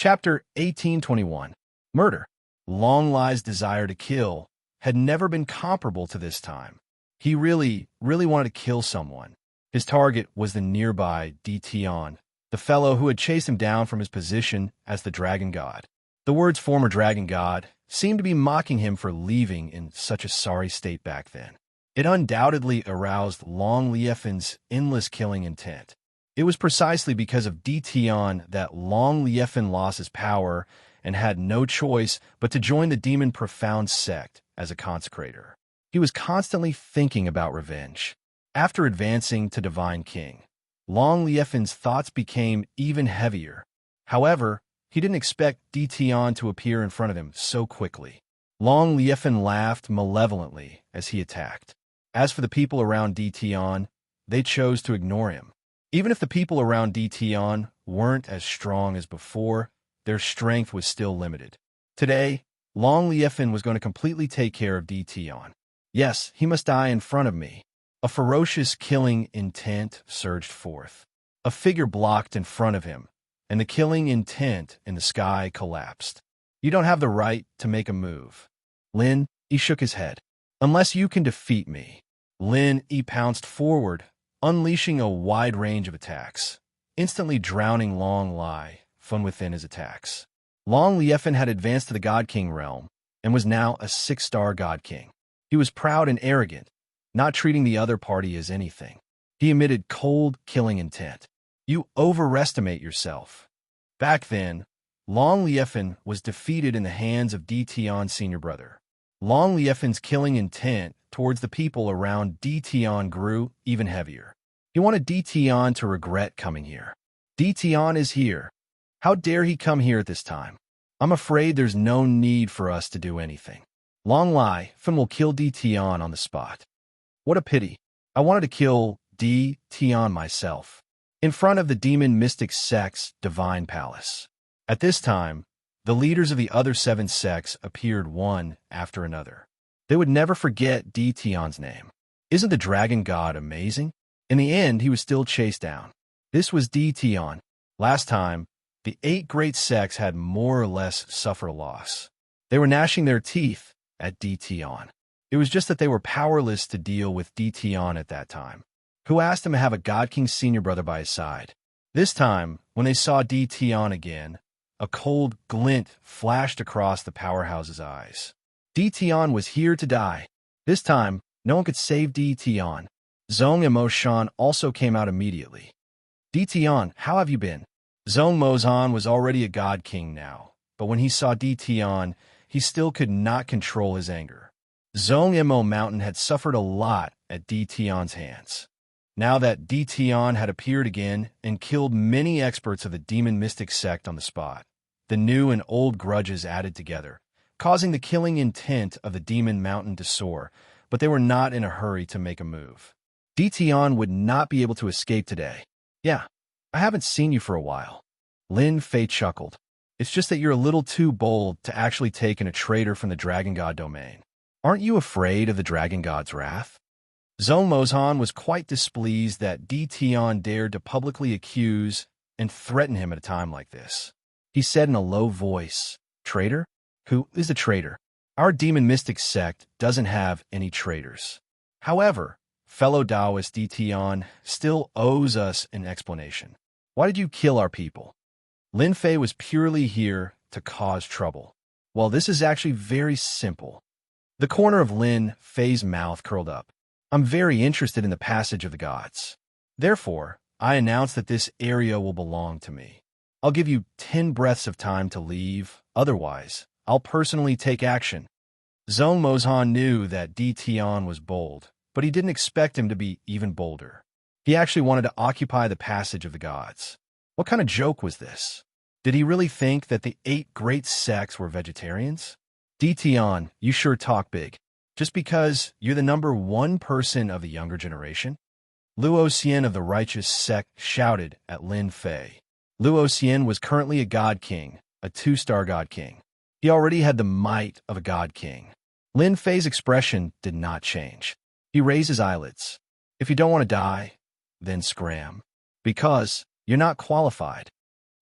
Chapter 1821. Murder. Long Lie's desire to kill had never been comparable to this time. He really wanted to kill someone. His target was the nearby Tion, the fellow who had chased him down from his position as the dragon god. The words former dragon god seemed to be mocking him for leaving in such a sorry state back then. It undoubtedly aroused Long Liefen's endless killing intent. It was precisely because of Tion that Long Liefen lost his power and had no choice but to join the demon profound sect as a consecrator. He was constantly thinking about revenge. After advancing to Divine King, Long Liefen's thoughts became even heavier. However, he didn't expect Tion to appear in front of him so quickly. Long Liefen laughed malevolently as he attacked. As for the people around Tion, they chose to ignore him. Even if the people around Tion weren't as strong as before, their strength was still limited. Today, Long Liefen was going to completely take care of Tion. Yes, he must die in front of me. A ferocious killing intent surged forth. A figure blocked in front of him, and the killing intent in the sky collapsed. You don't have the right to make a move. Lin, he shook his head. Unless you can defeat me. Lin, he pounced forward, unleashing a wide range of attacks, instantly drowning Long Lie from within his attacks. Long Liefen had advanced to the God King realm and was now a 6-star God King. He was proud and arrogant, not treating the other party as anything. He emitted cold, killing intent. You overestimate yourself. Back then, Long Liefen was defeated in the hands of Tion's senior brother. Long Liefen's killing intent towards the people around Tion grew even heavier. He wanted Tion to regret coming here. Tion is here. How dare he come here at this time? I'm afraid there's no need for us to do anything. Long Liefen will kill Tion on the spot. What a pity. I wanted to kill Tion myself, in front of the demon mystic sect's divine palace. At this time, the leaders of the other 7 sects appeared one after another. They would never forget Tion's name. Isn't the dragon god amazing? In the end, he was still chased down. This was Tion. Last time, the 8 great sects had more or less suffered a loss. They were gnashing their teeth at Tion. It was just that they were powerless to deal with Tion at that time, who asked him to have a God King senior brother by his side. This time, when they saw Tion again, a cold glint flashed across the powerhouse's eyes. Tion was here to die. This time, no one could save Tion. Zong and Moshan also came out immediately. Tion, how have you been? Zong Mozhan was already a God King now, but when he saw Tion, he still could not control his anger. Zong Mo Mountain had suffered a lot at Tion's hands. Now that Tion had appeared again and killed many experts of the demon mystic sect on the spot, the new and old grudges added together, causing the killing intent of the demon mountain to soar, but they were not in a hurry to make a move. Tion would not be able to escape today. Yeah, I haven't seen you for a while. Lin Fei chuckled. It's just that you're a little too bold to actually take in a traitor from the Dragon God domain. Aren't you afraid of the Dragon God's wrath? Zong Mozhan was quite displeased that Tion dared to publicly accuse and threaten him at a time like this. He said in a low voice, Traitor? Who is the traitor? Our demon mystic sect doesn't have any traitors. However, fellow Taoist Tion still owes us an explanation. Why did you kill our people? Lin Fei was purely here to cause trouble. Well, this is actually very simple. The corner of Lin Fei's mouth curled up. I'm very interested in the passage of the gods. Therefore, I announce that this area will belong to me. I'll give you 10 breaths of time to leave. Otherwise, I'll personally take action. Zong Mozhan knew that Tion was bold, but he didn't expect him to be even bolder. He actually wanted to occupy the passage of the gods. What kind of joke was this? Did he really think that the 8 great sects were vegetarians? Tion, you sure talk big. Just because you're the number 1 person of the younger generation? Luo Xian of the righteous sect shouted at Lin Fei. Luo Xian was currently a God King, a 2-star God King. He already had the might of a God King. Lin Fei's expression did not change. He raised his eyelids. If you don't want to die, then scram. Because you're not qualified.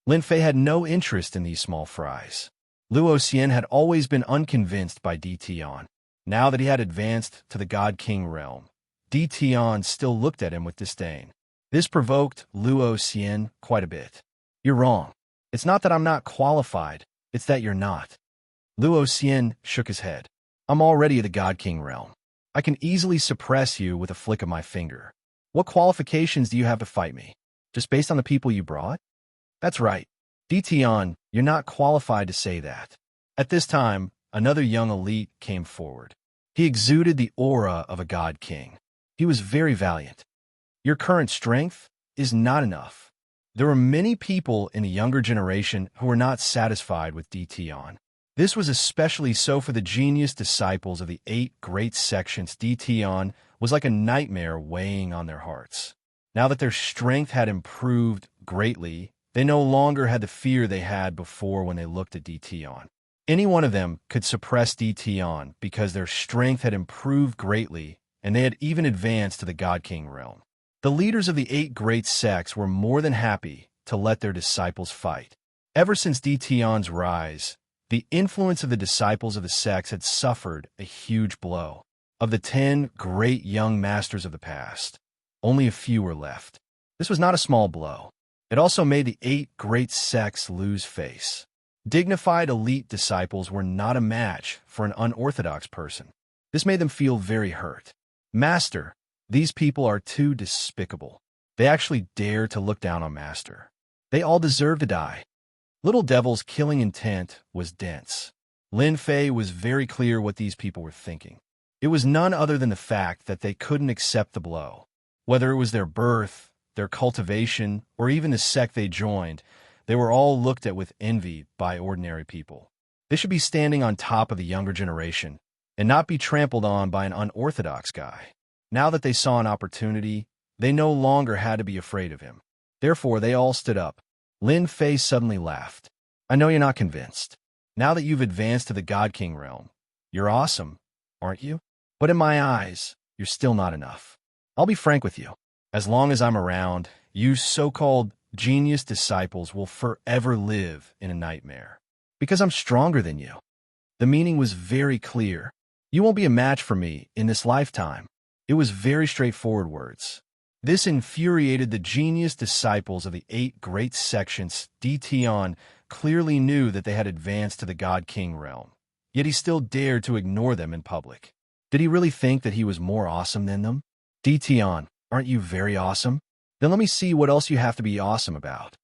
Lin Fei had no interest in these small fries. Luo Xian had always bin unconvinced by Di Tian. Now that he had advanced to the God King realm, Di Tian still looked at him with disdain. This provoked Luo Xian quite a bit. You're wrong. It's not that I'm not qualified, it's that you're not. Luo Xian shook his head. I'm already at the God King realm. I can easily suppress you with a flick of my finger. What qualifications do you have to fight me? Just based on the people you brought? That's right. Di Tian, you're not qualified to say that. At this time, another young elite came forward. He exuded the aura of a God King. He was very valiant. Your current strength is not enough. There were many people in the younger generation who were not satisfied with Di Tian. This was especially so for the genius disciples of the 8 great sections. Di Tian was like a nightmare weighing on their hearts. Now that their strength had improved greatly, they no longer had the fear they had before when they looked at Di Tian. Any one of them could suppress Di Tian because their strength had improved greatly and they had even advanced to the God King realm. The leaders of the 8 great sects were more than happy to let their disciples fight. Ever since Di Tian's rise, the influence of the disciples of the sects had suffered a huge blow. Of the 10 great young masters of the past, only a few were left. This was not a small blow. It also made the 8 great sects lose face. Dignified elite disciples were not a match for an unorthodox person. This made them feel very hurt. Master, these people are too despicable. They actually dare to look down on Master. They all deserve to die. Little Devil's killing intent was dense. Lin Fei was very clear what these people were thinking. It was none other than the fact that they couldn't accept the blow. Whether it was their birth, their cultivation, or even the sect they joined, they were all looked at with envy by ordinary people. They should be standing on top of the younger generation and not be trampled on by an unorthodox guy. Now that they saw an opportunity, they no longer had to be afraid of him. Therefore, they all stood up. Lin Fei suddenly laughed. I know you're not convinced. Now that you've advanced to the God King realm, you're awesome, aren't you? But in my eyes, you're still not enough. I'll be frank with you. As long as I'm around, you so-called genius disciples will forever live in a nightmare. Because I'm stronger than you. The meaning was very clear. You won't be a match for me in this lifetime. It was very straightforward words. This infuriated the genius disciples of the 8 great sections. Di Tian clearly knew that they had advanced to the God King realm, yet he still dared to ignore them in public. Did he really think that he was more awesome than them? Di Tian, aren't you very awesome? Then let me see what else you have to be awesome about.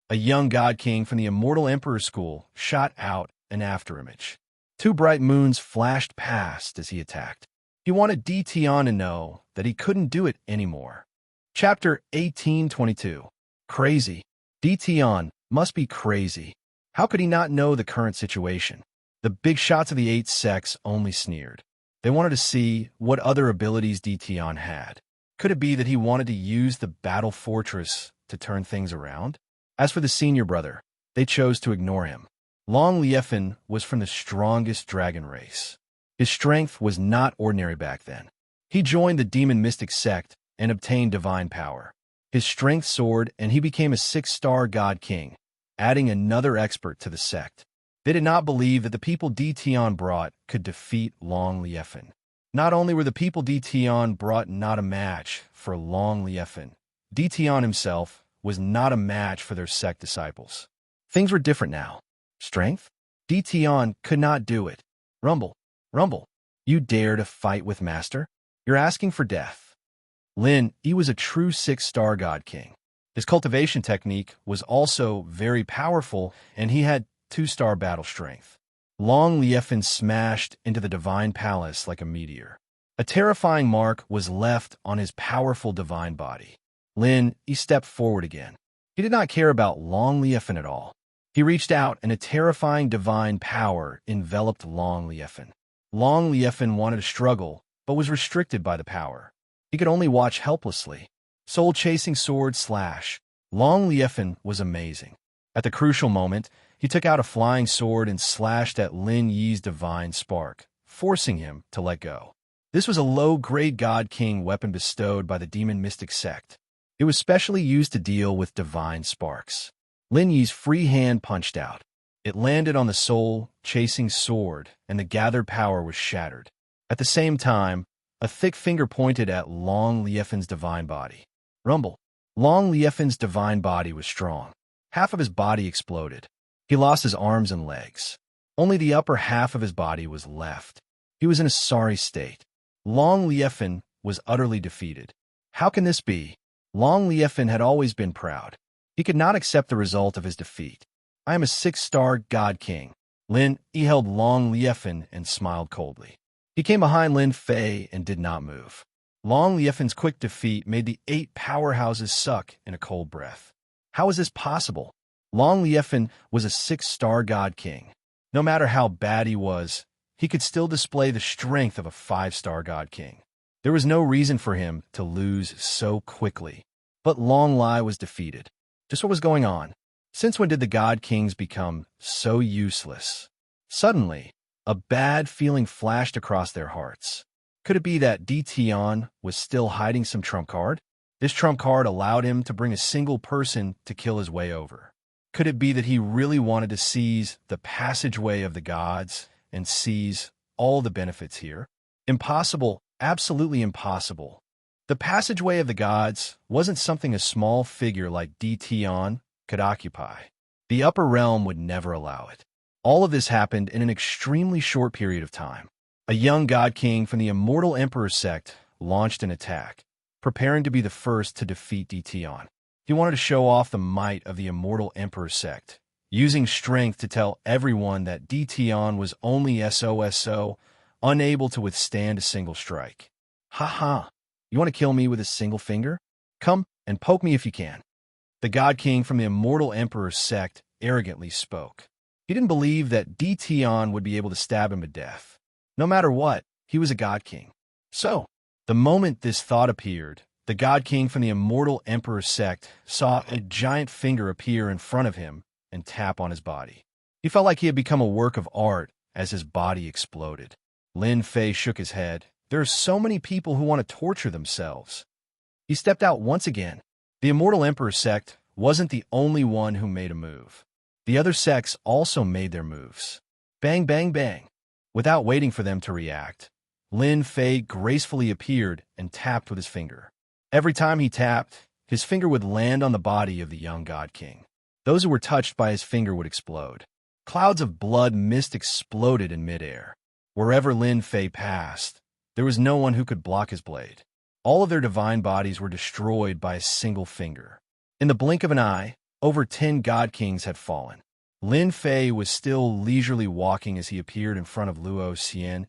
A young God King from the Immortal Emperor School shot out an afterimage. 2 bright moons flashed past as he attacked. He wanted Di Tian to know that he couldn't do it anymore. Chapter 1822. Crazy. Di Tian must be crazy. How could he not know the current situation? The big shots of the 8 sects only sneered. They wanted to see what other abilities Di Tian had. Could it be that he wanted to use the battle fortress to turn things around? As for the senior brother, they chose to ignore him. Long Liefen was from the strongest dragon race. His strength was not ordinary back then. He joined the demon mystic sect and obtained divine power. His strength soared and he became a 6-star God King, adding another expert to the sect. They did not believe that the people Di Tian brought could defeat Long Liefen. Not only were the people Di Tian brought not a match for Long Liefen, Di Tian himself was not a match for their sect disciples. Things were different now. Strength? Di Tian could not do it. Rumble, rumble. You dare to fight with Master? You're asking for death. Lin, he was a true 6-star God King. His cultivation technique was also very powerful, and he had 2-star battle strength. Long Liefen smashed into the divine palace like a meteor. A terrifying mark was left on his powerful divine body. Lin, he stepped forward again. He did not care about Long Liefen at all. He reached out and a terrifying divine power enveloped Long Liefen. Long Liefen wanted to struggle, but was restricted by the power. He could only watch helplessly. Soul-chasing sword slash. Long Liefen was amazing. At the crucial moment, he took out a flying sword and slashed at Lin Yi's divine spark, forcing him to let go. This was a low-grade God King weapon bestowed by the demon mystic sect. It was specially used to deal with divine sparks. Lin Yi's free hand punched out. It landed on the soul-chasing sword, and the gathered power was shattered. At the same time, a thick finger pointed at Long Liefen's divine body. Rumble. Long Liefen's divine body was strong. Half of his body exploded. He lost his arms and legs. Only the upper half of his body was left. He was in a sorry state. Long Liefen was utterly defeated. How can this be? Long Liefen had always been proud. He could not accept the result of his defeat. I am a 6-star God King. Lin Yi held Long Liefen and smiled coldly. He came behind Lin Fei and did not move. Long Liefen's quick defeat made the 8 powerhouses suck in a cold breath. How is this possible? Long Liefen was a 6-star God King. No matter how bad he was, he could still display the strength of a 5-star God King. There was no reason for him to lose so quickly. But Long Li was defeated. Just what was going on? Since when did the God Kings become so useless? Suddenly, a bad feeling flashed across their hearts. Could it be that Tian was still hiding some trump card? This trump card allowed him to bring a single person to kill his way over. Could it be that he really wanted to seize the passageway of the gods and seize all the benefits here? Impossible, absolutely impossible. The passageway of the gods wasn't something a small figure like Tian could occupy. The upper realm would never allow it. All of this happened in an extremely short period of time. A young god king from the immortal emperor sect launched an attack, preparing to be the first to defeat Tian. He wanted to show off the might of the immortal emperor sect, using strength to tell everyone that Tian was only SOSO, unable to withstand a single strike. Ha ha! You want to kill me with a single finger? Come and poke me if you can. The god king from the immortal emperor sect arrogantly spoke. He didn't believe that Tian would be able to stab him to death. No matter what, he was a god king. So, the moment this thought appeared, the god king from the immortal emperor sect saw a giant finger appear in front of him and tap on his body. He felt like he had become a work of art as his body exploded. Lin Fei shook his head. There are so many people who want to torture themselves. He stepped out once again. The immortal emperor sect wasn't the only one who made a move. The other sects also made their moves. Bang, bang, bang. Without waiting for them to react, Lin Fei gracefully appeared and tapped with his finger. Every time he tapped, his finger would land on the body of the young god king. Those who were touched by his finger would explode. Clouds of blood mist exploded in midair. Wherever Lin Fei passed, there was no one who could block his blade. All of their divine bodies were destroyed by a single finger. In the blink of an eye, over 10 god kings had fallen. Lin Fei was still leisurely walking as he appeared in front of Luo Xian.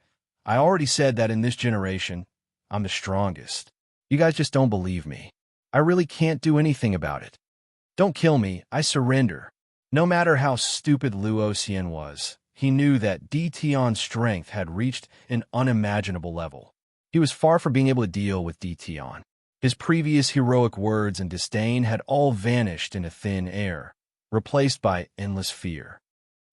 I already said that in this generation, I'm the strongest. You guys just don't believe me. I really can't do anything about it. Don't kill me, I surrender. No matter how stupid Luo Xian was, he knew that Tian's strength had reached an unimaginable level. He was far from being able to deal with Tian. His previous heroic words and disdain had all vanished into thin air, replaced by endless fear.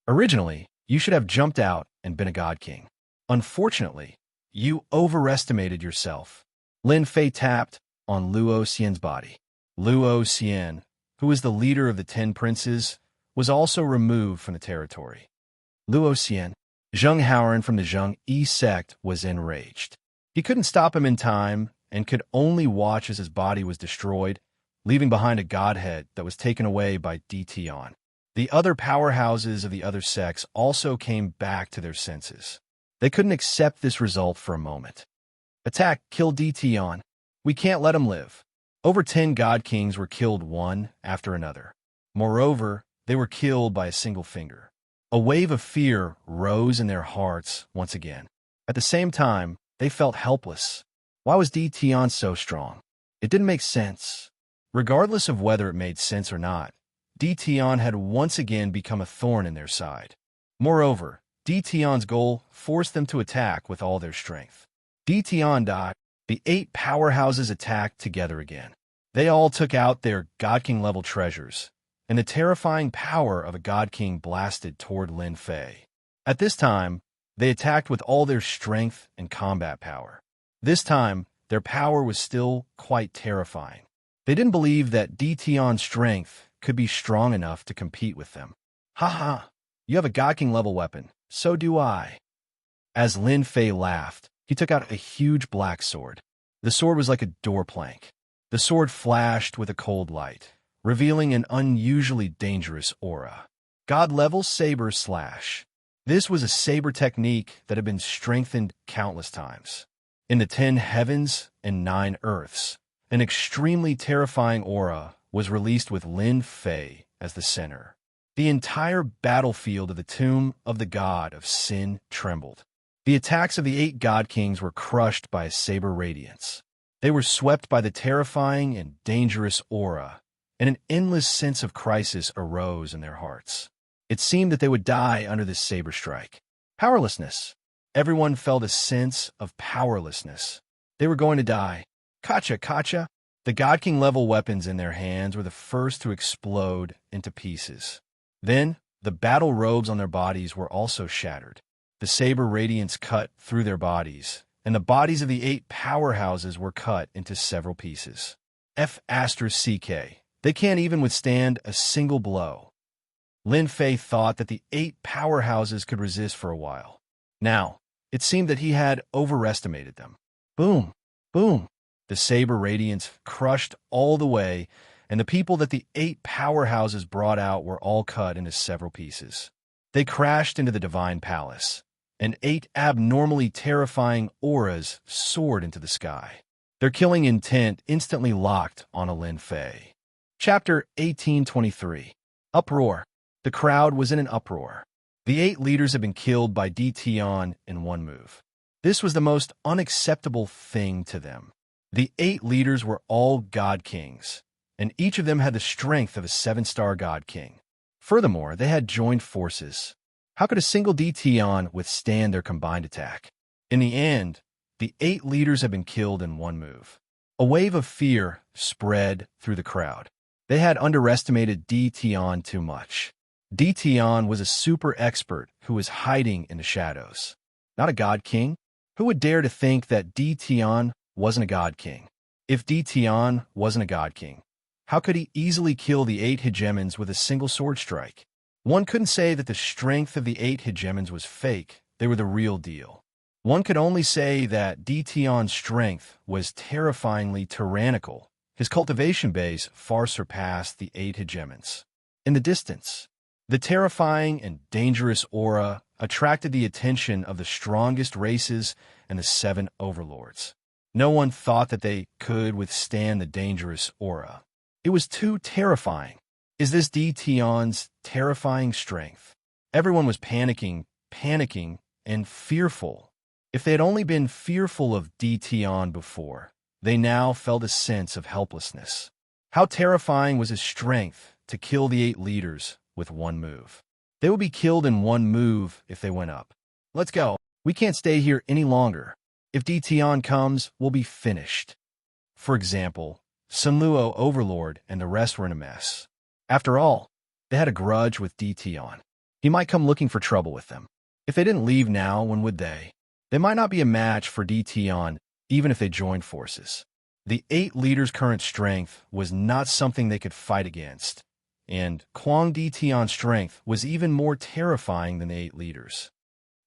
Originally, you should have jumped out and been a god king. Unfortunately, you overestimated yourself. Lin Fei tapped on Luo Xian's body. Luo Xian, who was the leader of the 10 princes, was also removed from the territory. Luo Xian, Zheng Haoran from the Zheng Yi sect, was enraged. He couldn't stop him in time and could only watch as his body was destroyed, leaving behind a godhead that was taken away by Tian. The other powerhouses of the other sects also came back to their senses. They couldn't accept this result for a moment. Attack, kill Tian. We can't let him live. Over 10 god kings were killed one after another. Moreover, they were killed by a single finger. A wave of fear rose in their hearts once again. At the same time, they felt helpless. Why was Tian so strong? It didn't make sense. Regardless of whether it made sense or not, Tian had once again become a thorn in their side. Moreover, Tian's goal forced them to attack with all their strength. Tian died. The 8 powerhouses attacked together again. They all took out their God King level treasures, and the terrifying power of a God King blasted toward Lin Fei. At this time, they attacked with all their strength and combat power. This time, their power was still quite terrifying. They didn't believe that Tian's strength could be strong enough to compete with them. Haha, you have a God King level weapon. So do I. As Lin Fei laughed, he took out a huge black sword. The sword was like a door plank. The sword flashed with a cold light, revealing an unusually dangerous aura. God-level saber slash. This was a saber technique that had been strengthened countless times. In the 10 heavens and 9 earths, an extremely terrifying aura was released with Lin Fei as the center. The entire battlefield of the tomb of the god of sin trembled. The attacks of the 8 god kings were crushed by a saber radiance. They were swept by the terrifying and dangerous aura, and an endless sense of crisis arose in their hearts. It seemed that they would die under this saber strike. Powerlessness. Everyone felt a sense of powerlessness. They were going to die. Kacha. The God King level weapons in their hands were the first to explode into pieces. Then, the battle robes on their bodies were also shattered. The saber radiance cut through their bodies, and the bodies of the 8 powerhouses were cut into several pieces. F***CK. They can't even withstand a single blow. Lin Fei thought that the 8 powerhouses could resist for a while. Now, it seemed that he had overestimated them. Boom, boom. The saber radiance crushed all the way, and the people that the 8 powerhouses brought out were all cut into several pieces. They crashed into the divine palace, and 8 abnormally terrifying auras soared into the sky. Their killing intent instantly locked on Lin Fei. Chapter 1823. Uproar. The crowd was in an uproar. The 8 leaders had been killed by Tian in one move. This was the most unacceptable thing to them. The 8 leaders were all God Kings, and each of them had the strength of a 7-star God King. Furthermore, they had joined forces. How could a single Tian withstand their combined attack? In the end, the 8 leaders had been killed in one move. A wave of fear spread through the crowd. They had underestimated Tian too much. Tian was a super expert who was hiding in the shadows. Not a God King? Who would dare to think that Tian wasn't a God King? If Tian wasn't a God King, how could he easily kill the 8 hegemons with a single sword strike? One couldn't say that the strength of the 8 hegemons was fake. They were the real deal. One could only say that Tian's strength was terrifyingly tyrannical. His cultivation base far surpassed the 8 hegemons. In the distance, the terrifying and dangerous aura attracted the attention of the strongest races and the 7 overlords. No one thought that they could withstand the dangerous aura. It was too terrifying. Is this Tian's terrifying strength? Everyone was panicking, and fearful. If they had only been fearful of Tian before, they now felt a sense of helplessness. How terrifying was his strength to kill the 8 leaders with one move. They would be killed in one move if they went up. Let's go. We can't stay here any longer. If Tian comes, we'll be finished. For example, Sun Luo Overlord and the rest were in a mess. After all, they had a grudge with Tian. He might come looking for trouble with them. If they didn't leave now, when would they? They might not be a match for Tian, even if they joined forces. The 8 leaders' current strength was not something they could fight against, and Kuang Tian's strength was even more terrifying than the 8 leaders.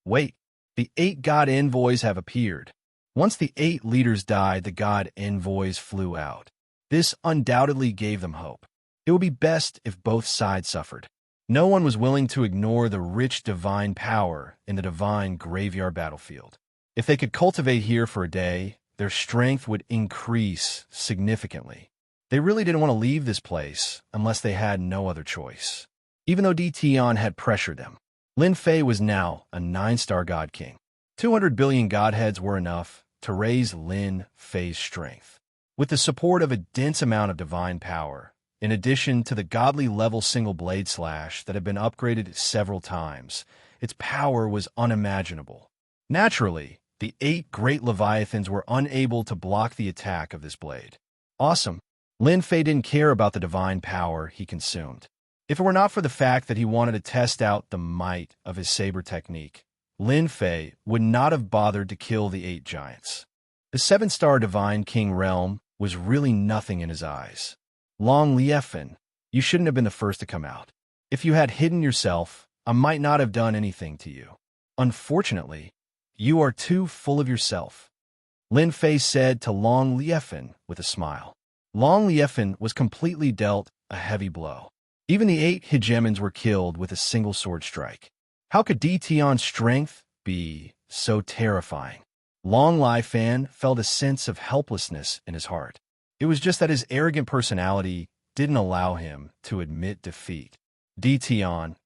Wait, the 8 god envoys have appeared. Once the 8 leaders died, the god envoys flew out. This undoubtedly gave them hope. It would be best if both sides suffered. No one was willing to ignore the rich divine power in the divine graveyard battlefield. If they could cultivate here for a day, their strength would increase significantly. They really didn't want to leave this place unless they had no other choice. Even though Tian had pressured them, Lin Fei was now a 9-star God King. 200 billion godheads were enough to raise Lin Fei's strength. With the support of a dense amount of divine power, in addition to the godly level single blade slash that had been upgraded several times, its power was unimaginable. Naturally, the 8 great leviathans were unable to block the attack of this blade. Awesome. Lin Fei didn't care about the divine power he consumed. If it were not for the fact that he wanted to test out the might of his saber technique, Lin Fei would not have bothered to kill the 8 giants. The 7-star Divine King realm was really nothing in his eyes. Long Liefen, You shouldn't have been the first to come out. If you had hidden yourself, I might not have done anything to you. Unfortunately, you are too full of yourself, Lin Fei said to Long Liefeng with a smile. Long Liefeng was completely dealt a heavy blow. Even the 8 hegemons were killed with a single sword strike. How could Di Tian's strength be so terrifying? Long Liefeng felt a sense of helplessness in his heart. It was just that his arrogant personality didn't allow him to admit defeat. Di Tian,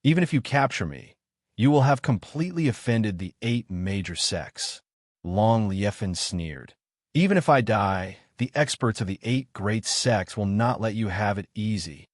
even if you capture me, you will have completely offended the 8 major sects. Long Liefeng sneered. Even if I die, the experts of the 8 great sects will not let you have it easy.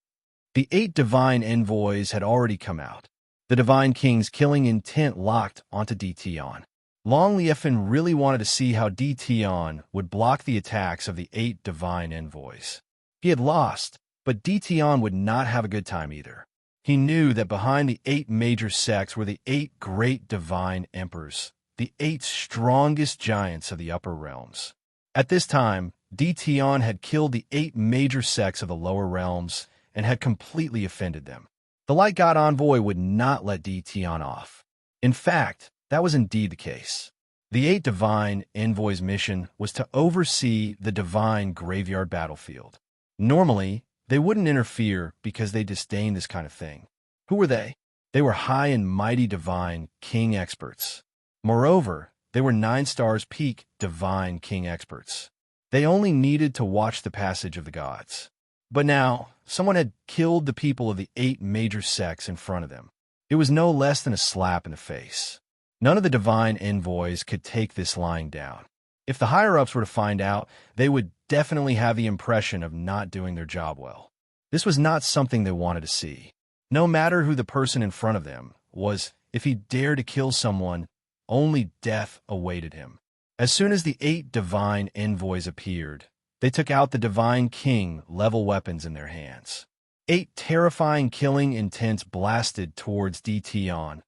The 8 divine envoys had already come out. The divine king's killing intent locked onto Di Tian. Long Liefeng really wanted to see how Di Tian would block the attacks of the 8 divine envoys. He had lost, but Di Tian would not have a good time either. He knew that behind the 8 major sects were the 8 great divine emperors, the 8 strongest giants of the upper realms. At this time, Di Tian had killed the 8 major sects of the lower realms and had completely offended them. The Light God Envoy would not let Di Tian off. In fact, that was indeed the case. The 8 divine envoys' mission was to oversee the divine graveyard battlefield. Normally, they wouldn't interfere because they disdained this kind of thing. Who were they? They were high and mighty divine king experts. Moreover, they were 9 stars peak divine king experts. They only needed to watch the passage of the gods. But now, someone had killed the people of the 8 major sects in front of them. It was no less than a slap in the face. None of the divine envoys could take this lying down. If the higher-ups were to find out, they would definitely have the impression of not doing their job well. This was not something they wanted to see. No matter who the person in front of them was, if he dared to kill someone, only death awaited him. As soon as the 8 divine envoys appeared, they took out the divine king level weapons in their hands. 8 terrifying killing intents blasted towards Di Tian,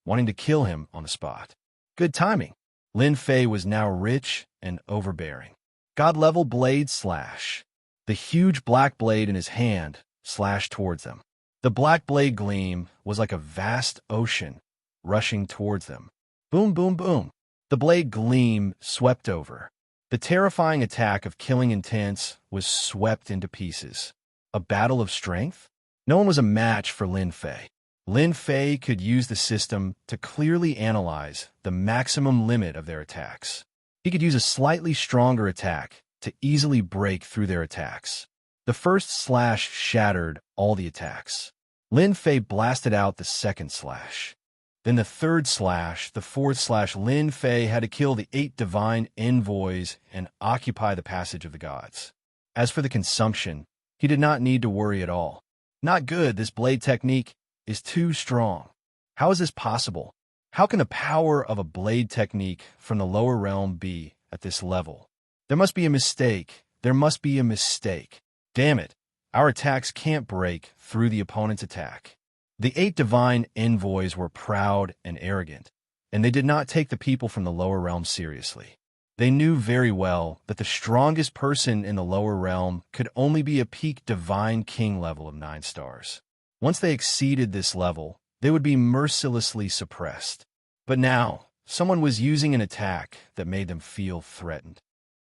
wanting to kill him on the spot. Good timing. Lin Fei was now rich and overbearing. God-level blade slash. The huge black blade in his hand slashed towards them. The black blade gleam was like a vast ocean rushing towards them. Boom, boom, boom. The blade gleam swept over. The terrifying attack of killing intents was swept into pieces. A battle of strength? No one was a match for Lin Fei. Lin Fei could use the system to clearly analyze the maximum limit of their attacks. He could use a slightly stronger attack to easily break through their attacks. The first slash shattered all the attacks. Lin Fei blasted out the second slash. Then the third slash, the fourth slash. Lin Fei had to kill the 8 divine envoys and occupy the passage of the gods. As for the consumption, he did not need to worry at all. Not good, this blade technique is too strong. How is this possible? How can the power of a blade technique from the lower realm be at this level? There must be a mistake. There must be a mistake. Damn it. Our attacks can't break through the opponent's attack. The 8 divine envoys were proud and arrogant, and they did not take the people from the lower realm seriously. They knew very well that the strongest person in the lower realm could only be a peak divine king level of 9 stars. Once they exceeded this level, they would be mercilessly suppressed. But now, someone was using an attack that made them feel threatened.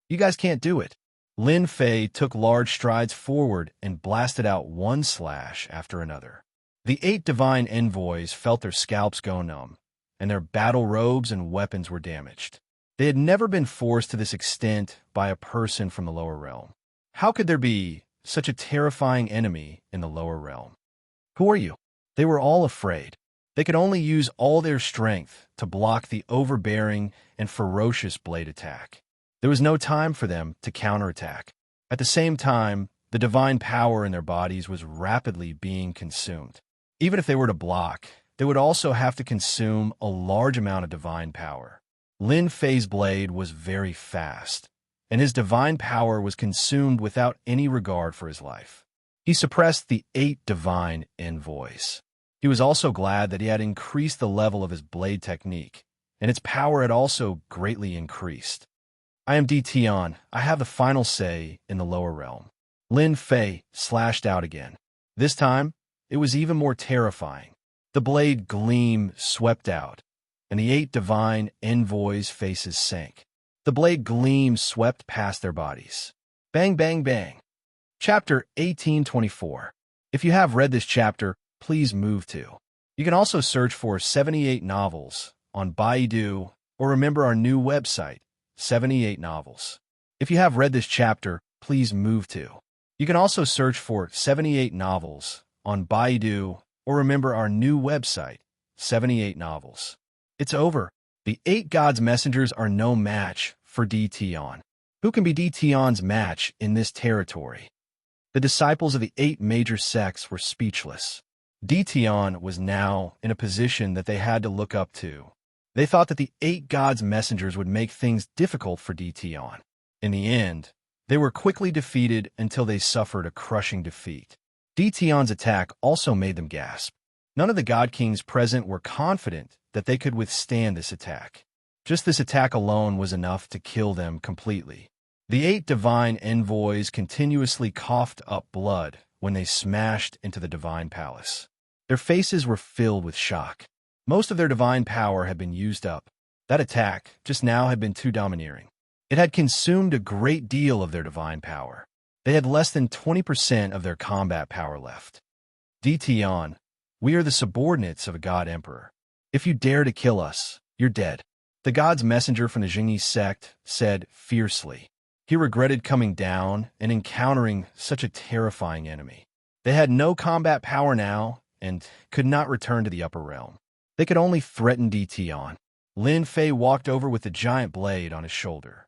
You guys can't do it. Lin Fei took large strides forward and blasted out one slash after another. The 8 divine envoys felt their scalps go numb, and their battle robes and weapons were damaged. They had never been forced to this extent by a person from the lower realm. How could there be such a terrifying enemy in the lower realm? Who are you? They were all afraid. They could only use all their strength to block the overbearing and ferocious blade attack. There was no time for them to counterattack. At the same time, the divine power in their bodies was rapidly being consumed. Even if they were to block, they would also have to consume a large amount of divine power. Lin Fei's blade was very fast, and his divine power was consumed without any regard for his life. He suppressed the 8 divine envoys. He was also glad that he had increased the level of his blade technique, and its power had also greatly increased. I am Di Tian. I have the final say in the lower realm. Lin Fei slashed out again. This time, it was even more terrifying. The blade gleam swept out, and the 8 divine envoys' faces sank. The blade gleam swept past their bodies. Bang, bang, bang. Chapter 1824. If you have read this chapter, please move to. You can also search for 78 novels on Baidu or remember our new website, 78 novels. If you have read this chapter, please move to. You can also search for 78 novels on Baidu or remember our new website, 78 novels. It's over. The 8 gods' messengers are no match for Tion. Who can be Tion's match in this territory? The disciples of the 8 major sects were speechless. Tion was now in a position that they had to look up to. They thought that the 8 gods' messengers would make things difficult for Tion. In the end, they were quickly defeated until they suffered a crushing defeat. Tion's attack also made them gasp. None of the god kings present were confident that they could withstand this attack. Just this attack alone was enough to kill them completely. The 8 divine envoys continuously coughed up blood when they smashed into the divine palace. Their faces were filled with shock. Most of their divine power had been used up. That attack just now had been too domineering. It had consumed a great deal of their divine power. They had less than 20% of their combat power left. Tion, we are the subordinates of a god emperor. If you dare to kill us, you're dead. The god's messenger from the Jingyi sect said fiercely. He regretted coming down and encountering such a terrifying enemy. They had no combat power now and could not return to the upper realm. They could only threaten Tion. Lin Fei walked over with the giant blade on his shoulder.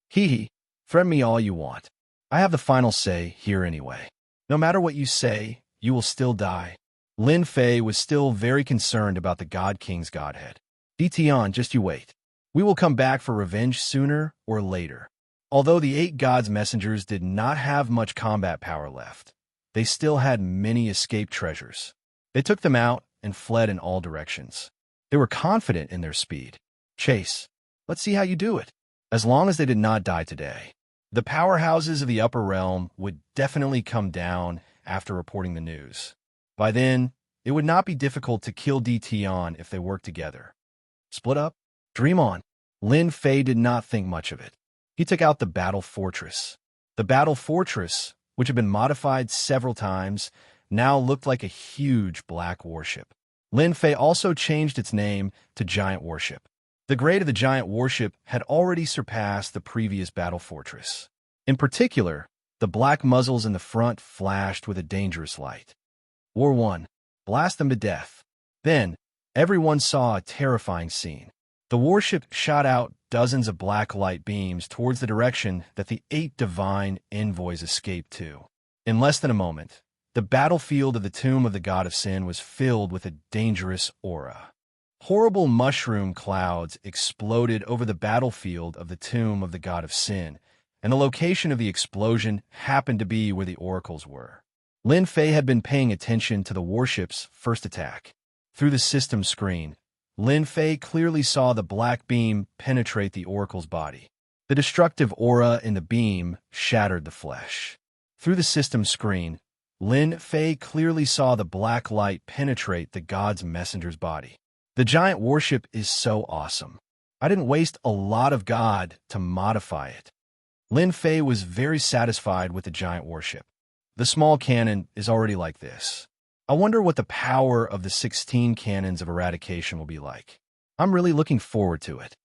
Hee, threaten me all you want. I have the final say here anyway. No matter what you say, you will still die. Lin Fei was still very concerned about the God King's godhead. Tion, just you wait. We will come back for revenge sooner or later. Although the 8 gods' messengers did not have much combat power left, they still had many escaped treasures. They took them out and fled in all directions. They were confident in their speed. Chase, let's see how you do it. As long as they did not die today, the powerhouses of the upper realm would definitely come down after reporting the news. By then, it would not be difficult to kill Tion if they worked together. Split up? Dream on. Lin Fei did not think much of it. He took out the battle fortress. The battle fortress, which had been modified several times, now looked like a huge black warship. Lin Fei also changed its name to Giant Warship. The grade of the Giant Warship had already surpassed the previous battle fortress. In particular, the black muzzles in the front flashed with a dangerous light. War 1. Blast them to death. Then, everyone saw a terrifying scene. The warship shot out dozens of black light beams towards the direction that the 8 divine envoys escaped to. In less than a moment, the battlefield of the tomb of the god of sin was filled with a dangerous aura. Horrible mushroom clouds exploded over the battlefield of the tomb of the god of sin, and the location of the explosion happened to be where the oracles were. Lin Fei had been paying attention to the warship's first attack. Through the system screen, Lin Fei clearly saw the black beam penetrate the oracle's body. The destructive aura in the beam shattered the flesh. Through the system screen, Lin Fei clearly saw the black light penetrate the god's messenger's body. The giant warship is so awesome. I didn't waste a lot of God to modify it. Lin Fei was very satisfied with the giant warship. The small cannon is already like this. I wonder what the power of the 16 cannons of eradication will be like. I'm really looking forward to it.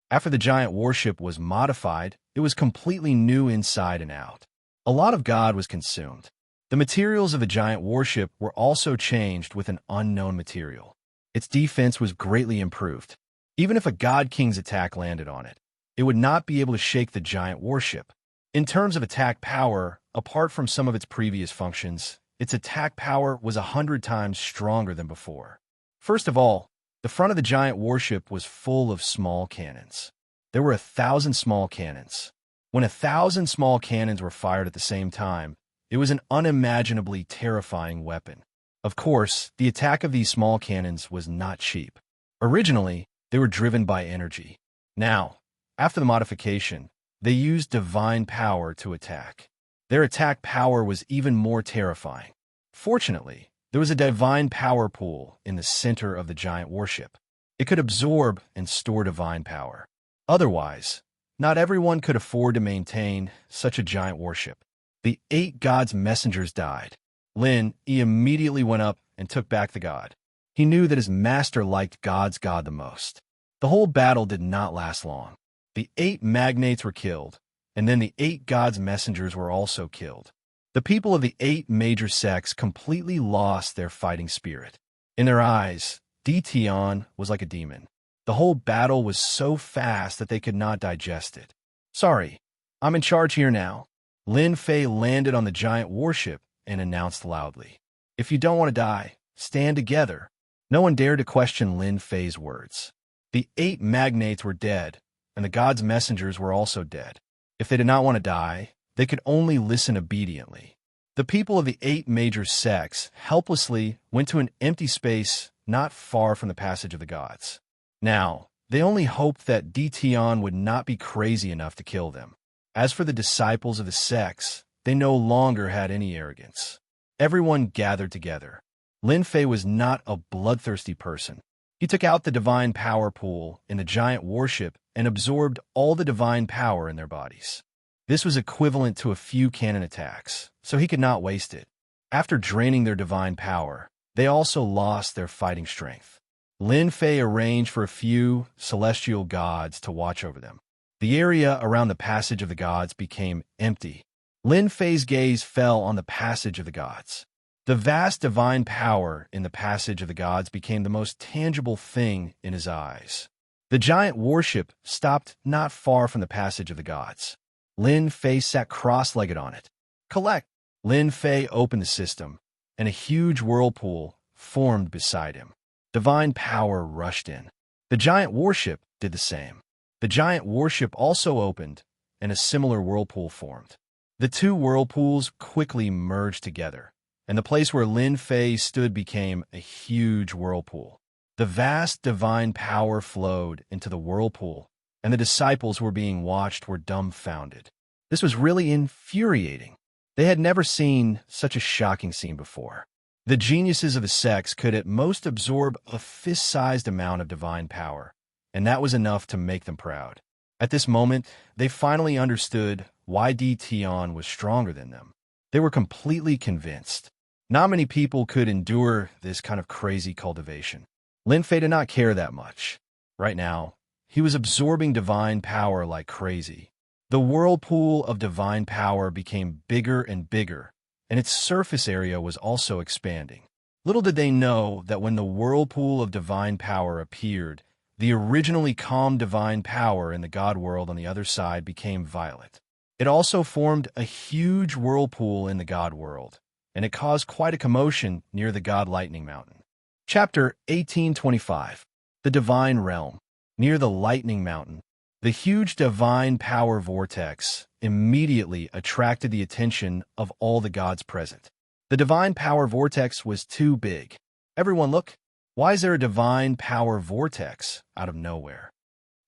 After the giant warship was modified, it was completely new inside and out. A lot of God was consumed. The materials of the giant warship were also changed with an unknown material. Its defense was greatly improved. Even if a God King's attack landed on it, it would not be able to shake the giant warship. In terms of attack power, apart from some of its previous functions, its attack power was 100 times stronger than before. First of all, the front of the giant warship was full of small cannons. There were 1,000 small cannons. When 1,000 small cannons were fired at the same time, it was an unimaginably terrifying weapon. Of course, the attack of these small cannons was not cheap. Originally, they were driven by energy. Now, after the modification, they used divine power to attack. Their attack power was even more terrifying. Fortunately, there was a divine power pool in the center of the giant warship. It could absorb and store divine power. Otherwise, not everyone could afford to maintain such a giant warship. The 8 gods' messengers died. He immediately went up and took back the god. He knew that his master liked God's god the most. The whole battle did not last long. The 8 magnates were killed, and then the 8 gods' messengers were also killed. The people of the 8 major sects completely lost their fighting spirit. In their eyes, Dition was like a demon. The whole battle was so fast that they could not digest it. "Sorry, I'm in charge here now." Lin Fei landed on the giant warship and announced loudly, "If you don't want to die, stand together." No one dared to question Lin Fei's words. The 8 magnates were dead, and the gods' messengers were also dead. If they did not want to die, they could only listen obediently. The people of the 8 major sects helplessly went to an empty space not far from the passage of the gods. Now, they only hoped that Dition would not be crazy enough to kill them. As for the disciples of the sects, they no longer had any arrogance. Everyone gathered together. Lin Fei was not a bloodthirsty person. He took out the divine power pool in the giant warship and absorbed all the divine power in their bodies. This was equivalent to a few cannon attacks, so he could not waste it. After draining their divine power, they also lost their fighting strength. Lin Fei arranged for a few celestial gods to watch over them. The area around the passage of the gods became empty. Lin Fei's gaze fell on the passage of the gods. The vast divine power in the passage of the gods became the most tangible thing in his eyes. The giant warship stopped not far from the passage of the gods. Lin Fei sat cross-legged on it. "Collect!" Lin Fei opened the system, and a huge whirlpool formed beside him. Divine power rushed in. The giant warship did the same. The giant warship also opened, and a similar whirlpool formed. The 2 whirlpools quickly merged together, and the place where Lin Fei stood became a huge whirlpool. The vast divine power flowed into the whirlpool, and the disciples who were being watched were dumbfounded. This was really infuriating. They had never seen such a shocking scene before. The geniuses of the sects could at most absorb a fist-sized amount of divine power, and that was enough to make them proud. At this moment, they finally understood why Dition was stronger than them. They were completely convinced. Not many people could endure this kind of crazy cultivation. Lin Fei did not care that much. Right now, he was absorbing divine power like crazy. The whirlpool of divine power became bigger and bigger, and its surface area was also expanding. Little did they know that when the whirlpool of divine power appeared, the originally calm divine power in the god world on the other side became violent. It also formed a huge whirlpool in the god world, and it caused quite a commotion near the god lightning mountain. Chapter 1825. The Divine Realm. Near the lightning mountain, the huge divine power vortex immediately attracted the attention of all the gods present. The divine power vortex was too big. "Everyone look! Why is there a divine power vortex out of nowhere?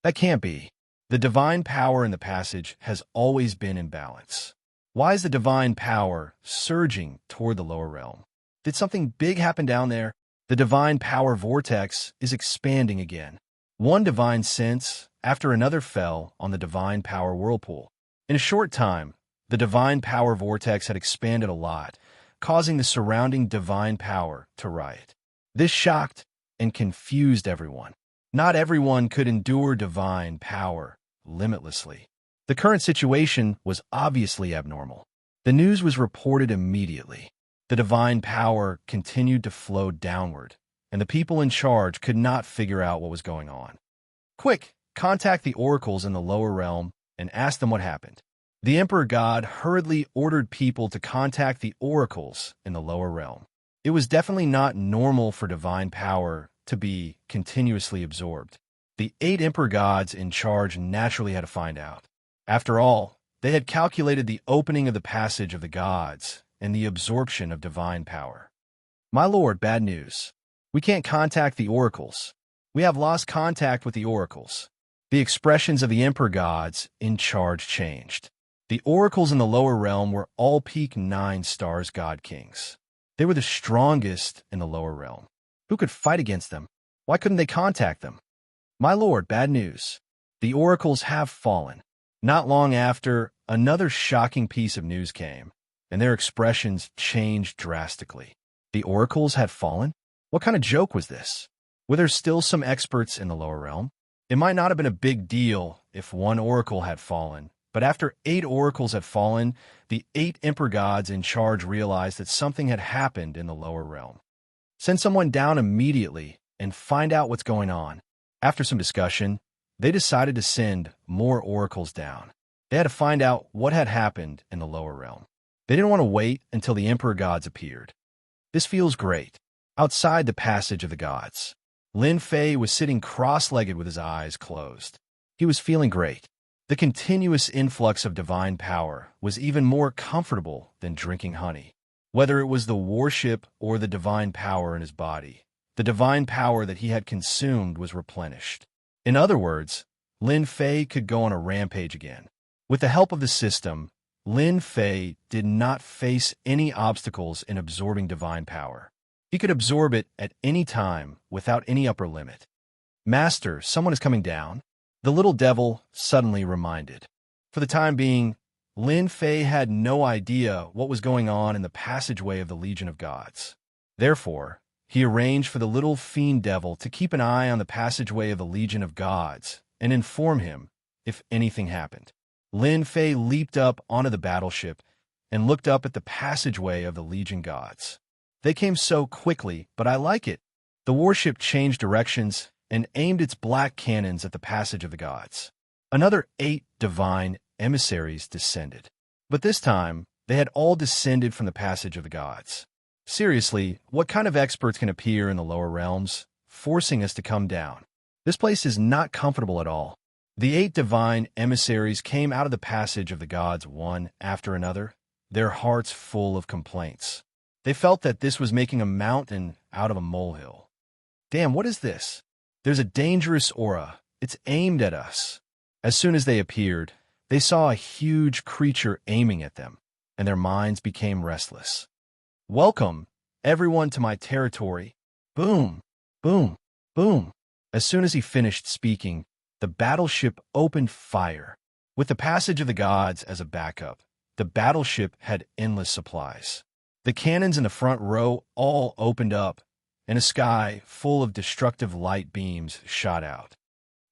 That can't be. The divine power in the passage has always been in balance. Why is the divine power surging toward the lower realm? Did something big happen down there? The divine power vortex is expanding again." One divine sense after another fell on the divine power whirlpool. In a short time, the divine power vortex had expanded a lot, causing the surrounding divine power to riot. This shocked and confused everyone. Not everyone could endure divine power limitlessly. The current situation was obviously abnormal. The news was reported immediately. The divine power continued to flow downward, and the people in charge could not figure out what was going on. "Quick, contact the oracles in the lower realm and ask them what happened." The Emperor God hurriedly ordered people to contact the oracles in the lower realm. It was definitely not normal for divine power to be continuously absorbed. The 8 Emperor Gods in charge naturally had to find out. After all, they had calculated the opening of the passage of the gods and the absorption of divine power. "My lord, bad news. We can't contact the oracles. We have lost contact with the oracles." The expressions of the Emperor Gods in charge changed. The oracles in the lower realm were all peak 9 stars god kings. They were the strongest in the lower realm. Who could fight against them? Why couldn't they contact them? My lord, bad news. The oracles have fallen. Not long after, another shocking piece of news came, and their expressions changed drastically. The oracles had fallen? What kind of joke was this? Were there still some experts in the lower realm? It might not have been a big deal if one oracle had fallen, but after 8 oracles had fallen, the 8 emperor gods in charge realized that something had happened in the lower realm. Send someone down immediately and find out what's going on. After some discussion, they decided to send more oracles down. They had to find out what had happened in the lower realm. They didn't want to wait until the emperor gods appeared. This feels great. Outside the passage of the gods, Lin Fei was sitting cross-legged with his eyes closed. He was feeling great. The continuous influx of divine power was even more comfortable than drinking honey. Whether it was the worship or the divine power in his body, the divine power that he had consumed was replenished. In other words, Lin Fei could go on a rampage again. With the help of the system, Lin Fei did not face any obstacles in absorbing divine power. He could absorb it at any time without any upper limit. Master, someone is coming down. The little devil suddenly reminded. For the time being, Lin Fei had no idea what was going on in the passageway of the Legion of Gods. Therefore, he arranged for the little fiend devil to keep an eye on the passageway of the Legion of Gods and inform him if anything happened. Lin Fei leaped up onto the battleship and looked up at the passageway of the Legion Gods. They came so quickly, but I like it. The warship changed directions and aimed its black cannons at the passage of the gods. Another 8 divine emissaries descended. But this time, they had all descended from the passage of the gods. Seriously, what kind of experts can appear in the lower realms, forcing us to come down? This place is not comfortable at all. The 8 divine emissaries came out of the passage of the gods one after another, their hearts full of complaints. They felt that this was making a mountain out of a molehill. Damn, what is this? There's a dangerous aura. It's aimed at us. As soon as they appeared, they saw a huge creature aiming at them, and their minds became restless. Welcome, everyone, to my territory. Boom, boom, boom. As soon as he finished speaking, the battleship opened fire. With the passage of the gods as a backup, the battleship had endless supplies. The cannons in the front row all opened up, and a sky full of destructive light beams shot out.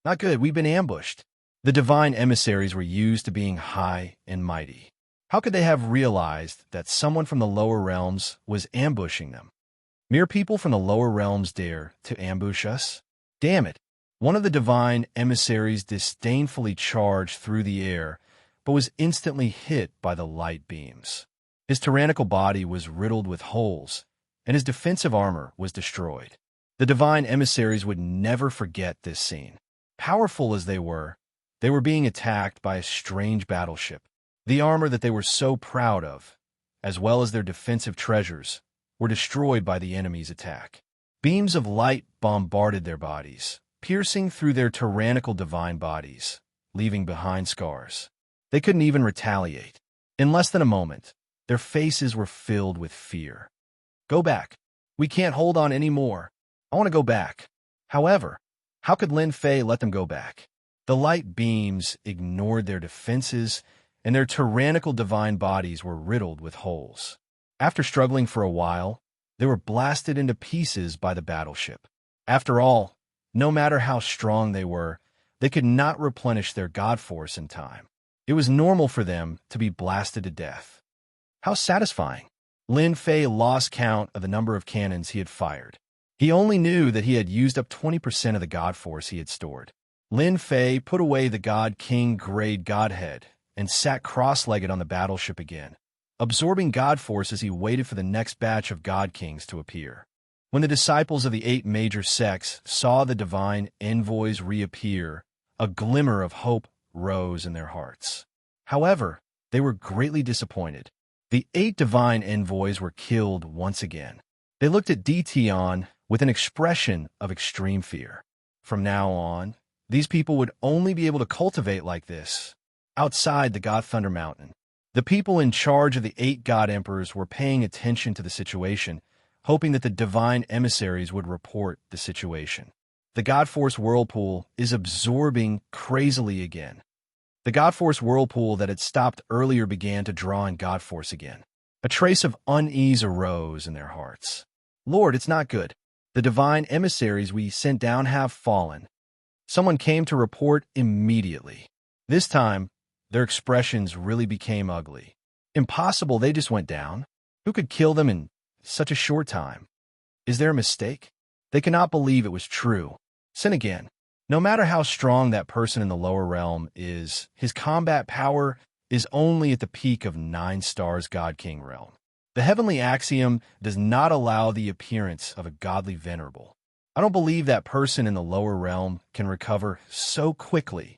Not good, we've been ambushed. The divine emissaries were used to being high and mighty. How could they have realized that someone from the lower realms was ambushing them? Mere people from the lower realms dare to ambush us? Damn it! One of the divine emissaries disdainfully charged through the air, but was instantly hit by the light beams. His tyrannical body was riddled with holes, and his defensive armor was destroyed. The divine emissaries would never forget this scene. Powerful as they were being attacked by a strange battleship. The armor that they were so proud of, as well as their defensive treasures, were destroyed by the enemy's attack. Beams of light bombarded their bodies, piercing through their tyrannical divine bodies, leaving behind scars. They couldn't even retaliate. In less than a moment, their faces were filled with fear. Go back. We can't hold on anymore. I want to go back. However, how could Lin Fei let them go back? The light beams ignored their defenses, and their tyrannical divine bodies were riddled with holes. After struggling for a while, they were blasted into pieces by the battleship. After all, no matter how strong they could not replenish their god force in time. It was normal for them to be blasted to death. How satisfying! Lin Fei lost count of the number of cannons he had fired. He only knew that he had used up 20% of the god force he had stored. Lin Fei put away the God King grade godhead and sat cross-legged on the battleship again, absorbing god force as he waited for the next batch of god kings to appear. When the disciples of the 8 major sects saw the divine envoys reappear, a glimmer of hope rose in their hearts. However, they were greatly disappointed. The 8 divine envoys were killed once again. They looked at Tion with an expression of extreme fear. From now on, these people would only be able to cultivate like this outside the God Thunder Mountain. The people in charge of the 8 god emperors were paying attention to the situation, hoping that the divine emissaries would report the situation. The God Force whirlpool is absorbing crazily again. The God Force whirlpool that had stopped earlier began to draw in God Force again. A trace of unease arose in their hearts. Lord, it's not good. The divine emissaries we sent down have fallen. Someone came to report immediately. This time, their expressions really became ugly. Impossible, they just went down. Who could kill them in such a short time? Is there a mistake? They cannot believe it was true. Sin again. No matter how strong that person in the lower realm is, his combat power is only at the peak of 9 stars God King realm. The heavenly axiom does not allow the appearance of a godly venerable. I don't believe that person in the lower realm can recover so quickly.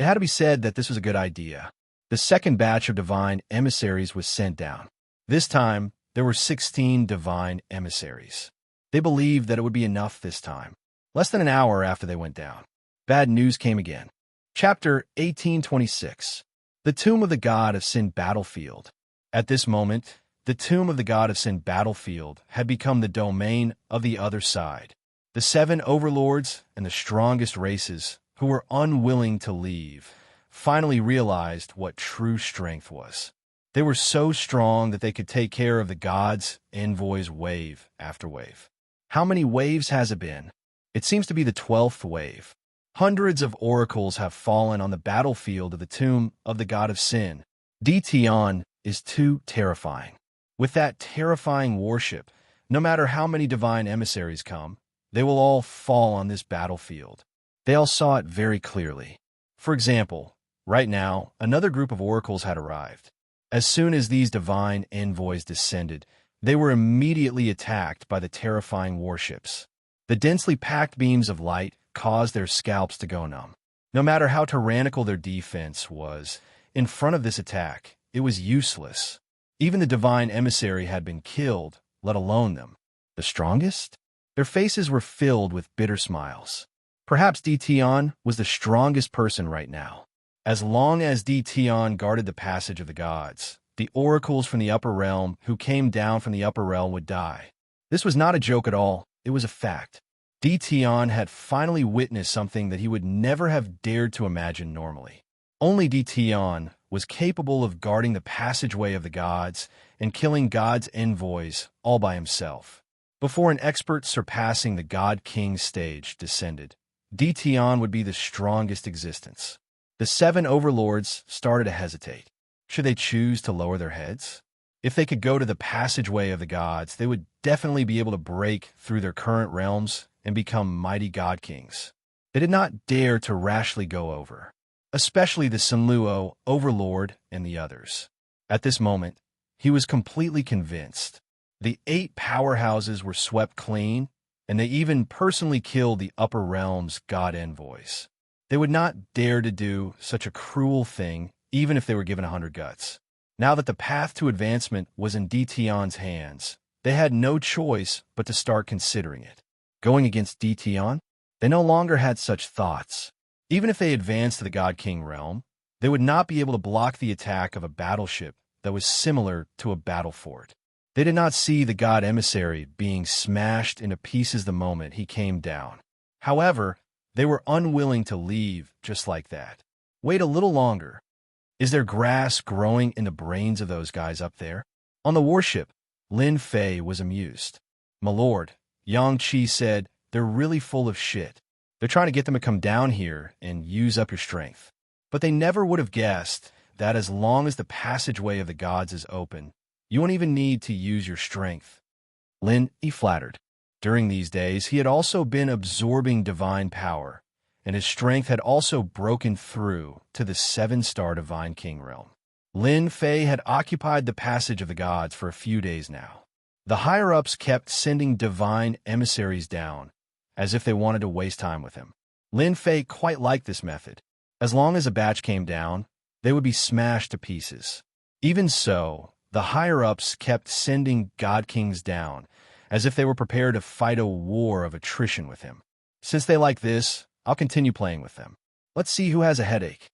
It had to be said that this was a good idea. The second batch of divine emissaries was sent down. This time, there were 16 divine emissaries. They believed that it would be enough this time. Less than an hour after they went down, bad news came again. Chapter 1826. The Tomb of the God of Sin Battlefield. At this moment, the Tomb of the God of Sin Battlefield had become the domain of the other side. The 7 overlords and the strongest races, who were unwilling to leave, finally realized what true strength was. They were so strong that they could take care of the gods' envoys wave after wave. How many waves has it been? It seems to be the 12th wave. Hundreds of oracles have fallen on the battlefield of the Tomb of the God of Sin. Dtion is too terrifying. With that terrifying worship, no matter how many divine emissaries come, they will all fall on this battlefield. They all saw it very clearly. For example, right now, another group of oracles had arrived. As soon as these divine envoys descended, they were immediately attacked by the terrifying warships. The densely packed beams of light caused their scalps to go numb. No matter how tyrannical their defense was, in front of this attack, it was useless. Even the divine emissary had been killed, let alone them. The strongest? Their faces were filled with bitter smiles. Perhaps Dtion was the strongest person right now. As long as Dtion guarded the passage of the gods, the oracles from the upper realm who came down from the upper realm would die. This was not a joke at all, it was a fact. Dtion had finally witnessed something that he would never have dared to imagine normally. Only Dtion was capable of guarding the passageway of the gods and killing God's envoys all by himself. Before an expert surpassing the God King stage descended, Dtion would be the strongest existence. The 7 overlords started to hesitate. Should they choose to lower their heads? If they could go to the passageway of the gods, they would definitely be able to break through their current realms and become mighty god kings. They did not dare to rashly go over, especially the Sinluo overlord and the others. At this moment, he was completely convinced. The 8 powerhouses were swept clean, and they even personally killed the upper realm's god envoys. They would not dare to do such a cruel thing, even if they were given 100 guts. Now that the path to advancement was in Dtion's hands, they had no choice but to start considering it. Going against Dtion? They no longer had such thoughts. Even if they advanced to the God King realm, they would not be able to block the attack of a battleship that was similar to a battle fort. They did not see the god emissary being smashed into pieces the moment he came down. However, they were unwilling to leave just like that. Wait a little longer. Is there grass growing in the brains of those guys up there? On the warship, Lin Fei was amused. My lord, Yang Qi said, they're really full of shit. They're trying to get them to come down here and use up your strength. But they never would have guessed that as long as the passageway of the gods is open, you won't even need to use your strength. Lin, he flattered. During these days, he had also been absorbing divine power, and his strength had also broken through to the 7-star divine king realm. Lin Fei had occupied the passage of the gods for a few days now. The higher-ups kept sending divine emissaries down, as if they wanted to waste time with him. Lin Fei quite liked this method. As long as a batch came down, they would be smashed to pieces. Even so, the higher-ups kept sending god kings down, as if they were prepared to fight a war of attrition with him. Since they like this, I'll continue playing with them. Let's see who has a headache.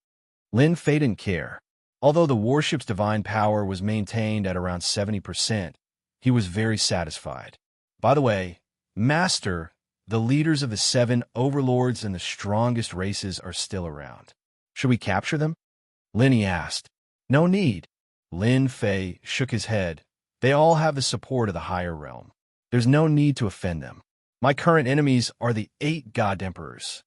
Lin Fei didn't care. Although the warship's divine power was maintained at around 70%, he was very satisfied. By the way, Master, the leaders of the 7 overlords and the strongest races are still around. Should we capture them? Linny asked. No need. Lin Fei shook his head. They all have the support of the higher realm. There's no need to offend them. My current enemies are the 8 God Emperors.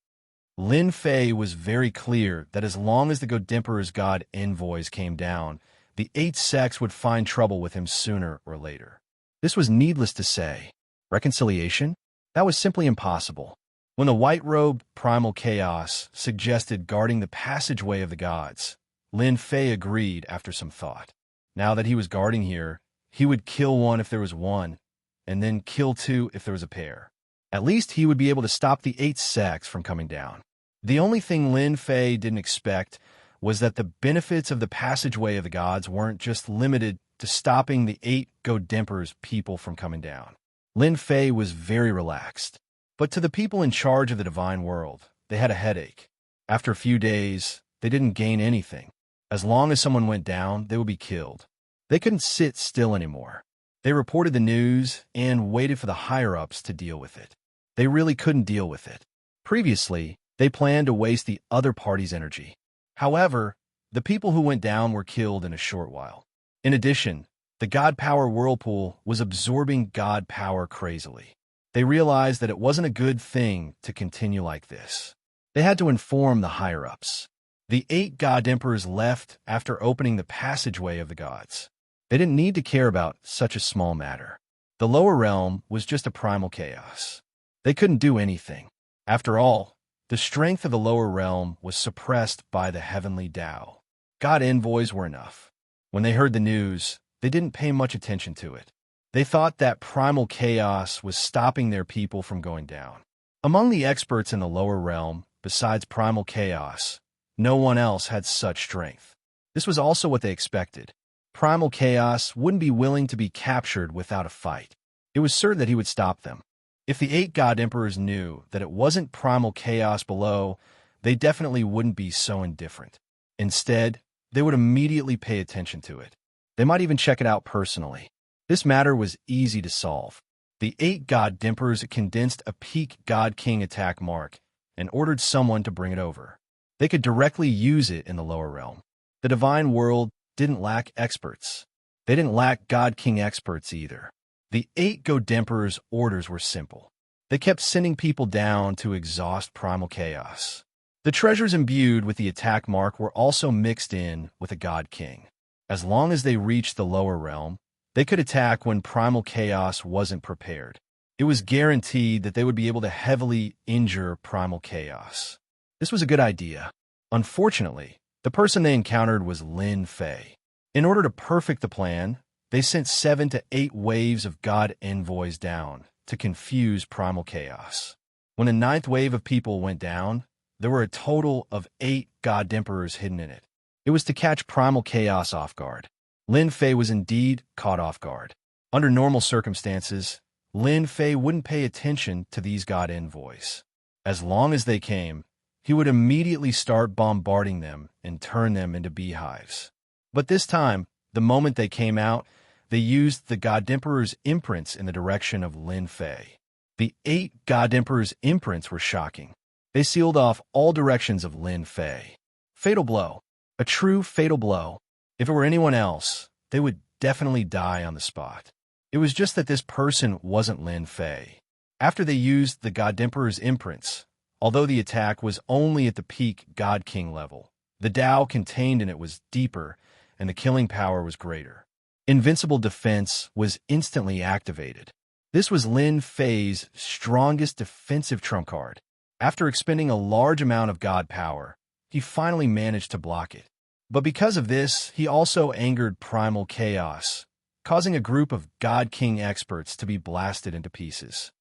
Lin Fei was very clear that as long as the God Emperor's God envoys came down, the 8 sects would find trouble with him sooner or later. This was needless to say. Reconciliation? That was simply impossible. When the white-robed primal chaos suggested guarding the passageway of the gods, Lin Fei agreed after some thought. Now that he was guarding here, he would kill one if there was one, and then kill 2 if there was a pair. At least he would be able to stop the 8 sects from coming down. The only thing Lin Fei didn't expect was that the benefits of the passageway of the gods weren't just limited to stopping the 8 Godemperor's people from coming down. Lin Fei was very relaxed. But to the people in charge of the divine world, they had a headache. After a few days, they didn't gain anything. As long as someone went down, they would be killed. They couldn't sit still anymore. They reported the news and waited for the higher-ups to deal with it. They really couldn't deal with it. Previously, they planned to waste the other party's energy. However, the people who went down were killed in a short while. In addition, the God Power whirlpool was absorbing God Power crazily. They realized that it wasn't a good thing to continue like this. They had to inform the higher-ups. The 8 God Emperors left after opening the passageway of the gods. They didn't need to care about such a small matter. The lower realm was just a primal chaos. They couldn't do anything. After all, the strength of the lower realm was suppressed by the heavenly Tao. God envoys were enough. When they heard the news, they didn't pay much attention to it. They thought that primal chaos was stopping their people from going down. Among the experts in the lower realm, besides primal chaos, no one else had such strength. This was also what they expected. Primal chaos wouldn't be willing to be captured without a fight. It was certain that he would stop them. If the 8 God Emperors knew that it wasn't primal chaos below, they definitely wouldn't be so indifferent. Instead, they would immediately pay attention to it. They might even check it out personally. This matter was easy to solve. The 8 God Emperors condensed a peak God King attack mark and ordered someone to bring it over. They could directly use it in the lower realm. The divine world didn't lack experts. They didn't lack God King experts either. The 8 Godemperor's orders were simple. They kept sending people down to exhaust primal chaos. The treasures imbued with the attack mark were also mixed in with a God King. As long as they reached the lower realm, they could attack when primal chaos wasn't prepared. It was guaranteed that they would be able to heavily injure primal chaos. This was a good idea. Unfortunately, the person they encountered was Lin Fei. In order to perfect the plan, they sent 7 to 8 waves of God envoys down to confuse primal chaos. When the 9th wave of people went down, there were a total of 8 God Emperors hidden in it. It was to catch primal chaos off guard. Lin Fei was indeed caught off guard. Under normal circumstances, Lin Fei wouldn't pay attention to these God envoys. As long as they came, he would immediately start bombarding them and turn them into beehives. But this time, the moment they came out, they used the God Emperor's imprints in the direction of Lin Fei. The 8 God Emperor's imprints were shocking. They sealed off all directions of Lin Fei. Fatal blow. A true fatal blow. If it were anyone else, they would definitely die on the spot. It was just that this person wasn't Lin Fei. After they used the God Emperor's imprints, although the attack was only at the peak God King level, the Tao contained in it was deeper and the killing power was greater. Invincible defense was instantly activated. This was Lin Fei's strongest defensive trump card. After expending a large amount of God power, he finally managed to block it. But because of this, he also angered primal chaos, causing a group of God King experts to be blasted into pieces.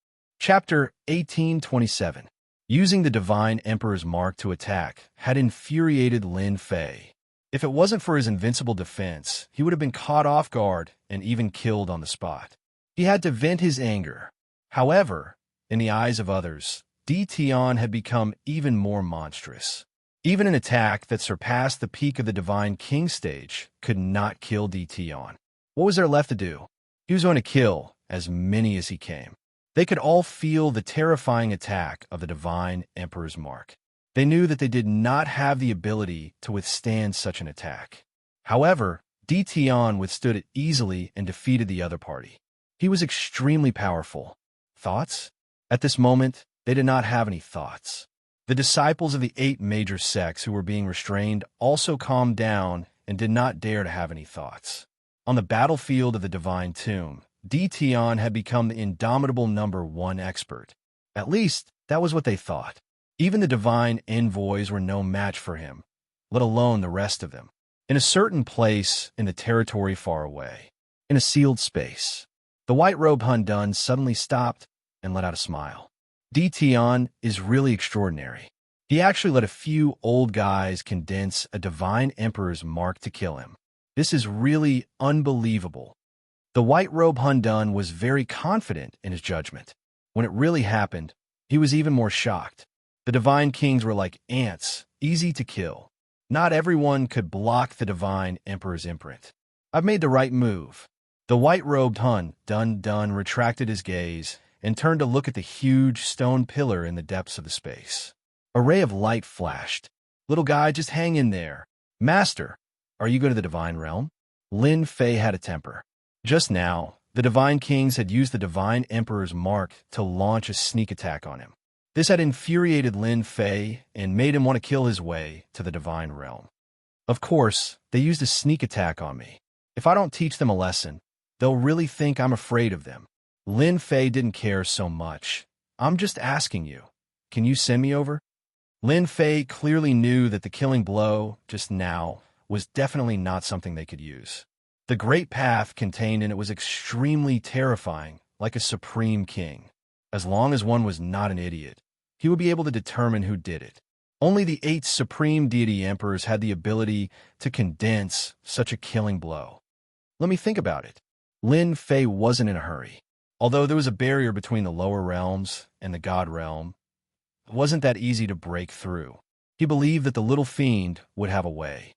Chapter 1827. Using the Divine Emperor's mark to attack had infuriated Lin Fei. If it wasn't for his invincible defense, he would have been caught off guard and even killed on the spot. He had to vent his anger. However, in the eyes of others, Di Tian had become even more monstrous. Even an attack that surpassed the peak of the Divine King stage could not kill DTon. What was there left to do? He was going to kill as many as he came. They could all feel the terrifying attack of the Divine Emperor's mark. They knew that they did not have the ability to withstand such an attack. However, DTon withstood it easily and defeated the other party. He was extremely powerful. Thoughts? At this moment, they did not have any thoughts. The disciples of the 8 major sects who were being restrained also calmed down and did not dare to have any thoughts. On the battlefield of the Divine Tomb, DTon had become the indomitable #1 expert. At least, that was what they thought. Even the divine envoys were no match for him, let alone the rest of them. In a certain place in the territory far away, in a sealed space, the white-robed Hundun suddenly stopped and let out a smile. DTon is really extraordinary. He actually let a few old guys condense a divine emperor's mark to kill him. This is really unbelievable. The white-robed Hundun was very confident in his judgment. When it really happened, he was even more shocked. The divine kings were like ants, easy to kill. Not everyone could block the divine emperor's imprint. I've made the right move. The white-robed Hundun retracted his gaze and turned to look at the huge stone pillar in the depths of the space. A ray of light flashed. Little guy, just hang in there. Master, are you going to the divine realm? Lin Fei had a temper. Just now, the divine kings had used the divine emperor's mark to launch a sneak attack on him. This had infuriated Lin Fei and made him want to kill his way to the divine realm. Of course, they used a sneak attack on me. If I don't teach them a lesson, they'll really think I'm afraid of them. Lin Fei didn't care so much. I'm just asking you. Can you send me over? Lin Fei clearly knew that the killing blow, just now, was definitely not something they could use. The great path contained in it was extremely terrifying, like a supreme king. As long as one was not an idiot, he would be able to determine who did it. Only the 8 supreme deity emperors had the ability to condense such a killing blow. Let me think about it. Lin Fei wasn't in a hurry. Although there was a barrier between the lower realms and the god realm, it wasn't that easy to break through. He believed that the little fiend would have a way.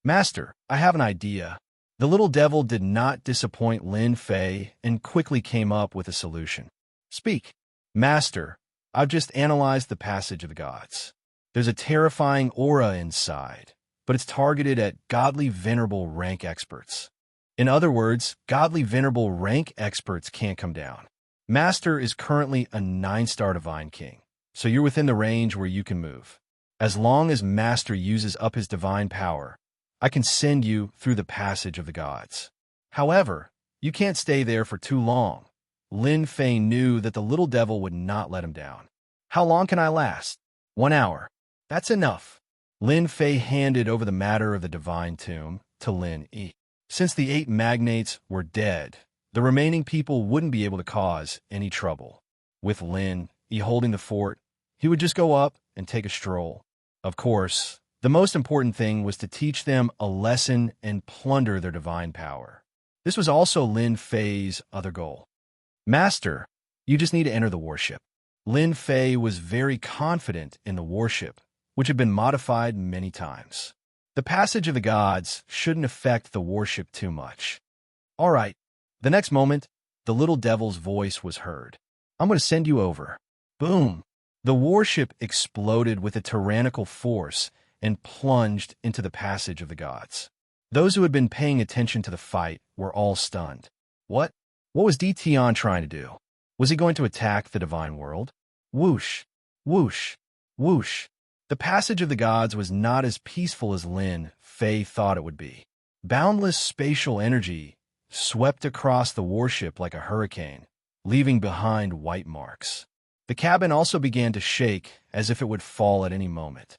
Master, I have an idea. The little devil did not disappoint Lin Fei and quickly came up with a solution. Speak. Master, I've just analyzed the passage of the gods. There's a terrifying aura inside, but it's targeted at godly venerable rank experts. In other words, godly venerable rank experts can't come down. Master is currently a 9-star divine king, so you're within the range where you can move. As long as Master uses up his divine power, I can send you through the passage of the gods. However, you can't stay there for too long. Lin Fei knew that the little devil would not let him down. How long can I last? 1 hour. That's enough. Lin Fei handed over the matter of the divine tomb to Lin Yi. Since the 8 magnates were dead, the remaining people wouldn't be able to cause any trouble. With Lin Yi holding the fort, he would just go up and take a stroll. Of course, the most important thing was to teach them a lesson and plunder their divine power. This was also Lin Fei's other goal. Master, you just need to enter the warship. Lin Fei was very confident in the warship, which had been modified many times. The passage of the gods shouldn't affect the warship too much. All right. The next moment, the little devil's voice was heard. I'm going to send you over. Boom. The warship exploded with a tyrannical force and plunged into the passage of the gods. Those who had been paying attention to the fight were all stunned. What? What was DTon trying to do? Was he going to attack the divine world? Whoosh, whoosh, whoosh. The passage of the gods was not as peaceful as Lin Fei thought it would be. Boundless spatial energy swept across the warship like a hurricane, leaving behind white marks. The cabin also began to shake as if it would fall at any moment.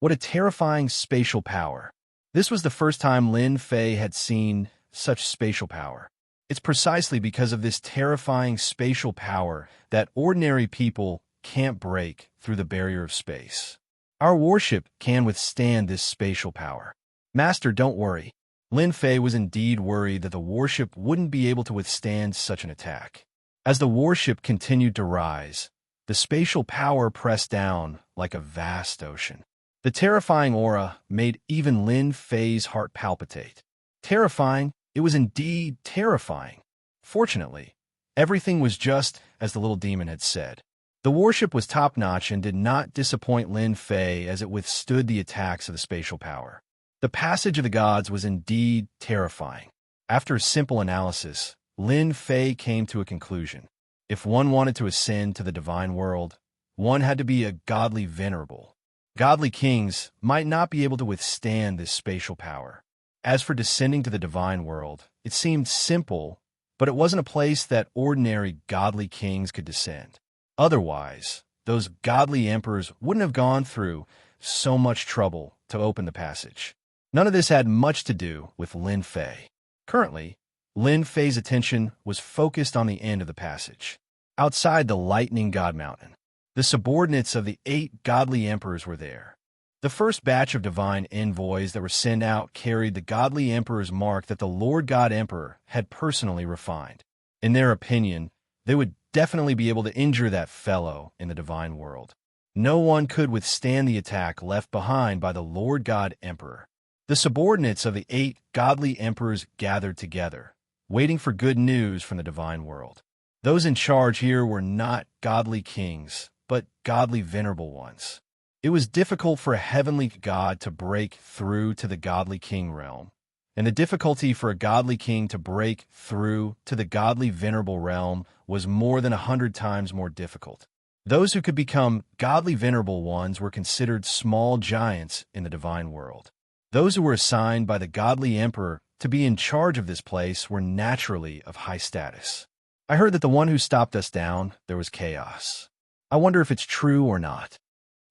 What a terrifying spatial power. This was the first time Lin Fei had seen such spatial power. It's precisely because of this terrifying spatial power that ordinary people can't break through the barrier of space. Our warship can withstand this spatial power. Master, don't worry. Lin Fei was indeed worried that the warship wouldn't be able to withstand such an attack. As the warship continued to rise, the spatial power pressed down like a vast ocean. The terrifying aura made even Lin Fei's heart palpitate. Terrifying? It was indeed terrifying. Fortunately, everything was just as the little demon had said. The warship was top-notch and did not disappoint Lin Fei as it withstood the attacks of the spatial power. The passage of the gods was indeed terrifying. After a simple analysis, Lin Fei came to a conclusion. If one wanted to ascend to the divine world, one had to be a godly venerable. Godly kings might not be able to withstand this spatial power. As for descending to the divine world, it seemed simple, but it wasn't a place that ordinary godly kings could descend. Otherwise, those godly emperors wouldn't have gone through so much trouble to open the passage. None of this had much to do with Lin Fei. Currently, Lin Fei's attention was focused on the end of the passage, outside the lightning god mountain. The subordinates of the 8 godly emperors were there. The first batch of divine envoys that were sent out carried the godly emperor's mark that the Lord God Emperor had personally refined. In their opinion, they would definitely be able to injure that fellow in the divine world. No one could withstand the attack left behind by the Lord God Emperor. The subordinates of the 8 godly emperors gathered together, waiting for good news from the divine world. Those in charge here were not godly kings, but godly venerable ones. It was difficult for a heavenly god to break through to the godly king realm, and the difficulty for a godly king to break through to the godly venerable realm was more than 100 times more difficult. Those who could become godly venerable ones were considered small giants in the divine world. Those who were assigned by the godly emperor to be in charge of this place were naturally of high status. I heard that the one who stopped us down, there was chaos. I wonder if it's true or not.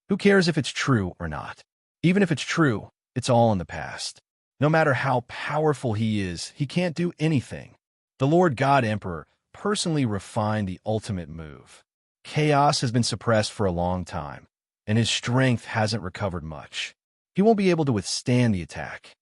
Who cares if it's true or not? Even if it's true, it's all in the past. No matter how powerful he is, he can't do anything. The Lord God Emperor personally refined the ultimate move. Chaos has been suppressed for a long time, and his strength hasn't recovered much. He won't be able to withstand the attack.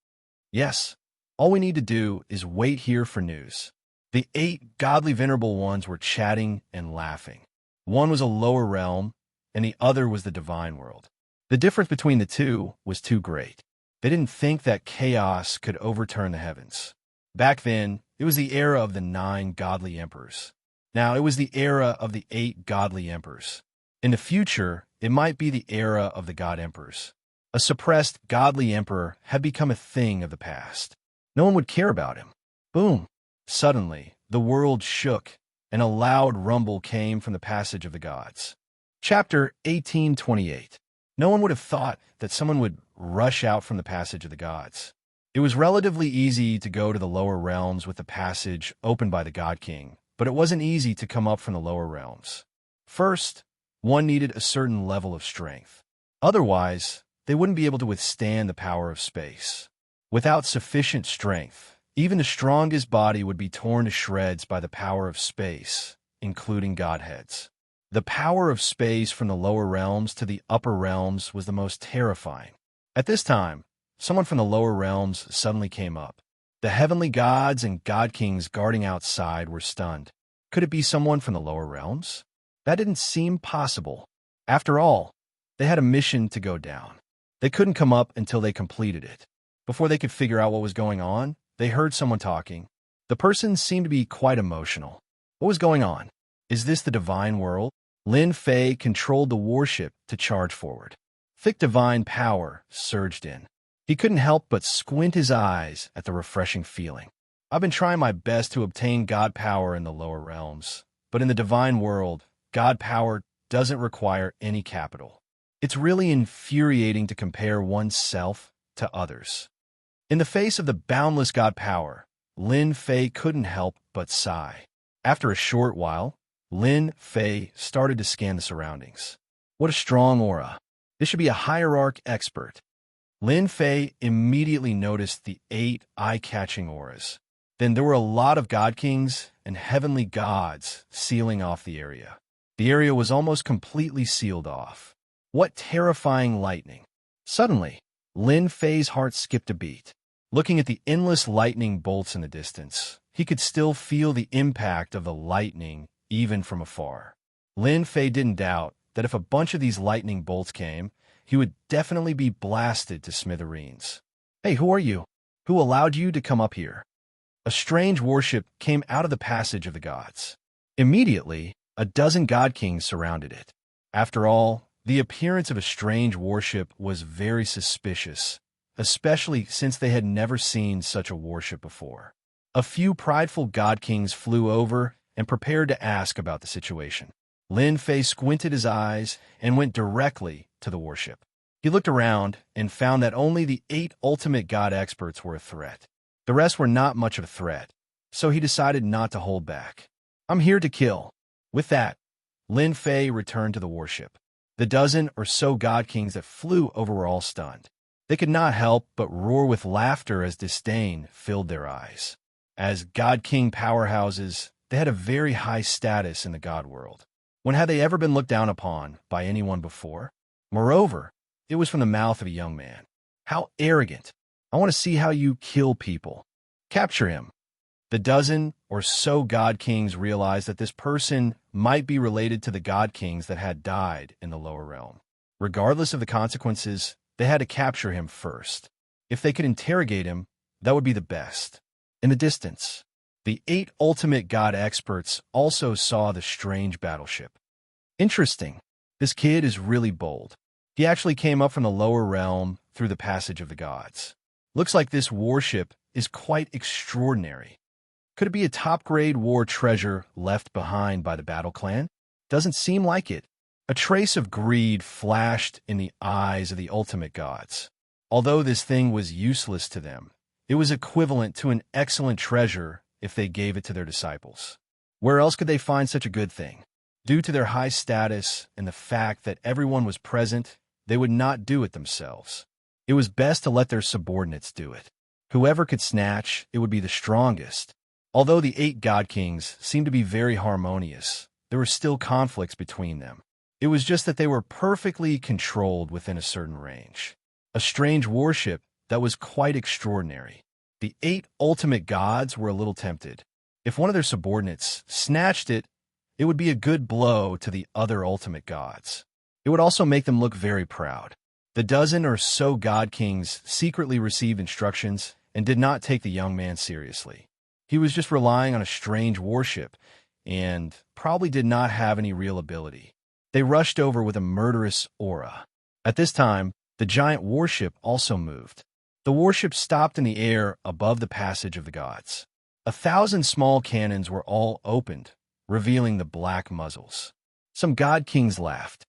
Yes, all we need to do is wait here for news. The 8 godly venerable ones were chatting and laughing. One was a lower realm, and the other was the divine world. The difference between the two was too great. They didn't think that chaos could overturn the heavens. Back then, it was the era of the 9 godly emperors. Now, it was the era of the 8 godly emperors. In the future, it might be the era of the god emperors. A suppressed godly emperor had become a thing of the past. No one would care about him. Boom! Suddenly, the world shook, and a loud rumble came from the passage of the gods. Chapter 1828. No one would have thought that someone would rush out from the passage of the gods. It was relatively easy to go to the lower realms with the passage opened by the God King, but it wasn't easy to come up from the lower realms. First, one needed a certain level of strength. Otherwise, they wouldn't be able to withstand the power of space. Without sufficient strength, even the strongest body would be torn to shreds by the power of space, including godheads. The power of space from the lower realms to the upper realms was the most terrifying. At this time, someone from the lower realms suddenly came up. The heavenly gods and god kings guarding outside were stunned. Could it be someone from the lower realms? That didn't seem possible. After all, they had a mission to go down. They couldn't come up until they completed it. Before they could figure out what was going on, they heard someone talking. The person seemed to be quite emotional. What was going on? Is this the divine world? Lin Fei controlled the warship to charge forward. Thick divine power surged in. He couldn't help but squint his eyes at the refreshing feeling. I've been trying my best to obtain God power in the lower realms, but in the divine world, God power doesn't require any capital. It's really infuriating to compare oneself to others. In the face of the boundless God power, Lin Fei couldn't help but sigh. After a short while, Lin Fei started to scan the surroundings. What a strong aura. This should be a hierarch expert. Lin Fei immediately noticed the 8 eye-catching auras. Then there were a lot of god kings and heavenly gods sealing off the area. The area was almost completely sealed off. What terrifying lightning! Suddenly, Lin Fei's heart skipped a beat. Looking at the endless lightning bolts in the distance, he could still feel the impact of the lightning even from afar. Lin Fei didn't doubt that if a bunch of these lightning bolts came, he would definitely be blasted to smithereens. "Hey, who are you? Who allowed you to come up here?" A strange warship came out of the passage of the gods. Immediately, a dozen god kings surrounded it. After all, the appearance of a strange warship was very suspicious, especially since they had never seen such a warship before. A few prideful god kings flew over and prepared to ask about the situation. Lin Fei squinted his eyes and went directly to the warship. He looked around and found that only the 8 ultimate god experts were a threat. The rest were not much of a threat, so he decided not to hold back. "I'm here to kill." With that, Lin Fei returned to the warship. The dozen or so god kings that flew over were all stunned. They could not help but roar with laughter as disdain filled their eyes. As god king powerhouses, they had a very high status in the god world. When had they ever been looked down upon by anyone before? Moreover, it was from the mouth of a young man. How arrogant! I want to see how you kill people. Capture him. The dozen or so god kings realized that this person might be related to the god kings that had died in the lower realm. Regardless of the consequences, they had to capture him first. If they could interrogate him, that would be the best. In the distance, the 8 ultimate god experts also saw the strange battleship. Interesting. This kid is really bold. He actually came up from the lower realm through the passage of the gods. Looks like this warship is quite extraordinary. Could it be a top-grade war treasure left behind by the battle clan? Doesn't seem like it. A trace of greed flashed in the eyes of the ultimate gods. Although this thing was useless to them, it was equivalent to an excellent treasure if they gave it to their disciples. Where else could they find such a good thing? Due to their high status and the fact that everyone was present, they would not do it themselves. It was best to let their subordinates do it. Whoever could snatch, it would be the strongest. Although the 8 god kings seemed to be very harmonious, there were still conflicts between them. It was just that they were perfectly controlled within a certain range. A strange warship that was quite extraordinary. The 8 ultimate gods were a little tempted. If one of their subordinates snatched it, it would be a good blow to the other ultimate gods. It would also make them look very proud. The dozen or so god kings secretly received instructions and did not take the young man seriously. He was just relying on a strange warship and probably did not have any real ability. They rushed over with a murderous aura. At this time, the giant warship also moved. The warship stopped in the air above the passage of the gods. 1,000 small cannons were all opened, revealing the black muzzles. Some god kings laughed.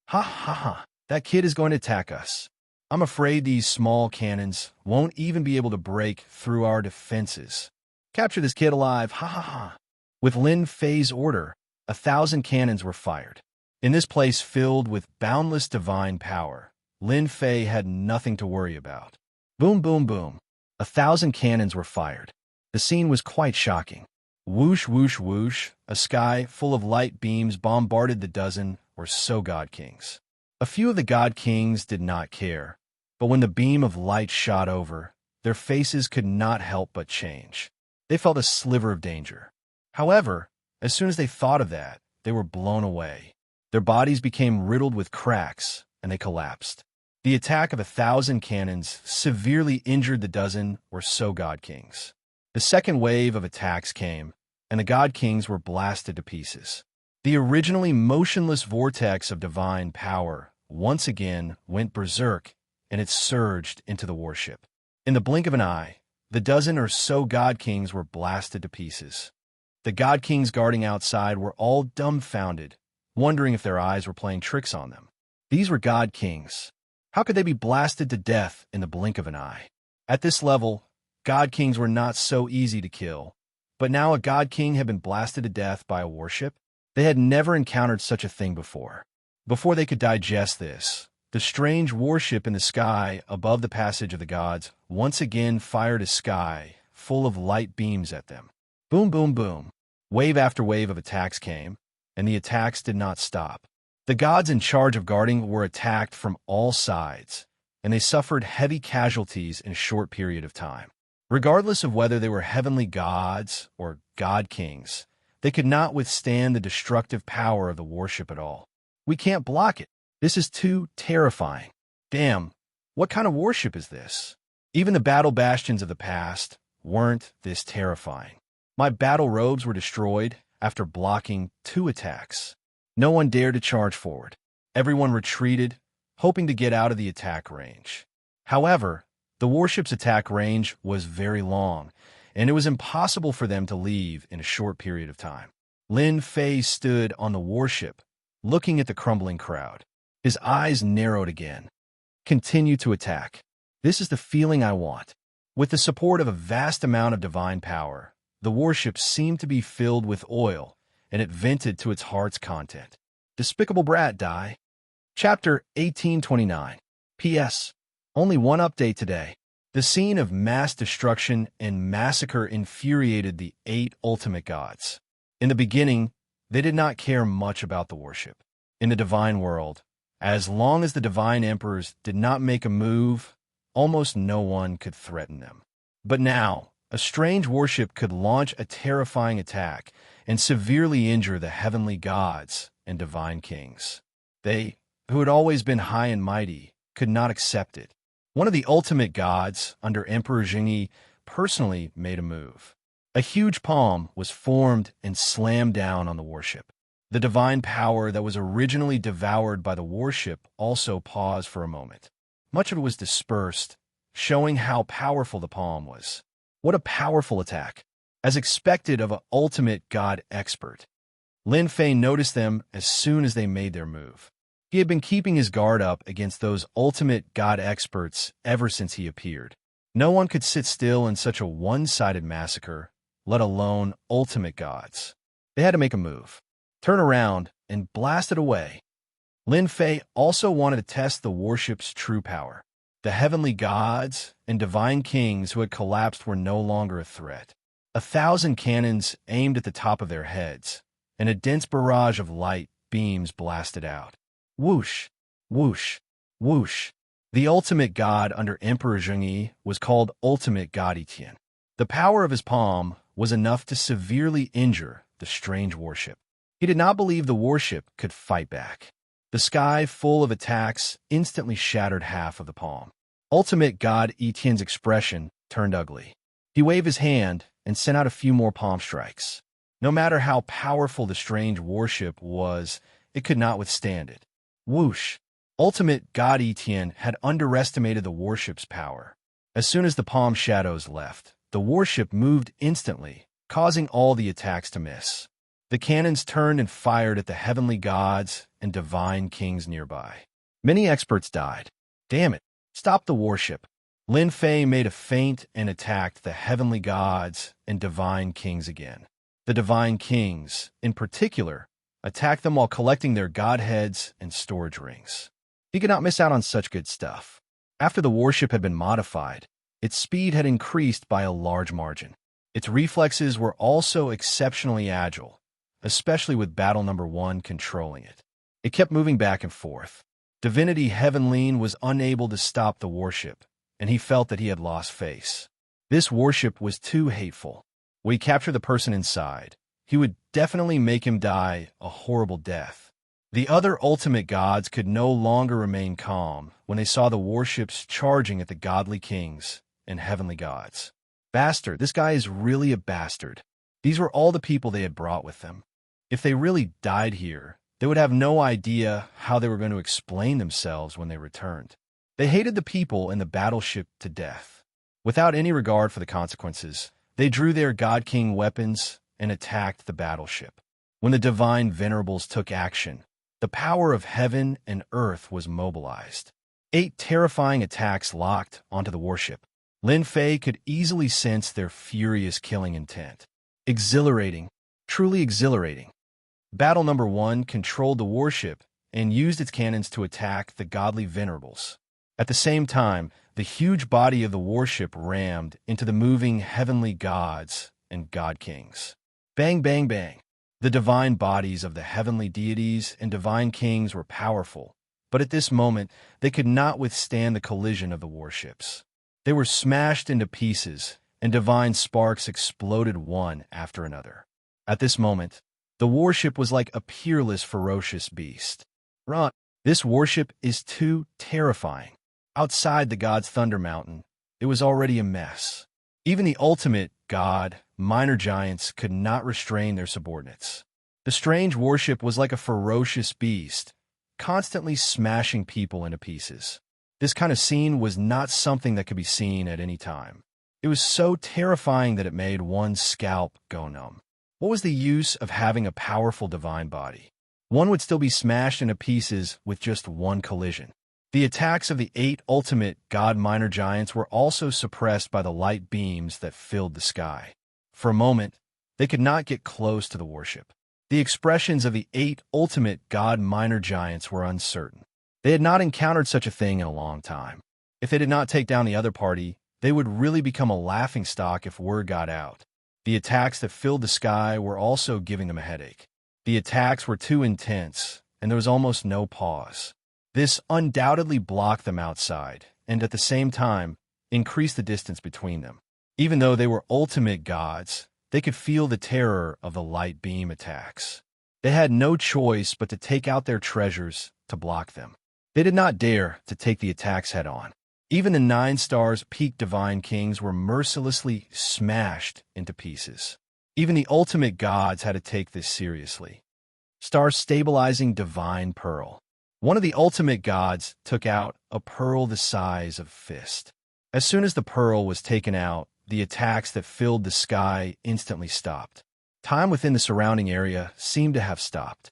"Ha ha ha, that kid is going to attack us. I'm afraid these small cannons won't even be able to break through our defenses. Capture this kid alive, ha ha ha." With Lin Fei's order, 1,000 cannons were fired. In this place filled with boundless divine power, Lin Fei had nothing to worry about. Boom, boom, boom. 1,000 cannons were fired. The scene was quite shocking. Whoosh, whoosh, whoosh, a sky full of light beams bombarded the dozen or so god kings. A few of the god kings did not care, but when the beam of light shot over, their faces could not help but change. They felt a sliver of danger. However, as soon as they thought of that, they were blown away. Their bodies became riddled with cracks, and they collapsed. The attack of 1,000 cannons severely injured the dozen or so god kings. The second wave of attacks came, and the god kings were blasted to pieces. The originally motionless vortex of divine power once again went berserk, and it surged into the warship. In the blink of an eye, the dozen or so god kings were blasted to pieces. The god kings guarding outside were all dumbfounded, wondering if their eyes were playing tricks on them. These were god kings. How could they be blasted to death in the blink of an eye? At this level, god kings were not so easy to kill, but now a god king had been blasted to death by a warship? They had never encountered such a thing before. Before they could digest this, the strange warship in the sky above the passage of the gods once again fired a sky full of light beams at them. Boom, boom, boom. Wave after wave of attacks came, and the attacks did not stop. The gods in charge of guarding were attacked from all sides, and they suffered heavy casualties in a short period of time. Regardless of whether they were heavenly gods or god kings, they could not withstand the destructive power of the warship at all. "We can't block it. This is too terrifying." Damn, what kind of warship is this? Even the battle bastions of the past weren't this terrifying. My battle robes were destroyed after blocking 2 attacks. No one dared to charge forward. Everyone retreated, hoping to get out of the attack range. However, the warship's attack range was very long, and it was impossible for them to leave in a short period of time. Lin Fei stood on the warship, looking at the crumbling crowd. His eyes narrowed again. Continue to attack. This is the feeling I want. With the support of a vast amount of divine power, the warship seemed to be filled with oil, and it vented to its heart's content. Despicable brat, die. Chapter 1829. P.S. Only one update today. The scene of mass destruction and massacre infuriated the 8 ultimate gods. In the beginning, they did not care much about the warship. In the divine world, as long as the divine emperors did not make a move, almost no one could threaten them. But now, a strange warship could launch a terrifying attack and severely injure the heavenly gods and divine kings. They, who had always been high and mighty, could not accept it. One of the ultimate gods, under Emperor Jingyi, personally made a move. A huge palm was formed and slammed down on the warship. The divine power that was originally devoured by the warship also paused for a moment. Much of it was dispersed, showing how powerful the palm was. What a powerful attack! As expected of an ultimate god expert. Lin Fei noticed them as soon as they made their move. He had been keeping his guard up against those ultimate god experts ever since he appeared. No one could sit still in such a one-sided massacre, let alone ultimate gods. They had to make a move, turn around, and blast it away. Lin Fei also wanted to test the warship's true power. The heavenly gods and divine kings who had collapsed were no longer a threat. 1,000 cannons aimed at the top of their heads, and a dense barrage of light beams blasted out. Whoosh, whoosh, whoosh. The ultimate god under Emperor Jingyi was called Ultimate God Etienne. The power of his palm was enough to severely injure the strange warship. He did not believe the warship could fight back. The sky, full of attacks, instantly shattered half of the palm. Ultimate God Etienne's expression turned ugly. He waved his hand and sent out a few more palm strikes. No matter how powerful the strange warship was, it could not withstand it. Whoosh! Ultimate God Etienne had underestimated the warship's power. As soon as the palm shadows left, the warship moved instantly, causing all the attacks to miss. The cannons turned and fired at the heavenly gods and divine kings nearby. Many experts died. Damn it! Stop the warship! Lin Fei made a feint and attacked the heavenly gods and divine kings again. The divine kings, in particular, attacked them while collecting their godheads and storage rings. He could not miss out on such good stuff. After the warship had been modified, its speed had increased by a large margin. Its reflexes were also exceptionally agile, especially with Battle Number 1 controlling it. It kept moving back and forth. Divinity Heavenleen was unable to stop the warship, and he felt that he had lost face. This warship was too hateful. When he captured the person inside, he would definitely make him die a horrible death. The other ultimate gods could no longer remain calm when they saw the warships charging at the godly kings and heavenly gods. Bastard, this guy is really a bastard. These were all the people they had brought with them. If they really died here, they would have no idea how they were going to explain themselves when they returned. They hated the people and the battleship to death. Without any regard for the consequences, they drew their God King weapons and attacked the battleship. When the divine venerables took action, the power of heaven and earth was mobilized. 8 terrifying attacks locked onto the warship. Lin Fei could easily sense their furious killing intent. Exhilarating, truly exhilarating. Battle Number 1 controlled the warship and used its cannons to attack the godly venerables. At the same time, the huge body of the warship rammed into the moving heavenly gods and god kings. Bang, bang, bang. The divine bodies of the heavenly deities and divine kings were powerful, but at this moment, they could not withstand the collision of the warships. They were smashed into pieces, and divine sparks exploded one after another. At this moment, the warship was like a peerless, ferocious beast. Run! This warship is too terrifying. Outside the god's thunder mountain, it was already a mess. Even the ultimate god, minor giants, could not restrain their subordinates. The strange warship was like a ferocious beast, constantly smashing people into pieces. This kind of scene was not something that could be seen at any time. It was so terrifying that it made one's scalp go numb. What was the use of having a powerful divine body? One would still be smashed into pieces with just one collision. The attacks of the 8 ultimate god minor giants were also suppressed by the light beams that filled the sky. For a moment, they could not get close to the warship. The expressions of the 8 ultimate god minor giants were uncertain. They had not encountered such a thing in a long time. If they did not take down the other party, they would really become a laughingstock if word got out. The attacks that filled the sky were also giving them a headache. The attacks were too intense, and there was almost no pause. This undoubtedly blocked them outside, and at the same time, increased the distance between them. Even though they were ultimate gods, they could feel the terror of the light beam attacks. They had no choice but to take out their treasures to block them. They did not dare to take the attacks head-on. Even the 9 stars peak divine kings were mercilessly smashed into pieces. Even the ultimate gods had to take this seriously. Star stabilizing divine pearl. One of the ultimate gods took out a pearl the size of a fist. As soon as the pearl was taken out, the attacks that filled the sky instantly stopped. Time within the surrounding area seemed to have stopped.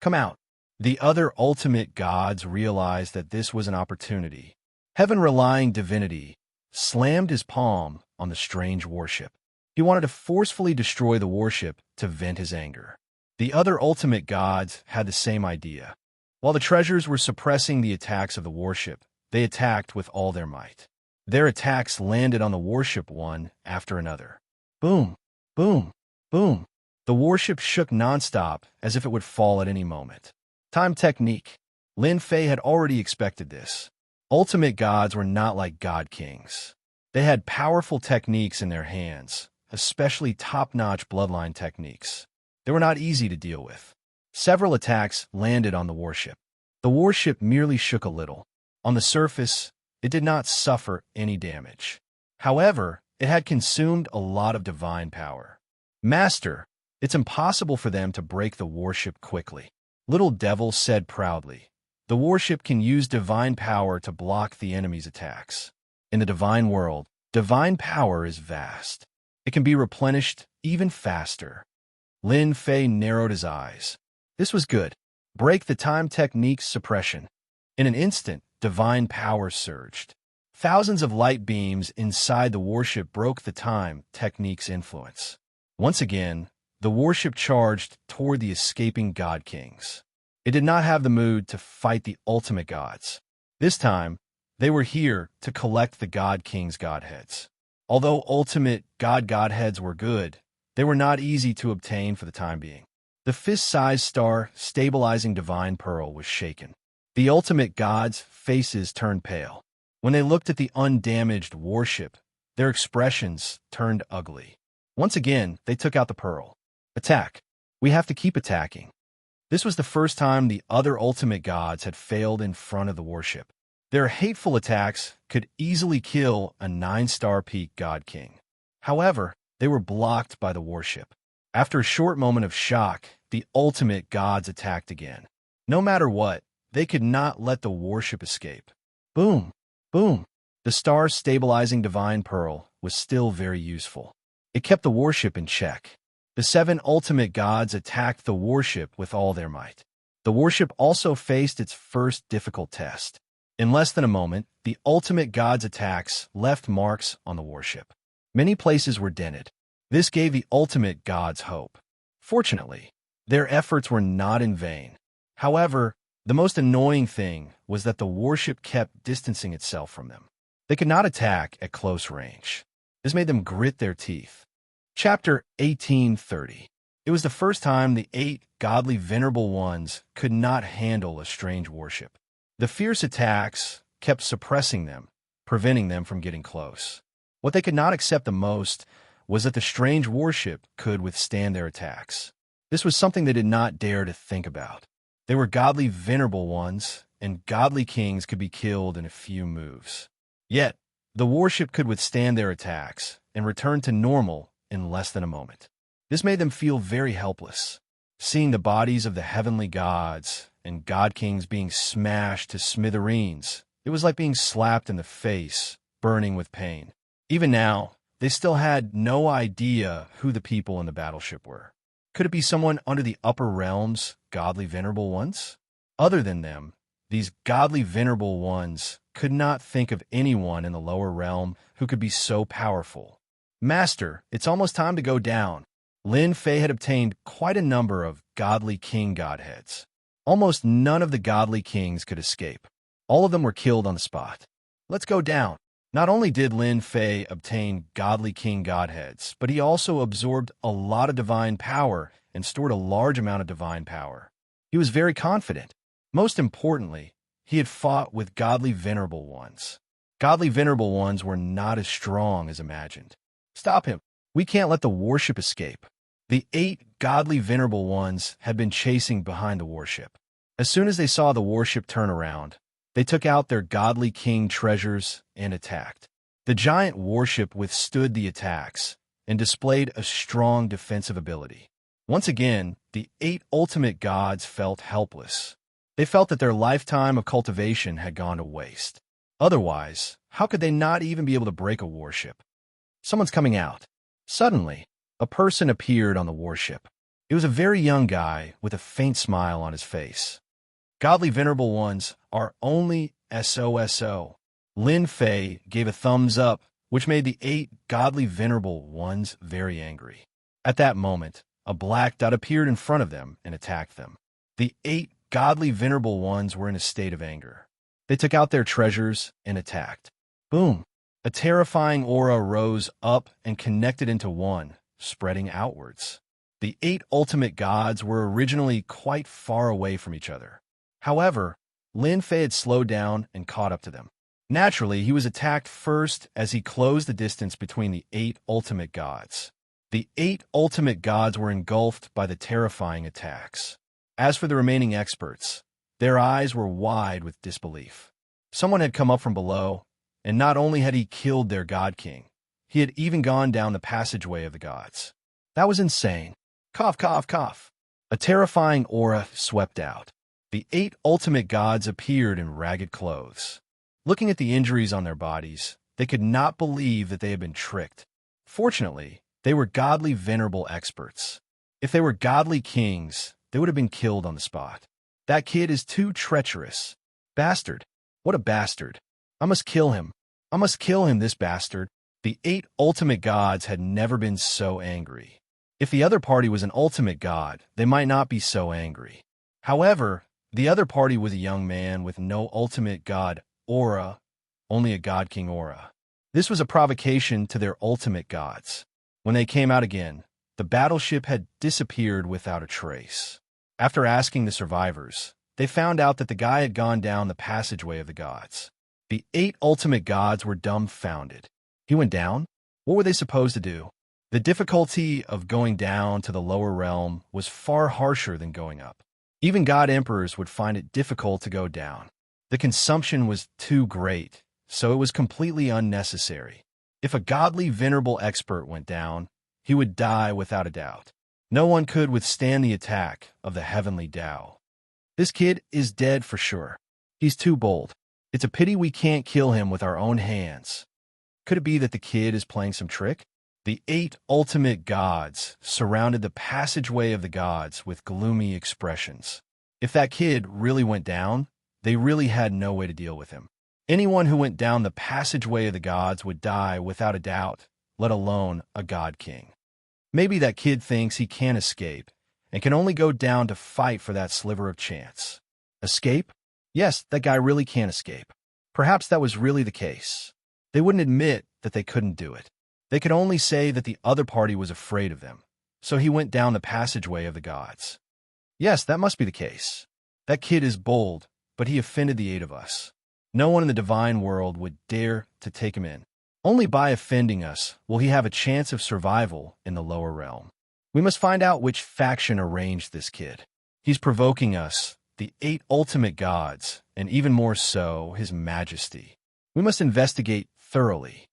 Come out. The other ultimate gods realized that this was an opportunity. Heaven-relying divinity slammed his palm on the strange warship. He wanted to forcefully destroy the warship to vent his anger. The other ultimate gods had the same idea. While the treasures were suppressing the attacks of the warship, they attacked with all their might. Their attacks landed on the warship one after another. Boom, boom, boom. The warship shook nonstop as if it would fall at any moment. Time technique. Lin Fei had already expected this. Ultimate gods were not like god kings. They had powerful techniques in their hands, especially top-notch bloodline techniques. They were not easy to deal with. Several attacks landed on the warship. The warship merely shook a little. On the surface, it did not suffer any damage. However, it had consumed a lot of divine power. Master, it's impossible for them to break the warship quickly. Little Devil said proudly. The warship can use divine power to block the enemy's attacks. In the divine world, divine power is vast. It can be replenished even faster. Lin Fei narrowed his eyes. This was good. Break the time technique's suppression. In an instant, divine power surged. Thousands of light beams inside the warship broke the time technique's influence. Once again, the warship charged toward the escaping god kings. It did not have the mood to fight the ultimate gods. This time, they were here to collect the god kings' godheads. Although ultimate godheads were good, they were not easy to obtain for the time being. The fist-sized star stabilizing divine pearl was shaken. The ultimate gods' faces turned pale. When they looked at the undamaged warship, their expressions turned ugly. Once again, they took out the pearl. Attack. We have to keep attacking. This was the first time the other ultimate gods had failed in front of the warship. Their hateful attacks could easily kill a 9-star peak god king. However, they were blocked by the warship. After a short moment of shock, the ultimate gods attacked again. No matter what, they could not let the warship escape. Boom, boom. The star's stabilizing divine pearl was still very useful. It kept the warship in check. The 7 ultimate gods attacked the warship with all their might. The warship also faced its first difficult test. In less than a moment, the ultimate gods' attacks left marks on the warship. Many places were dented. This gave the ultimate gods hope. Fortunately, their efforts were not in vain. However, the most annoying thing was that the warship kept distancing itself from them. They could not attack at close range. This made them grit their teeth. Chapter 1830. It was the first time the 8 godly venerable ones could not handle a strange warship. The fierce attacks kept suppressing them, preventing them from getting close. What they could not accept the most was that the strange warship could withstand their attacks. This was something they did not dare to think about. They were godly venerable ones, and godly kings could be killed in a few moves. Yet, the warship could withstand their attacks and return to normal in less than a moment. This made them feel very helpless. Seeing the bodies of the heavenly gods and god kings being smashed to smithereens, it was like being slapped in the face, burning with pain. Even now, they still had no idea who the people in the battleship were. Could it be someone under the upper realms, godly venerable ones? Other than them, these godly venerable ones could not think of anyone in the lower realm who could be so powerful. Master, it's almost time to go down. Lin Fei had obtained quite a number of godly king godheads. Almost none of the godly kings could escape. All of them were killed on the spot. Let's go down. Not only did Lin Fei obtain godly king godheads, but he also absorbed a lot of divine power and stored a large amount of divine power. He was very confident. Most importantly, he had fought with godly venerable ones. Godly venerable ones were not as strong as imagined. Stop him. We can't let the warship escape. The 8 godly venerable ones had been chasing behind the warship. As soon as they saw the warship turn around, they took out their godly king treasures and attacked. The giant warship withstood the attacks and displayed a strong defensive ability. Once again, the 8 ultimate gods felt helpless. They felt that their lifetime of cultivation had gone to waste. Otherwise, how could they not even be able to break a warship? Someone's coming out. Suddenly, a person appeared on the warship. It was a very young guy with a faint smile on his face. Godly venerable ones are only SOSO. Lin Fei gave a thumbs up, which made the 8 godly venerable ones very angry. At that moment, a black dot appeared in front of them and attacked them. The 8 godly venerable ones were in a state of anger. They took out their treasures and attacked. Boom! A terrifying aura rose up and connected into one, spreading outwards. The 8 ultimate gods were originally quite far away from each other. However, Lin Fei had slowed down and caught up to them. Naturally, he was attacked first as he closed the distance between the 8 ultimate gods. The 8 ultimate gods were engulfed by the terrifying attacks. As for the remaining experts, their eyes were wide with disbelief. Someone had come up from below, and not only had he killed their god king, he had even gone down the passageway of the gods. That was insane. Cough, cough, cough. A terrifying aura swept out. The 8 ultimate gods appeared in ragged clothes. Looking at the injuries on their bodies, they could not believe that they had been tricked. Fortunately, they were godly venerable experts. If they were godly kings, they would have been killed on the spot. That kid is too treacherous. Bastard. What a bastard. I must kill him. I must kill him, this bastard. The 8 ultimate gods had never been so angry. If the other party was an ultimate god, they might not be so angry. However, the other party was a young man with no ultimate god aura, only a god king aura. This was a provocation to their ultimate gods. When they came out again, the battleship had disappeared without a trace. After asking the survivors, they found out that the guy had gone down the passageway of the gods. The 8 ultimate gods were dumbfounded. He went down? What were they supposed to do? The difficulty of going down to the lower realm was far harsher than going up. Even god emperors would find it difficult to go down. The consumption was too great, so it was completely unnecessary. If a godly venerable expert went down, he would die without a doubt. No one could withstand the attack of the heavenly Tao. This kid is dead for sure. He's too bold. It's a pity we can't kill him with our own hands. Could it be that the kid is playing some trick? The 8 ultimate gods surrounded the passageway of the gods with gloomy expressions. If that kid really went down, they really had no way to deal with him. Anyone who went down the passageway of the gods would die without a doubt, let alone a god king. Maybe that kid thinks he can't escape and can only go down to fight for that sliver of chance. Escape? Yes, that guy really can't escape. Perhaps that was really the case. They wouldn't admit that they couldn't do it. They could only say that the other party was afraid of them, so he went down the passageway of the gods. Yes, that must be the case. That kid is bold, but he offended the 8 of us. No one in the divine world would dare to take him in. Only by offending us will he have a chance of survival in the lower realm. We must find out which faction arranged this kid. He's provoking us, the 8 ultimate gods, and even more so, His Majesty. We must investigate thoroughly.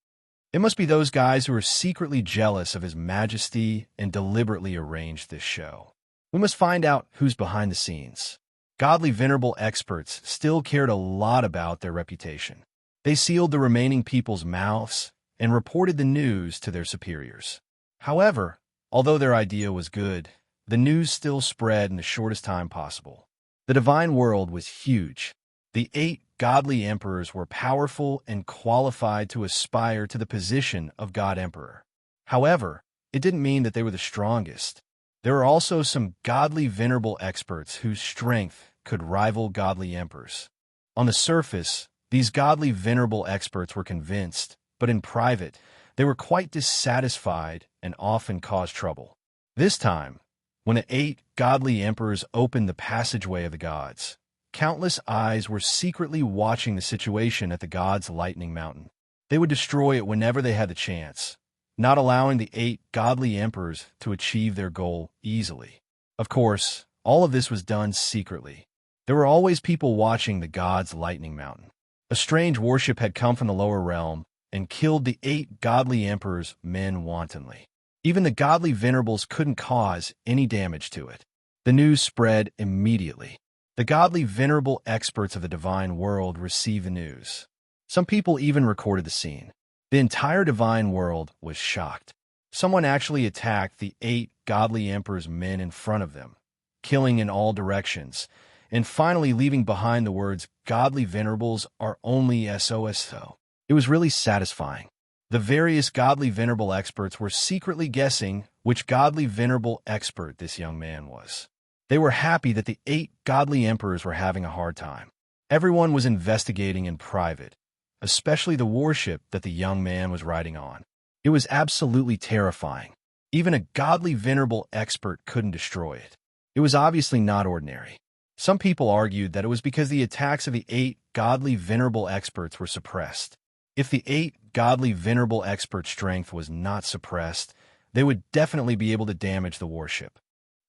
It must be those guys who are secretly jealous of His Majesty and deliberately arranged this show. We must find out who's behind the scenes. Godly venerable experts still cared a lot about their reputation. They sealed the remaining people's mouths and reported the news to their superiors. However, although their idea was good, the news still spread in the shortest time possible. The divine world was huge. The 8 godly emperors were powerful and qualified to aspire to the position of God Emperor. However, it didn't mean that they were the strongest. There were also some godly venerable experts whose strength could rival godly emperors. On the surface, these godly venerable experts were convinced, but in private, they were quite dissatisfied and often caused trouble. This time, when the 8 godly emperors opened the passageway of the gods, countless eyes were secretly watching the situation at the gods' lightning mountain. They would destroy it whenever they had the chance, not allowing the 8 godly emperors to achieve their goal easily. Of course, all of this was done secretly. There were always people watching the gods' lightning mountain. A strange warship had come from the lower realm and killed the 8 godly emperors' men wantonly. Even the godly venerables couldn't cause any damage to it. The news spread immediately. The godly venerable experts of the divine world received the news. Some people even recorded the scene. The entire divine world was shocked. Someone actually attacked the 8 godly emperors' men in front of them, killing in all directions, and finally leaving behind the words, "Godly venerables are only SOSO." It was really satisfying. The various godly venerable experts were secretly guessing which godly venerable expert this young man was. They were happy that the 8 godly emperors were having a hard time. Everyone was investigating in private, especially the warship that the young man was riding on. It was absolutely terrifying. Even a godly venerable expert couldn't destroy it. It was obviously not ordinary. Some people argued that it was because the attacks of the 8 godly venerable experts were suppressed. If the 8 godly venerable experts' strength was not suppressed, they would definitely be able to damage the warship.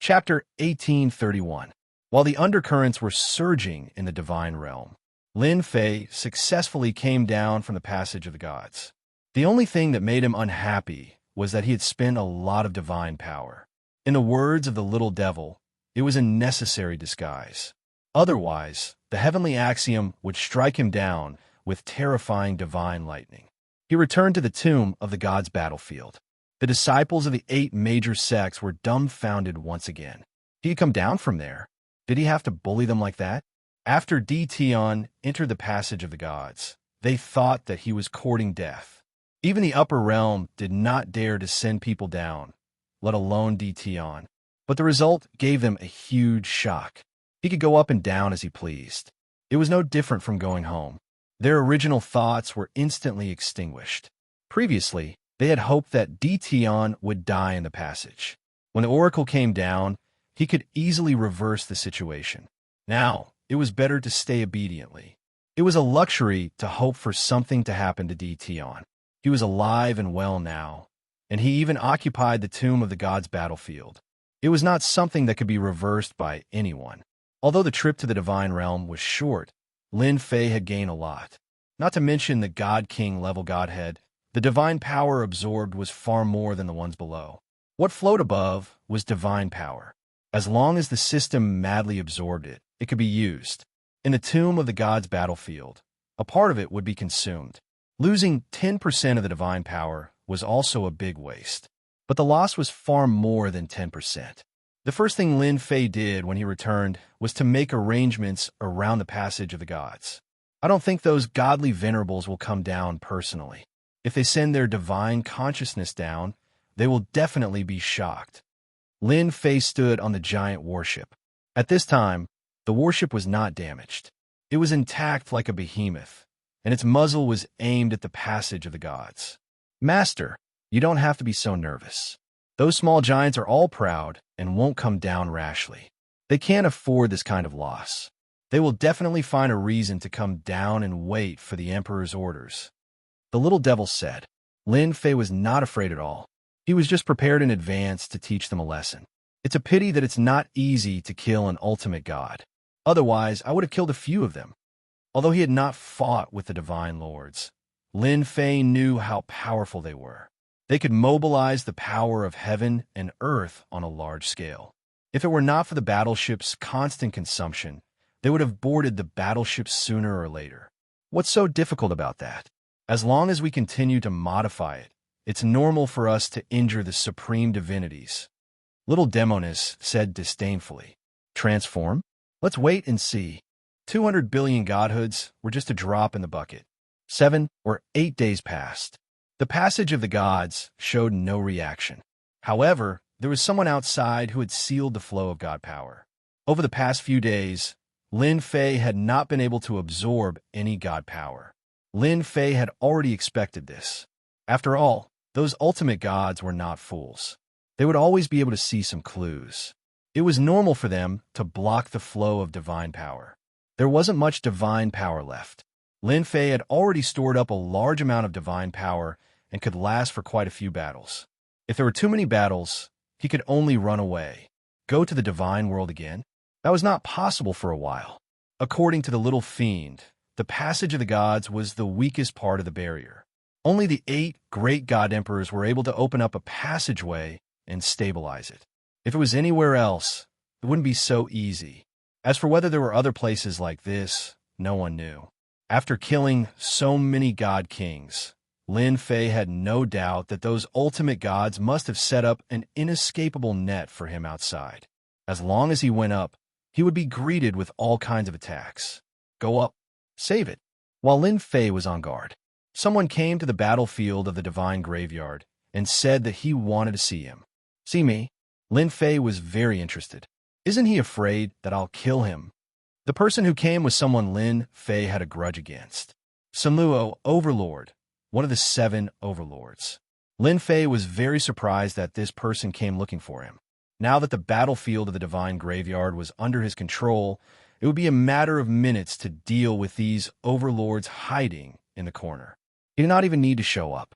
Chapter 1831. While the undercurrents were surging in the divine realm, Lin Fei successfully came down from the passage of the gods. The only thing that made him unhappy was that he had spent a lot of divine power. In the words of the little devil, it was a necessary disguise. Otherwise, the heavenly axiom would strike him down with terrifying divine lightning. He returned to the tomb of the gods' battlefield. The disciples of the 8 major sects were dumbfounded once again. He had come down from there. Did he have to bully them like that? After Tion entered the passage of the gods, they thought that he was courting death. Even the upper realm did not dare to send people down, let alone Tion. But the result gave them a huge shock. He could go up and down as he pleased. It was no different from going home. Their original thoughts were instantly extinguished. Previously, they had hoped that Tion would die in the passage. When the oracle came down, he could easily reverse the situation. Now, it was better to stay obediently. It was a luxury to hope for something to happen to Tion. He was alive and well now, and he even occupied the tomb of the gods' battlefield. It was not something that could be reversed by anyone. Although the trip to the divine realm was short, Lin Fei had gained a lot. Not to mention the God King level Godhead, the divine power absorbed was far more than the ones below. What flowed above was divine power. As long as the system madly absorbed it, it could be used. In the tomb of the gods' battlefield, a part of it would be consumed. Losing 10% of the divine power was also a big waste. But the loss was far more than 10%. The first thing Lin Fei did when he returned was to make arrangements around the passage of the gods. I don't think those godly venerables will come down personally. If they send their divine consciousness down, they will definitely be shocked. Lin Fei stood on the giant warship. At this time, the warship was not damaged. It was intact like a behemoth, and its muzzle was aimed at the passage of the gods. "Master, you don't have to be so nervous. Those small giants are all proud and won't come down rashly. They can't afford this kind of loss. They will definitely find a reason to come down and wait for the emperor's orders." The little devil said. Lin Fei was not afraid at all. He was just prepared in advance to teach them a lesson. It's a pity that it's not easy to kill an ultimate god. Otherwise, I would have killed a few of them. Although he had not fought with the divine lords, Lin Fei knew how powerful they were. They could mobilize the power of heaven and earth on a large scale. If it were not for the battleship's constant consumption, they would have boarded the battleship sooner or later. What's so difficult about that? As long as we continue to modify it, it's normal for us to injure the supreme divinities. Little Demonis said disdainfully. Transform? Let's wait and see. 200 billion godhoods were just a drop in the bucket. 7 or 8 days passed. The passage of the gods showed no reaction. However, there was someone outside who had sealed the flow of god power. Over the past few days, Lin Fei had not been able to absorb any god power. Lin Fei had already expected this. After all, those ultimate gods were not fools. They would always be able to see some clues. It was normal for them to block the flow of divine power. There wasn't much divine power left. Lin Fei had already stored up a large amount of divine power and could last for quite a few battles. If there were too many battles, he could only run away. Go to the divine world again? That was not possible for a while. According to the little fiend, the passage of the gods was the weakest part of the barrier. Only the 8 great god emperors were able to open up a passageway and stabilize it. If it was anywhere else, it wouldn't be so easy. As for whether there were other places like this, no one knew. After killing so many god kings, Lin Fei had no doubt that those ultimate gods must have set up an inescapable net for him outside. As long as he went up, he would be greeted with all kinds of attacks. Go up. Save it. While Lin Fei was on guard, someone came to the battlefield of the divine graveyard and said that he wanted to see him. See me? Lin Fei was very interested. Isn't he afraid that I'll kill him? The person who came was someone Lin Fei had a grudge against. Sunluo, Overlord, one of the 7 overlords. Lin Fei was very surprised that this person came looking for him. Now that the battlefield of the divine graveyard was under his control, it would be a matter of minutes to deal with these overlords hiding in the corner. He did not even need to show up.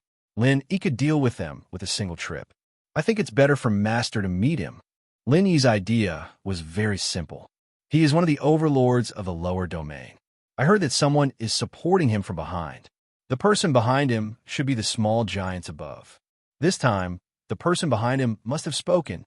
He could deal with them with a single trip. I think it's better for Master to meet him. Lin Yi's idea was very simple. He is one of the overlords of the lower domain. I heard that someone is supporting him from behind. The person behind him should be the small giants above. This time, the person behind him must have spoken.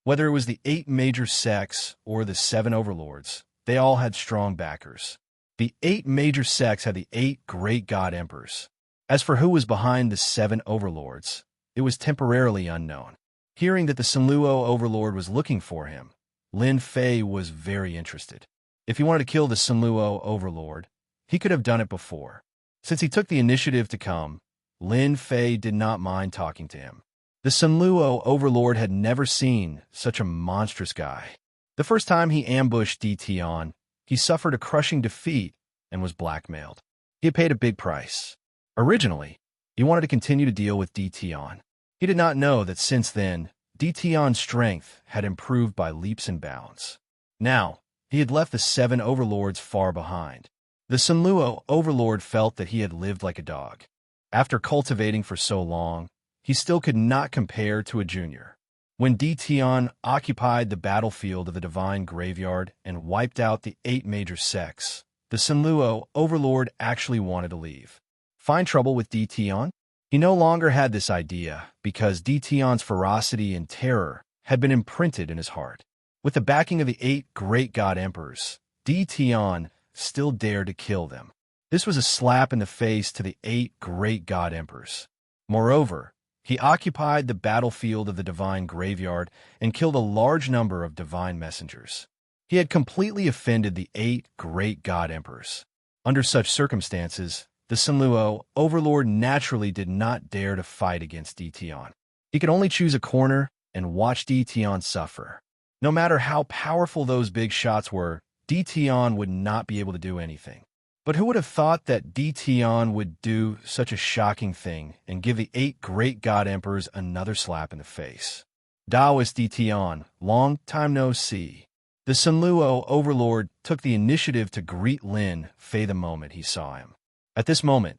Whether it was the 8 major sects or the 7 overlords, they all had strong backers. The 8 major sects had the 8 great god emperors. As for who was behind the 7 overlords, it was temporarily unknown. Hearing that the Sunluo overlord was looking for him, Lin Fei was very interested. If he wanted to kill the Sunluo overlord, he could have done it before. Since he took the initiative to come, Lin Fei did not mind talking to him. The Sunluo overlord had never seen such a monstrous guy. The first time he ambushed Tion, he suffered a crushing defeat and was blackmailed. He had paid a big price. Originally, he wanted to continue to deal with Tion. He did not know that since then, Tion's strength had improved by leaps and bounds. Now, he had left the 7 overlords far behind. The Sunluo overlord felt that he had lived like a dog. After cultivating for so long, he still could not compare to a junior. When Tion occupied the battlefield of the divine graveyard and wiped out the 8 major sects, the Sunluo overlord actually wanted to leave. Find trouble with Tion? He no longer had this idea because Tion's ferocity and terror had been imprinted in his heart. With the backing of the 8 great god emperors, Tion still dared to kill them. This was a slap in the face to the 8 great god emperors. Moreover, he occupied the battlefield of the divine graveyard and killed a large number of divine messengers. He had completely offended the 8 great god emperors. Under such circumstances, the Sunluo overlord naturally did not dare to fight against Tion. He could only choose a corner and watch Tion suffer. No matter how powerful those big shots were, Tion would not be able to do anything. But who would have thought that Tion would do such a shocking thing and give the 8 great god emperors another slap in the face? Taoist Tion, long time no see. The Sunluo overlord took the initiative to greet Lin Fei the moment he saw him. At this moment,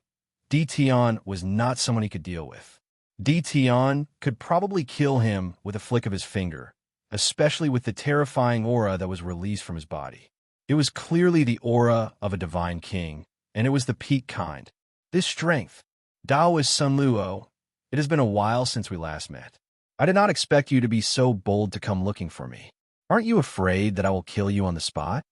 Tion was not someone he could deal with. Tion could probably kill him with a flick of his finger, especially with the terrifying aura that was released from his body. It was clearly the aura of a divine king, and it was the peak kind. This strength. Taoist Sun Luo, it has been a while since we last met. I did not expect you to be so bold to come looking for me. Aren't you afraid that I will kill you on the spot?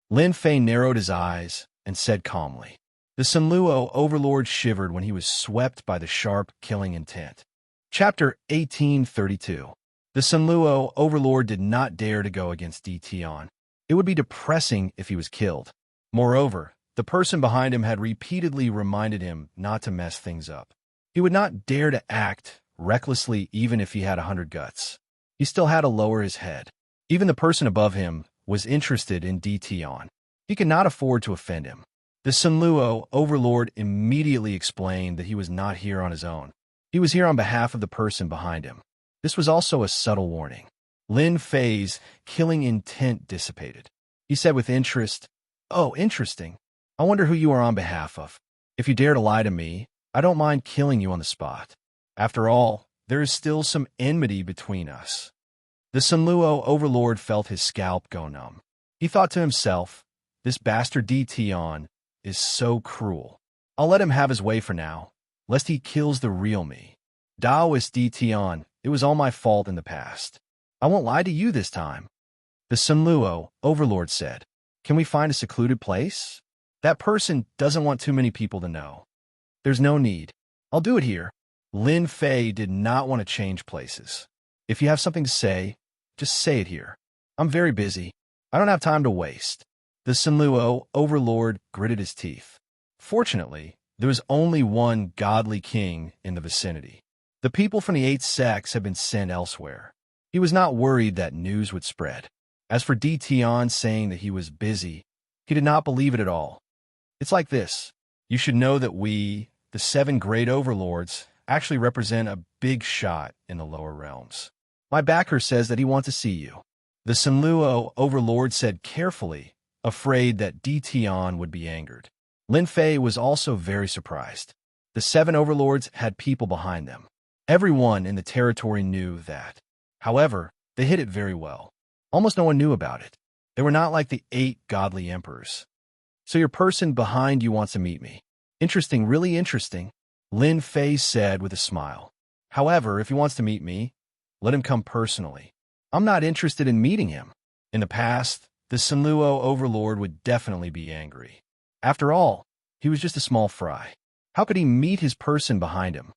Lin Fei narrowed his eyes and said calmly. The Sun Luo overlord shivered when he was swept by the sharp, killing intent. Chapter 1832. The Sun Luo overlord did not dare to go against Di Tian. It would be depressing if he was killed. Moreover, the person behind him had repeatedly reminded him not to mess things up. He would not dare to act recklessly even if he had 100 guts. He still had to lower his head. Even the person above him was interested in Di Tian. He could not afford to offend him. The Sun Luo overlord immediately explained that he was not here on his own. He was here on behalf of the person behind him. This was also a subtle warning. Lin Fei's killing intent dissipated. He said with interest, "Oh, interesting. I wonder who you are on behalf of. If you dare to lie to me, I don't mind killing you on the spot. After all, there is still some enmity between us." The Sun Luo overlord felt his scalp go numb. He thought to himself, this bastard Di Tian is so cruel. I'll let him have his way for now, lest he kills the real me. Taoist Di Tian, it was all my fault in the past. I won't lie to you this time. The Sun Luo overlord said, "Can we find a secluded place? That person doesn't want too many people to know." "There's no need. I'll do it here." Lin Fei did not want to change places. "If you have something to say, just say it here. I'm very busy. I don't have time to waste." The Sun Luo overlord gritted his teeth. Fortunately, there was only one godly king in the vicinity. The people from the 8 sects had been sent elsewhere. He was not worried that news would spread. As for Di Tian saying that he was busy, he did not believe it at all. "It's like this. You should know that we, the 7 great overlords, actually represent a big shot in the lower realms. My backer says that he wants to see you." The Sun Luo overlord said carefully, afraid that Di Tian would be angered. Lin Fei was also very surprised. The 7 overlords had people behind them. Everyone in the territory knew that. However, they hid it very well. Almost no one knew about it. They were not like the 8 godly emperors. "So your person behind you wants to meet me. Interesting, really interesting," Lin Fei said with a smile. "However, if he wants to meet me, let him come personally. I'm not interested in meeting him." In the past, the Sun Luo overlord would definitely be angry. After all, he was just a small fry. How could he meet his person behind him?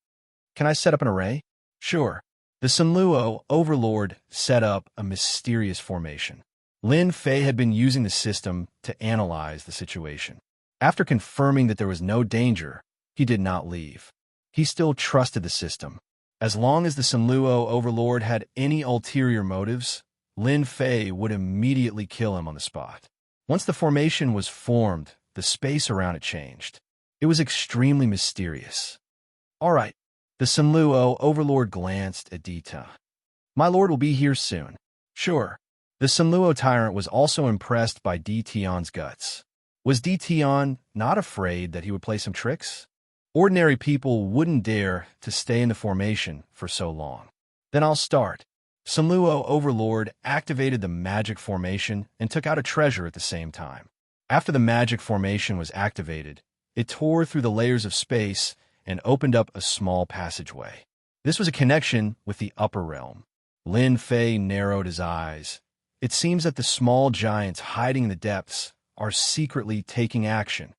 "Can I set up an array?" "Sure." The Sun Luo overlord set up a mysterious formation. Lin Fei had been using the system to analyze the situation. After confirming that there was no danger, he did not leave. He still trusted the system. As long as the Sun Luo overlord had any ulterior motives, Lin Fei would immediately kill him on the spot. Once the formation was formed, the space around it changed. It was extremely mysterious. "All right." The Sun Luo overlord glanced at Di Tian. "My lord will be here soon." "Sure." The Sun Luo tyrant was also impressed by Di Tian's guts. Was Di Tian not afraid that he would play some tricks? Ordinary people wouldn't dare to stay in the formation for so long. "Then I'll start." Sun Luo overlord activated the magic formation and took out a treasure at the same time. After the magic formation was activated, it tore through the layers of space and opened up a small passageway. This was a connection with the upper realm. Lin Fei narrowed his eyes. It seems that the small giants hiding in the depths are secretly taking action.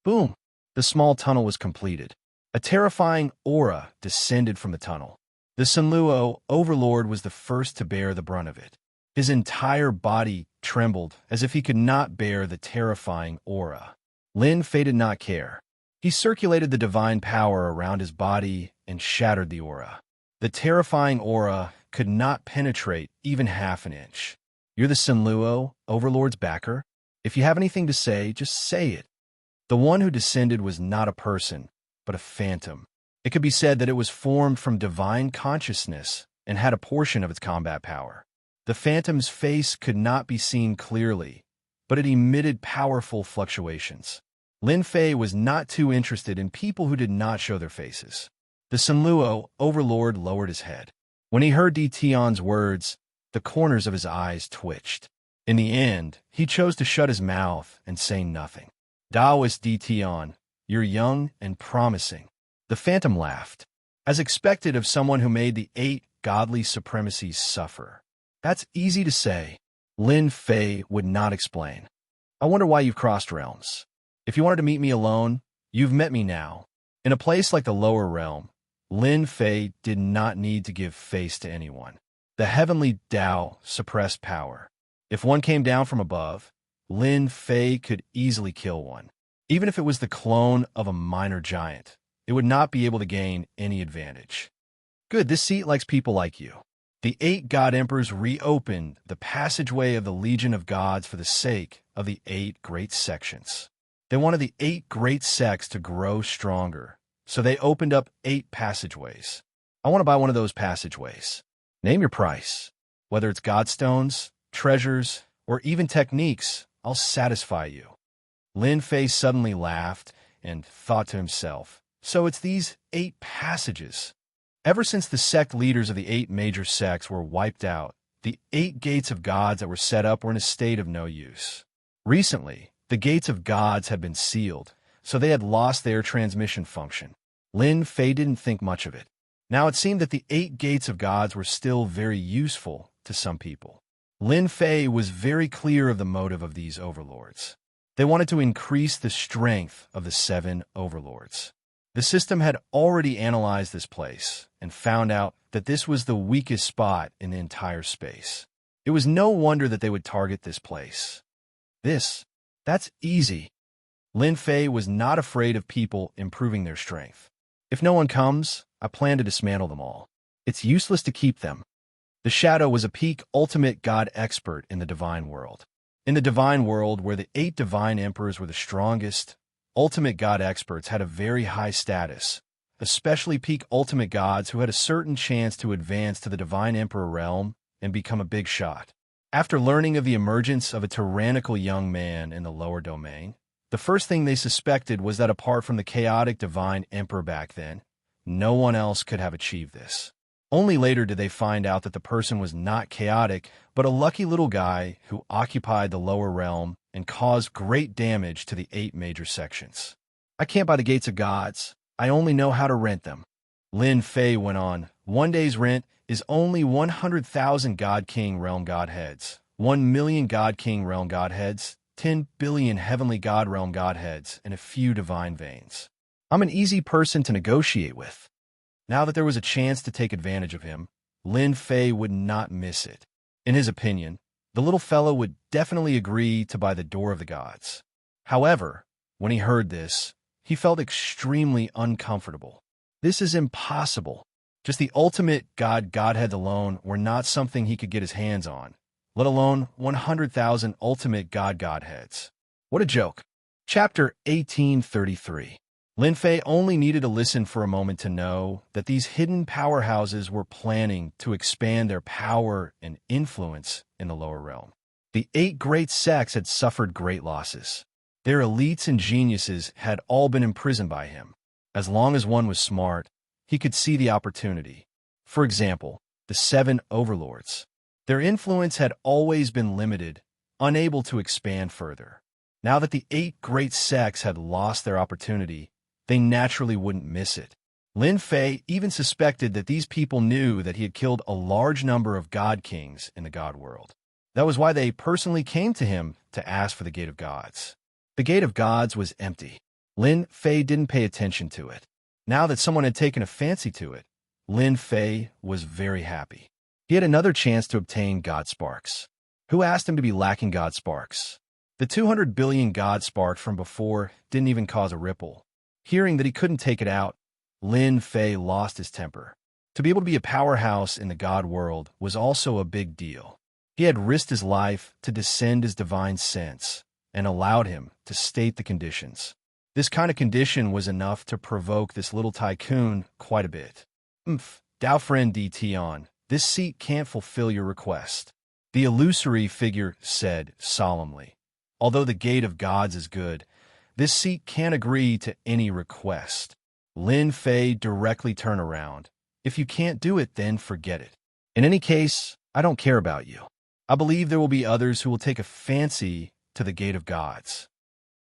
Boom! The small tunnel was completed. A terrifying aura descended from the tunnel. The Sun Luo overlord was the first to bear the brunt of it. His entire body trembled as if he could not bear the terrifying aura. Lin Fei did not care. He circulated the divine power around his body and shattered the aura. The terrifying aura could not penetrate even half an inch. "You're the Sun Luo overlord's backer? If you have anything to say, just say it." The one who descended was not a person, but a phantom. It could be said that it was formed from divine consciousness and had a portion of its combat power. The phantom's face could not be seen clearly, but it emitted powerful fluctuations. Lin Fei was not too interested in people who did not show their faces. The Sun Luo overlord lowered his head. When he heard Di Tian's words, the corners of his eyes twitched. In the end, he chose to shut his mouth and say nothing. Taoist Tion, you're young and promising. The phantom laughed, as expected of someone who made the 8 godly supremacies suffer. That's easy to say. Lin Fei would not explain. I wonder why you've crossed realms. If you wanted to meet me alone, you've met me now. In a place like the lower realm, Lin Fei did not need to give face to anyone. The heavenly Tao suppressed power. If one came down from above, Lin Fei could easily kill one. Even if it was the clone of a minor giant, it would not be able to gain any advantage. Good, this seat likes people like you. The 8 God Emperors reopened the passageway of the Legion of Gods for the sake of the 8 great sections. They wanted the 8 great sects to grow stronger, so they opened up 8 passageways. I want to buy one of those passageways. Name your price. Whether it's godstones, treasures, or even techniques, I'll satisfy you. Lin Fei suddenly laughed and thought to himself, so it's these 8 passages. Ever since the sect leaders of the 8 major sects were wiped out, the 8 gates of gods that were set up were in a state of no use. Recently, the gates of gods had been sealed, so they had lost their transmission function. Lin Fei didn't think much of it. Now it seemed that the 8 gates of gods were still very useful to some people. Lin Fei was very clear of the motive of these overlords. They wanted to increase the strength of the 7 overlords. The system had already analyzed this place and found out that this was the weakest spot in the entire space. It was no wonder that they would target this place. That's easy. Lin Fei was not afraid of people improving their strength. If no one comes, I plan to dismantle them all. It's useless to keep them. The Shadow was a peak ultimate god expert in the divine world. In the divine world, where the 8 divine emperors were the strongest, ultimate god experts had a very high status, especially peak ultimate gods who had a certain chance to advance to the divine emperor realm and become a big shot. After learning of the emergence of a tyrannical young man in the lower domain, the first thing they suspected was that apart from the chaotic divine emperor back then, no one else could have achieved this. Only later did they find out that the person was not chaotic, but a lucky little guy who occupied the lower realm and caused great damage to the 8 major sections. I can't buy the gates of gods. I only know how to rent them. Lin Fei went on. One day's rent is only 100,000 God King Realm Godheads, 1 million God King Realm Godheads, 10 billion Heavenly God Realm Godheads, and a few divine veins. I'm an easy person to negotiate with. Now that there was a chance to take advantage of him, Lin Fei would not miss it. In his opinion, the little fellow would definitely agree to buy the door of the gods. However, when he heard this, he felt extremely uncomfortable. This is impossible. Just the ultimate godheads alone were not something he could get his hands on, let alone 100,000 ultimate godheads. What a joke. Chapter 1833. Lin Fei only needed to listen for a moment to know that these hidden powerhouses were planning to expand their power and influence in the lower realm. The 8 great sects had suffered great losses. Their elites and geniuses had all been imprisoned by him. As long as one was smart, he could see the opportunity. For example, the 7 overlords. Their influence had always been limited, unable to expand further. Now that the 8 great sects had lost their opportunity, they naturally wouldn't miss it. Lin Fei even suspected that these people knew that he had killed a large number of god kings in the god world. That was why they personally came to him to ask for the Gate of Gods. The Gate of Gods was empty. Lin Fei didn't pay attention to it. Now that someone had taken a fancy to it, Lin Fei was very happy. He had another chance to obtain God Sparks. Who asked him to be lacking God Sparks? The 200 billion God Sparks from before didn't even cause a ripple. Hearing that he couldn't take it out, Lin Fei lost his temper. To be able to be a powerhouse in the god world was also a big deal. He had risked his life to descend his divine sense and allowed him to state the conditions. This kind of condition was enough to provoke this little tycoon quite a bit. Dao friend Tion, this seat can't fulfill your request. The illusory figure said solemnly. Although the Gate of Gods is good, this seat can't agree to any request. Lin Fei directly turned around. If you can't do it, then forget it. In any case, I don't care about you. I believe there will be others who will take a fancy to the gate of gods."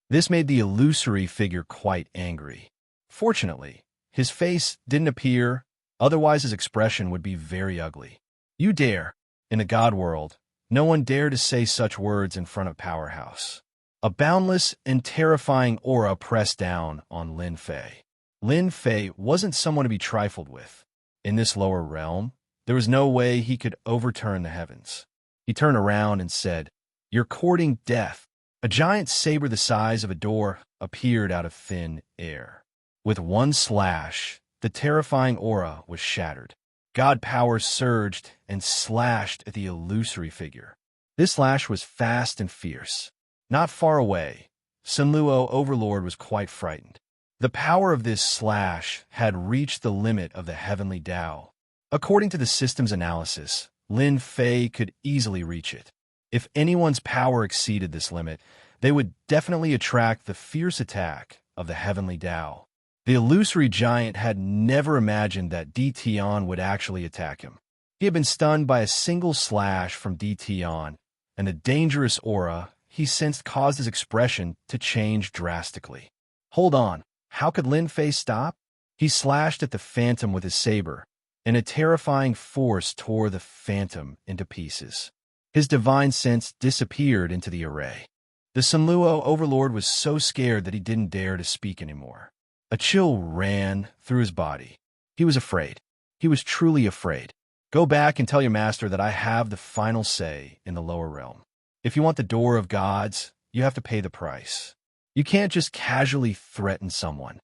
This made the illusory figure quite angry. Fortunately, his face didn't appear, otherwise his expression would be very ugly. "You dare!" In the god world, no one dared to say such words in front of Powerhouse. A boundless and terrifying aura pressed down on Lin Fei. Lin Fei wasn't someone to be trifled with. In this lower realm, there was no way he could overturn the heavens. He turned around and said, "You're courting death." A giant saber the size of a door appeared out of thin air. With one slash, the terrifying aura was shattered. God power surged and slashed at the illusory figure. This slash was fast and fierce. Not far away, Sunluo Overlord was quite frightened. The power of this slash had reached the limit of the heavenly Tao. According to the system's analysis, Lin Fei could easily reach it. If anyone's power exceeded this limit, they would definitely attract the fierce attack of the heavenly Tao. The illusory giant had never imagined that Di Tian would actually attack him. He had been stunned by a single slash from Di Tian, and the dangerous aura he sensed caused his expression to change drastically. Hold on, how could Lin Fei stop? He slashed at the phantom with his saber, and a terrifying force tore the phantom into pieces. His divine sense disappeared into the array. The Sunluo Overlord was so scared that he didn't dare to speak anymore. A chill ran through his body. He was afraid. He was truly afraid. "Go back and tell your master that I have the final say in the lower realm. If you want the door of gods, you have to pay the price. You can't just casually threaten someone."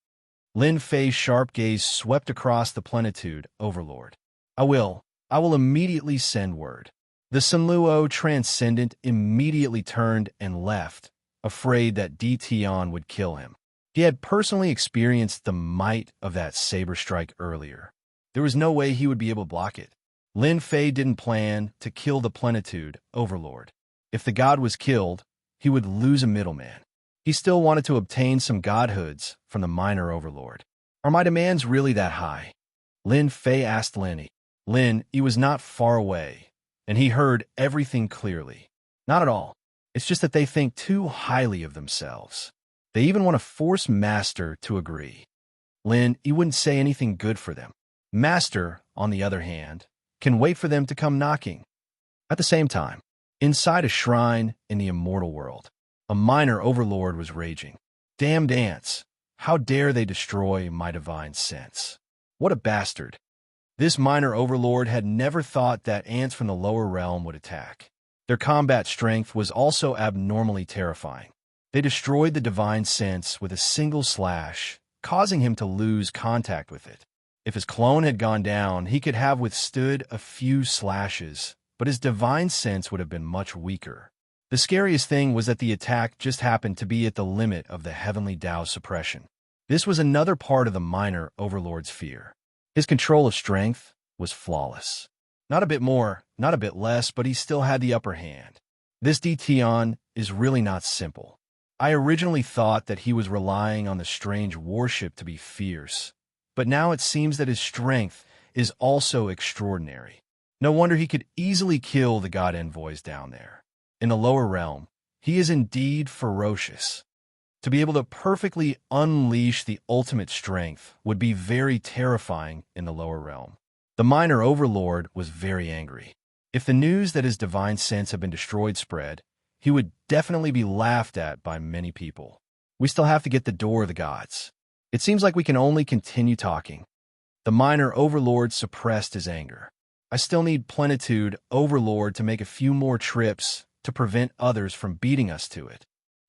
Lin Fei's sharp gaze swept across the plenitude Overlord. I will immediately send word." The Sunluo Transcendent immediately turned and left, afraid that Di Tian would kill him. He had personally experienced the might of that saber strike earlier. There was no way he would be able to block it. Lin Fei didn't plan to kill the plenitude Overlord. If the god was killed, he would lose a middleman. He still wanted to obtain some godhoods from the minor Overlord. "Are my demands really that high?" Lin Fei asked Lin. He was not far away, and he heard everything clearly. "Not at all. It's just that they think too highly of themselves. They even want to force Master to agree." He wouldn't say anything good for them. Master, on the other hand, can wait for them to come knocking. At the same time, inside a shrine in the immortal world, a minor Overlord was raging. "Damned ants! How dare they destroy my divine sense? What a bastard!" This minor Overlord had never thought that ants from the lower realm would attack. Their combat strength was also abnormally terrifying. They destroyed the divine sense with a single slash, causing him to lose contact with it. If his clone had gone down, he could have withstood a few slashes, but his divine sense would have been much weaker. The scariest thing was that the attack just happened to be at the limit of the heavenly Tao suppression. This was another part of the minor Overlord's fear. His control of strength was flawless. Not a bit more, not a bit less, but he still had the upper hand. This Di Tian is really not simple. I originally thought that he was relying on the strange warship to be fierce, but now it seems that his strength is also extraordinary. No wonder he could easily kill the god envoys down there. In the lower realm, he is indeed ferocious. To be able to perfectly unleash the ultimate strength would be very terrifying in the lower realm. The minor Overlord was very angry. If the news that his divine sense had been destroyed spread, he would definitely be laughed at by many people. "We still have to get the door of the gods. It seems like we can only continue talking." The minor Overlord suppressed his anger. "I still need Plenitude Overlord to make a few more trips to prevent others from beating us to it.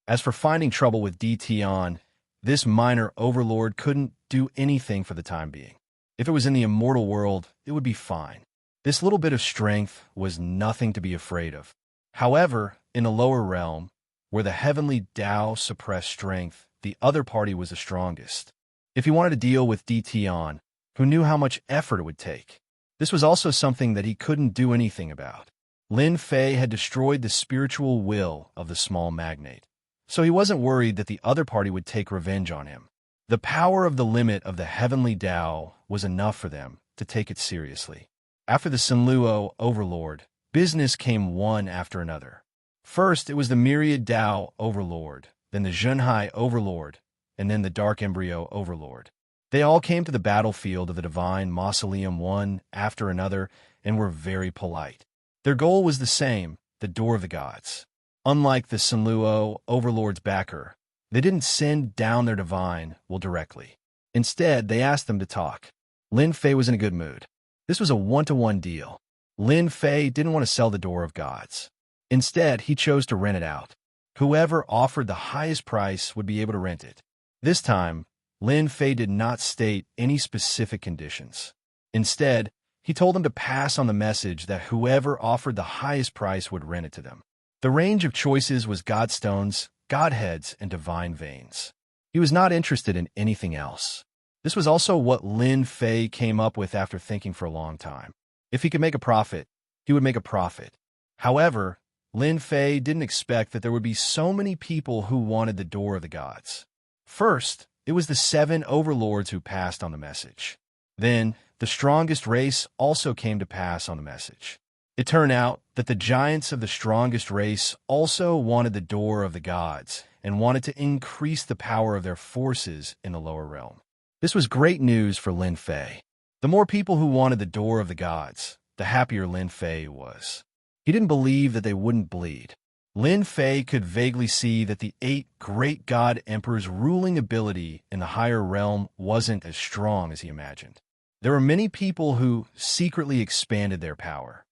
As for finding trouble with Di Tian, this minor Overlord couldn't do anything for the time being. If it was in the immortal world, it would be fine. This little bit of strength was nothing to be afraid of. However, in the lower realm, where the heavenly Tao suppressed strength, the other party was the strongest. If he wanted to deal with Di Tian, who knew how much effort it would take, this was also something that he couldn't do anything about. Lin Fei had destroyed the spiritual will of the small magnate, so he wasn't worried that the other party would take revenge on him. The power of the limit of the heavenly Tao was enough for them to take it seriously. After the Sunluo Overlord, business came one after another. First, it was the Myriad Dao Overlord, then the Zhenhai Overlord, and then the Dark Embryo Overlord. They all came to the battlefield of the Divine Mausoleum one after another and were very polite. Their goal was the same, the Door of the Gods. Unlike the Senluo Overlord's backer, they didn't send down their divine will directly. Instead, they asked them to talk. Lin Fei was in a good mood. This was a one-to-one deal. Lin Fei didn't want to sell the Door of Gods. Instead, he chose to rent it out. Whoever offered the highest price would be able to rent it. This time, Lin Fei did not state any specific conditions. Instead, he told them to pass on the message that whoever offered the highest price would rent it to them. The range of choices was Godstones, Godheads, and Divine Veins. He was not interested in anything else. This was also what Lin Fei came up with after thinking for a long time. If he could make a profit, he would make a profit. However, Lin Fei didn't expect that there would be so many people who wanted the Door of the Gods. First, it was the 7 overlords who passed on the message. Then, the strongest race also came to pass on the message. It turned out that the giants of the strongest race also wanted the Door of the Gods and wanted to increase the power of their forces in the lower realm. This was great news for Lin Fei. The more people who wanted the Door of the Gods, the happier Lin Fei was. He didn't believe that they wouldn't bleed. Lin Fei could vaguely see that the 8 great god emperors' ruling ability in the higher realm wasn't as strong as he imagined. There were many people who secretly expanded their power.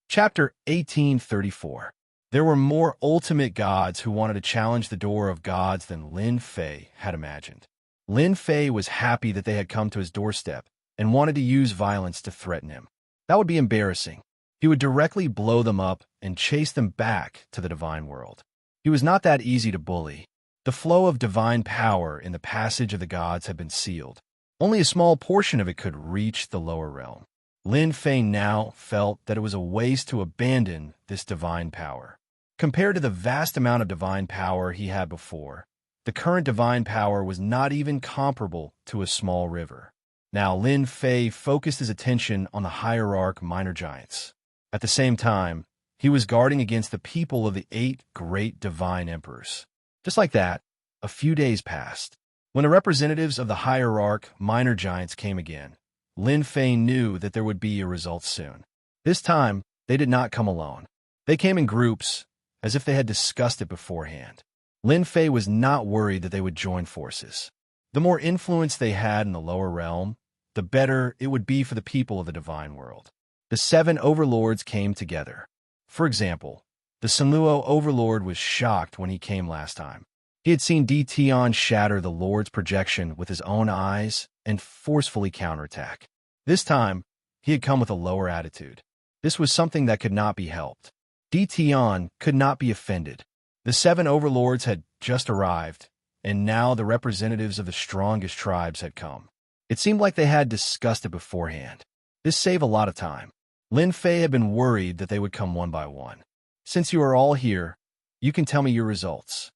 Chapter 1834. There were more ultimate gods who wanted to challenge the Door of Gods than Lin Fei had imagined. Lin Fei was happy that they had come to his doorstep and wanted to use violence to threaten him. That would be embarrassing. He would directly blow them up and chase them back to the divine world. He was not that easy to bully. The flow of divine power in the passage of the gods had been sealed. Only a small portion of it could reach the lower realm. Lin Fei now felt that it was a waste to abandon this divine power. Compared to the vast amount of divine power he had before, the current divine power was not even comparable to a small river. Now Lin Fei focused his attention on the hierarch minor giants. At the same time, he was guarding against the people of the 8 great divine emperors. Just like that, a few days passed. When the representatives of the hierarch minor giants came again, Lin Fei knew that there would be a result soon. This time, they did not come alone. They came in groups, as if they had discussed it beforehand. Lin Fei was not worried that they would join forces. The more influence they had in the lower realm, the better it would be for the people of the divine world. The 7 overlords came together. For example, the Senluo overlord was shocked when he came last time. He had seen Tion shatter the Lord's projection with his own eyes and forcefully counterattack. This time, he had come with a lower attitude. This was something that could not be helped. Tion could not be offended. The 7 overlords had just arrived, and now the representatives of the strongest tribes had come. It seemed like they had discussed it beforehand. This saved a lot of time. Lin Fei had been worried that they would come one by one. Since you are all here, you can tell me your results.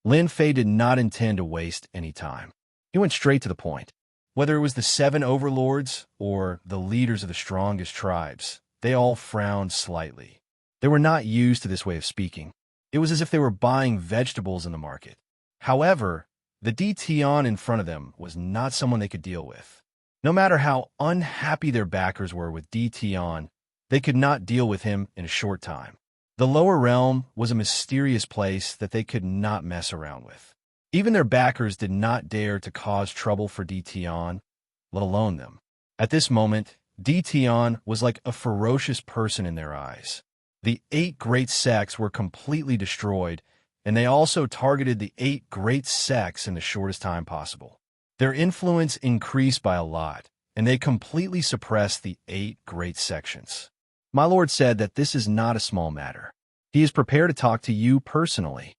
Lin Fei did not intend to waste any time. He went straight to the point. Whether it was the 7 overlords or the leaders of the strongest tribes, they all frowned slightly. They were not used to this way of speaking. It was as if they were buying vegetables in the market. However, the Tion in front of them was not someone they could deal with. No matter how unhappy their backers were with Tion, they could not deal with him in a short time. The lower realm was a mysterious place that they could not mess around with. Even their backers did not dare to cause trouble for Tion, let alone them. At this moment, Tion was like a ferocious person in their eyes. The 8 great sects were completely destroyed, and they also targeted the 8 great sects in the shortest time possible. Their influence increased by a lot, and they completely suppressed the 8 great sections. My lord said that this is not a small matter. He is prepared to talk to you personally.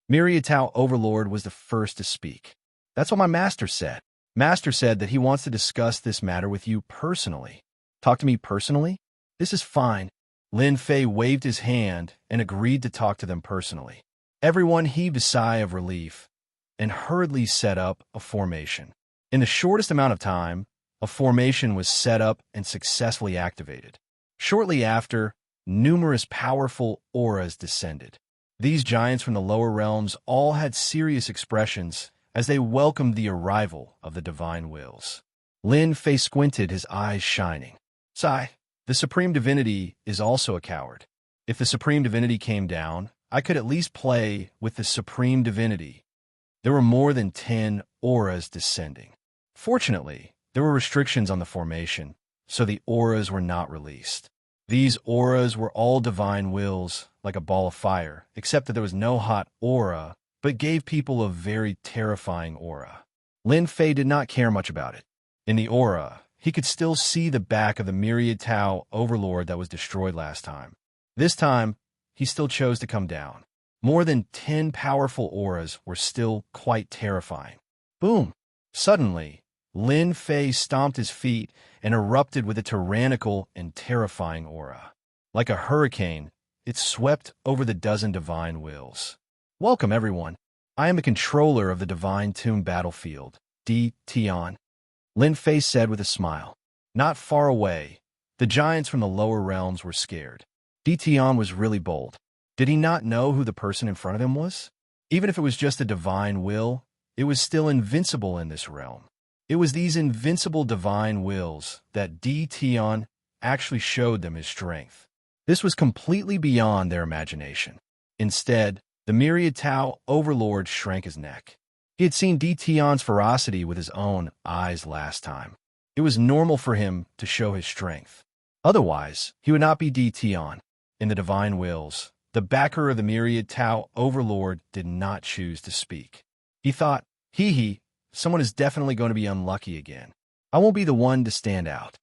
Myriad Tao Overlord was the first to speak. That's what my master said. Master said that he wants to discuss this matter with you personally. Talk to me personally? This is fine. Lin Fei waved his hand and agreed to talk to them personally. Everyone heaved a sigh of relief and hurriedly set up a formation. In the shortest amount of time, a formation was set up and successfully activated. Shortly after, numerous powerful auras descended. These giants from the lower realms all had serious expressions as they welcomed the arrival of the divine wills. Lin Fei squinted, his eyes shining. Sigh, the Supreme Divinity is also a coward. If the Supreme Divinity came down, I could at least play with the Supreme Divinity. There were more than 10 auras descending. Fortunately, there were restrictions on the formation, so the auras were not released. These auras were all divine wills, like a ball of fire, except that there was no hot aura, but gave people a very terrifying aura. Lin Fei did not care much about it. In the aura, he could still see the back of the Myriad Tau Overlord that was destroyed last time. This time, he still chose to come down. More than 10 powerful auras were still quite terrifying. Boom! Suddenly, Lin Fei stomped his feet and erupted with a tyrannical and terrifying aura. Like a hurricane, it swept over the dozen divine wills. Welcome, everyone. I am the controller of the Divine Tomb battlefield, Di Tian. Lin Fei said with a smile. Not far away, the giants from the lower realms were scared. Di Tian was really bold. Did he not know who the person in front of him was? Even if it was just a divine will, it was still invincible in this realm. It was these invincible divine wills that Di Tian actually showed them his strength. This was completely beyond their imagination. Instead, the Myriad Tau Overlord shrank his neck. He had seen Di Tian's ferocity with his own eyes last time. It was normal for him to show his strength. Otherwise, he would not be Di Tian. In the divine wills, the backer of the Myriad Tau Overlord did not choose to speak. He thought, someone is definitely going to be unlucky again. I won't be the one to stand out.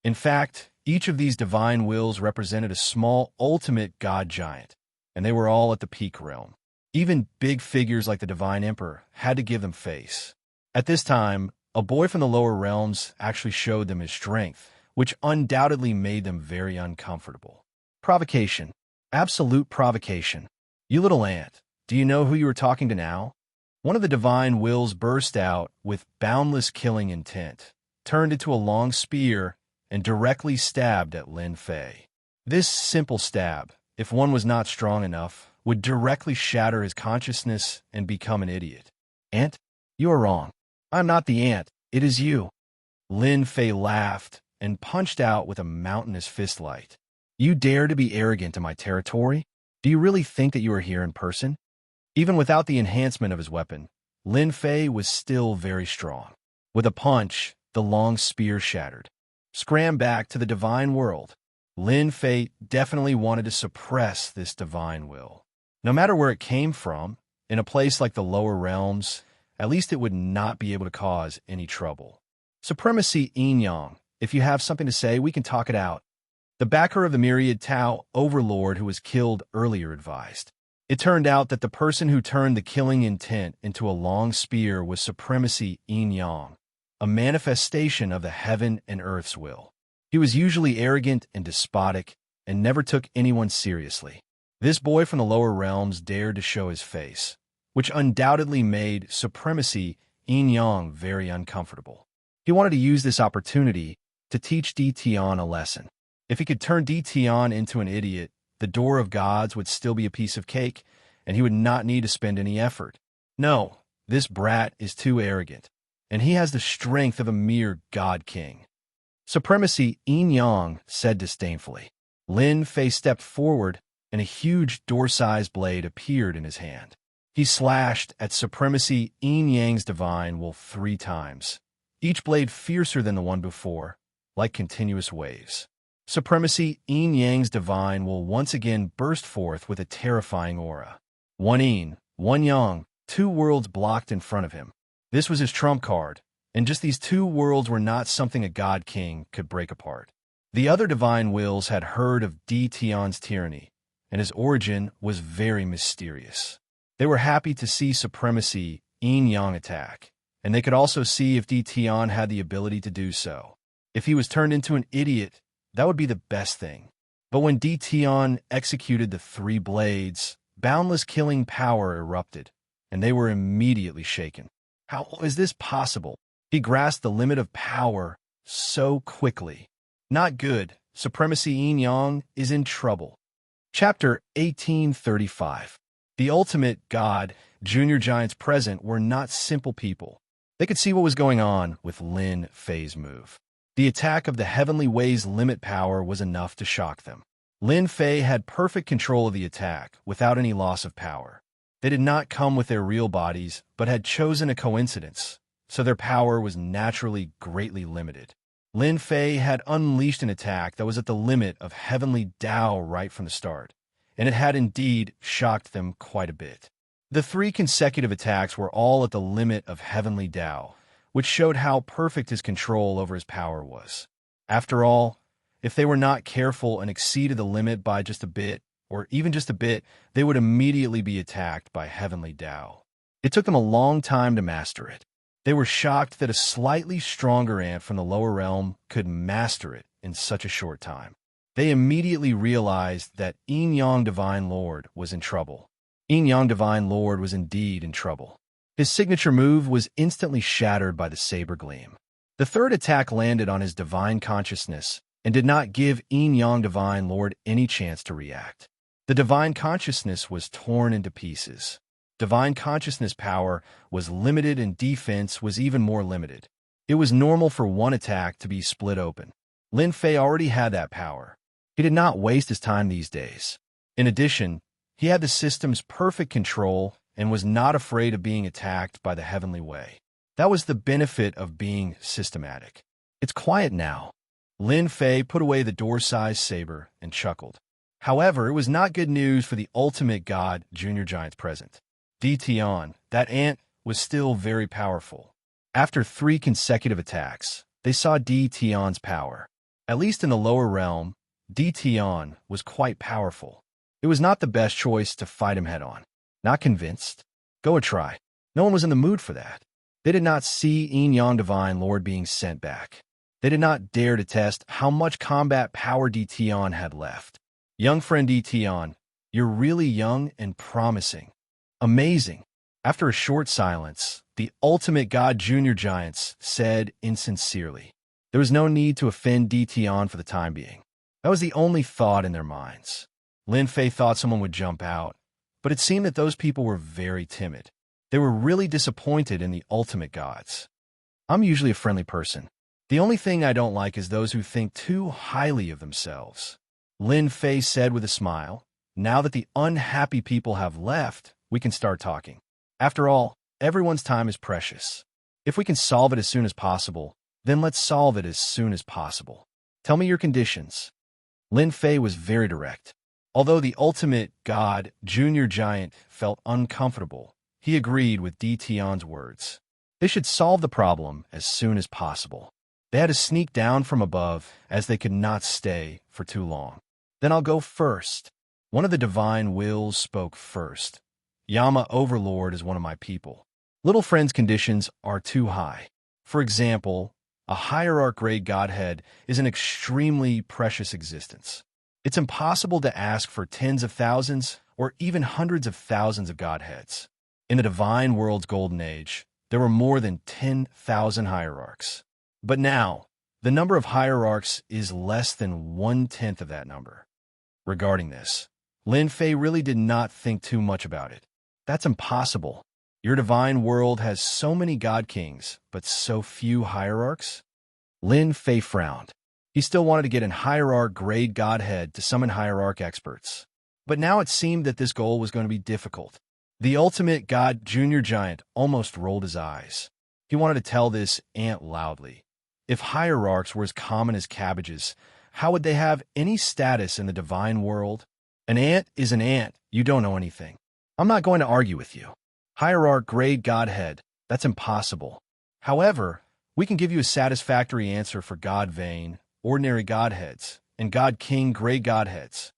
In fact, each of these divine wills represented a small ultimate god giant, and they were all at the peak realm. Even big figures like the Divine Emperor had to give them face. At this time, a boy from the lower realms actually showed them his strength, which undoubtedly made them very uncomfortable. Provocation. Absolute provocation. You little ant, do you know who you are talking to now? One of the divine wills burst out with boundless killing intent, turned into a long spear, and directly stabbed at Lin Fei. This simple stab, if one was not strong enough, would directly shatter his consciousness and become an idiot. Ant? You are wrong. I'm not the ant. It is you. Lin Fei laughed and punched out with a mountainous fistlight. You dare to be arrogant in my territory? Do you really think that you are here in person? Even without the enhancement of his weapon, Lin Fei was still very strong. With a punch, the long spear shattered. Scram back to the divine world. Lin Fei definitely wanted to suppress this divine will. No matter where it came from, in a place like the lower realms, at least it would not be able to cause any trouble. Supremacy Yin Yang. If you have something to say, we can talk it out. The backer of the Myriad Tau Overlord who was killed earlier advised. It turned out that the person who turned the killing intent into a long spear was Supremacy Yin Yang, a manifestation of the heaven and earth's will. He was usually arrogant and despotic and never took anyone seriously. This boy from the lower realms dared to show his face, which undoubtedly made Supremacy Yin Yang very uncomfortable. He wanted to use this opportunity to teach Di Tian a lesson. If he could turn Di Tian into an idiot, the door of gods would still be a piece of cake, and he would not need to spend any effort. No, this brat is too arrogant, and he has the strength of a mere god king. Supremacy Yin Yang said disdainfully. Lin Fei stepped forward, and a huge door-sized blade appeared in his hand. He slashed at Supremacy Yin Yang's divine will 3 times, each blade fiercer than the one before, like continuous waves. Supremacy Yin Yang's divine will once again burst forth with a terrifying aura. One yin, one yang, 2 worlds blocked in front of him. This was his trump card, and just these 2 worlds were not something a god king could break apart. The other divine wills had heard of Di Tian's tyranny, and his origin was very mysterious. They were happy to see Supremacy Yin Yang attack, and they could also see if Di Tian had the ability to do so. If he was turned into an idiot, that would be the best thing. But when Di Tian executed the 3 blades, boundless killing power erupted, and they were immediately shaken. How is this possible? He grasped the limit of power so quickly. Not good, Supremacy Yin Yang is in trouble. Chapter 1835. The ultimate god, Junior Giants present were not simple people. They could see what was going on with Lin Fei's move. The attack of the Heavenly Way's limit power was enough to shock them. Lin Fei had perfect control of the attack without any loss of power. They did not come with their real bodies, but had chosen a coincidence, so their power was naturally greatly limited. Lin Fei had unleashed an attack that was at the limit of Heavenly Tao right from the start, and it had indeed shocked them quite a bit. The 3 consecutive attacks were all at the limit of Heavenly Tao, which showed how perfect his control over his power was. After all, if they were not careful and exceeded the limit by just a bit, or even just a bit, they would immediately be attacked by Heavenly Tao. It took them a long time to master it. They were shocked that a slightly stronger ant from the lower realm could master it in such a short time. They immediately realized that Yin Yang Divine Lord was in trouble. Yin Yang Divine Lord was indeed in trouble. His signature move was instantly shattered by the saber gleam. The 3rd attack landed on his divine consciousness and did not give Yin Yang Divine Lord any chance to react. The divine consciousness was torn into pieces. Divine consciousness power was limited and defense was even more limited. It was normal for one attack to be split open. Lin Fei already had that power. He did not waste his time these days. In addition, he had the system's perfect control and was not afraid of being attacked by the Heavenly Way. That was the benefit of being systematic. It's quiet now. Lin Fei put away the door-sized saber and chuckled. However, it was not good news for the ultimate god, Junior Giants present. Di Tian, that ant, was still very powerful. After 3 consecutive attacks, they saw Di Tian's power. At least in the lower realm, Di Tian was quite powerful. It was not the best choice to fight him head-on. Not convinced? Go a try. No one was in the mood for that. They did not see Yin Yang Divine Lord being sent back. They did not dare to test how much combat power Di Tian had left. Young friend Di Tian, you're really young and promising. Amazing. After a short silence, the ultimate god Junior Giants said insincerely. There was no need to offend Di Tian for the time being. That was the only thought in their minds. Lin Fei thought someone would jump out, but it seemed that those people were very timid. They were really disappointed in the ultimate gods. I'm usually a friendly person. The only thing I don't like is those who think too highly of themselves. Lin Fei said with a smile, now that the unhappy people have left, we can start talking. After all, everyone's time is precious. If we can solve it as soon as possible, then let's solve it as soon as possible. Tell me your conditions. Lin Fei was very direct. Although the ultimate god, Junior Giant, felt uncomfortable, he agreed with Di Tian's words. They should solve the problem as soon as possible. They had to sneak down from above, as they could not stay for too long. Then I'll go first. One of the divine wills spoke first. Yama Overlord is one of my people. Little friend's conditions are too high. For example, a hierarch grade godhead is an extremely precious existence. It's impossible to ask for tens of thousands or even hundreds of thousands of godheads. In the divine world's golden age, there were more than 10,000 hierarchs. But now, the number of hierarchs is less than 1/10 of that number. Regarding this, Lin Fei really did not think too much about it. That's impossible. Your divine world has so many god kings, but so few hierarchs? Lin Fei frowned. He still wanted to get an hierarch grade godhead to summon hierarch experts. But now it seemed that this goal was going to be difficult. The ultimate god Junior Giant almost rolled his eyes. He wanted to tell this ant loudly. If hierarchs were as common as cabbages, how would they have any status in the divine world? An ant is an ant. You don't know anything. I'm not going to argue with you. Hierarch grade godhead, that's impossible. However, we can give you a satisfactory answer for God Vane, ordinary godheads, and God King grade godheads.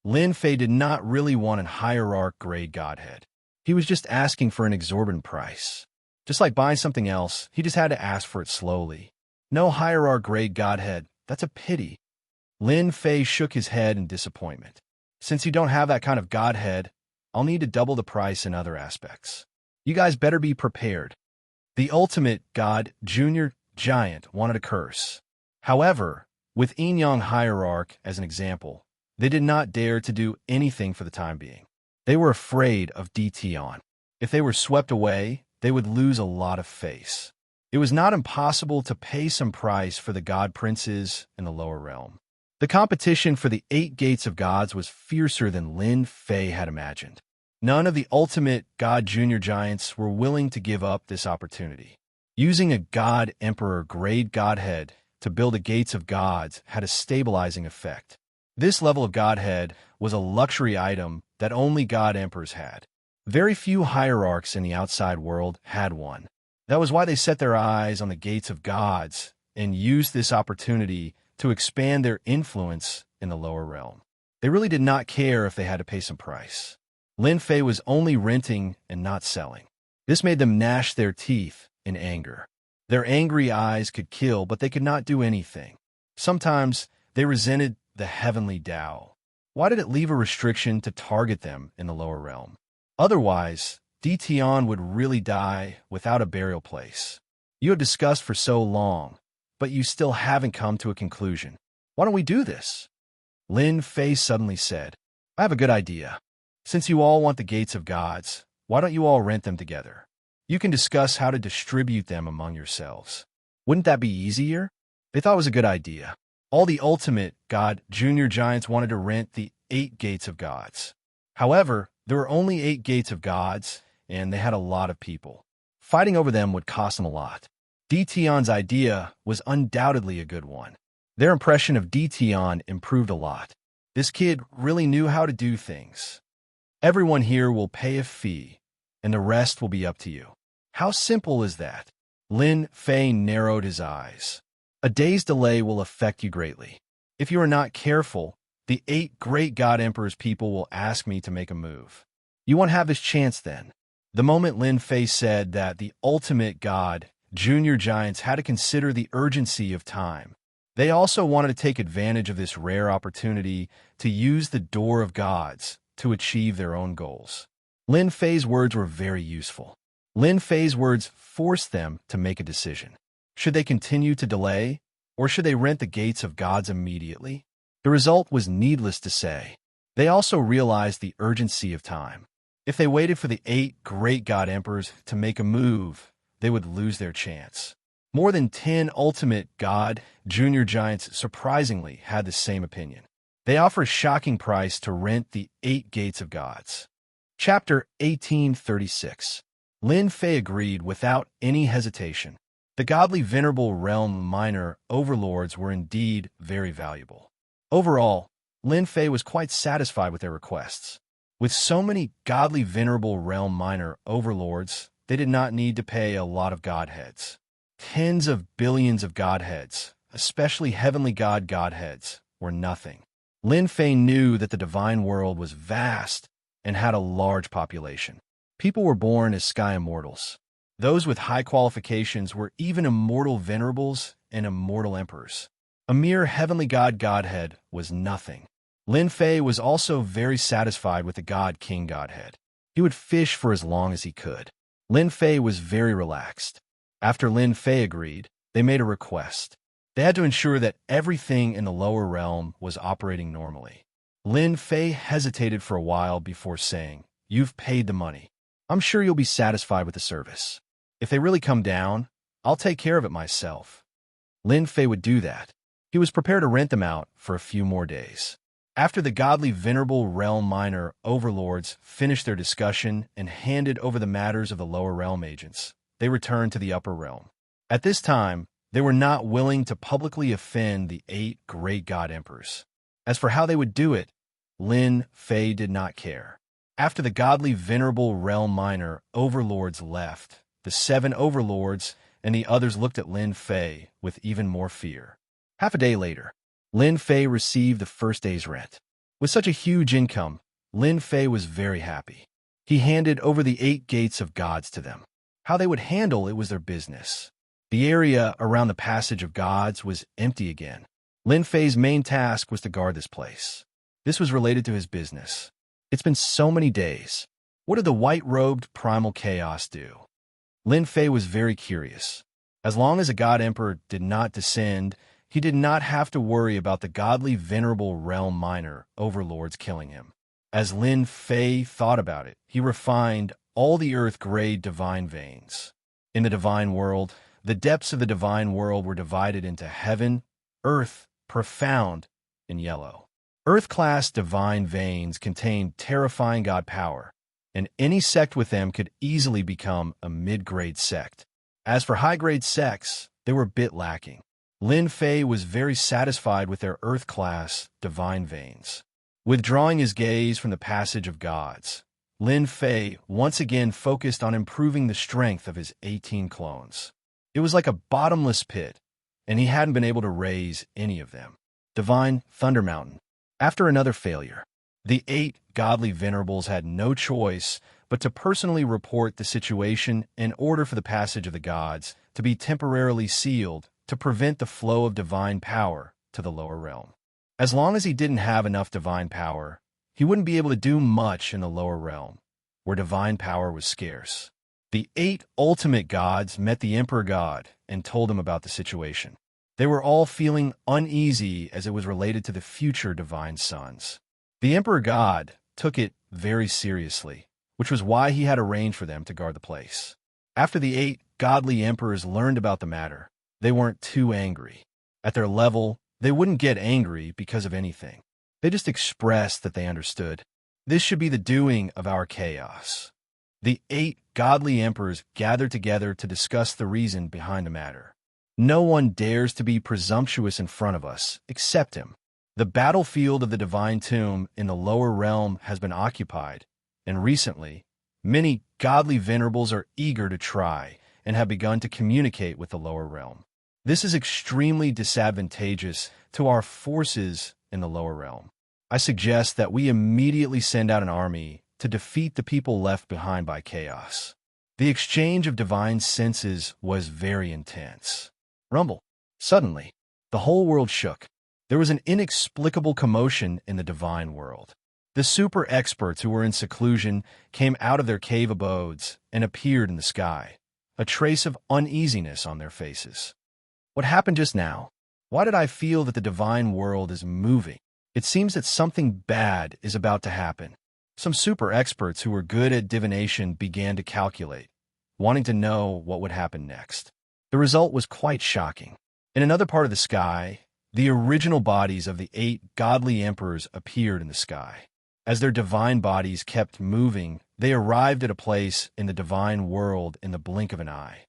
Lin Fei did not really want an hierarch grade godhead. He was just asking for an exorbitant price. Just like buying something else, he just had to ask for it slowly. No hierarch grade godhead, that's a pity. Lin Fei shook his head in disappointment. Since you don't have that kind of godhead, I'll need to double the price in other aspects. You guys better be prepared. The ultimate god, Junior Giant, wanted a curse. However, With Enyang Hierarch as an example, they did not dare to do anything for the time being. They were afraid of Dtion. If they were swept away, they would lose a lot of face. It was not impossible to pay some price for the god princes in the lower realm. The competition for the 8 gates of gods was fiercer than Lin Fei had imagined. None of the ultimate god junior giants were willing to give up this opportunity. Using a god emperor grade godhead to build the gates of gods had a stabilizing effect. This level of godhead was a luxury item that only god emperors had. Very few hierarchs in the outside world had one. That was why they set their eyes on the gates of gods and used this opportunity to expand their influence in the lower realm. They really did not care if they had to pay some price. Lin Fei was only renting and not selling. This made them gnash their teeth in anger. Their angry eyes could kill, but they could not do anything. Sometimes they resented the heavenly Tao. Why did it leave a restriction to target them in the lower realm? Otherwise, Dtion would really die without a burial place. You have discussed for so long, but you still haven't come to a conclusion. Why don't we do this? Lin Fei suddenly said, I have a good idea. Since you all want the gates of gods, why don't you all rent them together? You can discuss how to distribute them among yourselves. Wouldn't that be easier? They thought it was a good idea. All the ultimate god junior giants wanted to rent the 8 gates of gods. However, there were only 8 gates of gods, and they had a lot of people. Fighting over them would cost them a lot. Dtion's idea was undoubtedly a good one. Their impression of Dtion improved a lot. This kid really knew how to do things. Everyone here will pay a fee, and the rest will be up to you. How simple is that? Lin Fei narrowed his eyes. A day's delay will affect you greatly. If you are not careful, the 8 great god emperors people will ask me to make a move. You won't have this chance then. The moment Lin Fei said that the ultimate god, junior giants had to consider the urgency of time. They also wanted to take advantage of this rare opportunity to use the door of gods to achieve their own goals. Lin Fei's words were very useful. Lin Fei's words forced them to make a decision. Should they continue to delay, or should they rent the gates of gods immediately? The result was needless to say. They also realized the urgency of time. If they waited for the 8 great god emperors to make a move, they would lose their chance. More than 10 ultimate god junior giants surprisingly had the same opinion. They offer a shocking price to rent the 8 gates of gods. Chapter 1836. Lin Fei agreed without any hesitation. The godly venerable realm minor overlords were indeed very valuable. Overall, Lin Fei was quite satisfied with their requests. With so many godly venerable realm minor overlords, they did not need to pay a lot of godheads. Tens of billions of godheads, especially heavenly godheads, were nothing. Lin Fei knew that the divine world was vast and had a large population. People were born as sky immortals. Those with high qualifications were even immortal venerables and immortal emperors. A mere heavenly godhead was nothing. Lin Fei was also very satisfied with the god king godhead. He would fish for as long as he could. Lin Fei was very relaxed. After Lin Fei agreed, they made a request. They had to ensure that everything in the lower realm was operating normally. Lin Fei hesitated for a while before saying, "You've paid the money. I'm sure you'll be satisfied with the service. If they really come down, I'll take care of it myself." Lin Fei would do that. He was prepared to rent them out for a few more days. After the godly venerable realm minor overlords finished their discussion and handed over the matters of the lower realm agents, they returned to the upper realm. At this time, they were not willing to publicly offend the 8 great god emperors. As for how they would do it, Lin Fei did not care. After the godly venerable realm minor overlords left, the 7 overlords and the others looked at Lin Fei with even more fear. Half a day later, Lin Fei received the first day's rent. With such a huge income, Lin Fei was very happy. He handed over the 8 gates of gods to them. How they would handle it was their business. The area around the passage of gods was empty again. Lin Fei's main task was to guard this place. This was related to his business. It's been so many days. What did the white-robed primal chaos do? Lin Fei was very curious. As long as a god emperor did not descend, he did not have to worry about the godly venerable realm minor overlords killing him. As Lin Fei thought about it, he refined all the earth-grade divine veins. In the divine world, the depths of the divine world were divided into heaven, earth, profound, and yellow. Earth-class divine veins contained terrifying god power, and any sect with them could easily become a mid-grade sect. As for high-grade sects, they were a bit lacking. Lin Fei was very satisfied with their earth-class divine veins. Withdrawing his gaze from the passage of gods, Lin Fei once again focused on improving the strength of his 18 clones. It was like a bottomless pit, and he hadn't been able to raise any of them. Divine Thunder Mountain. After another failure, the 8 godly venerables had no choice but to personally report the situation in order for the passage of the gods to be temporarily sealed to prevent the flow of divine power to the lower realm. As long as he didn't have enough divine power, he wouldn't be able to do much in the lower realm, where divine power was scarce. The 8 ultimate gods met the Emperor God and told him about the situation. They were all feeling uneasy as it was related to the future divine sons. The Emperor God took it very seriously, which was why he had arranged for them to guard the place. After the 8 godly emperors learned about the matter, they weren't too angry. At their level, they wouldn't get angry because of anything. They just expressed that they understood. This should be the doing of our chaos. The 8 godly emperors gathered together to discuss the reason behind the matter. No one dares to be presumptuous in front of us, except him. The battlefield of the divine tomb in the lower realm has been occupied, and recently, many godly venerables are eager to try and have begun to communicate with the lower realm. This is extremely disadvantageous to our forces in the lower realm. I suggest that we immediately send out an army to defeat the people left behind by chaos. The exchange of divine senses was very intense. Rumble. Suddenly, the whole world shook. There was an inexplicable commotion in the divine world. The super experts who were in seclusion came out of their cave abodes and appeared in the sky, a trace of uneasiness on their faces. What happened just now? Why did I feel that the divine world is moving? It seems that something bad is about to happen. Some super experts who were good at divination began to calculate, wanting to know what would happen next. The result was quite shocking. In another part of the sky, the original bodies of the 8 godly emperors appeared in the sky. As their divine bodies kept moving, they arrived at a place in the divine world in the blink of an eye.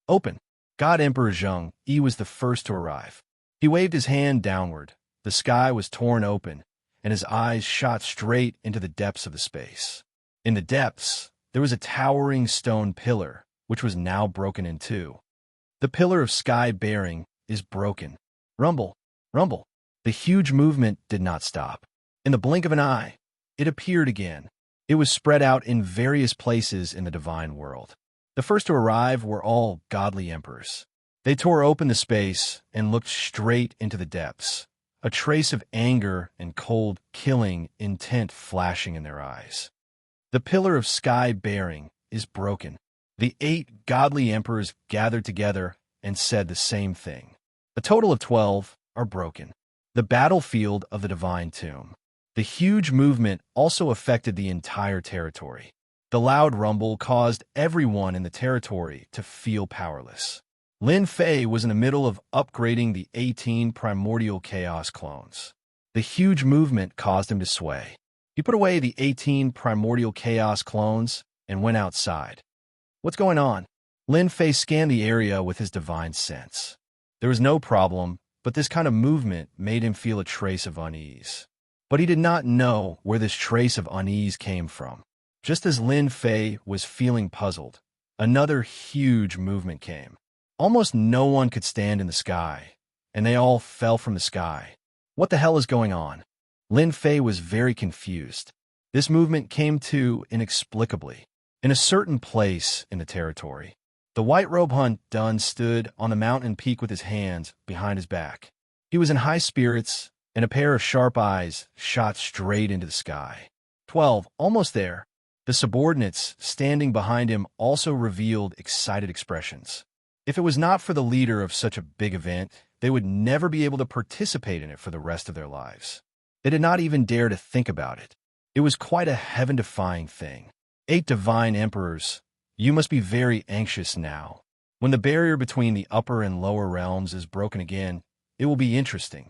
Open. God Emperor Zheng Yi was the first to arrive. He waved his hand downward. The sky was torn open, and his eyes shot straight into the depths of the space. In the depths, there was a towering stone pillar, which was now broken in two. The pillar of sky bearing is broken. Rumble, rumble. The huge movement did not stop. In the blink of an eye, it appeared again. It was spread out in various places in the divine world. The first to arrive were all godly emperors. They tore open the space and looked straight into the depths, a trace of anger and cold, killing intent flashing in their eyes. The pillar of sky bearing is broken. The 8 godly emperors gathered together and said the same thing. A total of 12 are broken. The battlefield of the divine tomb. The huge movement also affected the entire territory. The loud rumble caused everyone in the territory to feel powerless. Lin Fei was in the middle of upgrading the 18 primordial chaos clones. The huge movement caused him to sway. He put away the 18 primordial chaos clones and went outside. What's going on? Lin Fei scanned the area with his divine sense. There was no problem, but this kind of movement made him feel a trace of unease. But he did not know where this trace of unease came from. Just as Lin Fei was feeling puzzled, another huge movement came. Almost no one could stand in the sky, and they all fell from the sky. What the hell is going on? Lin Fei was very confused. This movement came to inexplicably. In a certain place in the territory, the white robe hunt Dun stood on the mountain peak with his hands behind his back. He was in high spirits, and a pair of sharp eyes shot straight into the sky. 12, almost there. The subordinates standing behind him also revealed excited expressions. If it was not for the leader of such a big event, they would never be able to participate in it for the rest of their lives. They did not even dare to think about it. It was quite a heaven-defying thing. 8 divine emperors, you must be very anxious now. When the barrier between the upper and lower realms is broken again, it will be interesting.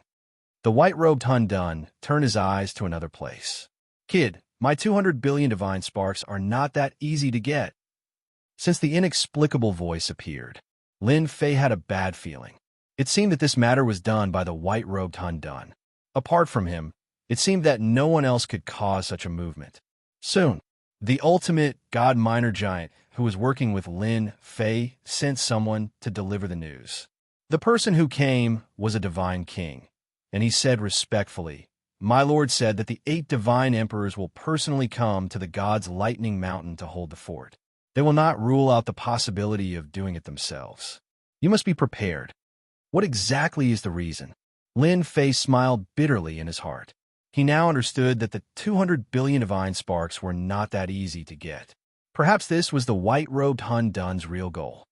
The white-robed Hundun turned his eyes to another place. Kid, my 200 billion divine sparks are not that easy to get. Since the inexplicable voice appeared, Lin Fei had a bad feeling. It seemed that this matter was done by the white-robed Hundun. Apart from him, it seemed that no one else could cause such a movement. Soon, the ultimate god minor giant who was working with Lin Fei sent someone to deliver the news. The person who came was a divine king, and he said respectfully, "My lord said that the 8 divine emperors will personally come to the god's lightning mountain to hold the fort. They will not rule out the possibility of doing it themselves. You must be prepared." What exactly is the reason? Lin Fei smiled bitterly in his heart. He now understood that the 200 billion divine sparks were not that easy to get. Perhaps this was the white-robed Hundun's real goal.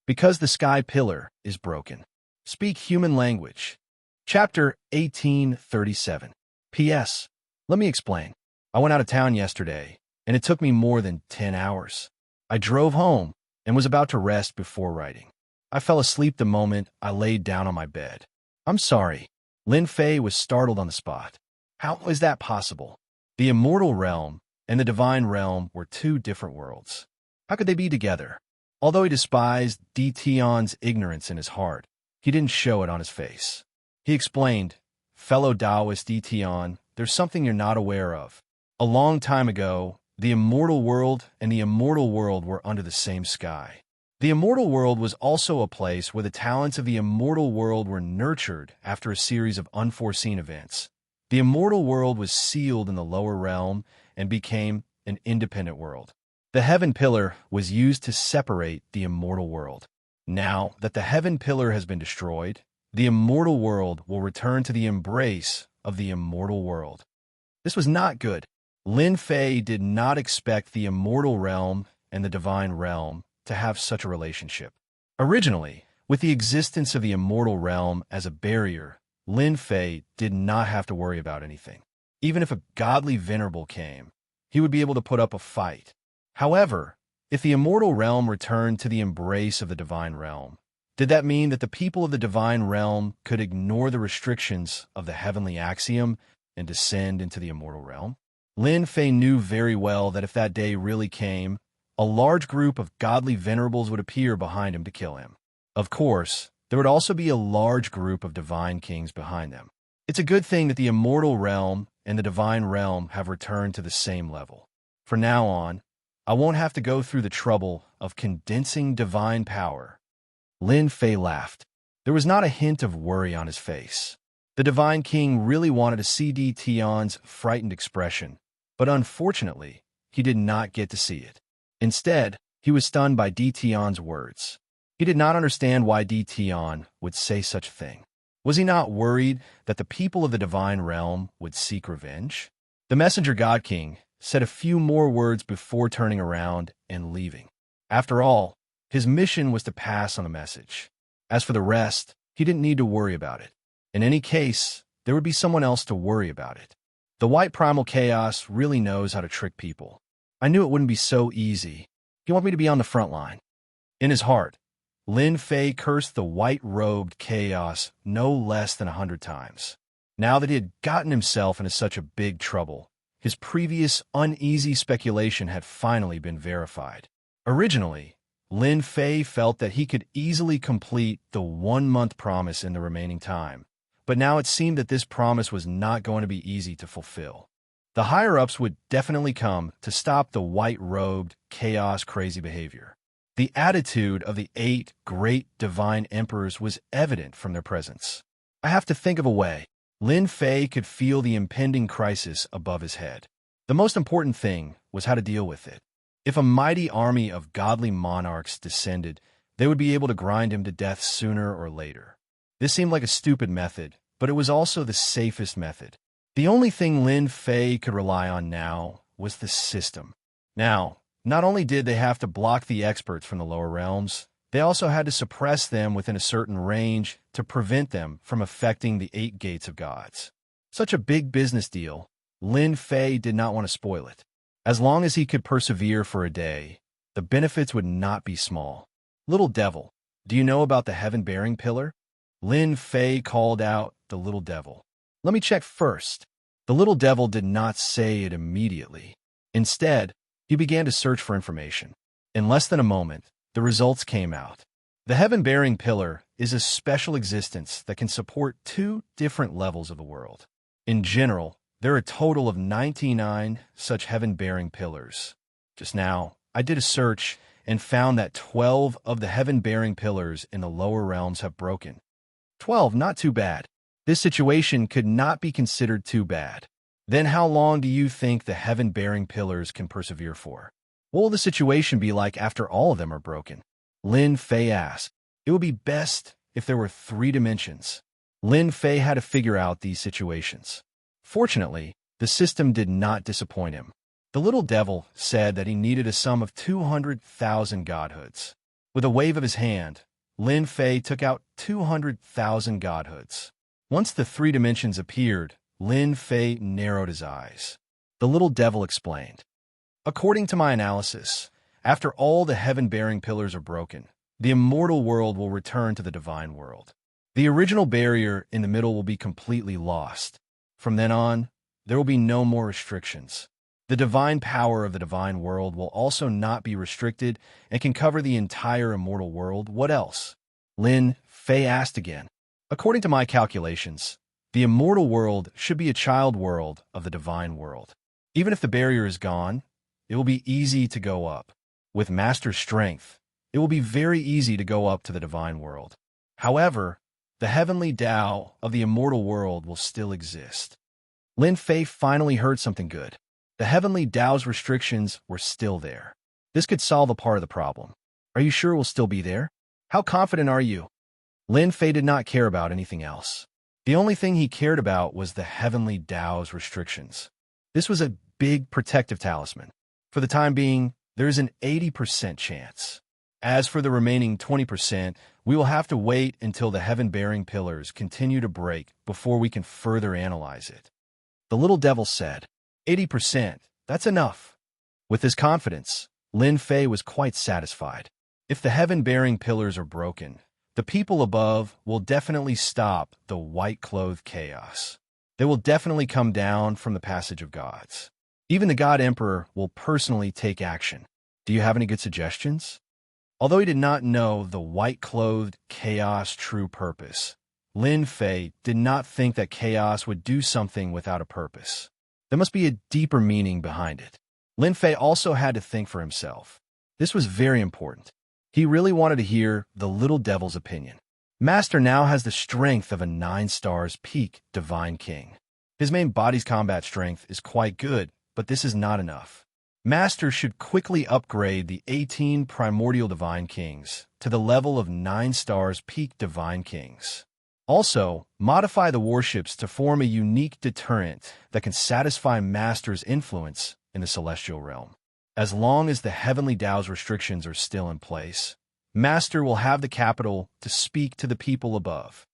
Because the sky pillar is broken. Speak human language. Chapter 1837. P.S. Let me explain. I went out of town yesterday, and it took me more than 10 hours. I drove home and was about to rest before writing. I fell asleep the moment I laid down on my bed. I'm sorry. Lin Fei was startled on the spot. How is that possible? The immortal realm and the divine realm were 2 different worlds. How could they be together? Although he despised Di Tian's ignorance in his heart, he didn't show it on his face. He explained, "Fellow Taoist Di Tian, there's something you're not aware of. A long time ago, the immortal world and the immortal world were under the same sky. The immortal world was also a place where the talents of the immortal world were nurtured after a series of unforeseen events. The immortal world was sealed in the lower realm and became an independent world. The heaven pillar was used to separate the immortal world. Now that the heaven pillar has been destroyed, the immortal world will return to the embrace of the immortal world." This was not good. Lin Fei did not expect the immortal realm and the divine realm to have such a relationship. Originally, with the existence of the immortal realm as a barrier, Lin Fei did not have to worry about anything. Even if a godly venerable came, he would be able to put up a fight. However, if the immortal realm returned to the embrace of the divine realm, did that mean that the people of the divine realm could ignore the restrictions of the heavenly axiom and descend into the immortal realm? Lin Fei knew very well that if that day really came, a large group of godly venerables would appear behind him to kill him. Of course, there would also be a large group of divine kings behind them. It's a good thing that the immortal realm and the divine realm have returned to the same level. From now on, I won't have to go through the trouble of condensing divine power. Lin Fei laughed. There was not a hint of worry on his face. The divine king really wanted to see Di Tian's frightened expression, but unfortunately, he did not get to see it. Instead, he was stunned by Di Tian's words. He did not understand why Di Tian would say such a thing. Was he not worried that the people of the divine realm would seek revenge? The messenger god king said a few more words before turning around and leaving. After all, his mission was to pass on a message. As for the rest, he didn't need to worry about it. In any case, there would be someone else to worry about it. The white primal chaos really knows how to trick people. I knew it wouldn't be so easy. He wanted me to be on the front line. In his heart, Lin Fei cursed the white-robed chaos no less than 100 times. Now that he had gotten himself into such a big trouble, his previous uneasy speculation had finally been verified. Originally, Lin Fei felt that he could easily complete the 1-month promise in the remaining time, but now it seemed that this promise was not going to be easy to fulfill. The higher-ups would definitely come to stop the white-robed, chaos-crazy behavior. The attitude of the 8 great divine emperors was evident from their presence. I have to think of a way. Lin Fei could feel the impending crisis above his head. The most important thing was how to deal with it. If a mighty army of godly monarchs descended, they would be able to grind him to death sooner or later. This seemed like a stupid method, but it was also the safest method. The only thing Lin Fei could rely on now was the system. Now, not only did they have to block the experts from the lower realms, They also had to suppress them within a certain range to prevent them from affecting the 8 gates of gods. Such a big business deal, Lin Fei did not want to spoil it. As long as he could persevere for a day, the benefits would not be small. Little devil, do you know about the heaven-bearing pillar? Lin Fei called out the little devil. Let me check first. The little devil did not say it immediately. Instead, he began to search for information. In less than a moment, the results came out. The heaven-bearing pillar is a special existence that can support 2 different levels of the world. In general, there are a total of 99 such heaven-bearing pillars. Just now, I did a search and found that 12 of the heaven-bearing pillars in the lower realms have broken. 12, not too bad. This situation could not be considered too bad. Then how long do you think the heaven-bearing pillars can persevere for? What will the situation be like after all of them are broken? Lin Fei asked. It would be best if there were 3 dimensions. Lin Fei had to figure out these situations. Fortunately, the system did not disappoint him. The little devil said that he needed a sum of 200,000 godhoods. With a wave of his hand, Lin Fei took out 200,000 godhoods. Once the 3 dimensions appeared, Lin Fei narrowed his eyes. The little devil explained. According to my analysis, after all the heaven-bearing pillars are broken, the immortal world will return to the divine world. The original barrier in the middle will be completely lost. From then on, there will be no more restrictions. The divine power of the divine world will also not be restricted and can cover the entire immortal world. What else? Lin Fei asked again. According to my calculations, the immortal world should be a child world of the divine world. Even if the barrier is gone, it will be easy to go up. With master strength, it will be very easy to go up to the divine world. However, the heavenly Tao of the immortal world will still exist. Lin Fei finally heard something good. The heavenly Tao's restrictions were still there. This could solve a part of the problem. Are you sure it will still be there? How confident are you? Lin Fei did not care about anything else. The only thing he cared about was the heavenly Tao's restrictions. This was a big protective talisman. For the time being, there is an 80% chance. As for the remaining 20%, we will have to wait until the heaven-bearing pillars continue to break before we can further analyze it. The little devil said, 80%, that's enough. With his confidence, Lin Fei was quite satisfied. If the heaven-bearing pillars are broken, the people above will definitely stop the white-clothed chaos. They will definitely come down from the passage of gods. Even the God Emperor will personally take action. Do you have any good suggestions? Although he did not know the white-clothed chaos' true purpose, Lin Fei did not think that chaos would do something without a purpose. There must be a deeper meaning behind it. Lin Fei also had to think for himself. This was very important. He really wanted to hear the little devil's opinion. Master now has the strength of a 9 stars peak divine king. His main body's combat strength is quite good, but this is not enough. Master should quickly upgrade the 18 primordial divine kings to the level of 9 stars peak divine kings. Also, modify the warships to form a unique deterrent that can satisfy Master's influence in the celestial realm. As long as the heavenly Tao's restrictions are still in place, Master will have the capital to speak to the people above.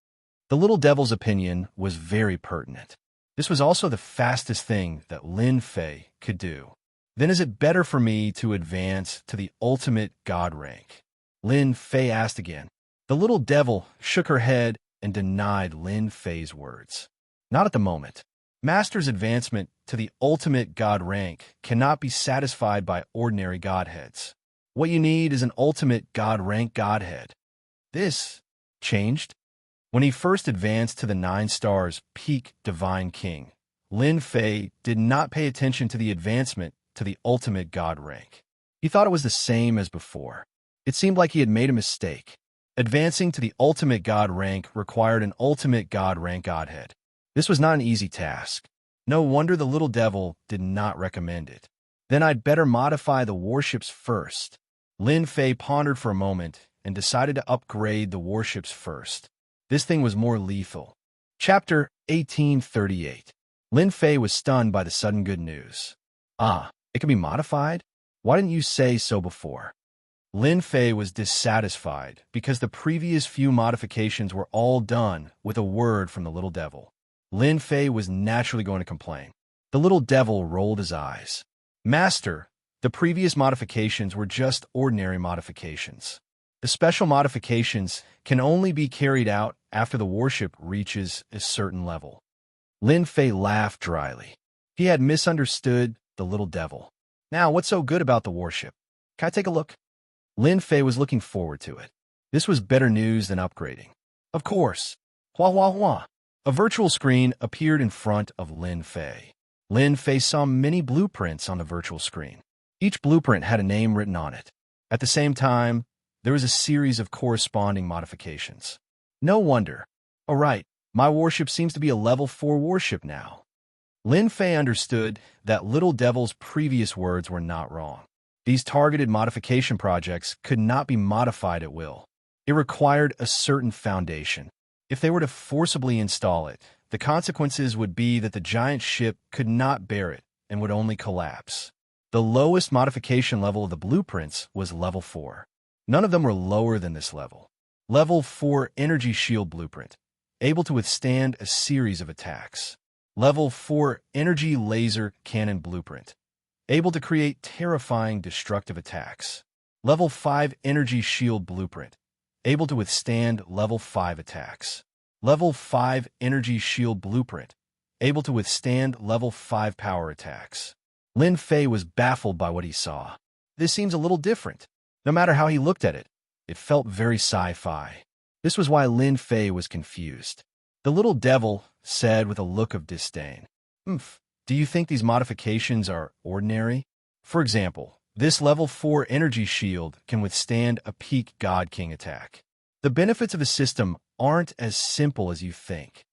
The little devil's opinion was very pertinent. This was also the fastest thing that Lin Fei could do. Then is it better for me to advance to the ultimate god rank? Lin Fei asked again. The little devil shook her head and denied Lin Fei's words. Not at the moment. Master's advancement to the ultimate god rank cannot be satisfied by ordinary godheads. What you need is an ultimate god rank godhead. This changed. When he first advanced to the 9 stars peak divine king, Lin Fei did not pay attention to the advancement to the ultimate god rank. He thought it was the same as before. It seemed like he had made a mistake. Advancing to the ultimate god rank required an ultimate god rank godhead. This was not an easy task. No wonder the little devil did not recommend it. Then I'd better modify the warships first. Lin Fei pondered for a moment and decided to upgrade the warships first. This thing was more lethal. Chapter 1838. Lin Fei was stunned by the sudden good news. Ah, it can be modified? Why didn't you say so before? Lin Fei was dissatisfied because the previous few modifications were all done with a word from the little devil. Lin Fei was naturally going to complain. The little devil rolled his eyes. Master, the previous modifications were just ordinary modifications. The special modifications can only be carried out after the warship reaches a certain level. Lin Fei laughed dryly. He had misunderstood the little devil. Now, what's so good about the warship? Can I take a look? Lin Fei was looking forward to it. This was better news than upgrading. Of course. Hua hua hua. A virtual screen appeared in front of Lin Fei. Lin Fei saw many blueprints on the virtual screen. Each blueprint had a name written on it. At the same time, there was a series of corresponding modifications. No wonder. All right, my warship seems to be a level 4 warship now. Lin Fei understood that Little Devil's previous words were not wrong. These targeted modification projects could not be modified at will. It required a certain foundation. If they were to forcibly install it, the consequences would be that the giant ship could not bear it and would only collapse. The lowest modification level of the blueprints was level 4. None of them were lower than this level. Level 4 Energy Shield Blueprint, able to withstand a series of attacks. Level 4 Energy Laser Cannon Blueprint, able to create terrifying destructive attacks. Level 5 Energy Shield Blueprint, able to withstand level 5 attacks. Level 5 Energy Shield Blueprint, able to withstand level 5 power attacks. Lin Fei was baffled by what he saw. This seems a little different. No matter how he looked at it, it felt very sci-fi. This was why Lin Fei was confused. The little devil said with a look of disdain, Do you think these modifications are ordinary? For example, this level 4 energy shield can withstand a peak God King attack. The benefits of the system aren't as simple as you think.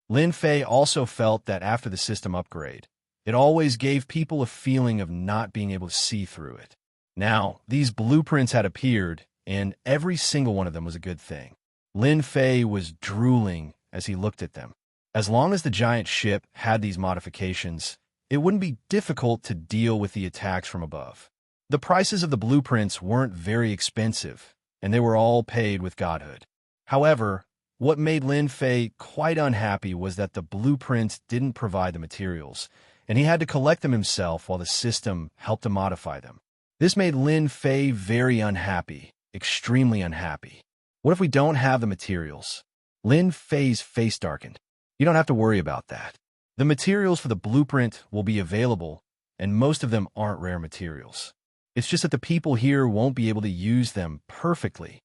Lin Fei also felt that after the system upgrade, it always gave people a feeling of not being able to see through it. Now, these blueprints had appeared, and every single one of them was a good thing. Lin Fei was drooling as he looked at them. As long as the giant ship had these modifications, it wouldn't be difficult to deal with the attacks from above. The prices of the blueprints weren't very expensive, and they were all paid with godhood. However, what made Lin Fei quite unhappy was that the blueprints didn't provide the materials, and he had to collect them himself while the system helped to modify them. This made Lin Fei very unhappy, extremely unhappy. What if we don't have the materials? Lin Fei's face darkened. You don't have to worry about that. The materials for the blueprint will be available, and most of them aren't rare materials. It's just that the people here won't be able to use them perfectly.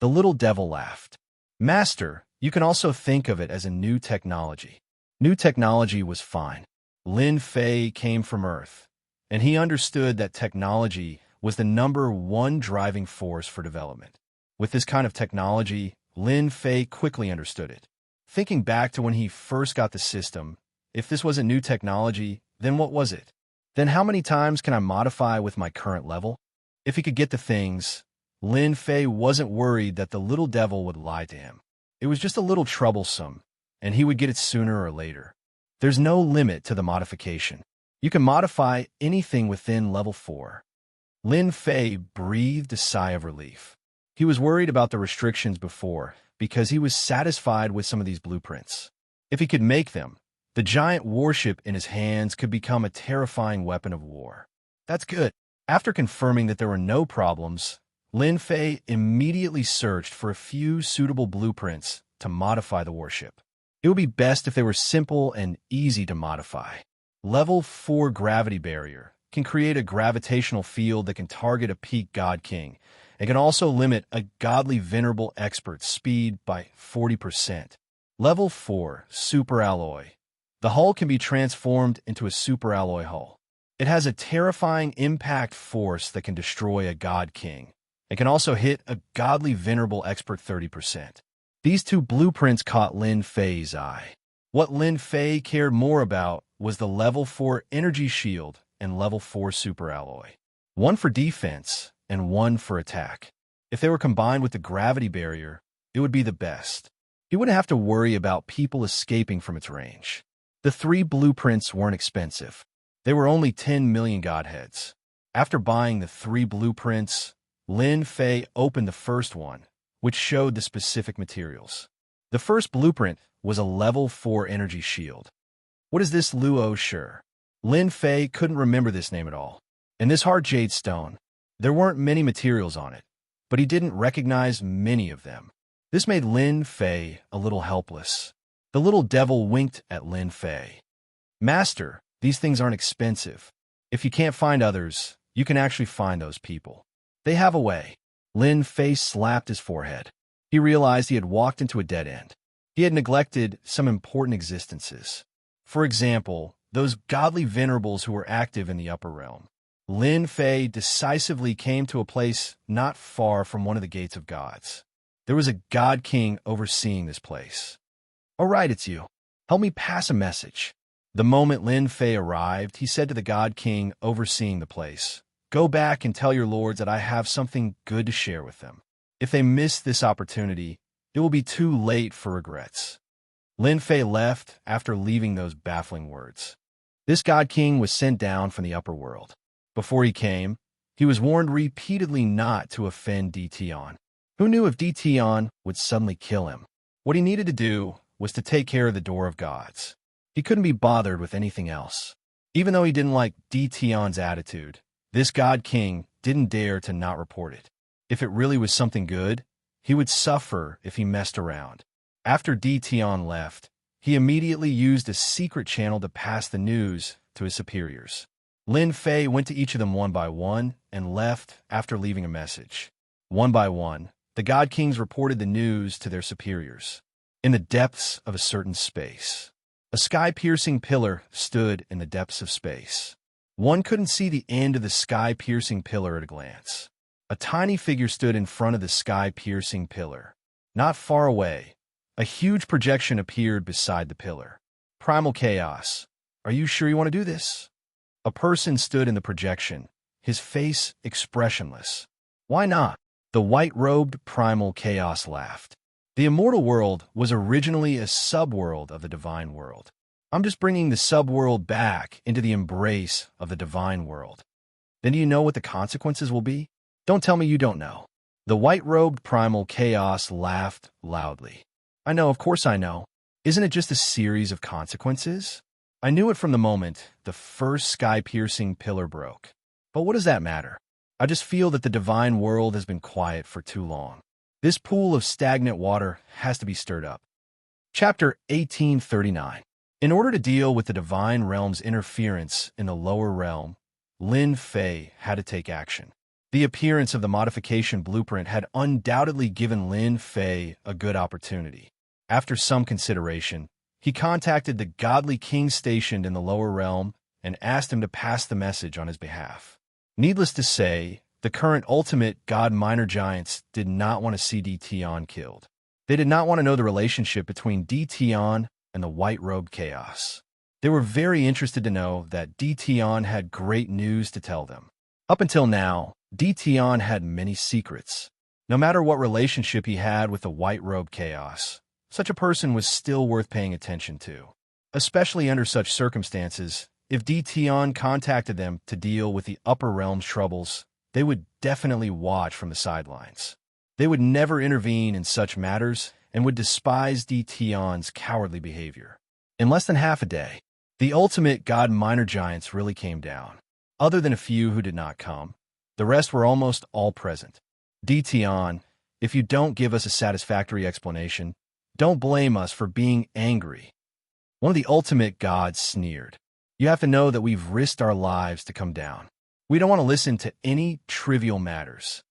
The little devil laughed. Master, you can also think of it as a new technology. New technology was fine. Lin Fei came from Earth, and he understood that technology was the #1 driving force for development. With this kind of technology, Lin Fei quickly understood it. Thinking back to when he first got the system, if this was a new technology, then what was it? Then how many times can I modify with my current level? If he could get the things, Lin Fei wasn't worried that the little devil would lie to him. It was just a little troublesome, and he would get it sooner or later. There's no limit to the modification. You can modify anything within level 4. Lin Fei breathed a sigh of relief. He was worried about the restrictions before because he was satisfied with some of these blueprints. If he could make them, the giant warship in his hands could become a terrifying weapon of war. That's good. After confirming that there were no problems, Lin Fei immediately searched for a few suitable blueprints to modify the warship. It would be best if they were simple and easy to modify. Level 4 Gravity Barrier can create a gravitational field that can target a peak God King. It can also limit a godly venerable expert's speed by 40%. Level 4 Super Alloy. The hull can be transformed into a super alloy hull. It has a terrifying impact force that can destroy a God King. It can also hit a godly venerable expert 30%. These two blueprints caught Lin Fei's eye. What Lin Fei cared more about was the level 4 energy shield and level 4 super alloy. One for defense and one for attack. If they were combined with the gravity barrier, it would be the best. He wouldn't have to worry about people escaping from its range. The 3 blueprints weren't expensive. They were only 10 million godheads. After buying the 3 blueprints, Lin Fei opened the first one, which showed the specific materials. The first blueprint was a level 4 energy shield. What is this Luo Sure? Lin Fei couldn't remember this name at all. In this hard jade stone, there weren't many materials on it, but he didn't recognize many of them. This made Lin Fei a little helpless. The little devil winked at Lin Fei. Master, these things aren't expensive. If you can't find others, you can actually find those people. They have a way. Lin Fei slapped his forehead. He realized he had walked into a dead end. He had neglected some important existences. For example, those godly venerables who were active in the upper realm. Lin Fei decisively came to a place not far from one of the gates of gods. There was a god king overseeing this place. "All right, it's you. Help me pass a message." The moment Lin Fei arrived, he said to the god king overseeing the place, "Go back and tell your lords that I have something good to share with them. If they miss this opportunity, it will be too late for regrets." Lin Fei left after leaving those baffling words. This god king was sent down from the upper world. Before he came, he was warned repeatedly not to offend Dition. Who knew if Dition would suddenly kill him? What he needed to do was to take care of the door of gods. He couldn't be bothered with anything else. Even though he didn't like Dition's attitude, this god king didn't dare to not report it. If it really was something good, he would suffer if he messed around. After Dition left, he immediately used a secret channel to pass the news to his superiors. Lin Fei went to each of them one by one and left after leaving a message. One by one, the god kings reported the news to their superiors. In the depths of a certain space, a sky-piercing pillar stood in the depths of space. One couldn't see the end of the sky-piercing pillar at a glance. A tiny figure stood in front of the sky-piercing pillar. Not far away, a huge projection appeared beside the pillar. "Primal Chaos, are you sure you want to do this?" A person stood in the projection, his face expressionless. "Why not?" The white-robed Primal Chaos laughed. The immortal world was originally a subworld of the divine world. I'm just bringing the subworld back into the embrace of the divine world. Then do you know what the consequences will be? Don't tell me you don't know. The white-robed Primal Chaos laughed loudly. "I know, of course I know. Isn't it just a series of consequences? I knew it from the moment the first sky-piercing pillar broke. But what does that matter? I just feel that the divine world has been quiet for too long. This pool of stagnant water has to be stirred up." Chapter 1839. In order to deal with the divine realm's interference in the lower realm, Lin Fei had to take action. The appearance of the modification blueprint had undoubtedly given Lin Fei a good opportunity. After some consideration, he contacted the godly king stationed in the lower realm and asked him to pass the message on his behalf. Needless to say, the current ultimate god minor giants did not want to see Dition killed. They did not want to know the relationship between Dition and the white-robed chaos. They were very interested to know that Dition had great news to tell them. Up until now, Dition had many secrets. No matter what relationship he had with the white-robed chaos, such a person was still worth paying attention to. Especially under such circumstances, if Dition contacted them to deal with the upper realm's troubles, they would definitely watch from the sidelines. They would never intervene in such matters and would despise Dition's cowardly behavior. In less than half a day, the ultimate god minor giants really came down. Other than a few who did not come, the rest were almost all present. "Dition, if you don't give us a satisfactory explanation, don't blame us for being angry." One of the ultimate gods sneered. "You have to know that we've risked our lives to come down. We don't want to listen to any trivial matters."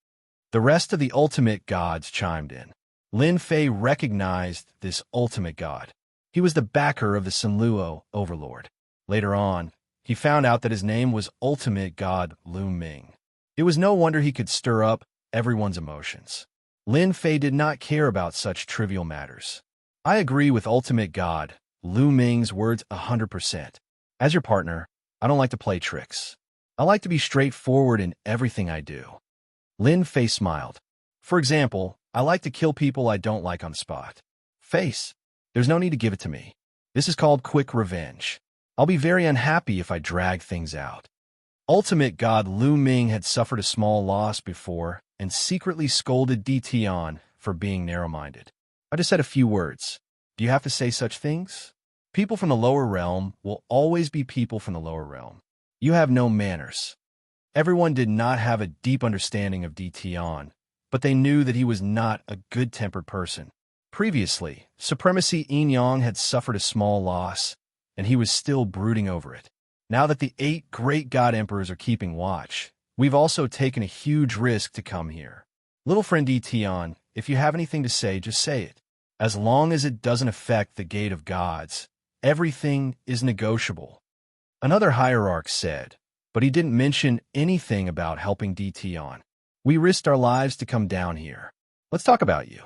The rest of the ultimate gods chimed in. Lin Fei recognized this ultimate god. He was the backer of the Sunluo overlord. Later on, he found out that his name was ultimate god Lu Ming. It was no wonder he could stir up everyone's emotions. Lin Fei did not care about such trivial matters. "I agree with ultimate god Lu Ming's words 100%. As your partner, I don't like to play tricks. I like to be straightforward in everything I do." Lin Fei smiled. "For example, I like to kill people I don't like on the spot. Face, there's no need to give it to me. This is called quick revenge. I'll be very unhappy if I drag things out." Ultimate god Lu Ming had suffered a small loss before and secretly scolded DTon for being narrow-minded. I just said a few words. Do you have to say such things? People from the lower realm will always be people from the lower realm. You have no manners. Everyone did not have a deep understanding of DTon, but they knew that he was not a good-tempered person. Previously, Supremacy Enyang had suffered a small loss, and he was still brooding over it. Now that the 8 great god emperors are keeping watch, we've also taken a huge risk to come here. Little friend DTon, if you have anything to say, just say it. As long as it doesn't affect the gate of gods, everything is negotiable. Another hierarch said, but he didn't mention anything about helping DTon. We risked our lives to come down here. Let's talk about you.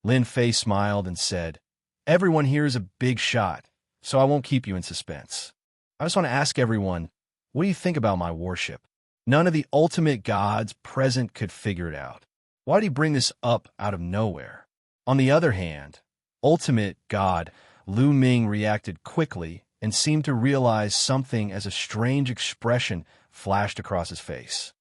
Lin Fei smiled and said, everyone here is a big shot, so I won't keep you in suspense. I just want to ask everyone, what do you think about my worship? None of the ultimate gods present could figure it out. Why did he bring this up out of nowhere? On the other hand, ultimate god Lu Ming reacted quickly and seemed to realize something as a strange expression flashed across his face.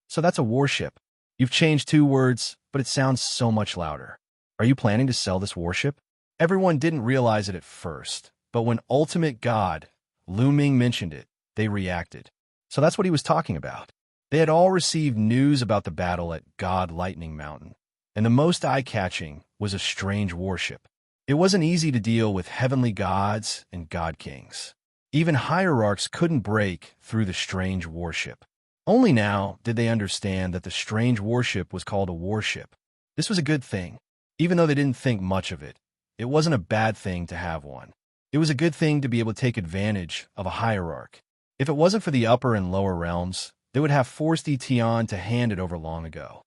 So that's a warship. You've changed 2 words, but it sounds so much louder. Are you planning to sell this warship? Everyone didn't realize it at first, but when ultimate god Lu Ming mentioned it, they reacted. So that's what he was talking about. They had all received news about the battle at God Lightning Mountain, and the most eye-catching was a strange warship. It wasn't easy to deal with heavenly gods and god kings. Even hierarchs couldn't break through the strange warship. Only now did they understand that the strange warship was called a warship. This was a good thing. Even though they didn't think much of it, it wasn't a bad thing to have one. It was a good thing to be able to take advantage of a hierarch. If it wasn't for the upper and lower realms, they would have forced Etion to hand it over long ago.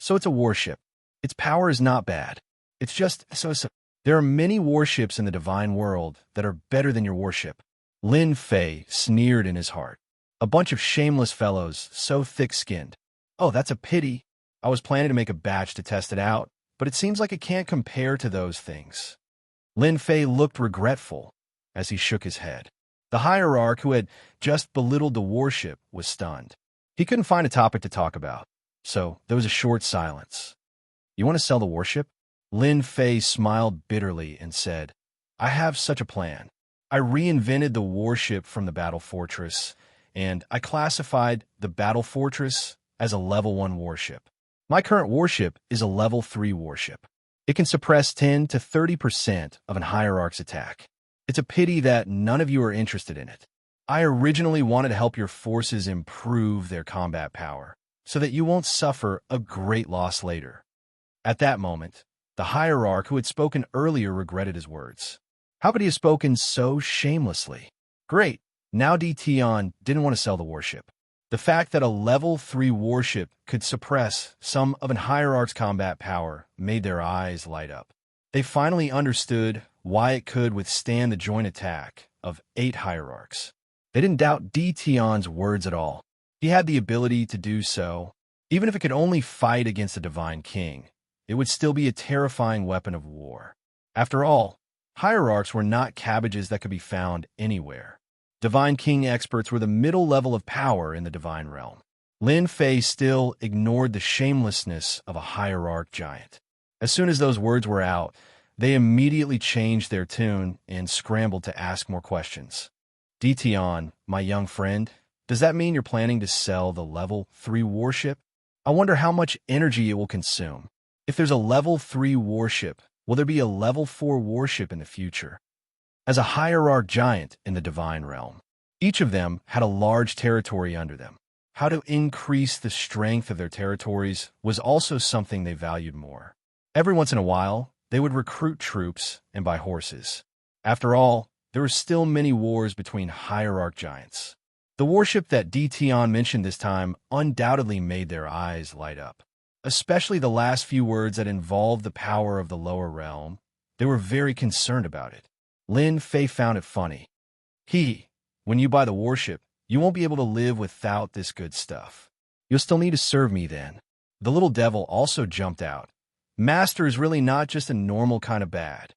So it's a warship. Its power is not bad. It's just so. There are many warships in the divine world that are better than your warship. Lin Fei sneered in his heart. A bunch of shameless fellows, so thick-skinned. Oh, that's a pity. I was planning to make a batch to test it out, but it seems like it can't compare to those things. Lin Fei looked regretful as he shook his head. The hierarch who had just belittled the warship was stunned. He couldn't find a topic to talk about, so there was a short silence. You want to sell the warship? Lin Fei smiled bitterly and said, I have such a plan. I reinvented the warship from the battle fortress, and I classified the battle fortress as a level 1 warship. My current warship is a level 3 warship. It can suppress 10 to 30% of an hierarch's attack. It's a pity that none of you are interested in it. I originally wanted to help your forces improve their combat power, so that you won't suffer a great loss later. At that moment, the hierarch who had spoken earlier regretted his words. How could he have spoken so shamelessly? Great, now DTon didn't want to sell the warship. The fact that a level 3 warship could suppress some of an hierarch's combat power made their eyes light up. They finally understood why it could withstand the joint attack of 8 hierarchs. They didn't doubt DTon's words at all. He had the ability to do so. Even if it could only fight against a divine king, it would still be a terrifying weapon of war. After all, hierarchs were not cabbages that could be found anywhere. Divine king experts were the middle level of power in the divine realm. Lin Fei still ignored the shamelessness of a hierarch giant. As soon as those words were out, they immediately changed their tune and scrambled to ask more questions. DTon, my young friend, does that mean you're planning to sell the level 3 warship? I wonder how much energy it will consume. If there's a level 3 warship, will there be a level 4 warship in the future? As a hierarch giant in the divine realm, each of them had a large territory under them. How to increase the strength of their territories was also something they valued more. Every once in a while, they would recruit troops and buy horses. After all, there were still many wars between hierarch giants. The warship that DTon mentioned this time undoubtedly made their eyes light up. Especially the last few words that involved the power of the lower realm. They were very concerned about it. Lin Fei found it funny. When you buy the warship, you won't be able to live without this good stuff. You'll still need to serve me then. The little devil also jumped out. Master is really not just a normal kind of bad.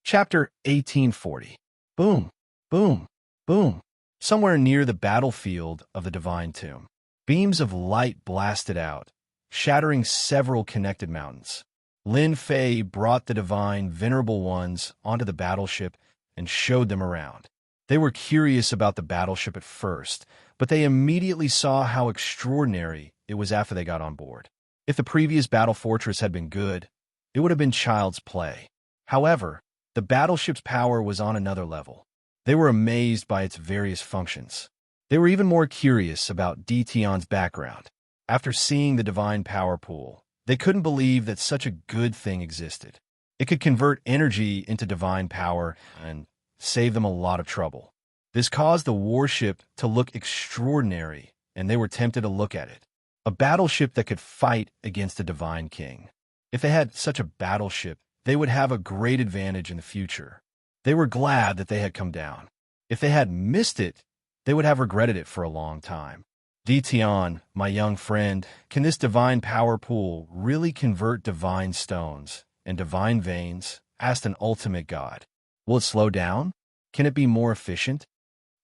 Chapter 1840. Boom, boom, boom. Somewhere near the battlefield of the divine tomb, beams of light blasted out, shattering several connected mountains. Lin Fei brought the divine venerable ones onto the battleship and showed them around. They were curious about the battleship at first, but they immediately saw how extraordinary it was after they got on board. If the previous battle fortress had been good, it would have been child's play. However, the battleship's power was on another level. They were amazed by its various functions. They were even more curious about Tion's background. After seeing the divine power pool, they couldn't believe that such a good thing existed. It could convert energy into divine power and save them a lot of trouble. This caused the warship to look extraordinary, and they were tempted to look at it. A battleship that could fight against a divine king. If they had such a battleship, they would have a great advantage in the future. They were glad that they had come down. If they had missed it, they would have regretted it for a long time. Tion, my young friend, can this divine power pool really convert divine stones and divine veins? Asked an ultimate god. Will it slow down? Can it be more efficient?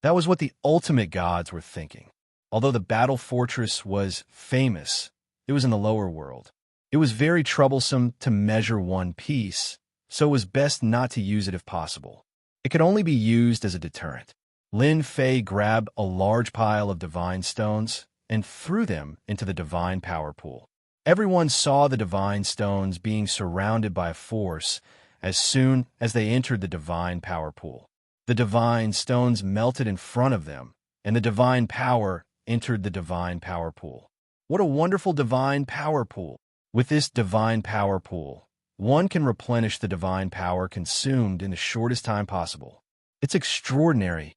That was what the ultimate gods were thinking. Although the battle fortress was famous, it was in the lower world. It was very troublesome to measure one piece, so it was best not to use it if possible. It could only be used as a deterrent. Lin Fei grabbed a large pile of divine stones and threw them into the divine power pool. Everyone saw the divine stones being surrounded by a force as soon as they entered the divine power pool. The divine stones melted in front of them, and the divine power entered the divine power pool. What a wonderful divine power pool! With this divine power pool, one can replenish the divine power consumed in the shortest time possible. It's extraordinary.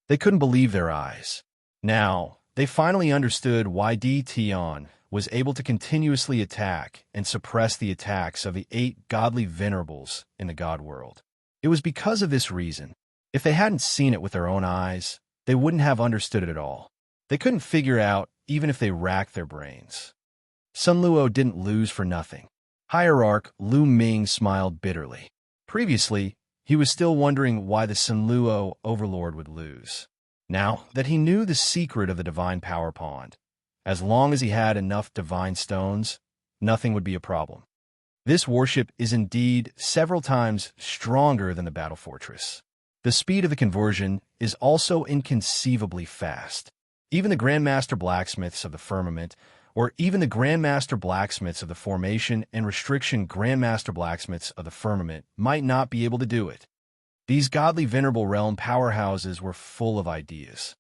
They couldn't believe their eyes. Now, they finally understood why Tion was able to continuously attack and suppress the attacks of the 8 godly venerables in the god world. It was because of this reason. If they hadn't seen it with their own eyes, they wouldn't have understood it at all. They couldn't figure out even if they racked their brains. Sun Luo didn't lose for nothing. Hierarch Lu Ming smiled bitterly. Previously, he was still wondering why the Sun Luo overlord would lose. Now that he knew the secret of the divine power pond, as long as he had enough divine stones, nothing would be a problem. This warship is indeed several times stronger than the battle fortress. The speed of the conversion is also inconceivably fast. Even the Grandmaster Blacksmiths of the Firmament, or even the Grandmaster Blacksmiths of the Formation and Restriction Grandmaster Blacksmiths of the Firmament might not be able to do it. These godly venerable realm powerhouses were full of ideas.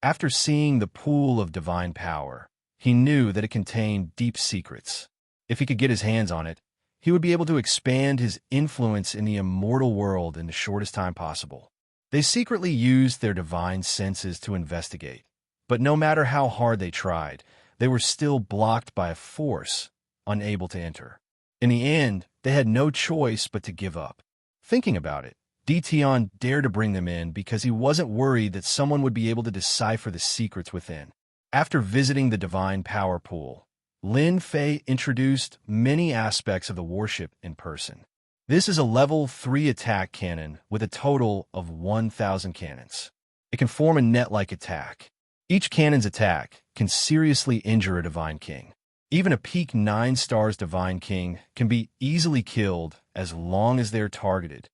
After seeing the pool of divine power, he knew that it contained deep secrets. If he could get his hands on it, he would be able to expand his influence in the immortal world in the shortest time possible. They secretly used their divine senses to investigate, but no matter how hard they tried, they were still blocked by a force, unable to enter. In the end, they had no choice but to give up. Thinking about it, Tion dared to bring them in because he wasn't worried that someone would be able to decipher the secrets within. After visiting the divine power pool, Lin Fei introduced many aspects of the warship in person. This is a level 3 attack cannon with a total of 1,000 cannons. It can form a net-like attack. Each cannon's attack can seriously injure a divine king. Even a peak 9 stars divine king can be easily killed as long as they're targeted.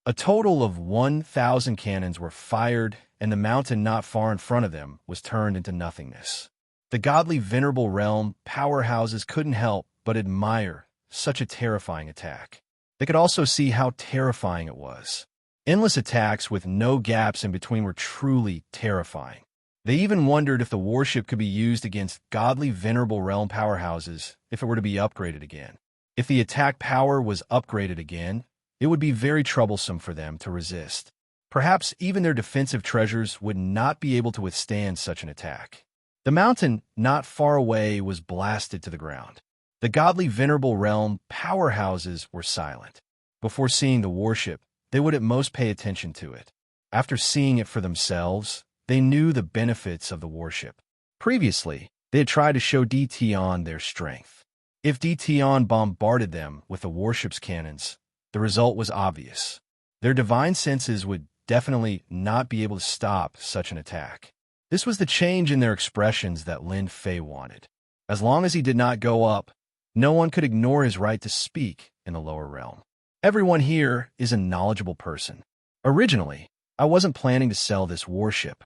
A total of 1,000 cannons were fired, and the mountain not far in front of them was turned into nothingness. The godly venerable realm powerhouses couldn't help but admire such a terrifying attack. They could also see how terrifying it was. Endless attacks with no gaps in between were truly terrifying. They even wondered if the warship could be used against godly venerable realm powerhouses if it were to be upgraded again. If the attack power was upgraded again, it would be very troublesome for them to resist. Perhaps even their defensive treasures would not be able to withstand such an attack. The mountain not far away was blasted to the ground. The godly venerable realm powerhouses were silent. Before seeing the warship, they would at most pay attention to it. After seeing it for themselves, they knew the benefits of the warship. Previously, they had tried to show Tion their strength. If Tion bombarded them with the warship's cannons, the result was obvious. Their divine senses would definitely not be able to stop such an attack. This was the change in their expressions that Lin Fei wanted. As long as he did not go up, no one could ignore his right to speak in the lower realm. Everyone here is a knowledgeable person. Originally, I wasn't planning to sell this warship.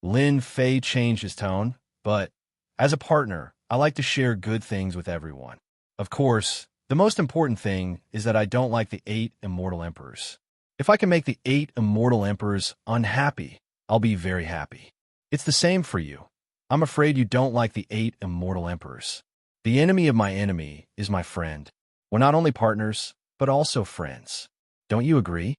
Lin Fei changed his tone, but as a partner, I like to share good things with everyone. Of course, the most important thing is that I don't like the 8 immortal emperors. If I can make the 8 immortal emperors unhappy, I'll be very happy. It's the same for you. I'm afraid you don't like the 8 immortal emperors. The enemy of my enemy is my friend. We're not only partners, but also friends. Don't you agree?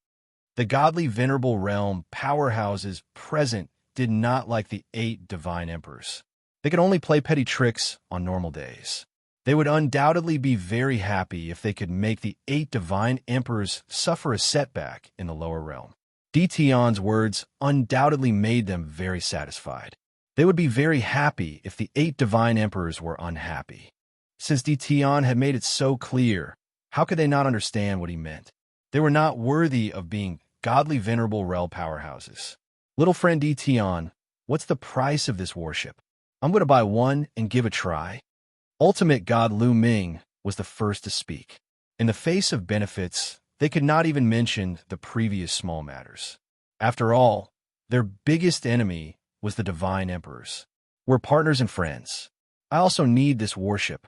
The godly venerable realm powerhouses present did not like the 8 divine emperors. They could only play petty tricks on normal days. They would undoubtedly be very happy if they could make the 8 divine emperors suffer a setback in the lower realm. Dtion's words undoubtedly made them very satisfied. They would be very happy if the 8 divine emperors were unhappy. Since Dtion had made it so clear, how could they not understand what he meant? They were not worthy of being godly venerable realm powerhouses. Little friend Dtion, what's the price of this warship? I'm going to buy one and give a try. Ultimate God Lu Ming was the first to speak. In the face of benefits, they could not even mention the previous small matters. After all, their biggest enemy was the divine emperors. We're partners and friends. I also need this warship.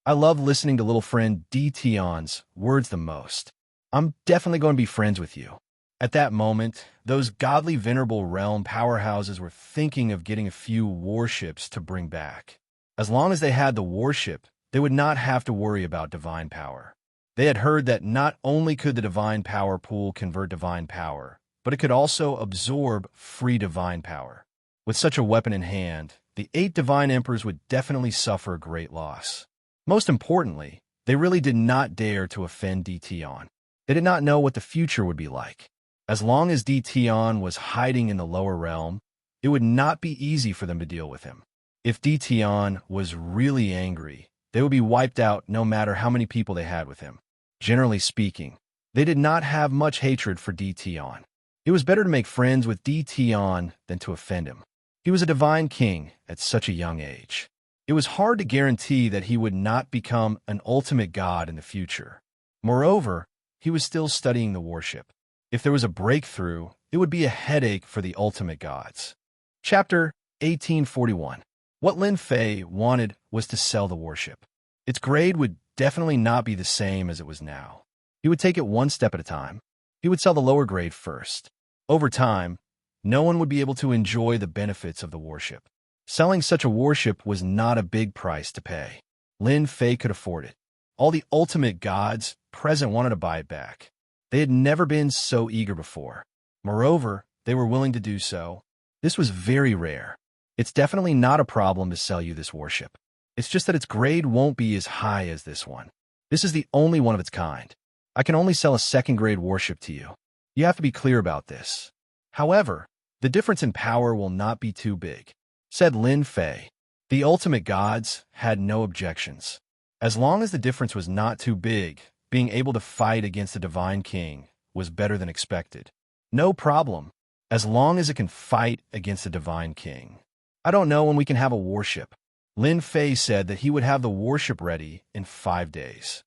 I love listening to little friend Dtion's words the most. I'm definitely going to be friends with you. At that moment, those godly venerable realm powerhouses were thinking of getting a few warships to bring back. As long as they had the warship, they would not have to worry about divine power. They had heard that not only could the divine power pool convert divine power, but it could also absorb free divine power. With such a weapon in hand, the 8 divine emperors would definitely suffer a great loss. Most importantly, they really did not dare to offend Dtion. They did not know what the future would be like. As long as Dtion was hiding in the lower realm, it would not be easy for them to deal with him. If Dtion was really angry, they would be wiped out no matter how many people they had with him. Generally speaking, they did not have much hatred for Dtion. It was better to make friends with Dtion than to offend him. He was a divine king at such a young age. It was hard to guarantee that he would not become an ultimate god in the future. Moreover, he was still studying the warship. If there was a breakthrough, it would be a headache for the ultimate gods. Chapter 1841. What Lin Fei wanted was to sell the warship. Its grade would definitely not be the same as it was now. He would take it one step at a time. He would sell the lower grade first. Over time, no one would be able to enjoy the benefits of the warship. Selling such a warship was not a big price to pay. Lin Fei could afford it. All the ultimate gods present wanted to buy it back. They had never been so eager before. Moreover, they were willing to do so. This was very rare. It's definitely not a problem to sell you this warship. It's just that its grade won't be as high as this one. This is the only one of its kind. I can only sell a second-grade warship to you. You have to be clear about this. However, the difference in power will not be too big, said Lin Fei. The ultimate gods had no objections. As long as the difference was not too big, being able to fight against the divine king was better than expected. No problem, as long as it can fight against the divine king. I don't know when we can have a warship. Lin Fei said that he would have the warship ready in 5 days.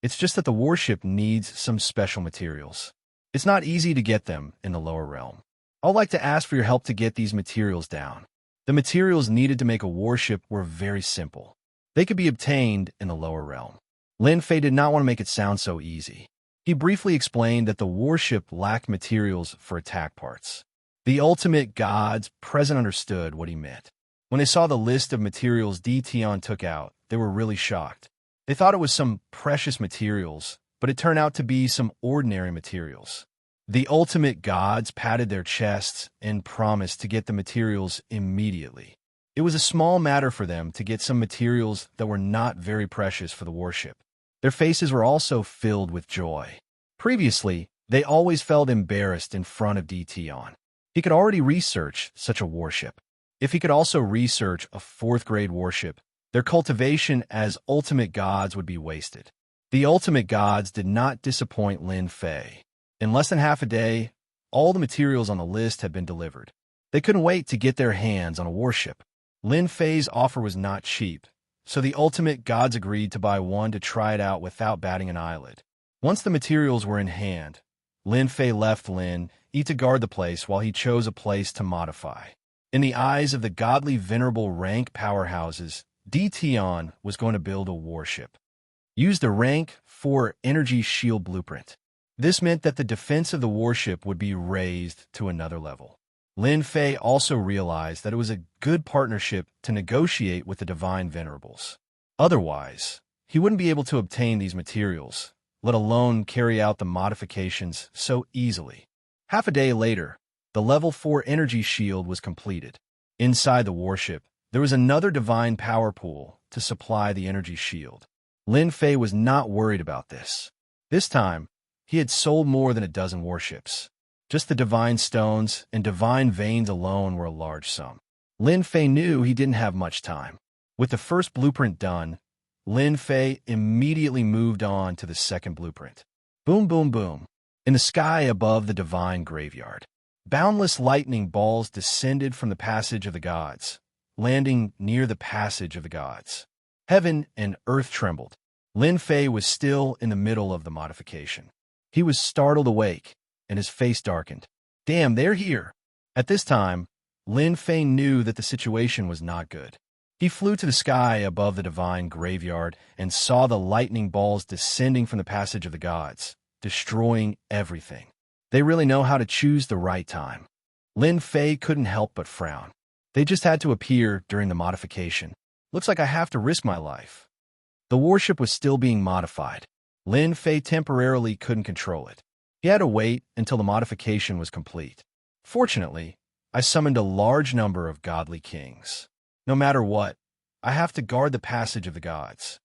It's just that the warship needs some special materials. It's not easy to get them in the lower realm. I'd like to ask for your help to get these materials down. The materials needed to make a warship were very simple. They could be obtained in the lower realm. Lin Fei did not want to make it sound so easy. He briefly explained that the warship lacked materials for attack parts. The ultimate gods present understood what he meant. When they saw the list of materials Dtion took out, they were really shocked. They thought it was some precious materials, but it turned out to be some ordinary materials. The ultimate gods patted their chests and promised to get the materials immediately. It was a small matter for them to get some materials that were not very precious for the warship. Their faces were also filled with joy. Previously, they always felt embarrassed in front of Dtion. He could already research such a warship. If he could also research a 4th-grade warship, their cultivation as ultimate gods would be wasted. The ultimate gods did not disappoint Lin Fei. In less than half a day, all the materials on the list had been delivered. They couldn't wait to get their hands on a warship. Lin Fei's offer was not cheap, so the ultimate gods agreed to buy one to try it out without batting an eyelid. Once the materials were in hand, Lin Fei left Lin Yi to guard the place while he chose a place to modify. In the eyes of the godly venerable rank powerhouses, Di Tian was going to build a warship. Use the rank 4 energy shield blueprint. This meant that the defense of the warship would be raised to another level. Lin Fei also realized that it was a good partnership to negotiate with the divine venerables. Otherwise, he wouldn't be able to obtain these materials, let alone carry out the modifications so easily. Half a day later, the level 4 energy shield was completed. Inside the warship, there was another divine power pool to supply the energy shield. Lin Fei was not worried about this. This time, he had sold more than a dozen warships. Just the divine stones and divine veins alone were a large sum. Lin Fei knew he didn't have much time. With the first blueprint done, Lin Fei immediately moved on to the second blueprint. Boom, boom, boom. In the sky above the divine graveyard, boundless lightning balls descended from the passage of the gods, landing near the passage of the gods. Heaven and earth trembled. Lin Fei was still in the middle of the modification. He was startled awake, and his face darkened. Damn, they're here! At this time, Lin Fei knew that the situation was not good. He flew to the sky above the divine graveyard and saw the lightning balls descending from the passage of the gods, destroying everything. They really know how to choose the right time. Lin Fei couldn't help but frown. They just had to appear during the modification. Looks like I have to risk my life. The warship was still being modified. Lin Fei temporarily couldn't control it. He had to wait until the modification was complete. Fortunately, I summoned a large number of godly kings. No matter what, I have to guard the passage of the gods.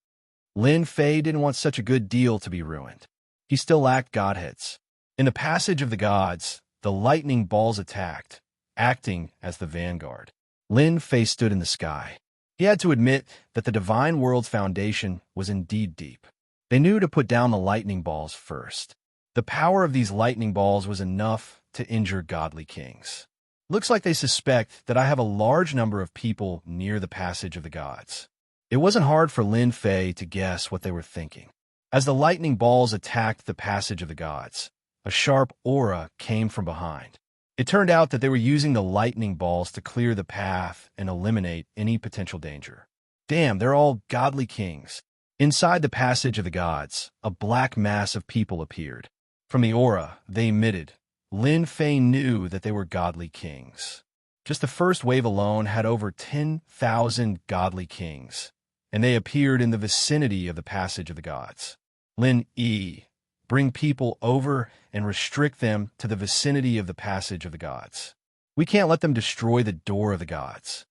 Lin Fei didn't want such a good deal to be ruined. He still lacked godheads. In the passage of the gods, the lightning balls attacked, acting as the vanguard. Lin Fei stood in the sky. He had to admit that the divine world's foundation was indeed deep. They knew to put down the lightning balls first. The power of these lightning balls was enough to injure godly kings. Looks like they suspect that I have a large number of people near the passage of the gods. It wasn't hard for Lin Fei to guess what they were thinking. As the lightning balls attacked the passage of the gods, a sharp aura came from behind. It turned out that they were using the lightning balls to clear the path and eliminate any potential danger. Damn, they're all godly kings. Inside the passage of the gods, a black mass of people appeared. From the aura they emitted, Lin Fei knew that they were godly kings. Just the first wave alone had over 10,000 godly kings, and they appeared in the vicinity of the passage of the gods. Lin Yi, bring people over and restrict them to the vicinity of the passage of the gods. We can't let them destroy the door of the gods.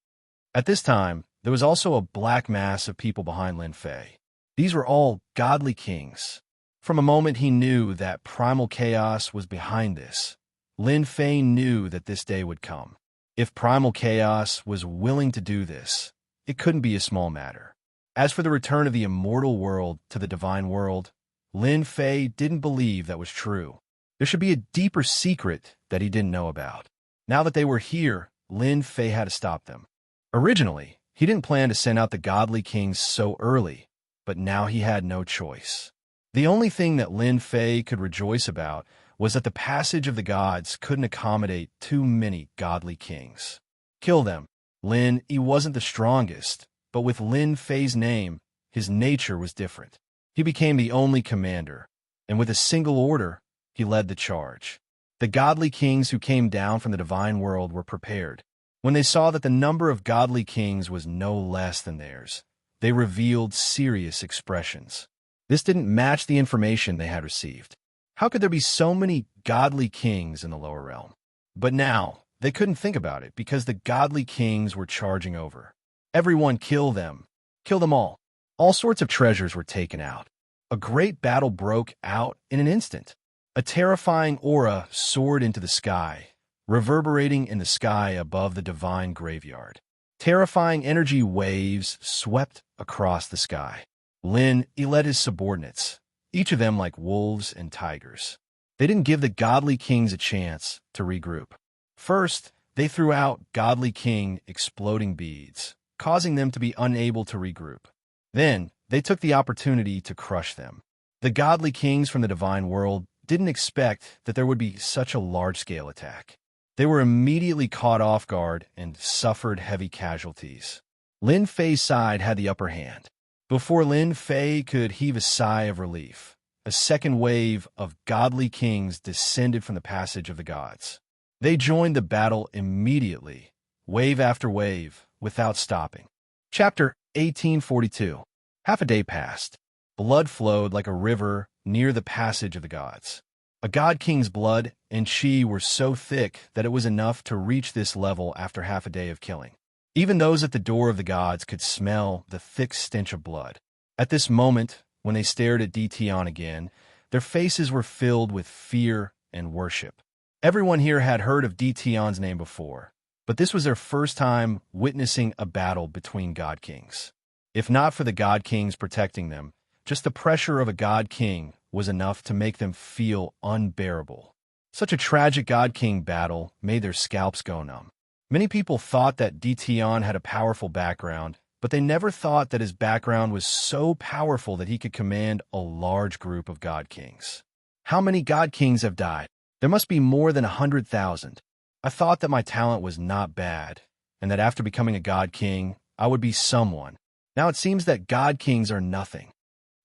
At this time, there was also a black mass of people behind Lin Fei. These were all godly kings. From a moment he knew that primal chaos was behind this, Lin Fei knew that this day would come. If primal chaos was willing to do this, it couldn't be a small matter. As for the return of the immortal world to the divine world, Lin Fei didn't believe that was true. There should be a deeper secret that he didn't know about. Now that they were here, Lin Fei had to stop them. Originally, he didn't plan to send out the godly kings so early, but now he had no choice. The only thing that Lin Fei could rejoice about was that the passage of the gods couldn't accommodate too many godly kings. Kill them. Lin Yi wasn't the strongest, but with Lin Fei's name, his nature was different. He became the only commander, and with a single order, he led the charge. The godly kings who came down from the divine world were prepared. When they saw that the number of godly kings was no less than theirs, they revealed serious expressions. This didn't match the information they had received. How could there be so many godly kings in the lower realm? But now, they couldn't think about it because the godly kings were charging over. Everyone kill them. Kill them all. All sorts of treasures were taken out. A great battle broke out in an instant. A terrifying aura soared into the sky, reverberating in the sky above the divine graveyard. Terrifying energy waves swept across the sky. Lin Yi led his subordinates, each of them like wolves and tigers. They didn't give the godly kings a chance to regroup. First, they threw out godly king exploding beads, causing them to be unable to regroup. Then, they took the opportunity to crush them. The godly kings from the divine world didn't expect that there would be such a large-scale attack. They were immediately caught off guard and suffered heavy casualties. Lin Fei's side had the upper hand. Before Lin Fei could heave a sigh of relief, a second wave of godly kings descended from the passage of the gods. They joined the battle immediately, wave after wave, without stopping. Chapter 1842. Half a day passed. Blood flowed like a river near the passage of the gods. A god king's blood and chi were so thick that it was enough to reach this level after half a day of killing. Even those at the door of the gods could smell the thick stench of blood. At this moment, when they stared at Dition again, their faces were filled with fear and worship. Everyone here had heard of Dition's name before, but this was their first time witnessing a battle between god kings. If not for the god kings protecting them, just the pressure of a god king was enough to make them feel unbearable. Such a tragic god king battle made their scalps go numb. Many people thought that Dition had a powerful background, but they never thought that his background was so powerful that he could command a large group of god kings. How many god kings have died? There must be more than 100,000. I thought that my talent was not bad, and that after becoming a god king, I would be someone. Now it seems that god kings are nothing.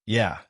Yeah,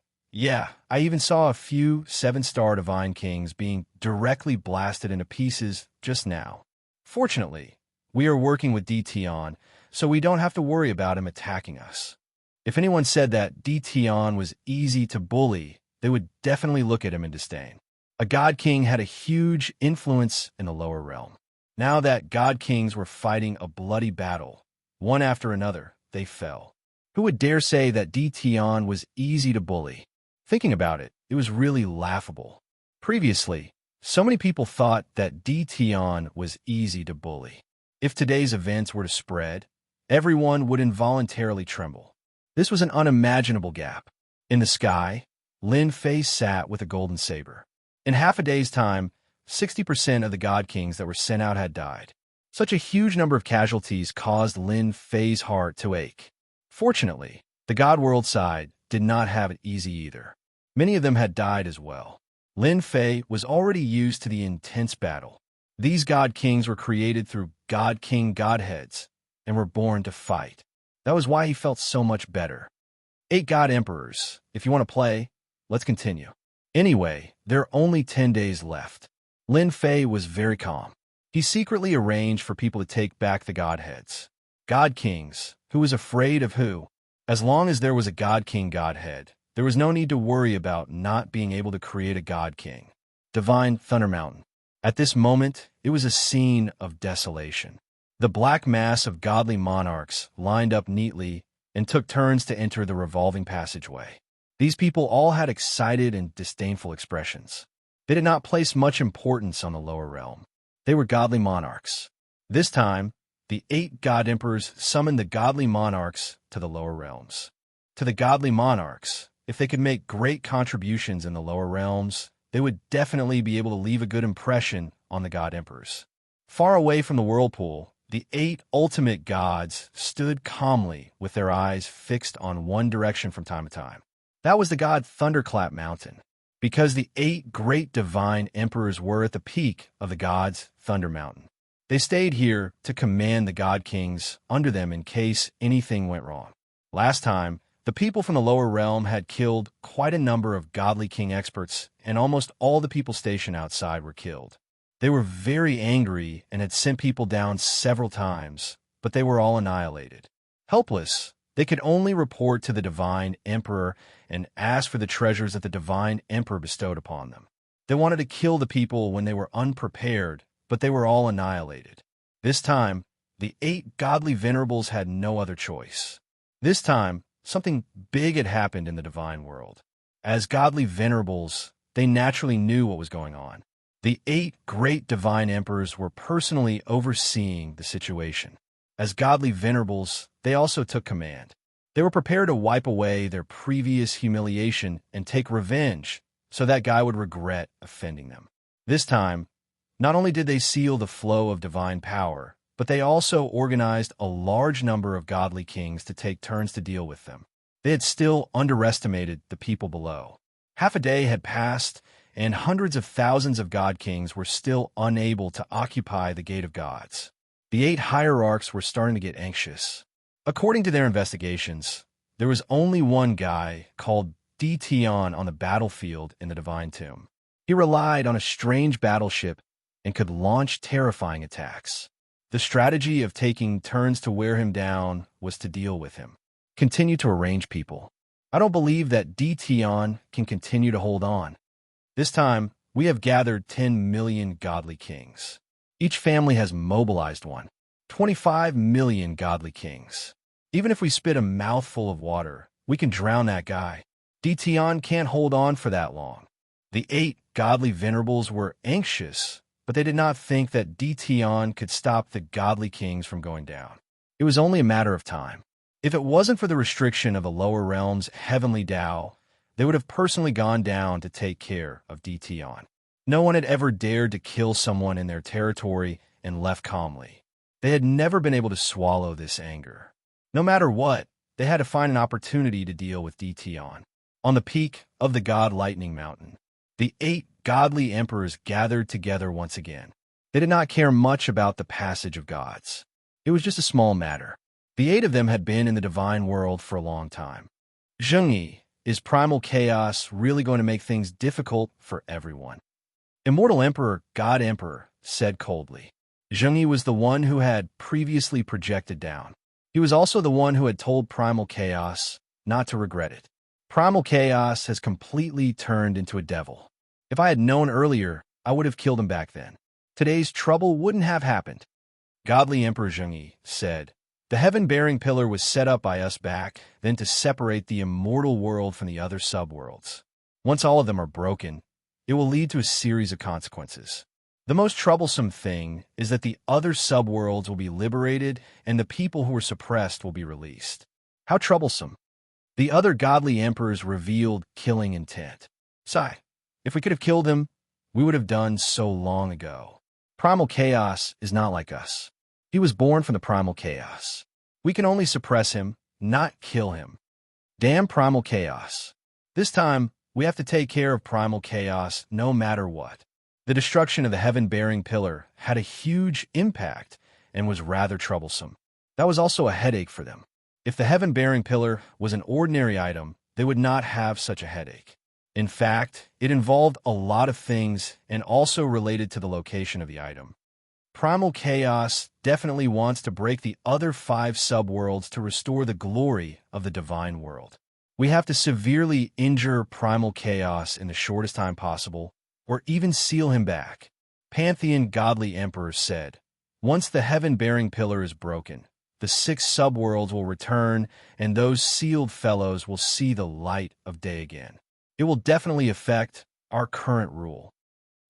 I even saw a few 7-star divine kings being directly blasted into pieces just now. Fortunately, we are working with Dition, so we don't have to worry about him attacking us. If anyone said that Dition was easy to bully, they would definitely look at him in disdain. A god king had a huge influence in the lower realm. Now that god kings were fighting a bloody battle, one after another, they fell. Who would dare say that Dition was easy to bully? Thinking about it, it was really laughable. Previously, so many people thought that Dition was easy to bully. If today's events were to spread, everyone would involuntarily tremble. This was an unimaginable gap. In the sky, Lin Fei sat with a golden saber. In half a day's time, 60% of the god kings that were sent out had died. Such a huge number of casualties caused Lin Fei's heart to ache. Fortunately, the god world side did not have it easy either. Many of them had died as well. Lin Fei was already used to the intense battle. These god kings were created through god king godheads and were born to fight. That was why he felt so much better. 8 god emperors. If you want to play, let's continue. Anyway, there are only 10 days left. Lin Fei was very calm. He secretly arranged for people to take back the godheads. God kings, who was afraid of who? As long as there was a god king godhead, there was no need to worry about not being able to create a god king. Divine Thunder Mountain. At this moment, it was a scene of desolation. The black mass of godly monarchs lined up neatly and took turns to enter the revolving passageway. These people all had excited and disdainful expressions. They did not place much importance on the lower realm. They were godly monarchs. This time, the 8 god emperors summoned the godly monarchs to the lower realms. To the godly monarchs, if they could make great contributions in the lower realms, they would definitely be able to leave a good impression on the god emperors. Far away from the whirlpool, the 8 ultimate gods stood calmly with their eyes fixed on one direction from time to time. That was the god Thunderclap Mountain, because the 8 great divine emperors were at the peak of the gods' Thunder Mountain. They stayed here to command the god kings under them in case anything went wrong. Last time, the people from the lower realm had killed quite a number of godly king experts, and almost all the people stationed outside were killed. They were very angry and had sent people down several times, but they were all annihilated. Helpless, they could only report to the divine emperor and ask for the treasures that the divine emperor bestowed upon them. They wanted to kill the people when they were unprepared, but they were all annihilated. This time, the 8 godly venerables had no other choice. This time, something big had happened in the divine world. As godly venerables, they naturally knew what was going on. The 8 great divine emperors were personally overseeing the situation. As godly venerables, they also took command. They were prepared to wipe away their previous humiliation and take revenge, so that guy would regret offending them. This time, not only did they seal the flow of divine power, but they also organized a large number of godly kings to take turns to deal with them. They had still underestimated the people below. Half a day had passed, and hundreds of thousands of god kings were still unable to occupy the Gate of Gods. The 8 hierarchs were starting to get anxious. According to their investigations, there was only one guy called Tion on the battlefield in the Divine Tomb. He relied on a strange battleship and could launch terrifying attacks. The strategy of taking turns to wear him down was to deal with him. Continue to arrange people. I don't believe that Tion can continue to hold on. This time, we have gathered 10 million godly kings. Each family has mobilized one. 25 million godly kings. Even if we spit a mouthful of water, we can drown that guy. Tion can't hold on for that long. The 8 godly venerables were anxious, but they did not think that Tion could stop the godly kings from going down. It was only a matter of time. If it wasn't for the restriction of the lower realm's heavenly Tao, they would have personally gone down to take care of Tion. No one had ever dared to kill someone in their territory and left calmly. They had never been able to swallow this anger. No matter what, they had to find an opportunity to deal with Tion. On the peak of the god Lightning Mountain, the 8 godly emperors gathered together once again. They did not care much about the passage of gods. It was just a small matter. The 8 of them had been in the divine world for a long time. Zhengyi, is primal chaos really going to make things difficult for everyone? Immortal Emperor, God Emperor, said coldly. Zhengyi was the one who had previously projected down. He was also the one who had told primal chaos not to regret it. Primal chaos has completely turned into a devil. If I had known earlier, I would have killed him back then. Today's trouble wouldn't have happened. Godly Emperor Zhengyi said, the heaven-bearing pillar was set up by us back then to separate the immortal world from the other subworlds. Once all of them are broken, it will lead to a series of consequences. The most troublesome thing is that the other subworlds will be liberated and the people who were suppressed will be released. How troublesome. The other godly emperors revealed killing intent. Sigh, if we could have killed him, we would have done so long ago. Primal chaos is not like us. He was born from the primal chaos. We can only suppress him, not kill him. Damn primal chaos. This time, we have to take care of primal chaos no matter what. The destruction of the heaven-bearing pillar had a huge impact and was rather troublesome. That was also a headache for them. If the heaven-bearing pillar was an ordinary item, they would not have such a headache. In fact, it involved a lot of things and also related to the location of the item. Primal chaos definitely wants to break the other 5 subworlds to restore the glory of the divine world. We have to severely injure primal chaos in the shortest time possible, or even seal him back. Pantheon godly emperors said, once the heaven-bearing pillar is broken, the 6 subworlds will return and those sealed fellows will see the light of day again. It will definitely affect our current rule.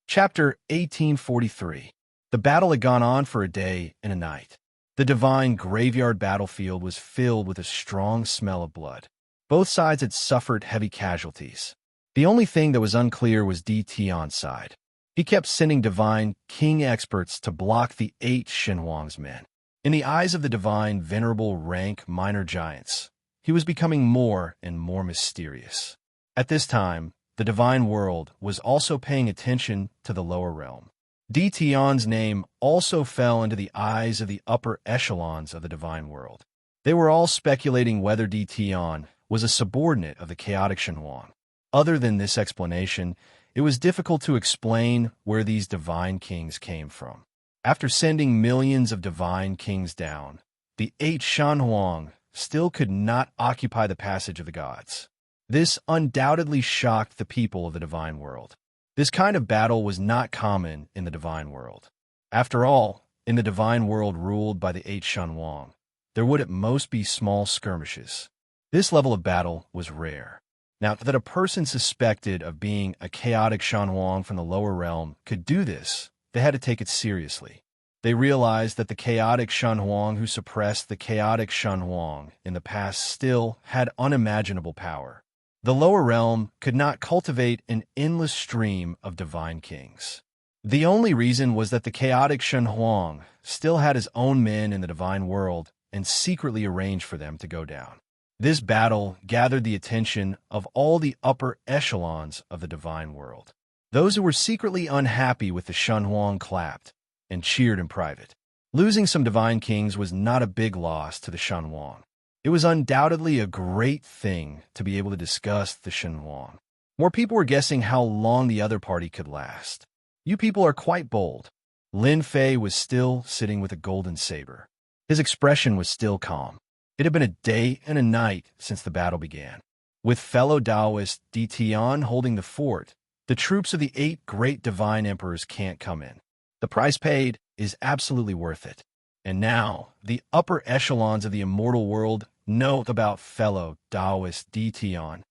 Chapter 1843. The battle had gone on for a day and a night. The divine graveyard battlefield was filled with a strong smell of blood. Both sides had suffered heavy casualties. The only thing that was unclear was Tion's side. He kept sending divine king experts to block the 8 Shenhuang's men. In the eyes of the divine venerable rank minor giants, he was becoming more and more mysterious. At this time, the divine world was also paying attention to the lower realm. Tion's name also fell into the eyes of the upper echelons of the divine world. They were all speculating whether Tion was a subordinate of the chaotic Shenhuang. Other than this explanation, it was difficult to explain where these divine kings came from. After sending millions of divine kings down, the 8 Shenhuang still could not occupy the passage of the gods. This undoubtedly shocked the people of the divine world. This kind of battle was not common in the divine world. After all, in the divine world ruled by the 8 Shenhuang, there would at most be small skirmishes. This level of battle was rare. Now, that a person suspected of being a chaotic Shenhuang from the lower realm could do this, they had to take it seriously. They realized that the chaotic Shenhuang who suppressed the chaotic Shenhuang in the past still had unimaginable power. The lower realm could not cultivate an endless stream of divine kings. The only reason was that the chaotic Shenhuang still had his own men in the divine world and secretly arranged for them to go down. This battle gathered the attention of all the upper echelons of the divine world. Those who were secretly unhappy with the Shenhuang clapped and cheered in private. Losing some divine kings was not a big loss to the Shenhuang. It was undoubtedly a great thing to be able to discuss the Shenhuang. More people were guessing how long the other party could last. You people are quite bold. Lin Fei was still sitting with a golden saber. His expression was still calm. It had been a day and a night since the battle began. With fellow Taoist Di Tian holding the fort, the troops of the 8 great divine emperors can't come in. The price paid is absolutely worth it. And now, the upper echelons of the immortal world know about fellow Taoist Di Tian.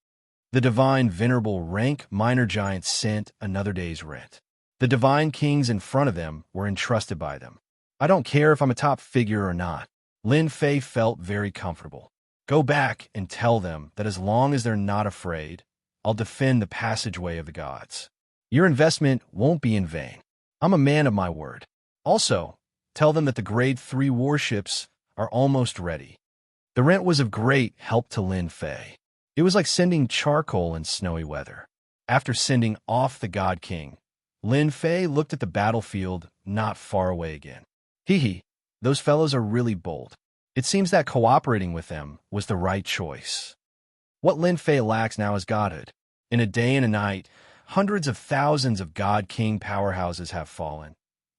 The divine venerable rank minor giants sent another day's rent. The divine kings in front of them were entrusted by them. I don't care if I'm a top figure or not. Lin Fei felt very comfortable. Go back and tell them that as long as they're not afraid, I'll defend the passageway of the gods. Your investment won't be in vain. I'm a man of my word. Also, tell them that the grade 3 warships are almost ready. The rent was of great help to Lin Fei. It was like sending charcoal in snowy weather. After sending off the God King, Lin Fei looked at the battlefield not far away again. Hee, those fellows are really bold. It seems that cooperating with them was the right choice. What Lin Fei lacks now is godhood. In a day and a night, hundreds of thousands of God King powerhouses have fallen.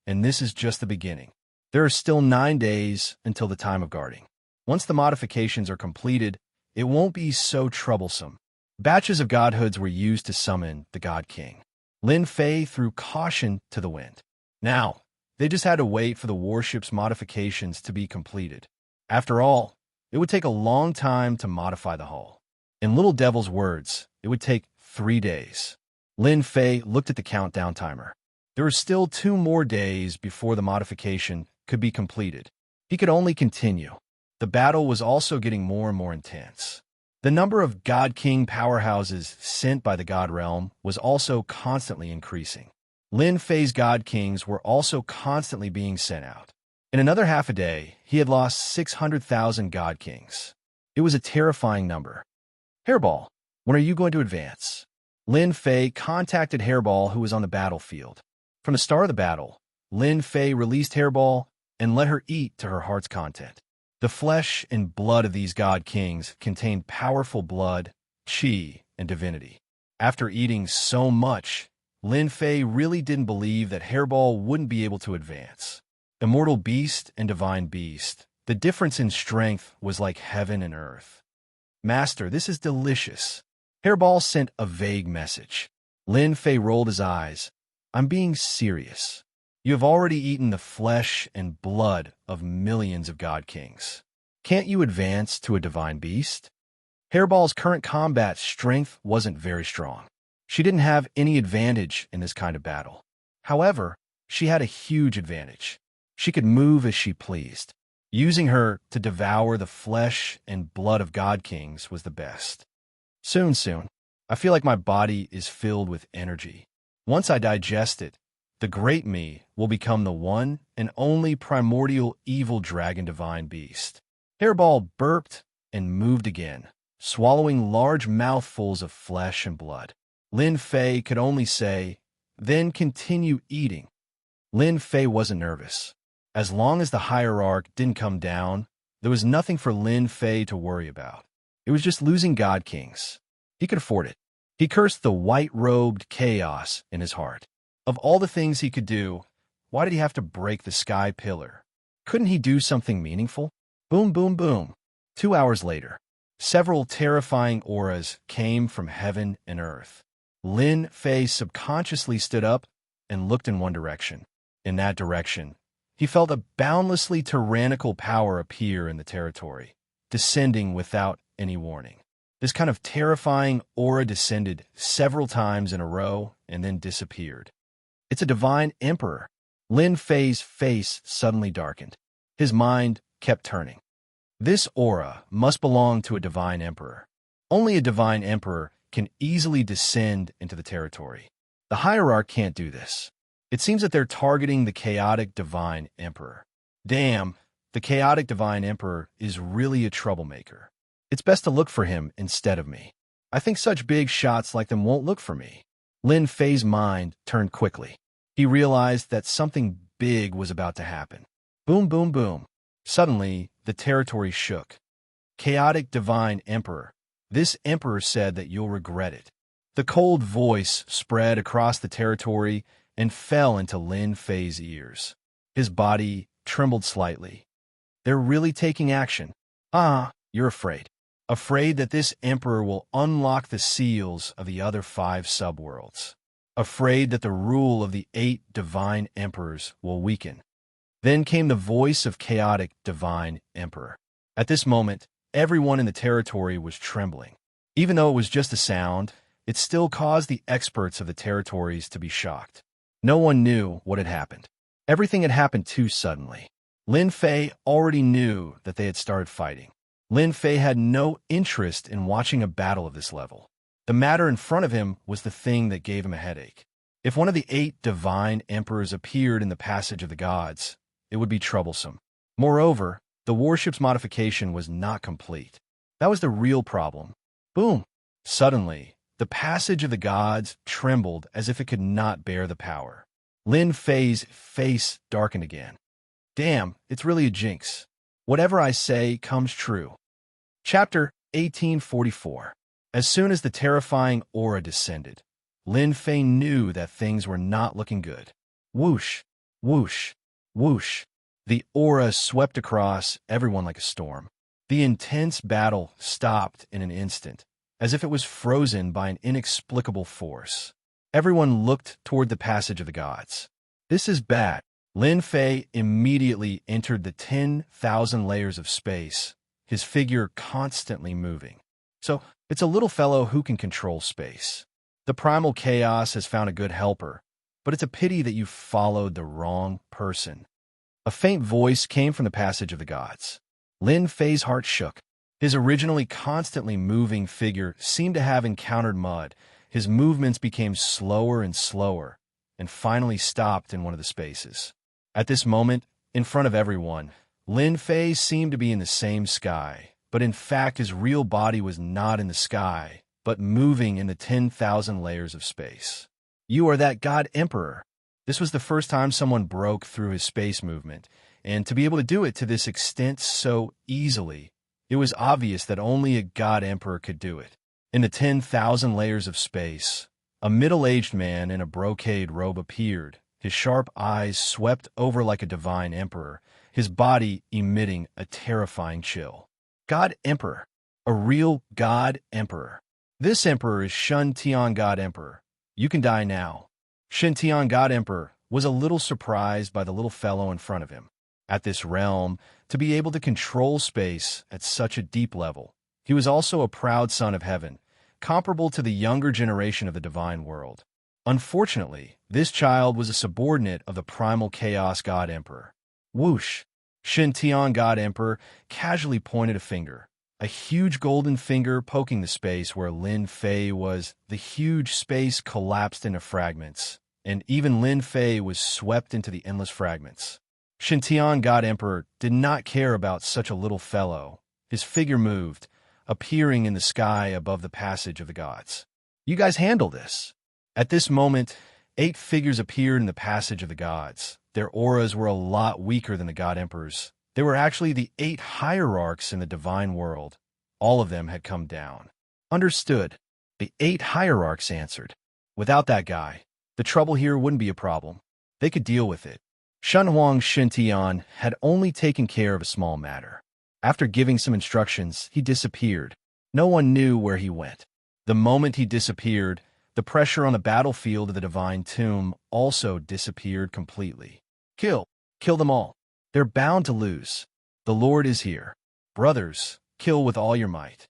And this is just the beginning. There are still 9 days until the time of guarding. Once the modifications are completed, it won't be so troublesome. Batches of godhoods were used to summon the God King. Lin Fei threw caution to the wind. Now, they just had to wait for the warship's modifications to be completed. After all, it would take a long time to modify the hull. In Little Devil's words, it would take 3 days. Lin Fei looked at the countdown timer. There were still 2 more days before the modification could be completed. He could only continue. The battle was also getting more and more intense. The number of God King powerhouses sent by the God Realm was also constantly increasing. Lin Fei's God Kings were also constantly being sent out. In another half a day, he had lost 600,000 God Kings. It was a terrifying number. Hairball, when are you going to advance? Lin Fei contacted Hairball, who was on the battlefield. From the start of the battle, Lin Fei released Hairball and let her eat to her heart's content. The flesh and blood of these God Kings contained powerful blood, qi, and divinity. After eating so much, Lin Fei really didn't believe that Hairball wouldn't be able to advance. Immortal beast and divine beast, the difference in strength was like heaven and earth. Master, this is delicious. Hairball sent a vague message. Lin Fei rolled his eyes. I'm being serious. You have already eaten the flesh and blood of millions of God Kings. Can't you advance to a divine beast? Hairball's current combat strength wasn't very strong. She didn't have any advantage in this kind of battle. However, she had a huge advantage. She could move as she pleased. Using her to devour the flesh and blood of God Kings was the best. Soon. I feel like my body is filled with energy. Once I digest it, the great me will become the one and only primordial evil dragon divine beast. Hairball burped and moved again, swallowing large mouthfuls of flesh and blood. Lin Fei could only say, then continue eating. Lin Fei wasn't nervous. As long as the hierarch didn't come down, there was nothing for Lin Fei to worry about. It was just losing God Kings. He could afford it. He cursed the white-robed chaos in his heart. Of all the things he could do, why did he have to break the sky pillar? Couldn't he do something meaningful? Boom, boom, boom. 2 hours later, several terrifying auras came from heaven and earth. Lin Fei subconsciously stood up and looked in one direction. In that direction, he felt a boundlessly tyrannical power appear in the territory, descending without any warning. This kind of terrifying aura descended several times in a row and then disappeared. It's a divine emperor. Lin Fei's face suddenly darkened. His mind kept turning. This aura must belong to a divine emperor. Only a divine emperor can easily descend into the territory. The hierarch can't do this. It seems that they're targeting the chaotic divine emperor. Damn, the chaotic divine emperor is really a troublemaker. It's best to look for him instead of me. I think such big shots like them won't look for me. Lin Fei's mind turned quickly. He realized that something big was about to happen. Boom, boom, boom. Suddenly, the territory shook. Chaotic Divine Emperor. This emperor said that you'll regret it. The cold voice spread across the territory and fell into Lin Fei's ears. His body trembled slightly. They're really taking action. You're afraid. Afraid that this emperor will unlock the seals of the other 5 subworlds. Afraid that the rule of the 8 divine emperors will weaken. Then came the voice of Chaotic Divine Emperor. At this moment, everyone in the territory was trembling. Even though it was just a sound, it still caused the experts of the territories to be shocked. No one knew what had happened. Everything had happened too suddenly. Lin Fei already knew that they had started fighting. Lin Fei had no interest in watching a battle of this level. The matter in front of him was the thing that gave him a headache. If one of the 8 divine emperors appeared in the passage of the gods, it would be troublesome. Moreover, the warship's modification was not complete. That was the real problem. Boom! Suddenly, the passage of the gods trembled as if it could not bear the power. Lin Fei's face darkened again. Damn, it's really a jinx. Whatever I say comes true. Chapter 1844. As soon as the terrifying aura descended, Lin Fei knew that things were not looking good. Whoosh, whoosh, whoosh. The aura swept across everyone like a storm. The intense battle stopped in an instant, as if it was frozen by an inexplicable force. Everyone looked toward the passage of the gods. This is bad. Lin Fei immediately entered the 10,000 layers of space, his figure constantly moving. So, it's a little fellow who can control space. The primal chaos has found a good helper, but it's a pity that you followed the wrong person. A faint voice came from the passage of the gods. Lin Fei's heart shook. His originally constantly moving figure seemed to have encountered mud. His movements became slower and slower, and finally stopped in one of the spaces. At this moment, in front of everyone, Lin Fei seemed to be in the same sky, but in fact his real body was not in the sky, but moving in the 10,000 layers of space. You are that God Emperor. This was the first time someone broke through his space movement, and to be able to do it to this extent so easily, it was obvious that only a God Emperor could do it. In the 10,000 layers of space, a middle-aged man in a brocade robe appeared, his sharp eyes swept over like a divine emperor, his body emitting a terrifying chill. God Emperor. A real God Emperor. This emperor is Shun Tian God Emperor. You can die now. Shun Tian God Emperor was a little surprised by the little fellow in front of him. At this realm, to be able to control space at such a deep level, he was also a proud son of heaven, comparable to the younger generation of the divine world. Unfortunately, this child was a subordinate of the primal chaos God Emperor. Whoosh! Shin Tian God Emperor casually pointed a finger, a huge golden finger poking the space where Lin Fei was. The huge space collapsed into fragments, and even Lin Fei was swept into the endless fragments. Shin Tian God Emperor did not care about such a little fellow. His figure moved, appearing in the sky above the passage of the gods. You guys handle this. At this moment, 8 figures appeared in the passage of the gods. Their auras were a lot weaker than the God Emperors. They were actually the 8 hierarchs in the divine world. All of them had come down. Understood. The 8 hierarchs answered. Without that guy, the trouble here wouldn't be a problem. They could deal with it. Shunhuang Shintian had only taken care of a small matter. After giving some instructions, he disappeared. No one knew where he went. The moment he disappeared, the pressure on the battlefield of the divine tomb also disappeared completely. Kill them all. They're bound to lose. The Lord is here. Brothers, kill with all your might.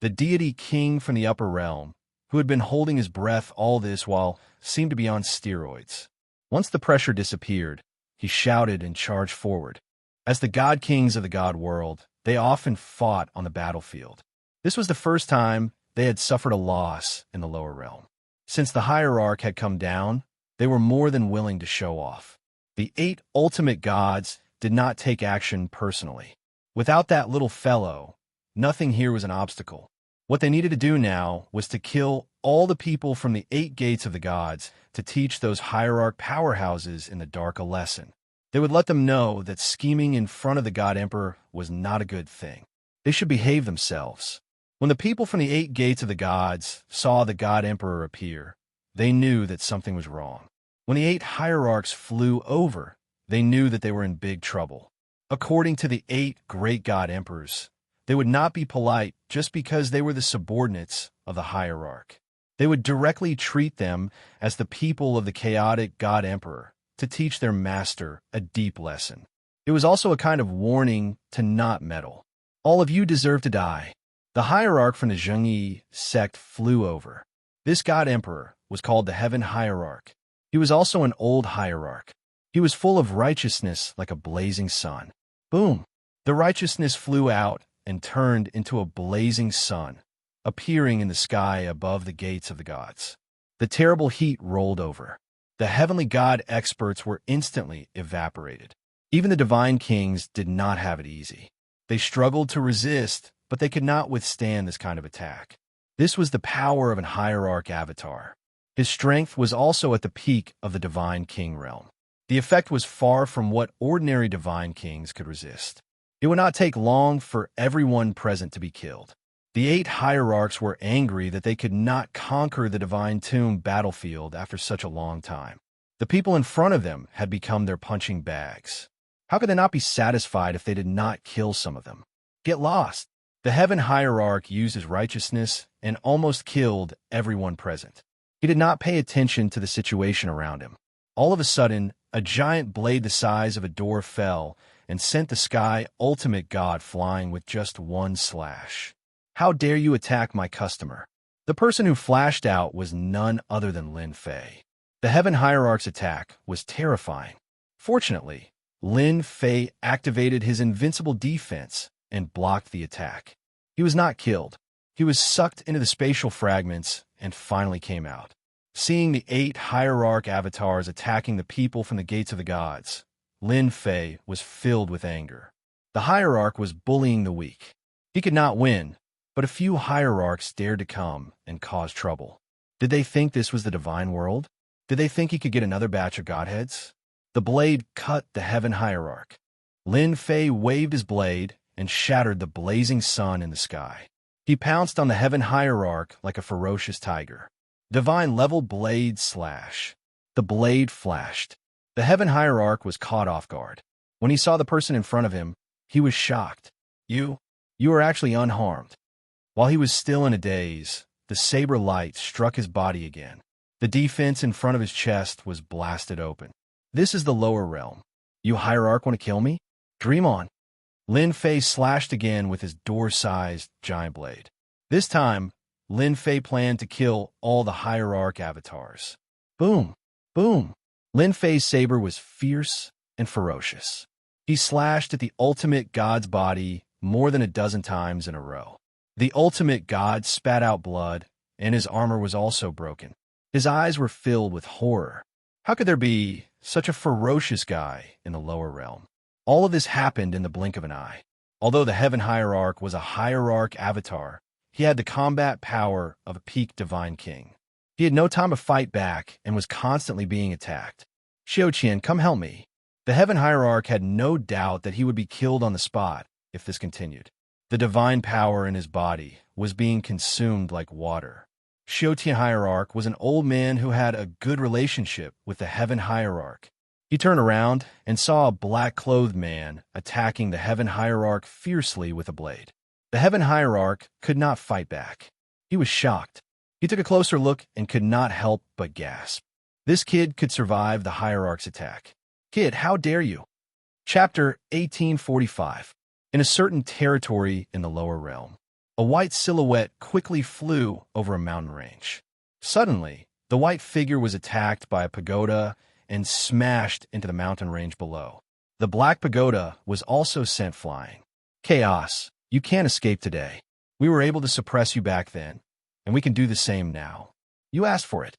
The deity king from the upper realm, who had been holding his breath all this while, seemed to be on steroids. Once the pressure disappeared, he shouted and charged forward. As the god kings of the god world, they often fought on the battlefield. This was the first time they had suffered a loss in the lower realm. Since the hierarch had come down, they were more than willing to show off. The 8 ultimate gods did not take action personally. Without that little fellow, Nothing here was an obstacle. What they needed to do now was to kill all the people from the 8 gates of the gods to teach those hierarch powerhouses in the dark a lesson. They would let them know that scheming in front of the God Emperor was not a good thing. They should behave themselves. When the people from the 8 gates of the gods saw the God Emperor appear, they knew that something was wrong. When the 8 hierarchs flew over, they knew that they were in big trouble. According to the 8 great God Emperors, they would not be polite just because they were the subordinates of the hierarch. They would directly treat them as the people of the chaotic God Emperor to teach their master a deep lesson. It was also a kind of warning to not meddle. All of you deserve to die. The hierarch from the Zhengyi sect flew over. This God Emperor was called the Heaven Hierarch. He was also an old hierarch. He was full of righteousness like a blazing sun. Boom! The righteousness flew out and turned into a blazing sun, appearing in the sky above the gates of the gods. The terrible heat rolled over. The heavenly god experts were instantly evaporated. Even the divine kings did not have it easy. They struggled to resist, but they could not withstand this kind of attack. This was the power of an hierarch avatar. His strength was also at the peak of the divine king realm. The effect was far from what ordinary divine kings could resist. It would not take long for everyone present to be killed. The 8 hierarchs were angry that they could not conquer the divine tomb battlefield after such a long time. The people in front of them had become their punching bags. How could they not be satisfied if they did not kill some of them? Get lost! The heaven hierarch used his righteousness and almost killed everyone present. He did not pay attention to the situation around him. All of a sudden, a giant blade the size of a door fell and sent the sky ultimate god flying with just one slash. How dare you attack my customer? The person who flashed out was none other than Lin Fei. The Heaven Hierarch's attack was terrifying. Fortunately, Lin Fei activated his invincible defense and blocked the attack. He was not killed. He was sucked into the spatial fragments and finally came out. Seeing the 8 hierarch avatars attacking the people from the gates of the gods, Lin Fei was filled with anger. The hierarch was bullying the weak. He could not win, but a few hierarchs dared to come and cause trouble. Did they think this was the divine world? Did they think he could get another batch of godheads? The blade cut the heaven hierarch. Lin Fei waved his blade and shattered the blazing sun in the sky. He pounced on the heaven hierarch like a ferocious tiger. Divine level blade slash. The blade flashed. The heaven hierarch was caught off guard. When he saw the person in front of him, he was shocked. You are actually unharmed. While he was still in a daze, the saber light struck his body again. The defense in front of his chest was blasted open. This is the lower realm. You hierarch want to kill me? Dream on. Lin Fei slashed again with his door-sized giant blade. This time, Lin Fei planned to kill all the hierarch avatars. Boom! Boom! Lin Fei's saber was fierce and ferocious. He slashed at the ultimate god's body more than a dozen times in a row. The ultimate god spat out blood, and his armor was also broken. His eyes were filled with horror. How could there be such a ferocious guy in the lower realm? All of this happened in the blink of an eye. Although the Heaven Hierarch was a hierarch avatar, he had the combat power of a peak divine king. He had no time to fight back and was constantly being attacked. Xiaoqian, come help me. The Heaven Hierarch had no doubt that he would be killed on the spot if this continued. The divine power in his body was being consumed like water. Xiaoqian Hierarch was an old man who had a good relationship with the Heaven Hierarch. He turned around and saw a black-clothed man attacking the Heaven Hierarch fiercely with a blade. The Heaven Hierarch could not fight back. He was shocked. He took a closer look and could not help but gasp. This kid could survive the Hierarch's attack. Kid, how dare you? Chapter 1845. In a certain territory in the lower realm, a white silhouette quickly flew over a mountain range. Suddenly, the white figure was attacked by a pagoda and smashed into the mountain range below. The black pagoda was also sent flying. Chaos, you can't escape today. We were able to suppress you back then, and we can do the same now. You asked for it.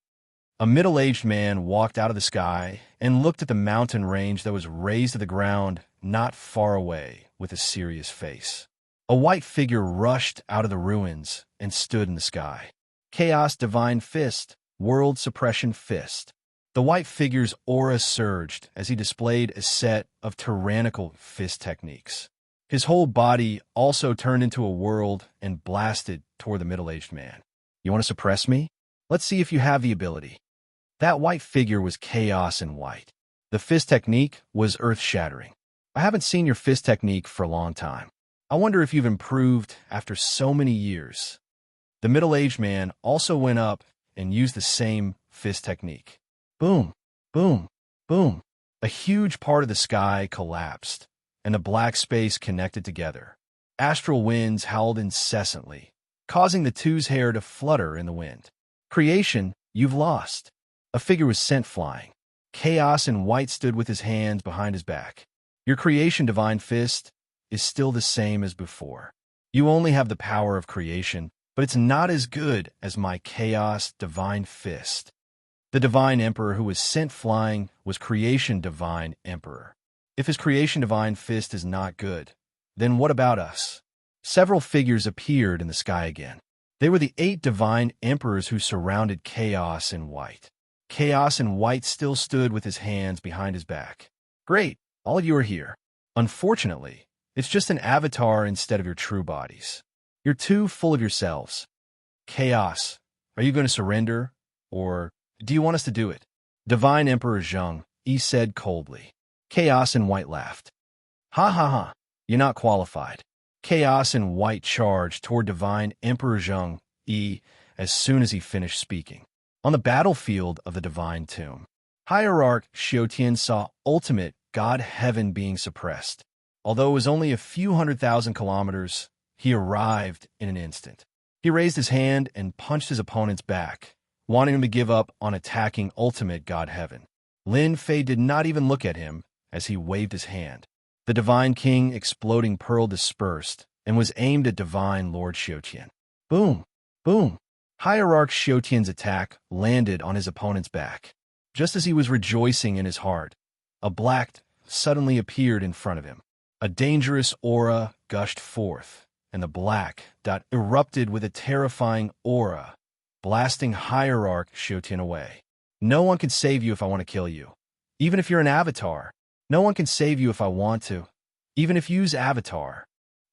A middle-aged man walked out of the sky and looked at the mountain range that was raised to the ground not far away with a serious face. A white figure rushed out of the ruins and stood in the sky. Chaos Divine Fist, World Suppression Fist. The white figure's aura surged as he displayed a set of tyrannical fist techniques. His whole body also turned into a whirl and blasted toward the middle-aged man. You want to suppress me? Let's see if you have the ability. That white figure was chaos in white. The fist technique was earth-shattering. I haven't seen your fist technique for a long time. I wonder if you've improved after so many years. The middle-aged man also went up and used the same fist technique. Boom, boom, boom. A huge part of the sky collapsed, and the black space connected together. Astral winds howled incessantly, causing the two's hair to flutter in the wind. Creation, you've lost. A figure was sent flying. Chaos in white stood with his hands behind his back. Your creation, Divine Fist, is still the same as before. You only have the power of creation, but it's not as good as my Chaos Divine Fist. The Divine Emperor who was sent flying was Creation Divine Emperor. If his Creation Divine Fist is not good, then what about us? Several figures appeared in the sky again. They were the 8 Divine Emperors who surrounded Chaos in white. Chaos in white still stood with his hands behind his back. Great, all of you are here. Unfortunately, it's just an avatar instead of your true bodies. You're too full of yourselves. Chaos, are you going to surrender, or do you want us to do it? Divine Emperor Zheng, Yi said coldly. Chaos in white laughed. Ha ha ha, you're not qualified. Chaos in white charged toward Divine Emperor Zheng Yi as soon as he finished speaking. On the battlefield of the Divine Tomb, Hierarch Xiaotian saw ultimate God Heaven being suppressed. Although it was only a few 100,000 kilometers, he arrived in an instant. He raised his hand and punched his opponent's back, wanting him to give up on attacking ultimate God Heaven. Lin Fei did not even look at him as he waved his hand. The Divine King Exploding Pearl dispersed and was aimed at Divine Lord Xiaotian. Boom! Boom! Hierarch Xiaotian's attack landed on his opponent's back. Just as he was rejoicing in his heart, a black suddenly appeared in front of him. A dangerous aura gushed forth, and the black dot erupted with a terrifying aura, blasting Hierarch Xiaotian away. No one can save you if I want to kill you. Even if you're an avatar. No one can save you if I want to. Even if you use avatar.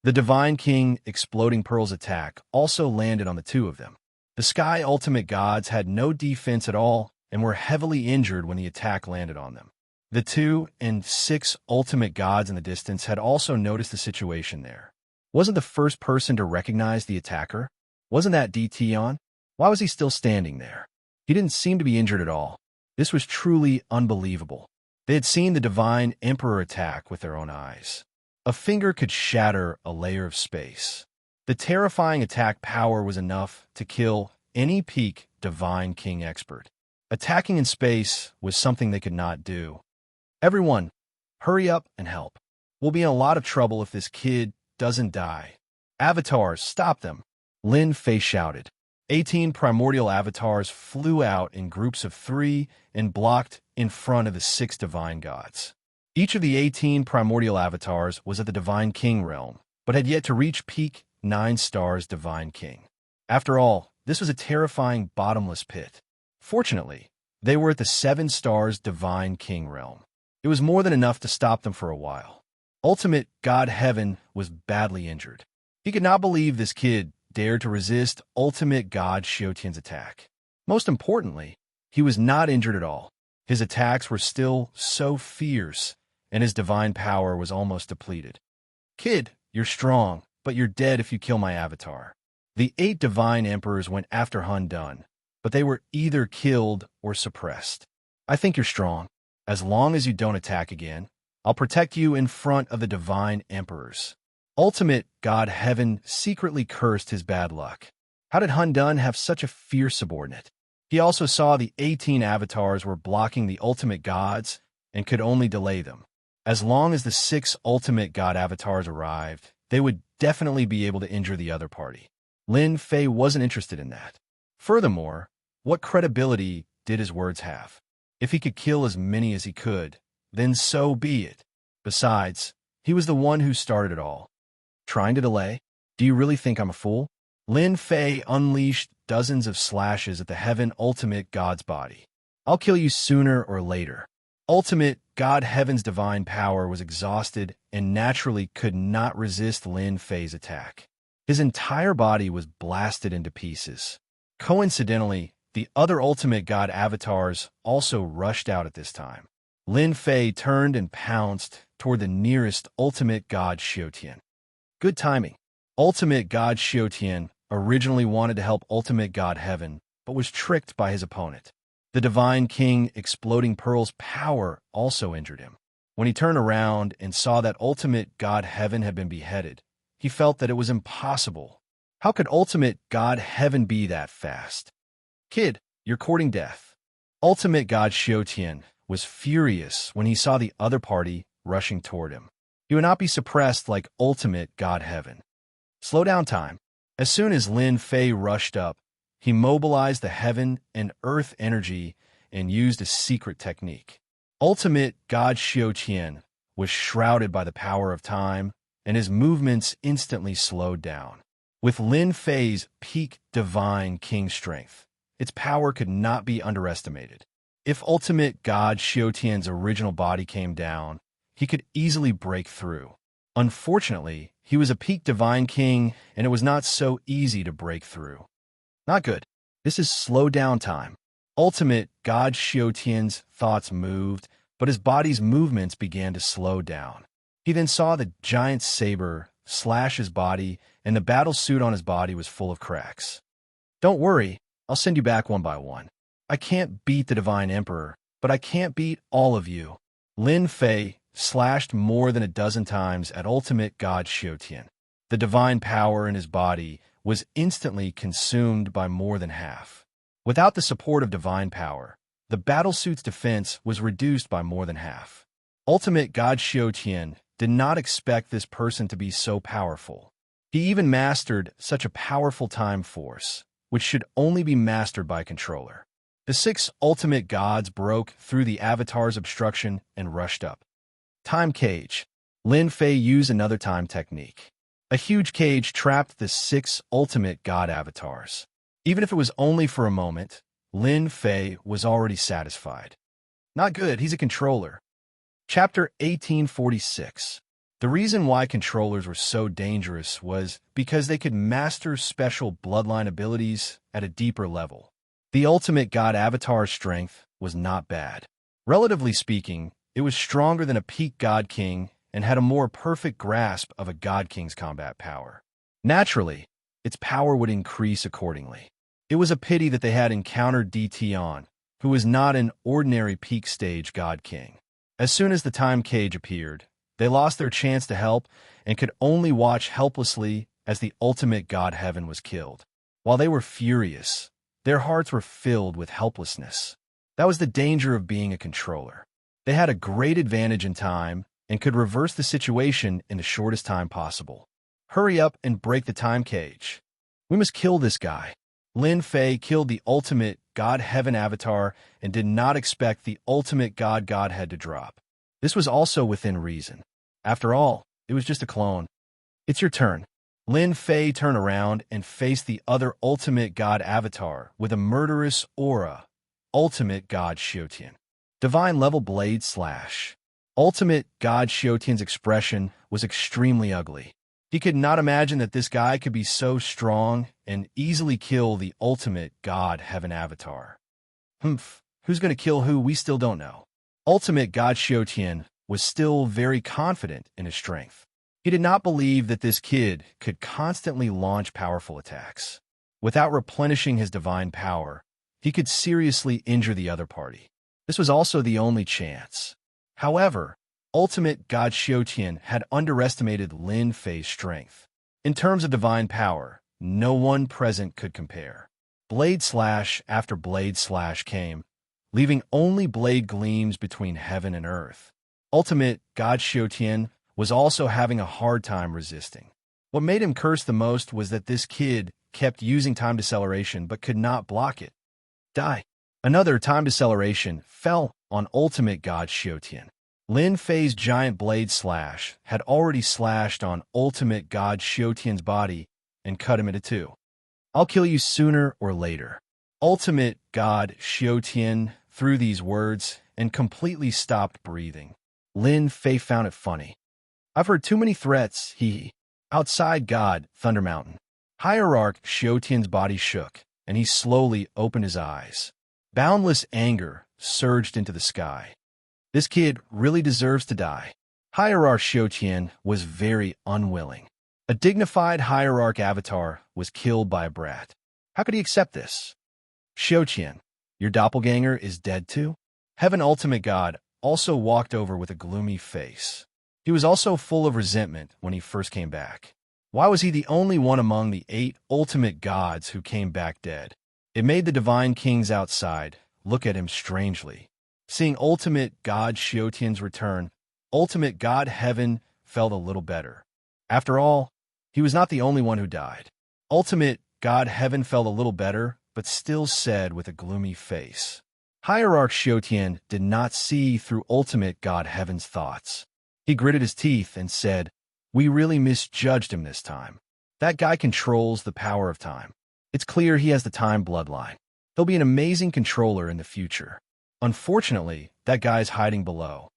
The Divine King Exploding Pearl's attack also landed on the two of them. The Sky Ultimate Gods had no defense at all and were heavily injured when the attack landed on them. The 2 and 6 Ultimate Gods in the distance had also noticed the situation there. Wasn't the first person to recognize the attacker? Wasn't that DT? Why was he still standing there? He didn't seem to be injured at all. This was truly unbelievable. They had seen the Divine Emperor attack with their own eyes. A finger could shatter a layer of space. The terrifying attack power was enough to kill any peak Divine King expert. Attacking in space was something they could not do. Everyone, hurry up and help. We'll be in a lot of trouble if this kid doesn't die. Avatars, stop them. Lin Fei shouted. 18 primordial avatars flew out in groups of 3 and blocked in front of the 6 divine gods. Each of the 18 primordial avatars was at the Divine King realm, but had yet to reach peak 9 stars Divine King. After all, this was a terrifying bottomless pit. Fortunately, they were at the 7 stars Divine King realm. It was more than enough to stop them for a while. Ultimate God Heaven was badly injured. He could not believe this kid dared to resist Ultimate God Xiaotian's attack. Most importantly, he was not injured at all. His attacks were still so fierce, and his divine power was almost depleted. Kid, you're strong, but you're dead if you kill my avatar. The 8 divine emperors went after Hun Dun, but they were either killed or suppressed. I think you're strong. As long as you don't attack again, I'll protect you in front of the divine emperors. Ultimate God Heaven secretly cursed his bad luck. How did Hun Dun have such a fierce subordinate? He also saw the 18 avatars were blocking the ultimate gods and could only delay them. As long as the 6 ultimate god avatars arrived, they would definitely be able to injure the other party. Lin Fei wasn't interested in that. Furthermore, what credibility did his words have? If he could kill as many as he could, then so be it. Besides, he was the one who started it all. Trying to delay? Do you really think I'm a fool? Lin Fei unleashed dozens of slashes at the Heaven Ultimate God's body. I'll kill you sooner or later. Ultimate God Heaven's divine power was exhausted and naturally could not resist Lin Fei's attack. His entire body was blasted into pieces. Coincidentally, the other Ultimate God avatars also rushed out at this time. Lin Fei turned and pounced toward the nearest Ultimate God Xiutian. Good timing. Ultimate God Xiutian originally wanted to help Ultimate God Heaven, but was tricked by his opponent. The Divine King Exploding Pearl's power also injured him. When he turned around and saw that Ultimate God Heaven had been beheaded, he felt that it was impossible. How could Ultimate God Heaven be that fast? Kid, you're courting death. Ultimate God Xiutian was furious when he saw the other party rushing toward him. He would not be suppressed like Ultimate God Heaven. Slow down time. As soon as Lin Fei rushed up, he mobilized the heaven and earth energy and used a secret technique. Ultimate God Xiutian was shrouded by the power of time, and his movements instantly slowed down. With Lin Fei's peak divine king strength, its power could not be underestimated. If Ultimate God Xiutian's original body came down, he could easily break through. Unfortunately, he was a peak divine king, and it was not so easy to break through. Not good. This is slow down time. Ultimate God Xiutian's thoughts moved, but his body's movements began to slow down. He then saw the giant saber slash his body, and the battle suit on his body was full of cracks. Don't worry, I'll send you back one by one. I can't beat the Divine Emperor, but I can't beat all of you. Lin Fei slashed more than a dozen times at Ultimate God Xiutian. The divine power in his body was instantly consumed by more than half. Without the support of divine power, the battlesuit's defense was reduced by more than half. Ultimate God Xiutian did not expect this person to be so powerful. He even mastered such a powerful time force, which should only be mastered by a controller. The 6 ultimate gods broke through the avatar's obstruction and rushed up. Time cage. Lin Fei used another time technique. A huge cage trapped the 6 ultimate god avatars. Even if it was only for a moment, Lin Fei was already satisfied. Not good, he's a controller. Chapter 1846. The reason why controllers were so dangerous was because they could master special bloodline abilities at a deeper level. The ultimate god avatar's strength was not bad. Relatively speaking, it was stronger than a peak god king and had a more perfect grasp of a god king's combat power. Naturally, its power would increase accordingly. It was a pity that they had encountered Tion, who was not an ordinary peak stage god king. As soon as the time cage appeared, they lost their chance to help and could only watch helplessly as the ultimate god heaven was killed. While they were furious, their hearts were filled with helplessness. That was the danger of being a controller. They had a great advantage in time and could reverse the situation in the shortest time possible. Hurry up and break the time cage. We must kill this guy. Lin Fei killed the ultimate God Heaven avatar and did not expect the ultimate God Godhead to drop. This was also within reason. After all, it was just a clone. It's your turn. Lin Fei turned around and faced the other ultimate God avatar with a murderous aura, Ultimate God Xiutian. Divine level blade slash. Ultimate God Xiutian's expression was extremely ugly. He could not imagine that this guy could be so strong and easily kill the ultimate God Heaven avatar. Who's going to kill who, we still don't know. Ultimate God Xiutian was still very confident in his strength. He did not believe that this kid could constantly launch powerful attacks. Without replenishing his divine power, he could seriously injure the other party. This was also the only chance. However, Ultimate God Xiutian had underestimated Lin Fei's strength. In terms of divine power, no one present could compare. Blade slash after blade slash came, leaving only blade gleams between heaven and earth. Ultimate God Xiutian was also having a hard time resisting. What made him curse the most was that this kid kept using time deceleration but could not block it. Die. Another time deceleration fell on Ultimate God Xiutian. Lin Fei's giant blade slash had already slashed on Ultimate God Xiaotian's body and cut him into two. I'll kill you sooner or later. Ultimate God Xiaotian threw these words and completely stopped breathing. Lin Fei found it funny. I've heard too many threats, he. Outside God, Thunder Mountain. Hierarch Xiaotian's body shook, and he slowly opened his eyes. Boundless anger surged into the sky. This kid really deserves to die. Hierarch Xiaotian was very unwilling. A dignified hierarch avatar was killed by a brat. How could he accept this? Xiaotian, your doppelganger is dead too? Heaven Ultimate God also walked over with a gloomy face. He was also full of resentment when he first came back. Why was he the only one among the 8 ultimate gods who came back dead? It made the divine kings outside look at him strangely. Seeing Ultimate God Xiaotian's return, Ultimate God Heaven felt a little better. After all, he was not the only one who died. Ultimate God Heaven felt a little better, but still said with a gloomy face. Hierarch Xiaotian did not see through Ultimate God Heaven's thoughts. He gritted his teeth and said, "We really misjudged him this time. That guy controls the power of time. It's clear he has the time bloodline. He'll be an amazing controller in the future. Unfortunately, that guy's hiding below.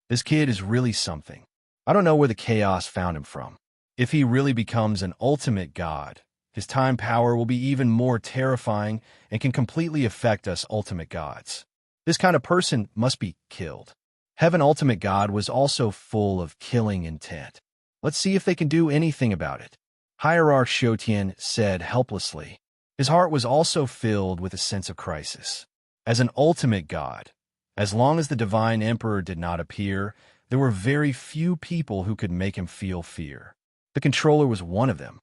This kid is really something. I don't know where the chaos found him from. If he really becomes an ultimate god, his time power will be even more terrifying and can completely affect us ultimate gods. This kind of person must be killed." Heaven Ultimate God was also full of killing intent. Let's see if they can do anything about it. Hierarch Xiaotian said helplessly. His heart was also filled with a sense of crisis. As an ultimate god, as long as the Divine Emperor did not appear, there were very few people who could make him feel fear. The controller was one of them.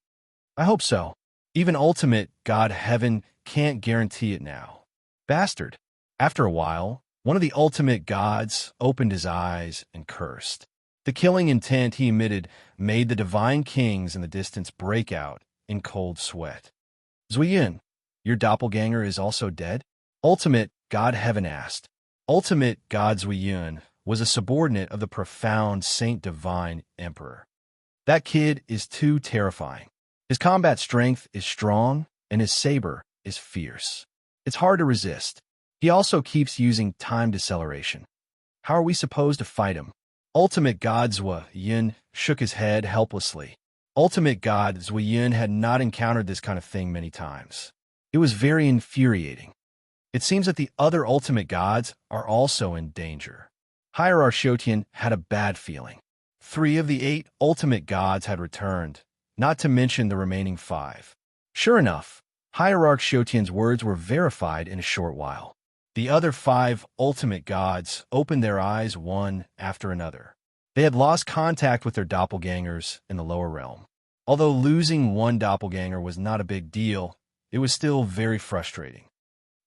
I hope so. Even Ultimate God Heaven can't guarantee it now. Bastard. After a while, one of the ultimate gods opened his eyes and cursed. The killing intent he emitted made the divine kings in the distance break out in cold sweat. Zuiyun, your doppelganger is also dead? Ultimate God Heaven asked. Ultimate God Zuiyun was a subordinate of the profound Saint Divine Emperor. That kid is too terrifying. His combat strength is strong, and his saber is fierce. It's hard to resist. He also keeps using time deceleration. How are we supposed to fight him? Ultimate God Zuiyun shook his head helplessly. Ultimate God Zuiyun had not encountered this kind of thing many times. It was very infuriating. It seems that the other ultimate gods are also in danger. Hierarch Xiaotian had a bad feeling. 3 of the 8 ultimate gods had returned, not to mention the remaining 5. Sure enough, Hierarch Xiaotian's words were verified in a short while. The other 5 ultimate gods opened their eyes one after another. They had lost contact with their doppelgangers in the lower realm. Although losing one doppelganger was not a big deal, it was still very frustrating.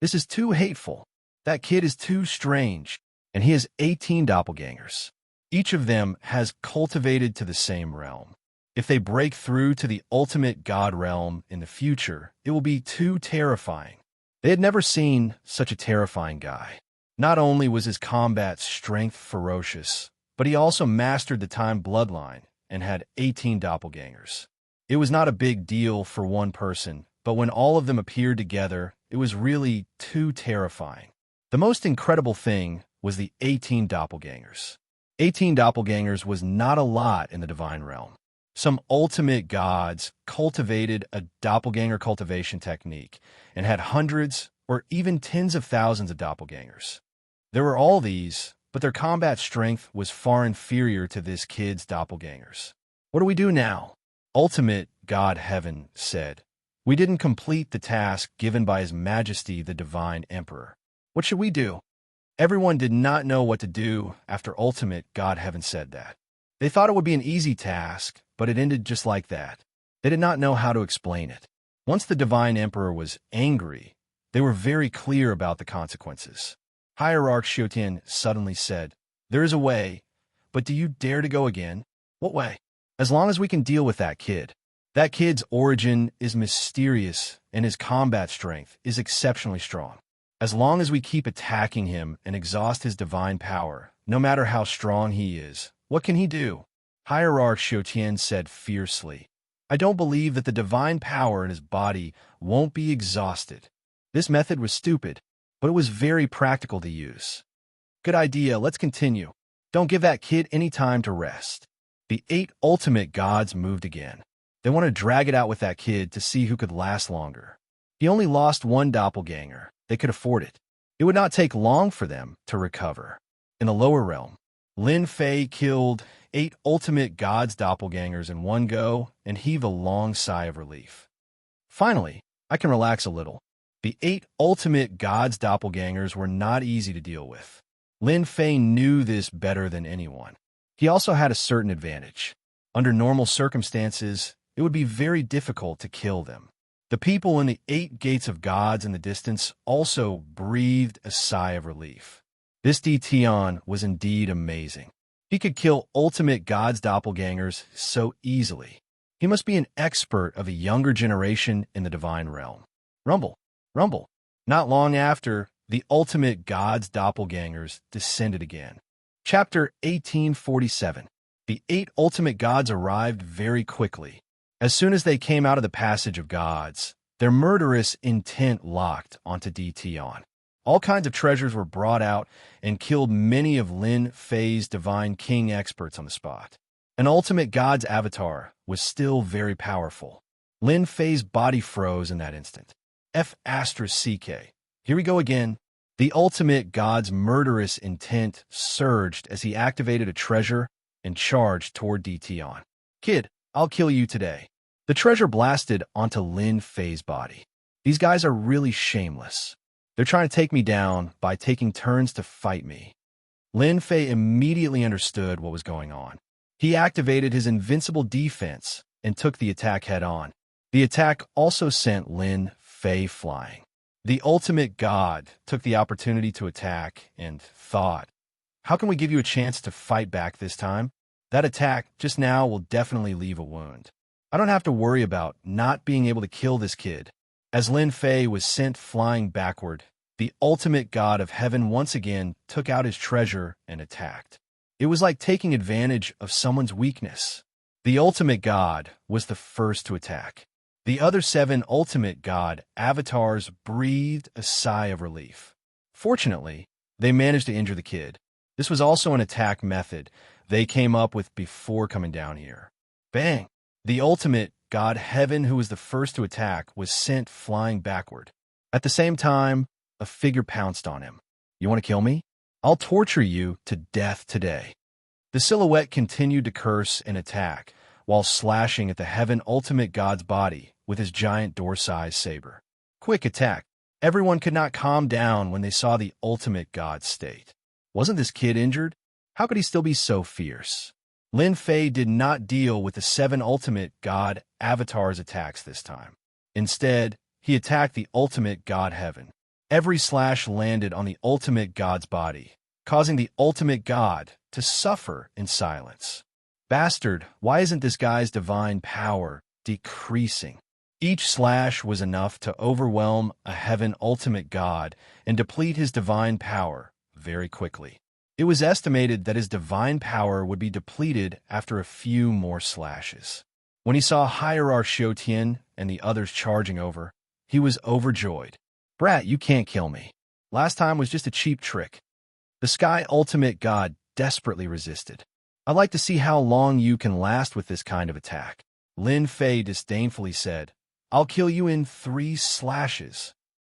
This is too hateful. That kid is too strange, and he has 18 doppelgangers. Each of them has cultivated to the same realm. If they break through to the ultimate god realm in the future, it will be too terrifying. They had never seen such a terrifying guy. Not only was his combat strength ferocious, but he also mastered the time bloodline and had 18 doppelgangers. It was not a big deal for one person, but when all of them appeared together, it was really too terrifying. The most incredible thing was the 18 doppelgangers. 18 doppelgangers was not a lot in the divine realm. Some ultimate gods cultivated a doppelganger cultivation technique and had hundreds or even tens of thousands of doppelgangers. There were all these, but their combat strength was far inferior to this kid's doppelgangers. What do we do now? Ultimate God Heaven said. We didn't complete the task given by His Majesty the Divine Emperor. What should we do? Everyone did not know what to do after Ultimate God Heaven said that. They thought it would be an easy task, but it ended just like that. They did not know how to explain it. Once the Divine Emperor was angry, they were very clear about the consequences. Hierarch Xiaotian suddenly said, "There is a way, but do you dare to go again?" "What way?" "As long as we can deal with that kid. That kid's origin is mysterious, and his combat strength is exceptionally strong. As long as we keep attacking him and exhaust his divine power, No matter how strong he is, what can he do? Hierarch Xiutian said fiercely. I don't believe that the divine power in his body won't be exhausted. This method was stupid, but it was very practical to use. Good idea, let's continue. Don't give that kid any time to rest. The 8 ultimate gods moved again. They want to drag it out with that kid to see who could last longer. He only lost one doppelganger. They could afford it. It would not take long for them to recover. In the lower realm, Lin Fei killed 8 ultimate gods' doppelgangers in one go and heaved a long sigh of relief. Finally, I can relax a little. The 8 ultimate gods' doppelgangers were not easy to deal with. Lin Fei knew this better than anyone. He also had a certain advantage. Under normal circumstances, it would be very difficult to kill them. The people in the 8 gates of gods in the distance also breathed a sigh of relief. This Tion was indeed amazing. He could kill ultimate gods' doppelgangers so easily. He must be an expert of a younger generation in the divine realm. Rumble, rumble. Not long after, the ultimate gods' doppelgangers descended again. Chapter 1847. The 8 ultimate gods arrived very quickly. As soon as they came out of the passage of gods, their murderous intent locked onto Tion. All kinds of treasures were brought out and killed many of Lin Fei's divine king experts on the spot. An ultimate god's avatar was still very powerful. Lin Fei's body froze in that instant. F***CK. Here we go again. The ultimate god's murderous intent surged as he activated a treasure and charged toward Tion. Kid, I'll kill you today. The treasure blasted onto Lin Fei's body. These guys are really shameless. They're trying to take me down by taking turns to fight me. Lin Fei immediately understood what was going on. He activated his invincible defense and took the attack head-on. The attack also sent Lin Fei flying. The ultimate god took the opportunity to attack and thought, how can we give you a chance to fight back this time? That attack just now will definitely leave a wound. I don't have to worry about not being able to kill this kid. As Lin Fei was sent flying backward, the ultimate god of heaven once again took out his treasure and attacked. It was like taking advantage of someone's weakness. The ultimate god was the first to attack. The other 7 ultimate god avatars breathed a sigh of relief. Fortunately, they managed to injure the kid. This was also an attack method they came up with before coming down here. Bang! The ultimate god heaven, who was the first to attack, was sent flying backward. At the same time, a figure pounced on him. You want to kill me? I'll torture you to death today. The silhouette continued to curse and attack, while slashing at the heaven ultimate god's body with his giant door-sized saber. Quick attack. Everyone could not calm down when they saw the ultimate god's state. Wasn't this kid injured? How could he still be so fierce? Lin Fei did not deal with the 7 ultimate god avatars' attacks this time. Instead, he attacked the ultimate god heaven. Every slash landed on the ultimate god's body, causing the ultimate god to suffer in silence. Bastard, why isn't this guy's divine power decreasing? Each slash was enough to overwhelm a heaven ultimate god and deplete his divine power very quickly. It was estimated that his divine power would be depleted after a few more slashes. When he saw Hierarch Xiutian and the others charging over, he was overjoyed. Brat, you can't kill me. Last time was just a cheap trick. The Sky Ultimate God desperately resisted. I'd like to see how long you can last with this kind of attack. Lin Fei disdainfully said, I'll kill you in 3 slashes.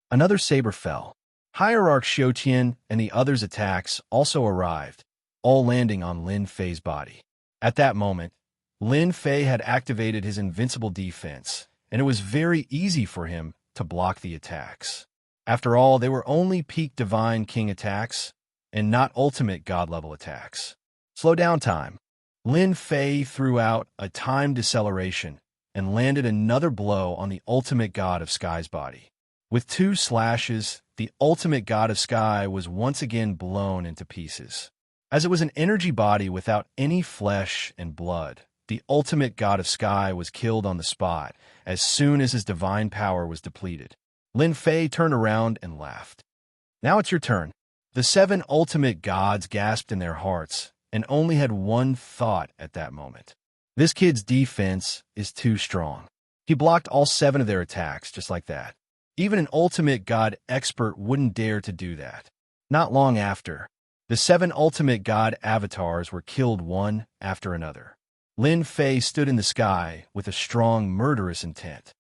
Another saber fell. Hierarch Xiutian and the others' attacks also arrived, all landing on Lin Fei's body. At that moment, Lin Fei had activated his invincible defense, and it was very easy for him to block the attacks. After all, they were only peak Divine King attacks, and not ultimate God-level attacks. Slow down time. Lin Fei threw out a timed deceleration and landed another blow on the ultimate god of Sky's body. With 2 slashes, the ultimate god of Sky was once again blown into pieces. As it was an energy body without any flesh and blood, the ultimate god of Sky was killed on the spot as soon as his divine power was depleted. Lin Fei turned around and laughed. Now it's your turn. The seven ultimate gods gasped in their hearts and only had one thought at that moment. This kid's defense is too strong. He blocked all seven of their attacks just like that. Even an ultimate god expert wouldn't dare to do that. Not long after, the seven ultimate god avatars were killed one after another. Lin Fei stood in the sky with a strong, murderous intent.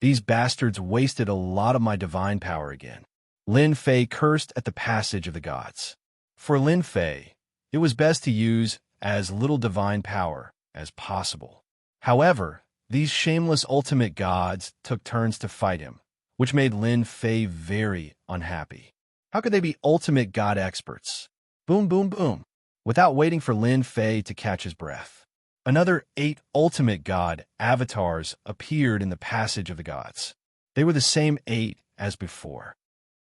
These bastards wasted a lot of my divine power again. Lin Fei cursed at the passage of the gods. For Lin Fei, it was best to use as little divine power as possible. However, these shameless ultimate gods took turns to fight him, which made Lin Fei very unhappy. How could they be ultimate god experts? Boom, boom, boom. Without waiting for Lin Fei to catch his breath, another 8 ultimate god avatars appeared in the passage of the gods. They were the same 8 as before.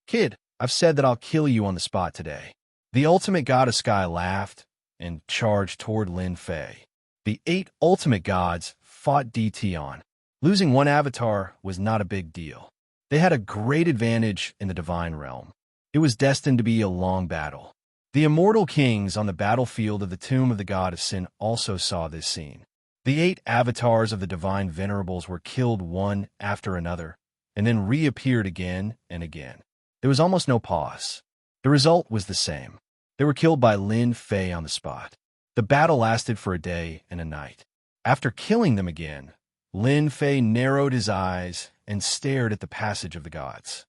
Kid, I've said that I'll kill you on the spot today. The ultimate god of sky laughed and charged toward Lin Fei. The 8 ultimate gods fought DT on. Losing one avatar was not a big deal. They had a great advantage in the divine realm. It was destined to be a long battle. The immortal kings on the battlefield of the tomb of the god of sin also saw this scene. The 8 avatars of the divine venerables were killed one after another, and then reappeared again and again. There was almost no pause. The result was the same. They were killed by Lin Fei on the spot. The battle lasted for a day and a night. After killing them again, Lin Fei narrowed his eyes and stared at the passage of the gods.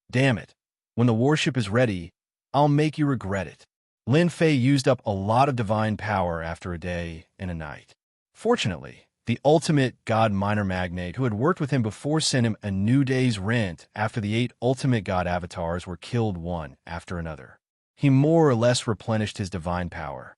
Damn it. When the warship is ready, I'll make you regret it. Lin Fei used up a lot of divine power after a day and a night. Fortunately, the ultimate god minor magnate who had worked with him before sent him a new day's rent after the 8 ultimate god avatars were killed one after another. He more or less replenished his divine power.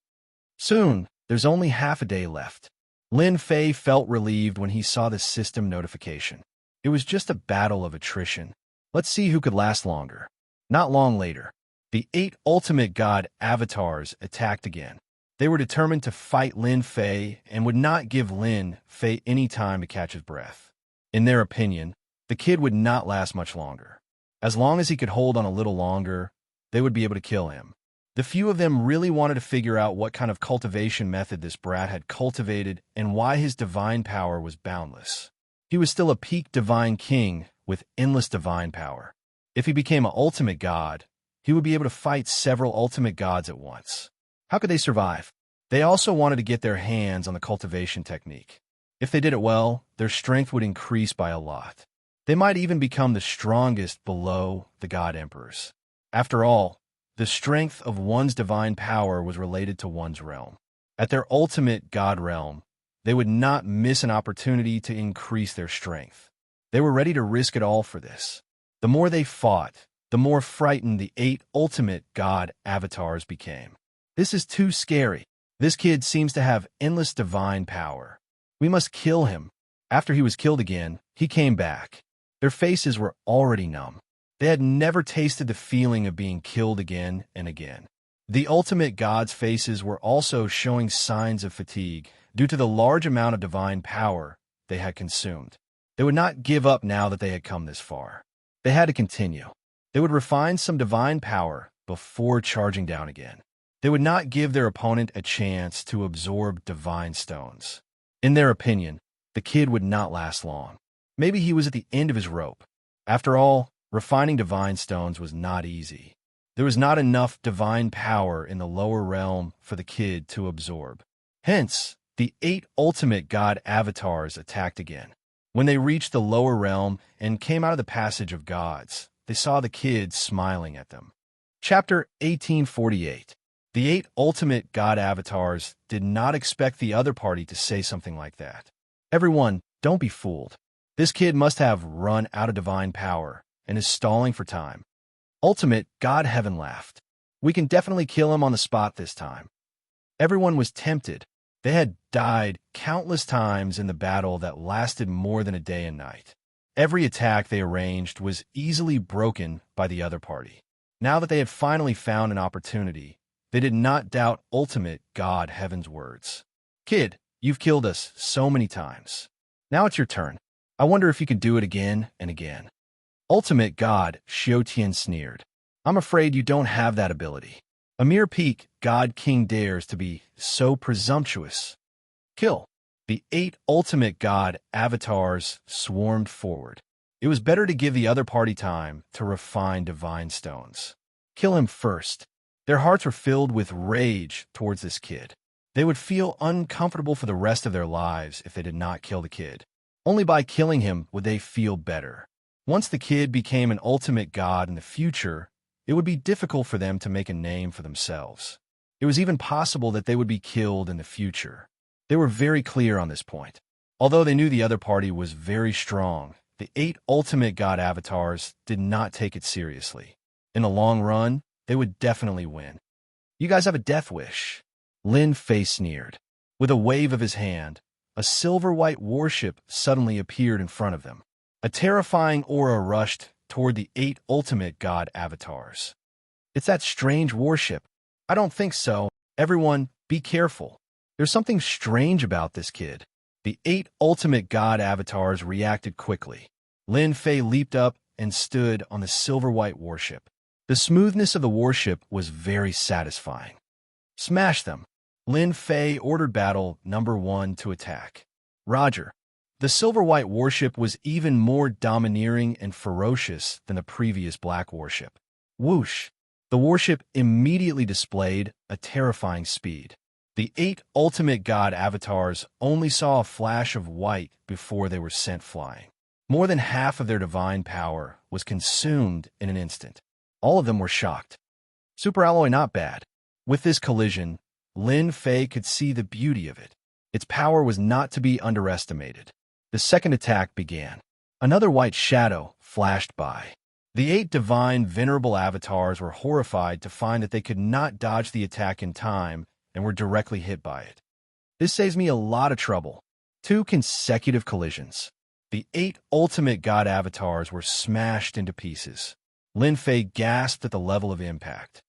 Soon, there's only half a day left. Lin Fei felt relieved when he saw the system notification. It was just a battle of attrition. Let's see who could last longer. Not long later, the 8 ultimate god avatars attacked again. They were determined to fight Lin Fei and would not give Lin Fei any time to catch his breath. In their opinion, the kid would not last much longer. As long as he could hold on a little longer, they would be able to kill him. The few of them really wanted to figure out what kind of cultivation method this brat had cultivated and why his divine power was boundless. He was still a peak divine king with endless divine power. If he became an ultimate god, he would be able to fight several ultimate gods at once. How could they survive? They also wanted to get their hands on the cultivation technique. If they did it well, their strength would increase by a lot. They might even become the strongest below the god emperors. After all, the strength of one's divine power was related to one's realm. At their ultimate god realm, they would not miss an opportunity to increase their strength. They were ready to risk it all for this. The more they fought, the more frightened the 8 ultimate god avatars became. This is too scary. This kid seems to have endless divine power. We must kill him. After he was killed again, he came back. Their faces were already numb. They had never tasted the feeling of being killed again and again. The ultimate gods' faces were also showing signs of fatigue due to the large amount of divine power they had consumed. They would not give up now that they had come this far. They had to continue. They would refine some divine power before charging down again. They would not give their opponent a chance to absorb divine stones. In their opinion, the kid would not last long. Maybe he was at the end of his rope. After all, refining divine stones was not easy. There was not enough divine power in the lower realm for the kid to absorb. Hence, the 8 ultimate god avatars attacked again. When they reached the lower realm and came out of the passage of gods, they saw the kid smiling at them. Chapter 1848. The 8 ultimate god avatars did not expect the other party to say something like that. Everyone, don't be fooled. This kid must have run out of divine power and is stalling for time. Ultimate God Heaven laughed. We can definitely kill him on the spot this time. Everyone was tempted. They had died countless times in the battle that lasted more than a day and night. Every attack they arranged was easily broken by the other party. Now that they had finally found an opportunity, they did not doubt Ultimate God Heaven's words. Kid, you've killed us so many times. Now it's your turn. I wonder if you can do it again and again. Ultimate God Xiaotian sneered. I'm afraid you don't have that ability. A mere peak, God King dares to be so presumptuous. Kill. The 8 ultimate god avatars swarmed forward. It was better to give the other party time to refine divine stones. Kill him first. Their hearts were filled with rage towards this kid. They would feel uncomfortable for the rest of their lives if they did not kill the kid. Only by killing him would they feel better. Once the kid became an ultimate god in the future, it would be difficult for them to make a name for themselves. It was even possible that they would be killed in the future. They were very clear on this point. Although they knew the other party was very strong, the 8 ultimate god avatars did not take it seriously. In the long run, they would definitely win. You guys have a death wish. Lin Fei sneered. With a wave of his hand, a silver-white warship suddenly appeared in front of them. A terrifying aura rushed toward the 8 ultimate god avatars. It's that strange warship. I don't think so. Everyone, be careful. There's something strange about this kid. The 8 ultimate god avatars reacted quickly. Lin Fei leaped up and stood on the silver-white warship. The smoothness of the warship was very satisfying. Smash them. Lin Fei ordered battle number 1 to attack. Roger. The silver-white warship was even more domineering and ferocious than the previous black warship. Whoosh! The warship immediately displayed a terrifying speed. The 8 ultimate god avatars only saw a flash of white before they were sent flying. More than half of their divine power was consumed in an instant. All of them were shocked. Super alloy not bad. With this collision, Lin Fei could see the beauty of it. Its power was not to be underestimated. The second attack began. Another white shadow flashed by. The 8 divine venerable avatars were horrified to find that they could not dodge the attack in time and were directly hit by it. This saves me a lot of trouble. 2 consecutive collisions. The 8 ultimate god avatars were smashed into pieces. Lin Fei gasped at the level of impact.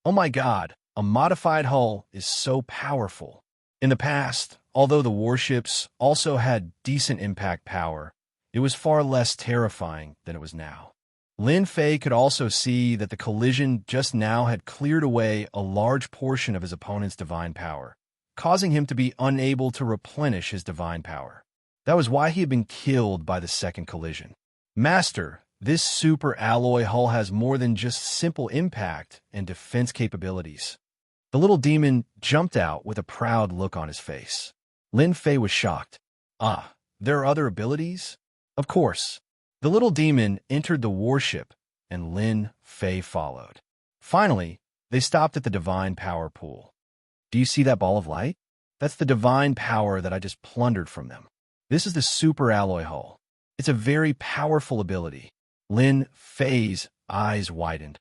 Oh my god, a modified hull is so powerful. In the past, although the warships also had decent impact power, it was far less terrifying than it was now. Lin Fei could also see that the collision just now had cleared away a large portion of his opponent's divine power, causing him to be unable to replenish his divine power. That was why he had been killed by the second collision. Master, this super alloy hull has more than just simple impact and defense capabilities. The little demon jumped out with a proud look on his face. Lin Fei was shocked. Ah, there are other abilities? Of course. The little demon entered the warship, and Lin Fei followed. Finally, they stopped at the divine power pool. Do you see that ball of light? That's the divine power that I just plundered from them. This is the super alloy hull. It's a very powerful ability. Lin Fei's eyes widened.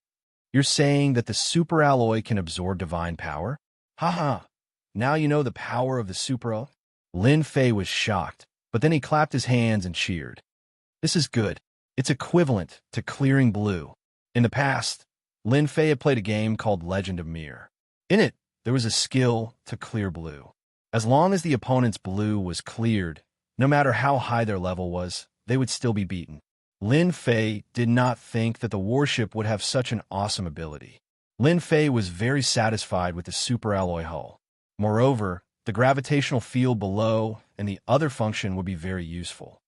You're saying that the super alloy can absorb divine power? Haha, now you know the power of the super alloy? Lin Fei was shocked, but then he clapped his hands and cheered. This is good. It's equivalent to clearing blue. In the past, Lin Fei had played a game called Legend of Mir. In it, there was a skill to clear blue. As long as the opponent's blue was cleared, no matter how high their level was, they would still be beaten. Lin Fei did not think that the warship would have such an awesome ability. Lin Fei was very satisfied with the super alloy hull. Moreover, the gravitational field below and the other function would be very useful.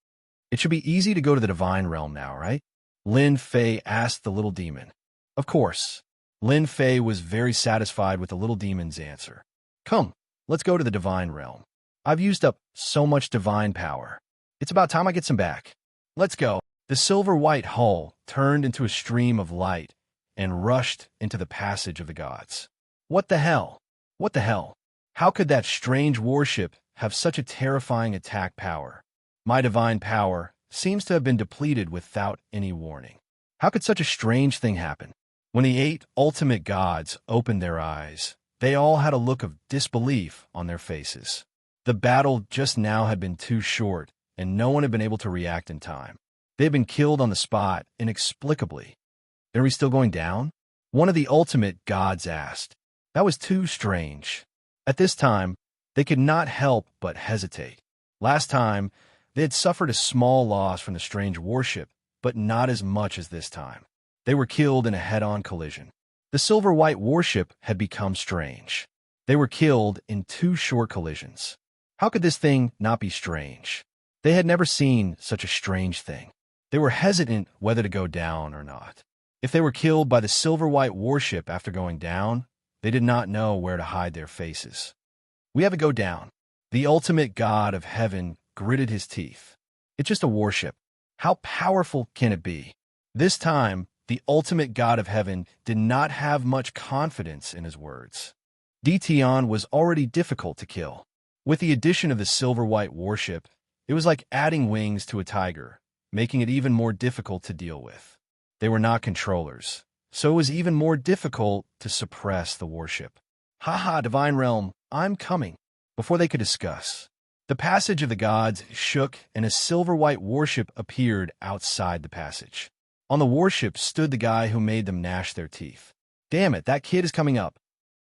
It should be easy to go to the divine realm now, right? Lin Fei asked the little demon. Of course. Lin Fei was very satisfied with the little demon's answer. Come, let's go to the divine realm. I've used up so much divine power. It's about time I get some back. Let's go. The silver-white hull turned into a stream of light and rushed into the passage of the gods. What the hell? What the hell? How could that strange warship have such a terrifying attack power? My divine power seems to have been depleted without any warning. How could such a strange thing happen? When the 8 ultimate gods opened their eyes, they all had a look of disbelief on their faces. The battle just now had been too short, and no one had been able to react in time. They had been killed on the spot inexplicably. Are we still going down? One of the ultimate gods asked. That was too strange. At this time, they could not help but hesitate. Last time, they had suffered a small loss from the strange warship, but not as much as this time. They were killed in a head-on collision. The silver-white warship had become strange. They were killed in 2 short collisions. How could this thing not be strange? They had never seen such a strange thing. They were hesitant whether to go down or not. If they were killed by the silver-white warship after going down, they did not know where to hide their faces. We have to go down. The ultimate god of heaven gritted his teeth. It's just a warship. How powerful can it be? This time, the ultimate god of heaven did not have much confidence in his words. Dtion was already difficult to kill. With the addition of the silver-white warship, it was like adding wings to a tiger, making it even more difficult to deal with. They were not controllers, so it was even more difficult to suppress the warship. Haha, Divine Realm, I'm coming. Before they could discuss, the passage of the gods shook and a silver-white warship appeared outside the passage. On the warship stood the guy who made them gnash their teeth. Damn it, that kid is coming up.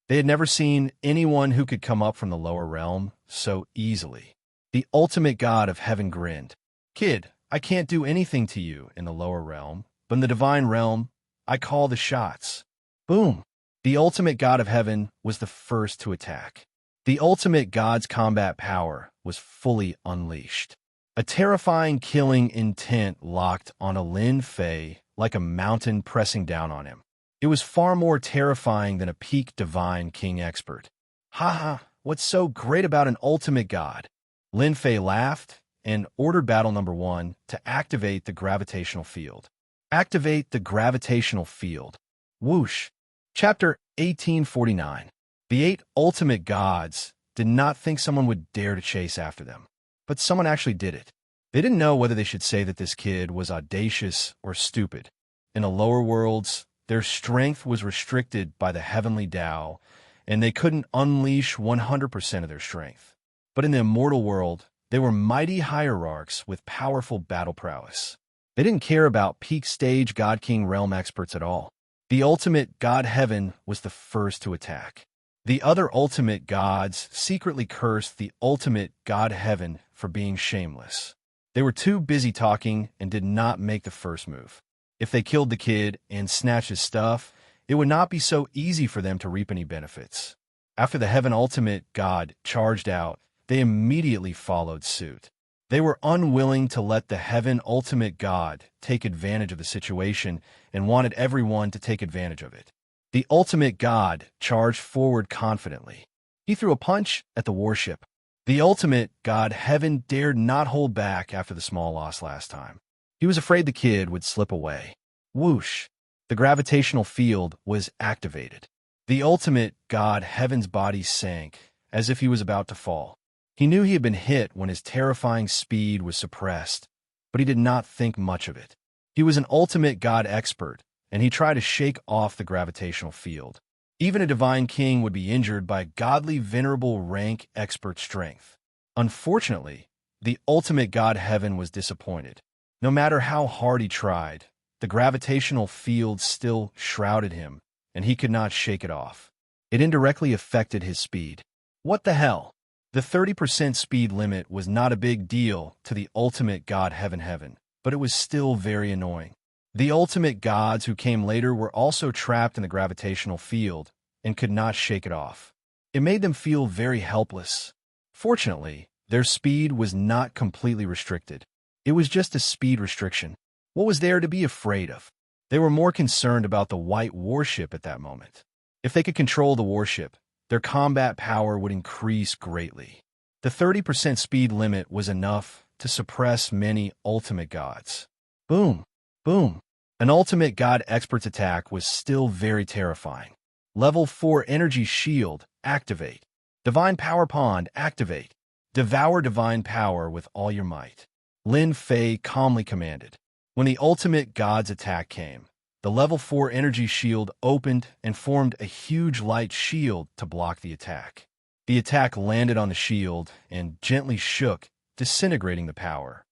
They had never seen anyone who could come up from the lower realm so easily. The ultimate god of heaven grinned. Kid, I can't do anything to you in the lower realm, but in the divine realm, I call the shots. Boom! The ultimate god of heaven was the first to attack. The ultimate god's combat power was fully unleashed. A terrifying killing intent locked on a Lin Fei like a mountain pressing down on him. It was far more terrifying than a peak divine king expert. Haha, what's so great about an ultimate god? Lin Fei laughed and ordered battle number 1 to activate the gravitational field. Activate the gravitational field. Whoosh. Chapter 1849. The 8 ultimate gods did not think someone would dare to chase after them, but someone actually did it. They didn't know whether they should say that this kid was audacious or stupid. In the lower worlds, their strength was restricted by the heavenly Tao, and they couldn't unleash 100% of their strength. But in the immortal world, they were mighty hierarchs with powerful battle prowess. They didn't care about peak stage God King realm experts at all. The ultimate God Heaven was the first to attack. The other ultimate gods secretly cursed the ultimate God Heaven for being shameless. They were too busy talking and did not make the first move. If they killed the kid and snatched his stuff, it would not be so easy for them to reap any benefits. After the Heaven Ultimate God charged out, they immediately followed suit. They were unwilling to let the Heaven Ultimate God take advantage of the situation and wanted everyone to take advantage of it. The Ultimate God charged forward confidently. He threw a punch at the warship. The Ultimate God Heaven dared not hold back after the small loss last time. He was afraid the kid would slip away. Whoosh! The gravitational field was activated. The Ultimate God Heaven's body sank, as if he was about to fall. He knew he had been hit when his terrifying speed was suppressed, but he did not think much of it. He was an Ultimate God expert, and he tried to shake off the gravitational field. Even a divine king would be injured by godly venerable rank expert strength. Unfortunately, the Ultimate God Heaven was disappointed. No matter how hard he tried, the gravitational field still shrouded him, and he could not shake it off. It indirectly affected his speed. What the hell? The 30% speed limit was not a big deal to the Ultimate God Heaven, but it was still very annoying. The ultimate gods who came later were also trapped in the gravitational field and could not shake it off. It made them feel very helpless. Fortunately, their speed was not completely restricted. It was just a speed restriction. What was there to be afraid of? They were more concerned about the white warship at that moment. If they could control the warship, their combat power would increase greatly. The 30% speed limit was enough to suppress many ultimate gods. Boom! Boom! An ultimate god expert's attack was still very terrifying. Level 4 energy shield, activate. Divine power pond, activate. Devour divine power with all your might. Lin Fei calmly commanded. When the ultimate god's attack came, the level 4 energy shield opened and formed a huge light shield to block the attack. The attack landed on the shield and gently shook, disintegrating the power.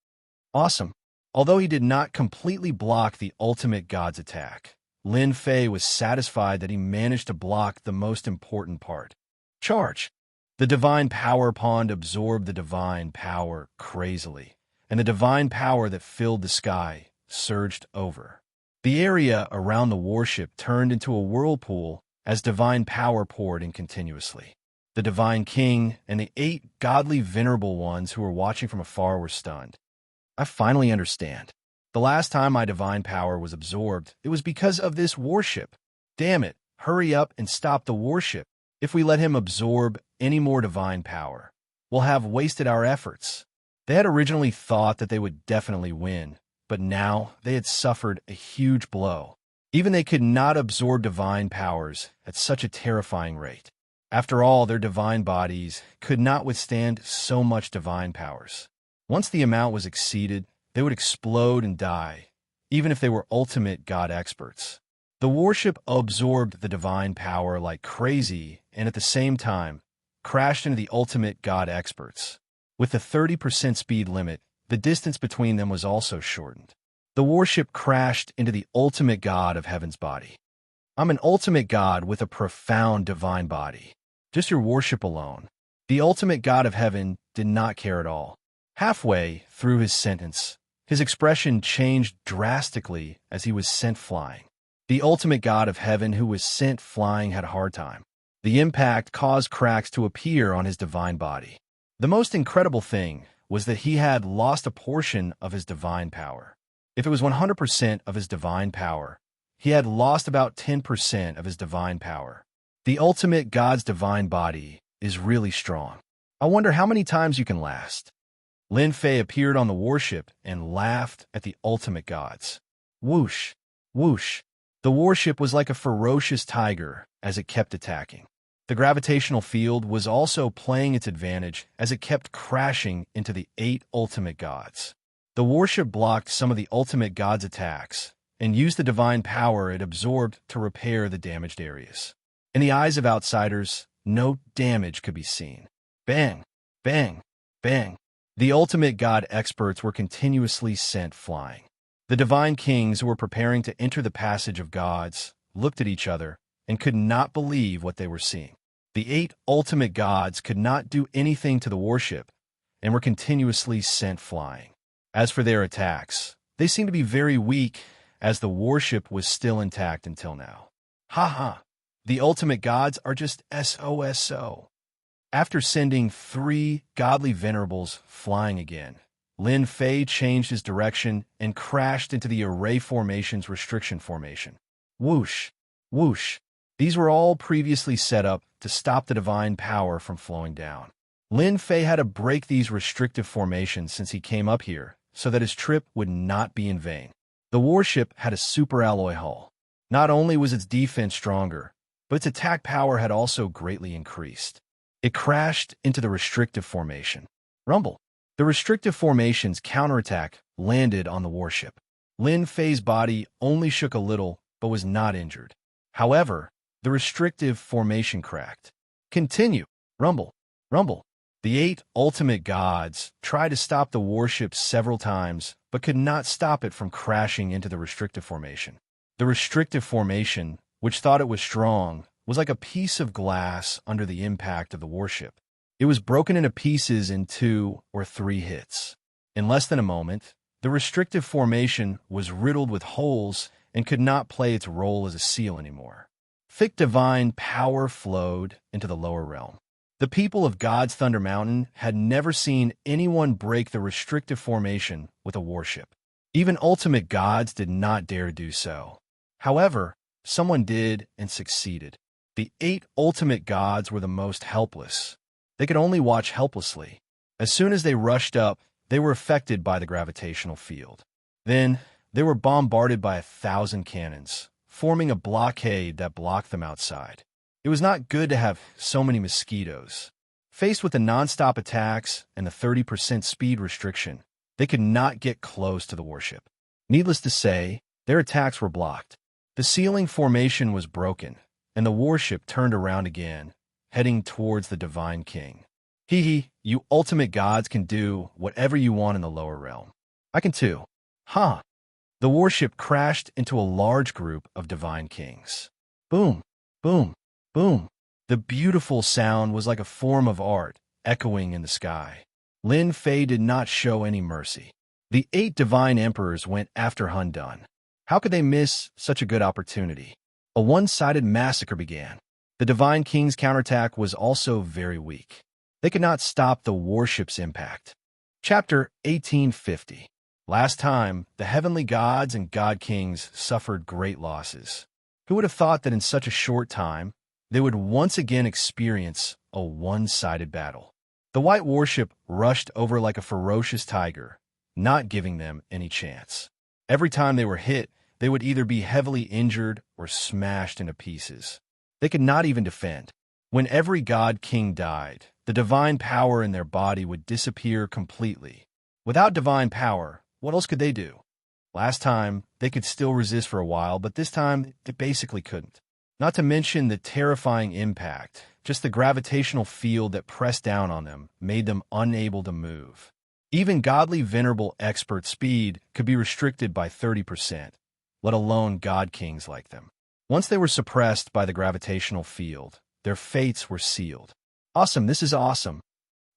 Awesome! Although he did not completely block the ultimate god's attack, Lin Fei was satisfied that he managed to block the most important part. Charge! The divine power pond absorbed the divine power crazily, and the divine power that filled the sky surged over. The area around the warship turned into a whirlpool as divine power poured in continuously. The Divine King and the 8 godly venerable ones who were watching from afar were stunned. I finally understand. The last time my divine power was absorbed, it was because of this warship. Damn it, hurry up and stop the warship. If we let him absorb any more divine power, we'll have wasted our efforts. They had originally thought that they would definitely win, but now they had suffered a huge blow. Even they could not absorb divine powers at such a terrifying rate. After all, their divine bodies could not withstand so much divine powers. Once the amount was exceeded, they would explode and die, even if they were ultimate god experts. The warship absorbed the divine power like crazy and at the same time crashed into the ultimate god experts. With the 30% speed limit, the distance between them was also shortened. The warship crashed into the ultimate god of heaven's body. I'm an ultimate god with a profound divine body. Just your warship alone. The ultimate god of heaven did not care at all. Halfway through his sentence, his expression changed drastically as he was sent flying. The ultimate god of heaven who was sent flying had a hard time. The impact caused cracks to appear on his divine body. The most incredible thing was that he had lost a portion of his divine power. If it was 100% of his divine power, he had lost about 10% of his divine power. The ultimate god's divine body is really strong. I wonder how many times you can last. Lin Fei appeared on the warship and laughed at the ultimate gods. Whoosh, whoosh. The warship was like a ferocious tiger as it kept attacking. The gravitational field was also playing its advantage as it kept crashing into the 8 ultimate gods. The warship blocked some of the ultimate gods' attacks and used the divine power it absorbed to repair the damaged areas. In the eyes of outsiders, no damage could be seen. Bang, bang, bang. The ultimate god experts were continuously sent flying. The divine kings who were preparing to enter the passage of gods looked at each other and could not believe what they were seeing. The 8 ultimate gods could not do anything to the warship and were continuously sent flying. As for their attacks, they seemed to be very weak as the warship was still intact until now. Ha ha! The ultimate gods are just SOSO. After sending 3 godly venerables flying again, Lin Fei changed his direction and crashed into the Array Formation's restriction formation. Whoosh, whoosh. These were all previously set up to stop the divine power from flowing down. Lin Fei had to break these restrictive formations since he came up here so that his trip would not be in vain. The warship had a super alloy hull. Not only was its defense stronger, but its attack power had also greatly increased. It crashed into the restrictive formation. Rumble. The restrictive formation's counterattack landed on the warship. Lin Fei's body only shook a little but was not injured. However, the restrictive formation cracked. Continue. Rumble. Rumble. The 8 ultimate gods tried to stop the warship several times but could not stop it from crashing into the restrictive formation. The restrictive formation, which thought it was strong, was like a piece of glass under the impact of the warship. It was broken into pieces in 2 or 3 hits. In less than a moment, the restrictive formation was riddled with holes and could not play its role as a seal anymore. Thick divine power flowed into the lower realm. The people of God's Thunder Mountain had never seen anyone break the restrictive formation with a warship. Even ultimate gods did not dare do so. However, someone did and succeeded. The 8 ultimate gods were the most helpless. They could only watch helplessly. As soon as they rushed up, they were affected by the gravitational field. Then, they were bombarded by 1,000 cannons, forming a blockade that blocked them outside. It was not good to have so many mosquitoes. Faced with the non-stop attacks and the 30% speed restriction, they could not get close to the warship. Needless to say, their attacks were blocked. The sealing formation was broken, and the warship turned around again, heading towards the Divine King. Hee hee, you ultimate gods can do whatever you want in the lower realm. I can too. Ha! The warship crashed into a large group of Divine Kings. Boom, boom, boom. The beautiful sound was like a form of art, echoing in the sky. Lin Fei did not show any mercy. The 8 divine emperors went after Hun Dun. How could they miss such a good opportunity? A one-sided massacre began. The Divine King's counterattack was also very weak. They could not stop the warship's impact. Chapter 1850. Last time, the heavenly gods and god kings suffered great losses. Who would have thought that in such a short time, they would once again experience a one-sided battle? The white warship rushed over like a ferocious tiger, not giving them any chance. Every time they were hit, they would either be heavily injured or smashed into pieces. They could not even defend. When every god king died, the divine power in their body would disappear completely. Without divine power, what else could they do? Last time, they could still resist for a while, but this time, they basically couldn't. Not to mention the terrifying impact, just the gravitational field that pressed down on them made them unable to move. Even godly venerable expert speed could be restricted by 30%, let alone god kings like them. Once they were suppressed by the gravitational field, their fates were sealed. Awesome, this is awesome.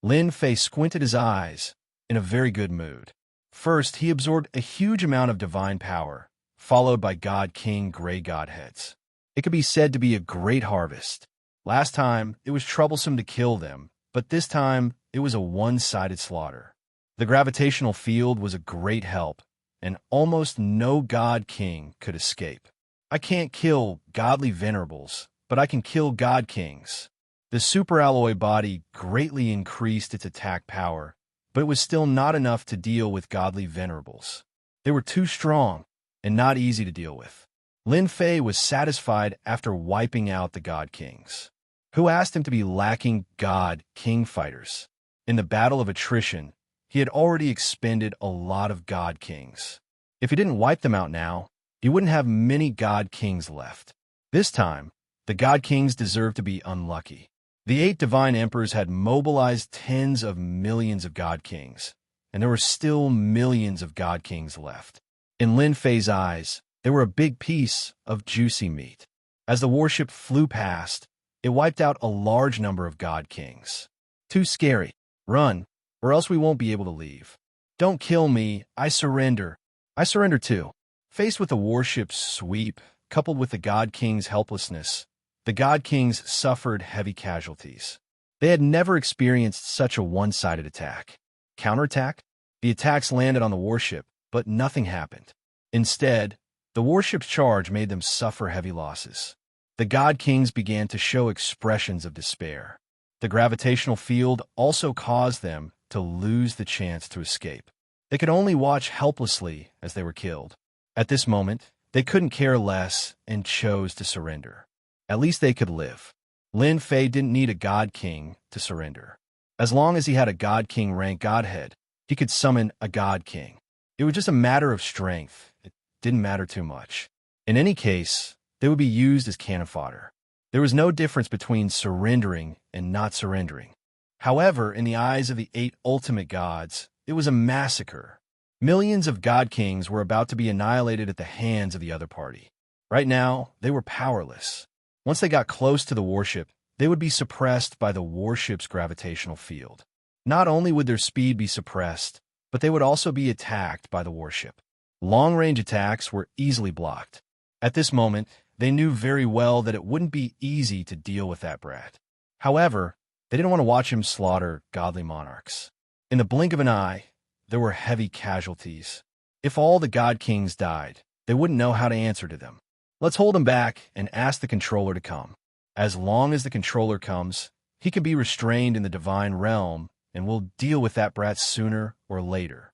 Lin Fei squinted his eyes, in a very good mood. First, he absorbed a huge amount of divine power, followed by god king gray godheads. It could be said to be a great harvest. Last time, it was troublesome to kill them, but this time, it was a one-sided slaughter. The gravitational field was a great help, and almost no god king could escape. I can't kill godly venerables, but I can kill god kings. The superalloy body greatly increased its attack power, but it was still not enough to deal with godly venerables. They were too strong and not easy to deal with. Lin Fei was satisfied after wiping out the god kings. Who asked him to be lacking god king fighters? In the battle of attrition, he had already expended a lot of god kings. If he didn't wipe them out now, he wouldn't have many god kings left. This time, the god kings deserved to be unlucky. The 8 divine emperors had mobilized tens of millions of god kings, and there were still millions of god kings left. In Lin Fei's eyes, they were a big piece of juicy meat. As the warship flew past, it wiped out a large number of god kings. Too scary. Run, or else we won't be able to leave. Don't kill me. I surrender. I surrender too. Faced with the warship's sweep, coupled with the god king's helplessness, the god kings suffered heavy casualties. They had never experienced such a one-sided attack. Counterattack? The attacks landed on the warship, but nothing happened. Instead, the warship's charge made them suffer heavy losses. The god kings began to show expressions of despair. The gravitational field also caused them to lose the chance to escape. They could only watch helplessly as they were killed. At this moment, they couldn't care less and chose to surrender. At least they could live. Lin Fei didn't need a god king to surrender. As long as he had a god king rank godhead, he could summon a god king. It was just a matter of strength. It didn't matter too much. In any case, they would be used as cannon fodder. There was no difference between surrendering and not surrendering. However, in the eyes of the 8 ultimate gods, it was a massacre. Millions of god kings were about to be annihilated at the hands of the other party. Right now, they were powerless. Once they got close to the warship, they would be suppressed by the warship's gravitational field. Not only would their speed be suppressed, but they would also be attacked by the warship. Long-range attacks were easily blocked. At this moment, they knew very well that it wouldn't be easy to deal with that brat. However, they didn't want to watch him slaughter godly monarchs. In the blink of an eye, there were heavy casualties. If all the god kings died, they wouldn't know how to answer to them. Let's hold him back and ask the controller to come. As long as the controller comes, he can be restrained in the divine realm, and we'll deal with that brat sooner or later.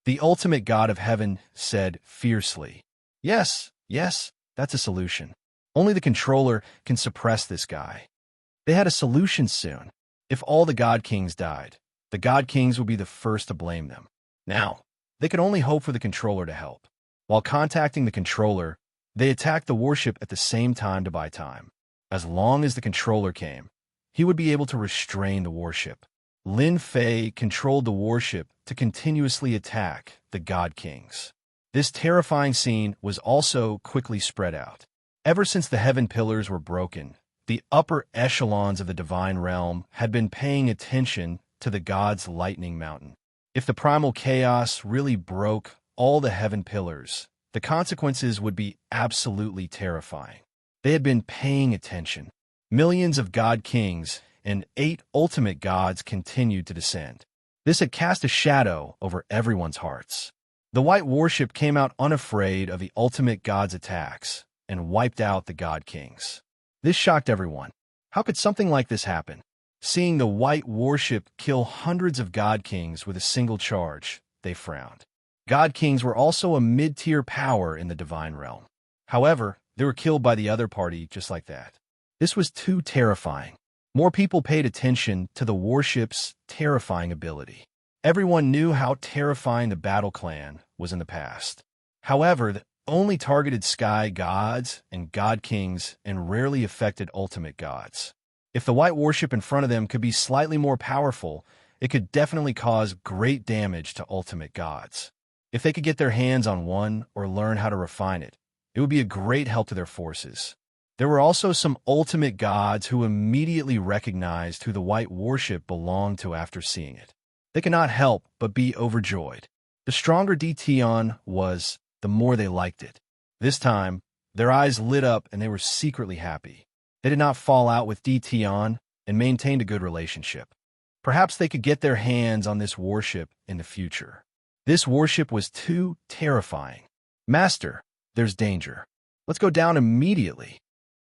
The ultimate god of heaven said fiercely, Yes, that's a solution. Only the controller can suppress this guy. They had a solution soon. If all the god kings died, the god kings would be the first to blame them. Now, they could only hope for the controller to help. While contacting the controller, they attacked the warship at the same time to buy time. As long as the controller came, he would be able to restrain the warship. Lin Fei controlled the warship to continuously attack the god kings. This terrifying scene was also quickly spread out. Ever since the heaven pillars were broken, the upper echelons of the divine realm had been paying attention to the god's lightning mountain. If the primal chaos really broke all the heaven pillars, the consequences would be absolutely terrifying. They had been paying attention. Millions of god kings and 8 ultimate gods continued to descend. This had cast a shadow over everyone's hearts. The white warship came out unafraid of the ultimate god's attacks and wiped out the god kings. This shocked everyone. How could something like this happen? Seeing the white warship kill hundreds of god kings with a single charge, they frowned. God kings were also a mid-tier power in the divine realm. However, they were killed by the other party just like that. This was too terrifying. More people paid attention to the warship's terrifying ability. Everyone knew how terrifying the Battle Clan was in the past. However, they only targeted sky gods and god kings and rarely affected ultimate gods. If the white warship in front of them could be slightly more powerful, it could definitely cause great damage to ultimate gods. If they could get their hands on one or learn how to refine it, it would be a great help to their forces. There were also some ultimate gods who immediately recognized who the white warship belonged to after seeing it. They could not help but be overjoyed. The stronger Dtion was, the more they liked it. This time, their eyes lit up and they were secretly happy. They did not fall out with Dtion and maintained a good relationship. Perhaps they could get their hands on this warship in the future. This warship was too terrifying. Master, there's danger. Let's go down immediately.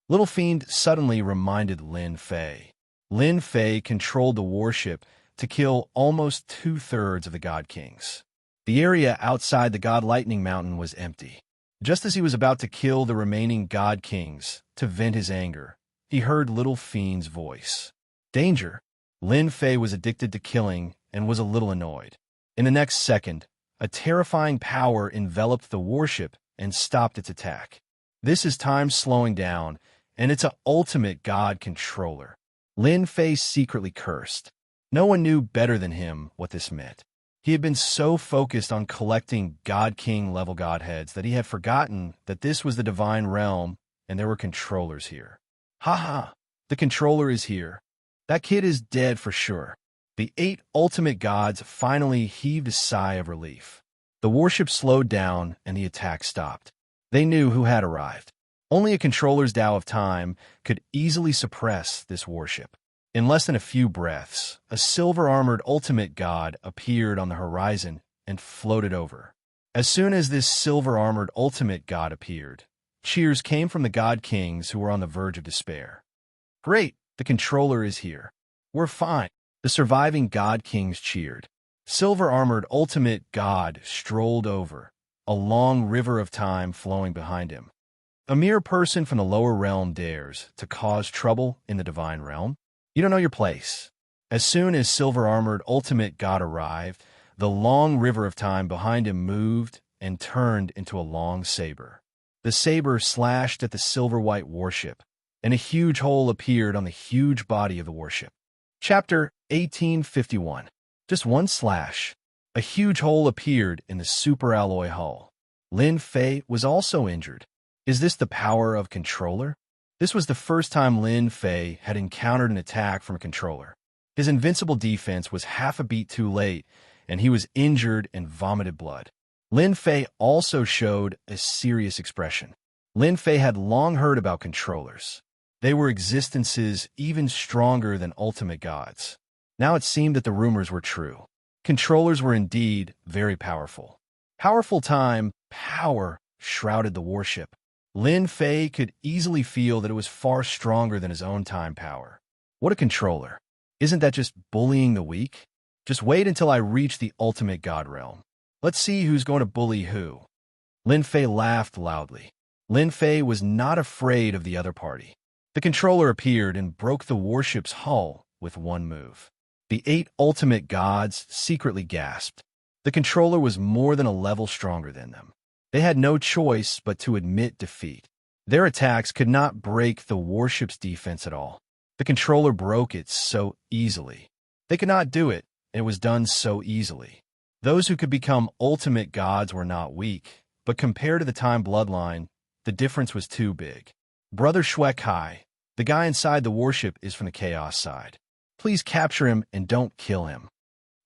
Little Fiend suddenly reminded Lin Fei. Lin Fei controlled the warship to kill almost 2/3 of the God Kings. The area outside the God Lightning Mountain was empty. Just as he was about to kill the remaining God Kings to vent his anger, he heard Little Fiend's voice. Danger! Lin Fei was addicted to killing and was a little annoyed. In the next second, a terrifying power enveloped the warship and stopped its attack. This is time slowing down, and it's an ultimate God controller. Lin Fei secretly cursed. No one knew better than him what this meant. He had been so focused on collecting God King level godheads that he had forgotten that this was the divine realm and there were controllers here. Ha! The controller is here. That kid is dead for sure. The 8 ultimate gods finally heaved a sigh of relief. The warship slowed down and the attack stopped. They knew who had arrived. Only a controller's Tao of Time could easily suppress this warship. In less than a few breaths, a silver-armored ultimate god appeared on the horizon and floated over. As soon as this silver-armored ultimate god appeared, cheers came from the god kings who were on the verge of despair. Great, the controller is here. We're fine. The surviving god kings cheered. Silver-armored ultimate god strolled over, a long river of time flowing behind him. A mere person from the lower realm dares to cause trouble in the divine realm? You don't know your place. As soon as silver-armored ultimate god arrived, the long river of time behind him moved and turned into a long saber. The saber slashed at the silver-white warship, and a huge hole appeared on the huge body of the warship. Chapter 1851. Just one slash. A huge hole appeared in the super-alloy hull. Lin Fei was also injured. Is this the power of controller? This was the first time Lin Fei had encountered an attack from a controller. His invincible defense was half a beat too late, and he was injured and vomited blood. Lin Fei also showed a serious expression. Lin Fei had long heard about controllers. They were existences even stronger than ultimate gods. Now it seemed that the rumors were true. Controllers were indeed very powerful. Powerful time, power, shrouded the warship. Lin Fei could easily feel that it was far stronger than his own time power. What a controller. Isn't that just bullying the weak? Just wait until I reach the ultimate god realm. Let's see who's going to bully who. Lin Fei laughed loudly. Lin Fei was not afraid of the other party. The controller appeared and broke the warship's hull with one move. The 8 ultimate gods secretly gasped. The controller was more than a level stronger than them. They had no choice but to admit defeat. Their attacks could not break the warship's defense at all. The controller broke it so easily. They could not do it, and it was done so easily. Those who could become ultimate gods were not weak, but compared to the time bloodline, the difference was too big. Brother Shuekai, the guy inside the warship, is from the chaos side. Please capture him and don't kill him.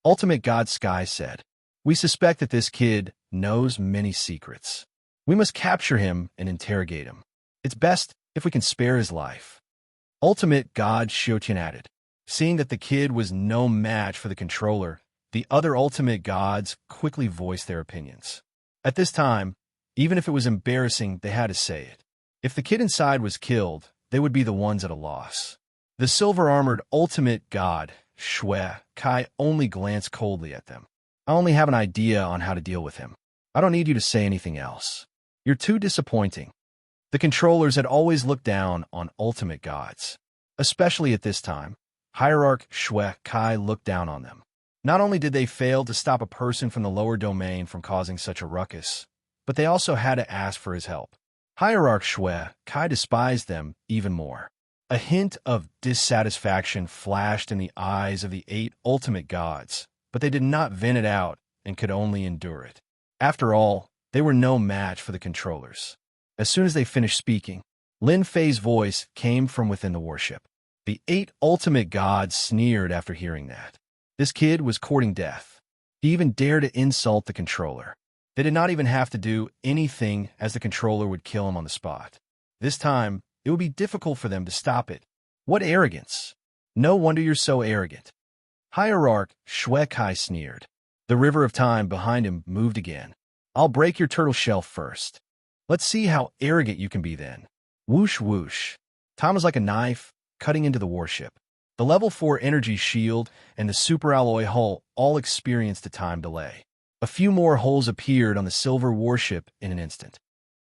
Ultimate God Sky said, We suspect that this kid knows many secrets. We must capture him and interrogate him. It's best if we can spare his life. Ultimate God Xiutian added. Seeing that the kid was no match for the controller, the other ultimate gods quickly voiced their opinions. At this time, even if it was embarrassing, they had to say it. If the kid inside was killed, they would be the ones at a loss. The silver-armored ultimate god, Shui Kai, only glanced coldly at them. I only have an idea on how to deal with him. I don't need you to say anything else. You're too disappointing. The controllers had always looked down on ultimate gods. Especially at this time, Hierarch Shui Kai looked down on them. Not only did they fail to stop a person from the lower domain from causing such a ruckus, but they also had to ask for his help. Hierarch Shui Kai despised them even more. A hint of dissatisfaction flashed in the eyes of the 8 ultimate gods, but they did not vent it out and could only endure it. After all, they were no match for the controllers. As soon as they finished speaking, Lin Fei's voice came from within the warship. The 8 ultimate gods sneered after hearing that. This kid was courting death. He even dared to insult the controller. They did not even have to do anything, as the controller would kill him on the spot. This time, it would be difficult for them to stop it. What arrogance! No wonder you're so arrogant. Hierarch Shui Kai sneered. The river of time behind him moved again. I'll break your turtle shell first. Let's see how arrogant you can be then. Whoosh whoosh. Time was like a knife, cutting into the warship. The level 4 energy shield and the super alloy hull all experienced a time delay. A few more holes appeared on the silver warship in an instant.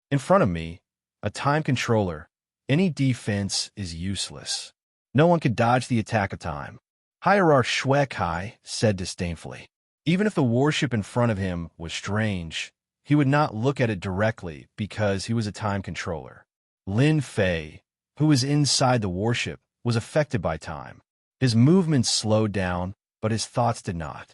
In front of me, a time controller. Any defense is useless. No one could dodge the attack of time. Hierarch Shui Kai said disdainfully. Even if the warship in front of him was strange, he would not look at it directly because he was a time controller. Lin Fei, who was inside the warship, was affected by time. His movements slowed down, but his thoughts did not.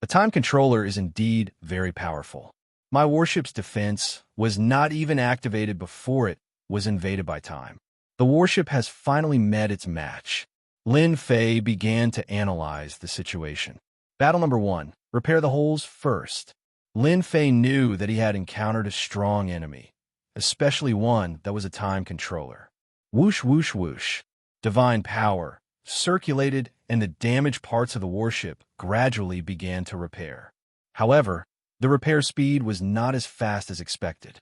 The time controller is indeed very powerful. My warship's defense was not even activated before it was invaded by time. The warship has finally met its match. Lin Fei began to analyze the situation. Battle number 1. Repair the holes first. Lin Fei knew that he had encountered a strong enemy, especially one that was a time controller. Whoosh whoosh whoosh. Divine power circulated, and the damaged parts of the warship gradually began to repair. However, the repair speed was not as fast as expected.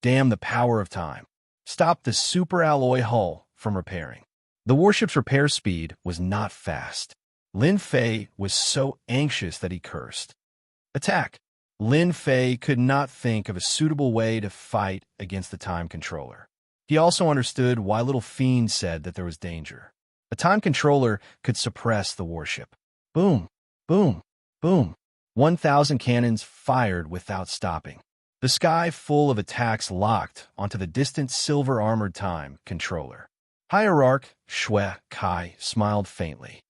Damn the power of time. Stop the super alloy hull from repairing. The warship's repair speed was not fast. Lin Fei was so anxious that he cursed. Attack! Lin Fei could not think of a suitable way to fight against the time controller. He also understood why Little Fiend said that there was danger. A time controller could suppress the warship. Boom, boom, boom. 1,000 cannons fired without stopping. The sky full of attacks locked onto the distant silver-armored time controller. Hierarch Shui Kai smiled faintly.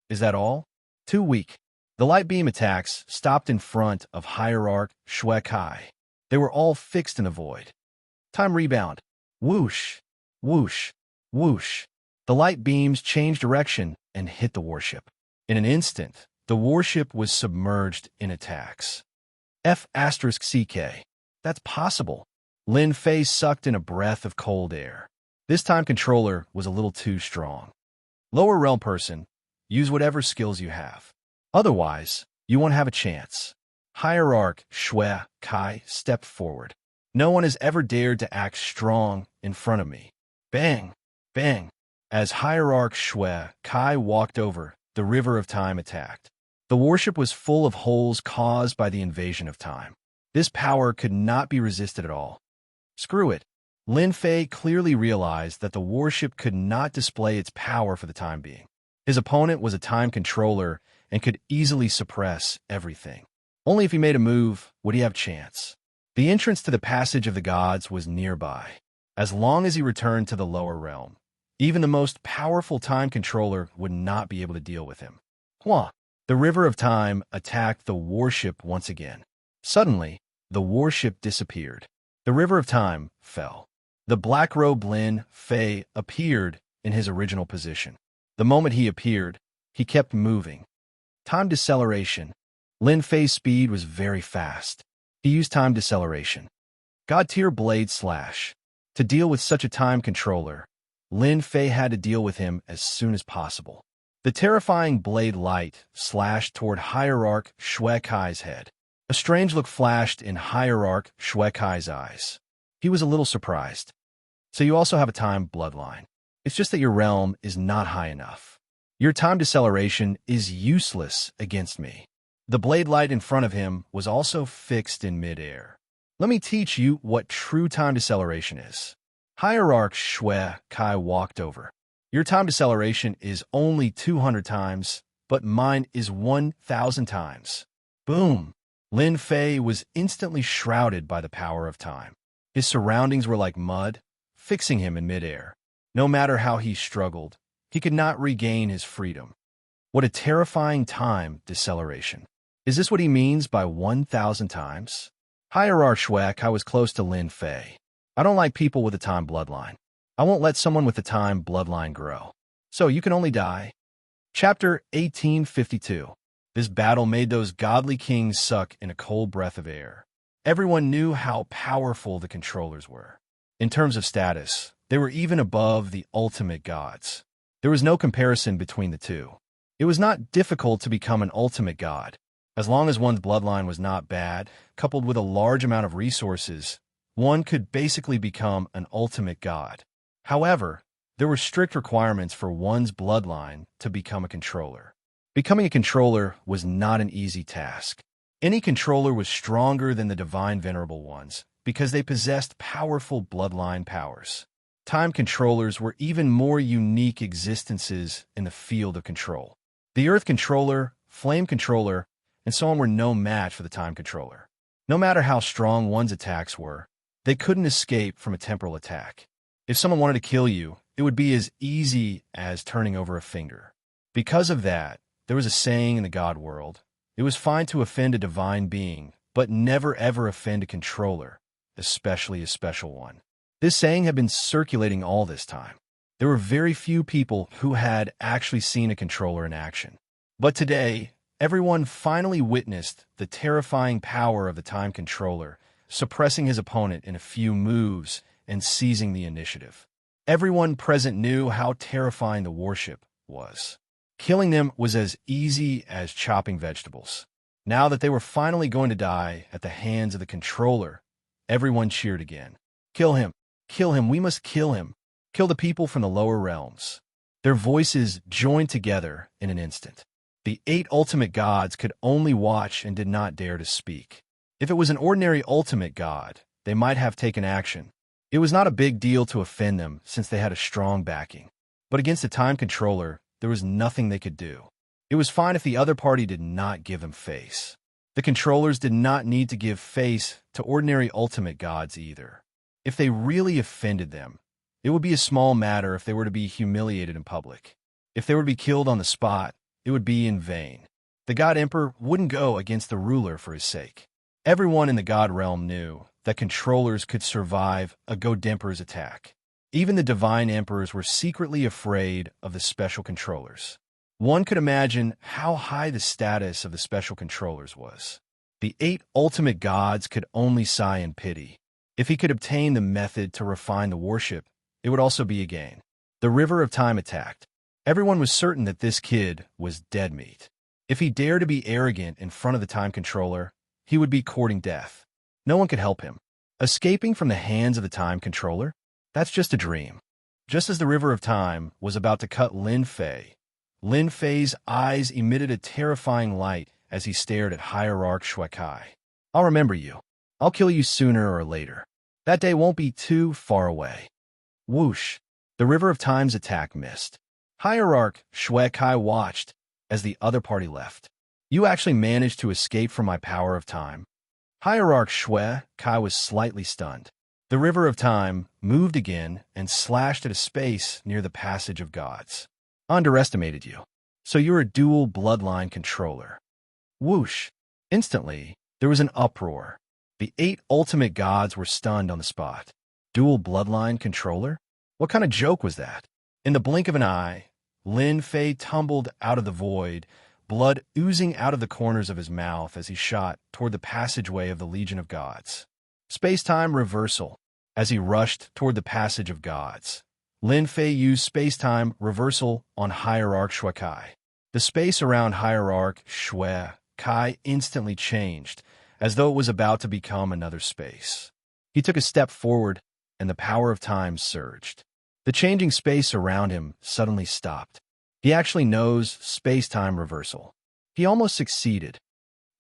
Is that all? Too weak. The light beam attacks stopped in front of Hierarch Shui Kai. They were all fixed in the void. Time rebound. Whoosh, whoosh, whoosh. The light beams changed direction and hit the warship. In an instant, the warship was submerged in attacks. F*CK. That's possible. Lin Fei sucked in a breath of cold air. This time controller was a little too strong. Lower realm person, use whatever skills you have. Otherwise, you won't have a chance. Hierarch Shui Kai stepped forward. No one has ever dared to act strong in front of me. Bang! Bang! As Hierarch Shui Kai walked over, the river of time attacked. The warship was full of holes caused by the invasion of time. This power could not be resisted at all. Screw it. Lin Fei clearly realized that the warship could not display its power for the time being. His opponent was a time controller and could easily suppress everything. Only if he made a move would he have chance. The entrance to the passage of the gods was nearby. As long as he returned to the lower realm, even the most powerful time controller would not be able to deal with him. Hua! The river of time attacked the warship once again. Suddenly, the warship disappeared. The river of time fell. The black-robed Lin Fei appeared in his original position. The moment he appeared, he kept moving. Time deceleration. Lin Fei's speed was very fast. He used time deceleration. God-tier blade slash. To deal with such a time controller, Lin Fei had to deal with him as soon as possible. The terrifying blade light slashed toward Hierarch Shui Kai's head. A strange look flashed in Hierarch Shui Kai's eyes. He was a little surprised. So you also have a time bloodline. It's just that your realm is not high enough. Your time deceleration is useless against me. The blade light in front of him was also fixed in midair. Let me teach you what true time deceleration is. Hierarch Shui Kai walked over. Your time deceleration is only 200 times, but mine is 1,000 times. Boom! Lin Fei was instantly shrouded by the power of time. His surroundings were like mud, fixing him in midair. No matter how he struggled, he could not regain his freedom. What a terrifying time deceleration. Is this what he means by 1,000 times? Hierarch Shui Kai was close to Lin Fei. I don't like people with a time bloodline. I won't let someone with a time bloodline grow. So you can only die. Chapter 1852. This battle made those godly kings suck in a cold breath of air. Everyone knew how powerful the controllers were. In terms of status, they were even above the ultimate gods. There was no comparison between the two. It was not difficult to become an ultimate god. As long as one's bloodline was not bad, coupled with a large amount of resources, one could basically become an ultimate god. However, there were strict requirements for one's bloodline to become a controller. Becoming a controller was not an easy task. Any controller was stronger than the divine venerable ones because they possessed powerful bloodline powers. Time controllers were even more unique existences in the field of control. The Earth controller, Flame controller, and so on were no match for the time controller. No matter how strong one's attacks were, they couldn't escape from a temporal attack. If someone wanted to kill you, it would be as easy as turning over a finger. Because of that, there was a saying in the God world, it was fine to offend a divine being, but never ever offend a controller, especially a special one. This saying had been circulating all this time. There were very few people who had actually seen a controller in action. But today, everyone finally witnessed the terrifying power of the time controller, suppressing his opponent in a few moves and seizing the initiative. Everyone present knew how terrifying the warship was. Killing them was as easy as chopping vegetables. Now that they were finally going to die at the hands of the controller, everyone cheered again. Kill him! Kill him! We must kill him! Kill the people from the lower realms. Their voices joined together in an instant. The 8 ultimate gods could only watch and did not dare to speak. If it was an ordinary ultimate god, they might have taken action. It was not a big deal to offend them since they had a strong backing. But against the time controller, there was nothing they could do. It was fine if the other party did not give them face. The controllers did not need to give face to ordinary ultimate gods either. If they really offended them, it would be a small matter if they were to be humiliated in public. If they were to be killed on the spot, it would be in vain. The God Emperor wouldn't go against the ruler for his sake. Everyone in the God realm knew that controllers could survive a God Emperor's attack. Even the divine emperors were secretly afraid of the special controllers. One could imagine how high the status of the special controllers was. The 8 ultimate gods could only sigh in pity. If he could obtain the method to refine the warship, it would also be a gain. The River of Time attacked. Everyone was certain that this kid was dead meat. If he dared to be arrogant in front of the time controller, he would be courting death. No one could help him. Escaping from the hands of the time controller? That's just a dream. Just as the River of Time was about to cut Lin Fei's eyes emitted a terrifying light as he stared at Hierarch Shui Kai. I'll remember you. I'll kill you sooner or later. That day won't be too far away. Whoosh! The River of Time's attack missed. Hierarch Shui Kai watched as the other party left. You actually managed to escape from my power of time. Hierarch Shui Kai was slightly stunned. The River of Time moved again and slashed at a space near the Passage of Gods. Underestimated you. So you're a dual bloodline controller. Whoosh! Instantly, there was an uproar. The 8 ultimate gods were stunned on the spot. Dual bloodline controller? What kind of joke was that? In the blink of an eye, Lin Fei tumbled out of the void, blood oozing out of the corners of his mouth as he shot toward the passageway of the Legion of Gods. Space-time reversal. As he rushed toward the passage of gods, Lin Fei used space-time reversal on Hierarch Shui Kai. The space around Hierarch Shui Kai instantly changed, as though it was about to become another space. He took a step forward, and the power of time surged. The changing space around him suddenly stopped. He actually knows space-time reversal. He almost succeeded.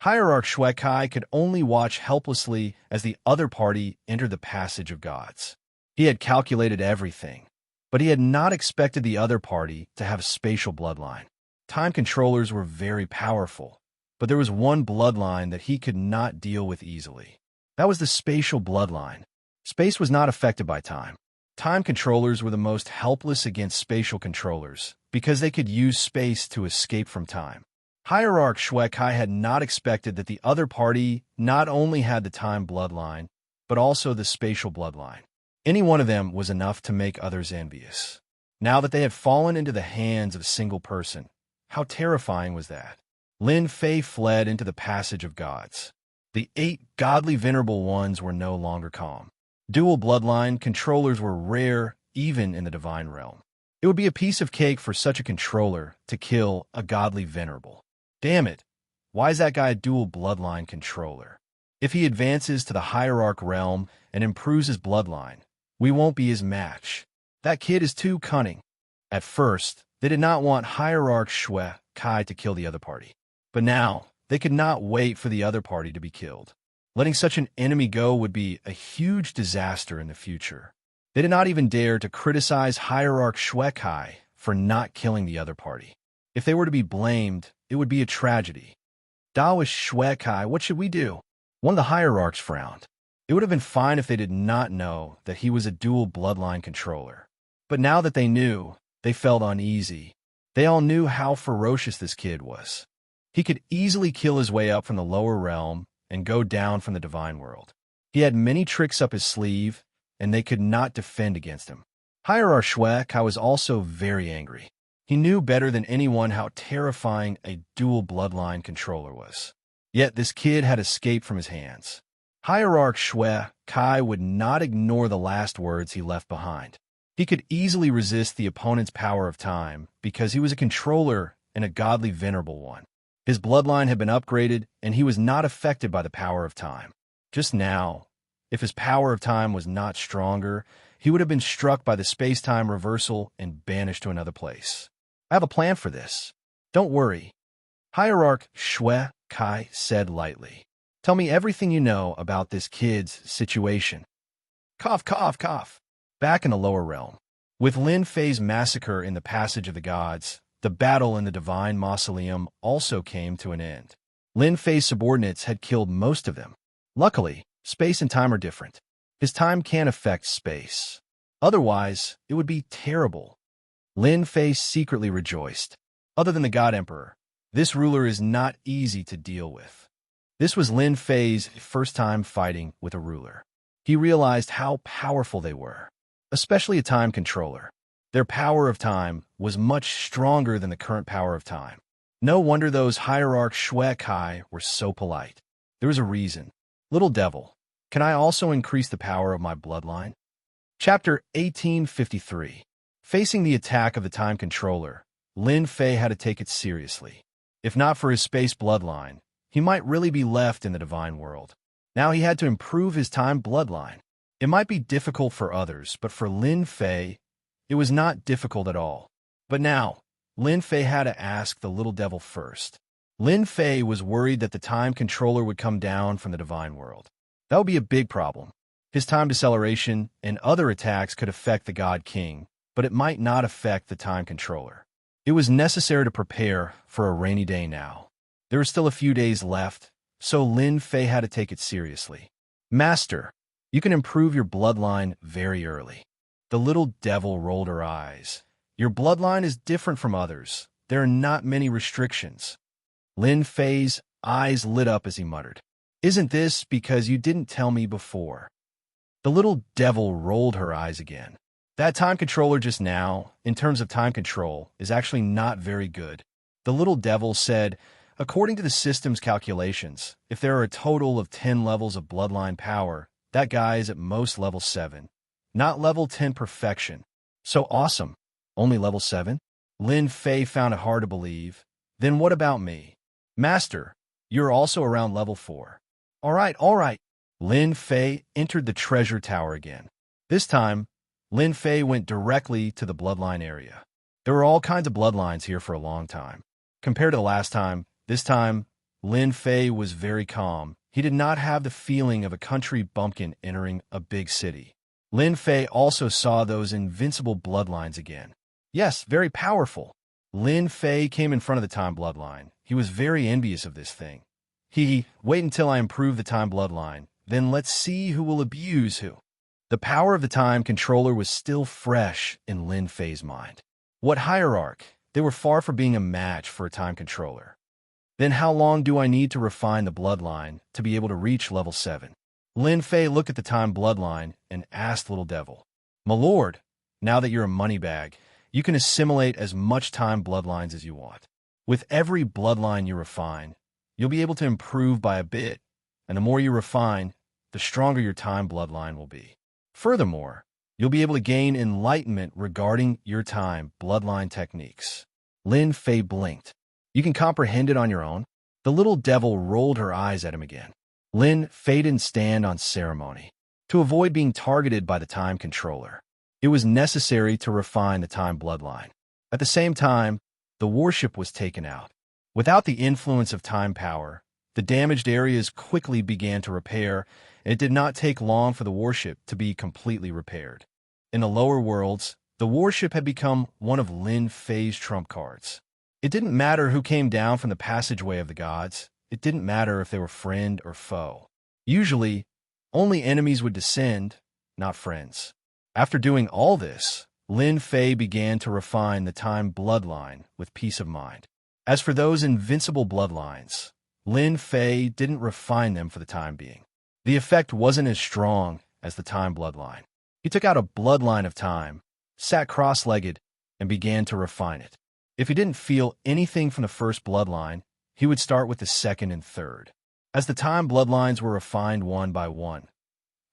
Hierarch Shui Kai could only watch helplessly as the other party entered the passage of gods. He had calculated everything, but he had not expected the other party to have a spatial bloodline. Time controllers were very powerful, but there was one bloodline that he could not deal with easily. That was the spatial bloodline. Space was not affected by time. Time controllers were the most helpless against spatial controllers because they could use space to escape from time. Hierarch Shui Kai had not expected that the other party not only had the time bloodline, but also the spatial bloodline. Any one of them was enough to make others envious. Now that they had fallen into the hands of a single person, how terrifying was that? Lin Fei fled into the passage of gods. The 8 godly venerable ones were no longer calm. Dual bloodline controllers were rare even in the divine realm. It would be a piece of cake for such a controller to kill a godly venerable. Damn it, why is that guy a dual bloodline controller? If he advances to the hierarch realm and improves his bloodline, we won't be his match. That kid is too cunning. At first, they did not want Hierarch Shui Kai to kill the other party. But now, they could not wait for the other party to be killed. Letting such an enemy go would be a huge disaster in the future. They did not even dare to criticize Hierarch Shui Kai for not killing the other party. If they were to be blamed, it would be a tragedy. Daoist Shui Kai, what should we do? One of the hierarchs frowned. It would have been fine if they did not know that he was a dual bloodline controller. But now that they knew, they felt uneasy. They all knew how ferocious this kid was. He could easily kill his way up from the lower realm and go down from the divine world. He had many tricks up his sleeve, and they could not defend against him. Hierarch Shui Kai was also very angry. He knew better than anyone how terrifying a dual bloodline controller was. Yet this kid had escaped from his hands. Hierarch Shui Kai would not ignore the last words he left behind. He could easily resist the opponent's power of time because he was a controller and a godly venerable one. His bloodline had been upgraded, and he was not affected by the power of time. Just now, if his power of time was not stronger, he would have been struck by the space-time reversal and banished to another place. I have a plan for this. Don't worry. Hierarch Shui Kai said lightly. Tell me everything you know about this kid's situation. Cough, cough, cough. Back in the lower realm, with Lin Fei's massacre in the Passage of the Gods, the battle in the Divine Mausoleum also came to an end. Lin Fei's subordinates had killed most of them. Luckily, space and time are different. His time can't affect space. Otherwise, it would be terrible. Lin Fei secretly rejoiced. Other than the God Emperor, this ruler is not easy to deal with. This was Lin Fei's first time fighting with a ruler. He realized how powerful they were, especially a time controller. Their power of time was much stronger than the current power of time. No wonder those Hierarch Shui Kai were so polite. There was a reason. Little devil, can I also increase the power of my bloodline? Chapter 1853. Facing the attack of the time controller, Lin Fei had to take it seriously. If not for his space bloodline, he might really be left in the divine world. Now he had to improve his time bloodline. It might be difficult for others, but for Lin Fei, it was not difficult at all. But now, Lin Fei had to ask the little devil first. Lin Fei was worried that the time controller would come down from the divine world. That would be a big problem. His time deceleration and other attacks could affect the God King, but it might not affect the time controller. It was necessary to prepare for a rainy day now. There were still a few days left, so Lin Fei had to take it seriously. Master, you can improve your bloodline very early. The little devil rolled her eyes. Your bloodline is different from others. There are not many restrictions. Lin Fei's eyes lit up as he muttered. Isn't this because you didn't tell me before? The little devil rolled her eyes again. That time controller just now, in terms of time control, is actually not very good. The little devil said, according to the system's calculations, if there are a total of 10 levels of bloodline power, That guy is at most level 7, not level 10 perfection. So awesome. Only level 7? Lin Fei found it hard to believe. Then what about me? Master, you're also around level 4. All right. Lin Fei entered the treasure tower again. This time, Lin Fei went directly to the bloodline area. There were all kinds of bloodlines here for a long time. Compared to the last time, this time, Lin Fei was very calm. He did not have the feeling of a country bumpkin entering a big city. Lin Fei also saw those invincible bloodlines again. Yes, very powerful. Lin Fei came in front of the time bloodline. He was very envious of this thing. Wait until I improve the time bloodline, then let's see who will abuse who. The power of the time controller was still fresh in Lin Fei's mind. What hierarch? They were far from being a match for a time controller. Then how long do I need to refine the bloodline to be able to reach level 7? Lin Fei looked at the time bloodline and asked Little Devil, "My lord, now that you're a money bag, you can assimilate as much time bloodlines as you want. With every bloodline you refine, you'll be able to improve by a bit, and the more you refine, the stronger your time bloodline will be. Furthermore, you'll be able to gain enlightenment regarding your time bloodline techniques." Lin Fei blinked. "You can comprehend it on your own?" The little devil rolled her eyes at him again. Lin Fei didn't stand on ceremony. To avoid being targeted by the time controller, it was necessary to refine the time bloodline. At the same time, the warship was taken out. Without the influence of time power, the damaged areas quickly began to repair, and it did not take long for the warship to be completely repaired. In the lower worlds, the warship had become one of Lin Fei's trump cards. It didn't matter who came down from the passageway of the gods. It didn't matter if they were friend or foe. Usually, only enemies would descend, not friends. After doing all this, Lin Fei began to refine the time bloodline with peace of mind. As for those invincible bloodlines, Lin Fei didn't refine them for the time being. The effect wasn't as strong as the time bloodline. He took out a bloodline of time, sat cross-legged, and began to refine it. If he didn't feel anything from the first bloodline, he would start with the second and third. As the time bloodlines were refined one by one,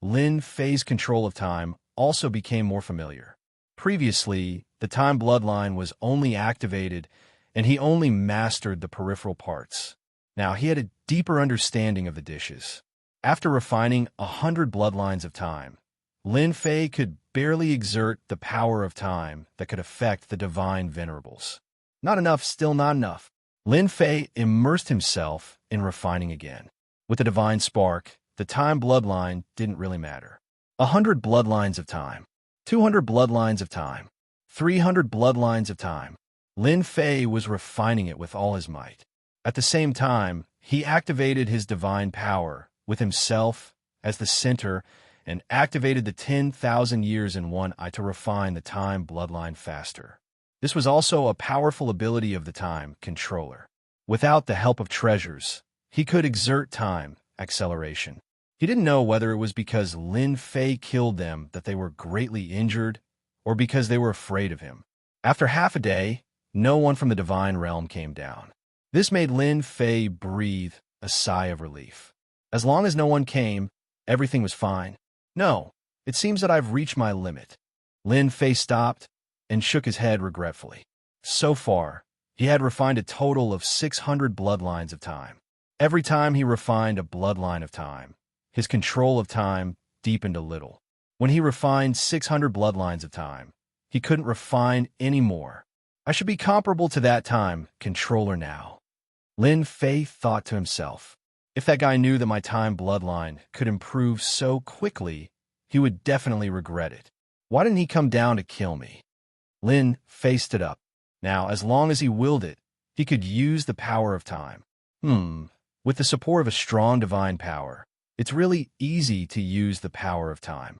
Lin Fei's control of time also became more familiar. Previously, the time bloodline was only activated and he only mastered the peripheral parts. Now he had a deeper understanding of the dishes. After refining 100 bloodlines of time, Lin Fei could barely exert the power of time that could affect the divine venerables. Not enough, still not enough. Lin Fei immersed himself in refining again. With the divine spark, the time bloodline didn't really matter. 100 bloodlines of time, 200 bloodlines of time, 300 bloodlines of time. Lin Fei was refining it with all his might. At the same time, he activated his divine power with himself as the center and activated the 10,000 years in one eye to refine the time bloodline faster. This was also a powerful ability of the time controller. Without the help of treasures, he could exert time acceleration. He didn't know whether it was because Lin Fei killed them that they were greatly injured or because they were afraid of him. After half a day, no one from the divine realm came down. This made Lin Fei breathe a sigh of relief. As long as no one came, everything was fine. No, it seems that I've reached my limit. Lin Fei stopped and shook his head regretfully. So far, he had refined a total of 600 bloodlines of time. Every time he refined a bloodline of time, his control of time deepened a little. When he refined 600 bloodlines of time, he couldn't refine any more. I should be comparable to that time controller now. Lin Fei thought to himself, if that guy knew that my time bloodline could improve so quickly, he would definitely regret it. Why didn't he come down to kill me? Lin Fei stood up. Now, as long as he willed it, he could use the power of time. With the support of a strong divine power, it's really easy to use the power of time.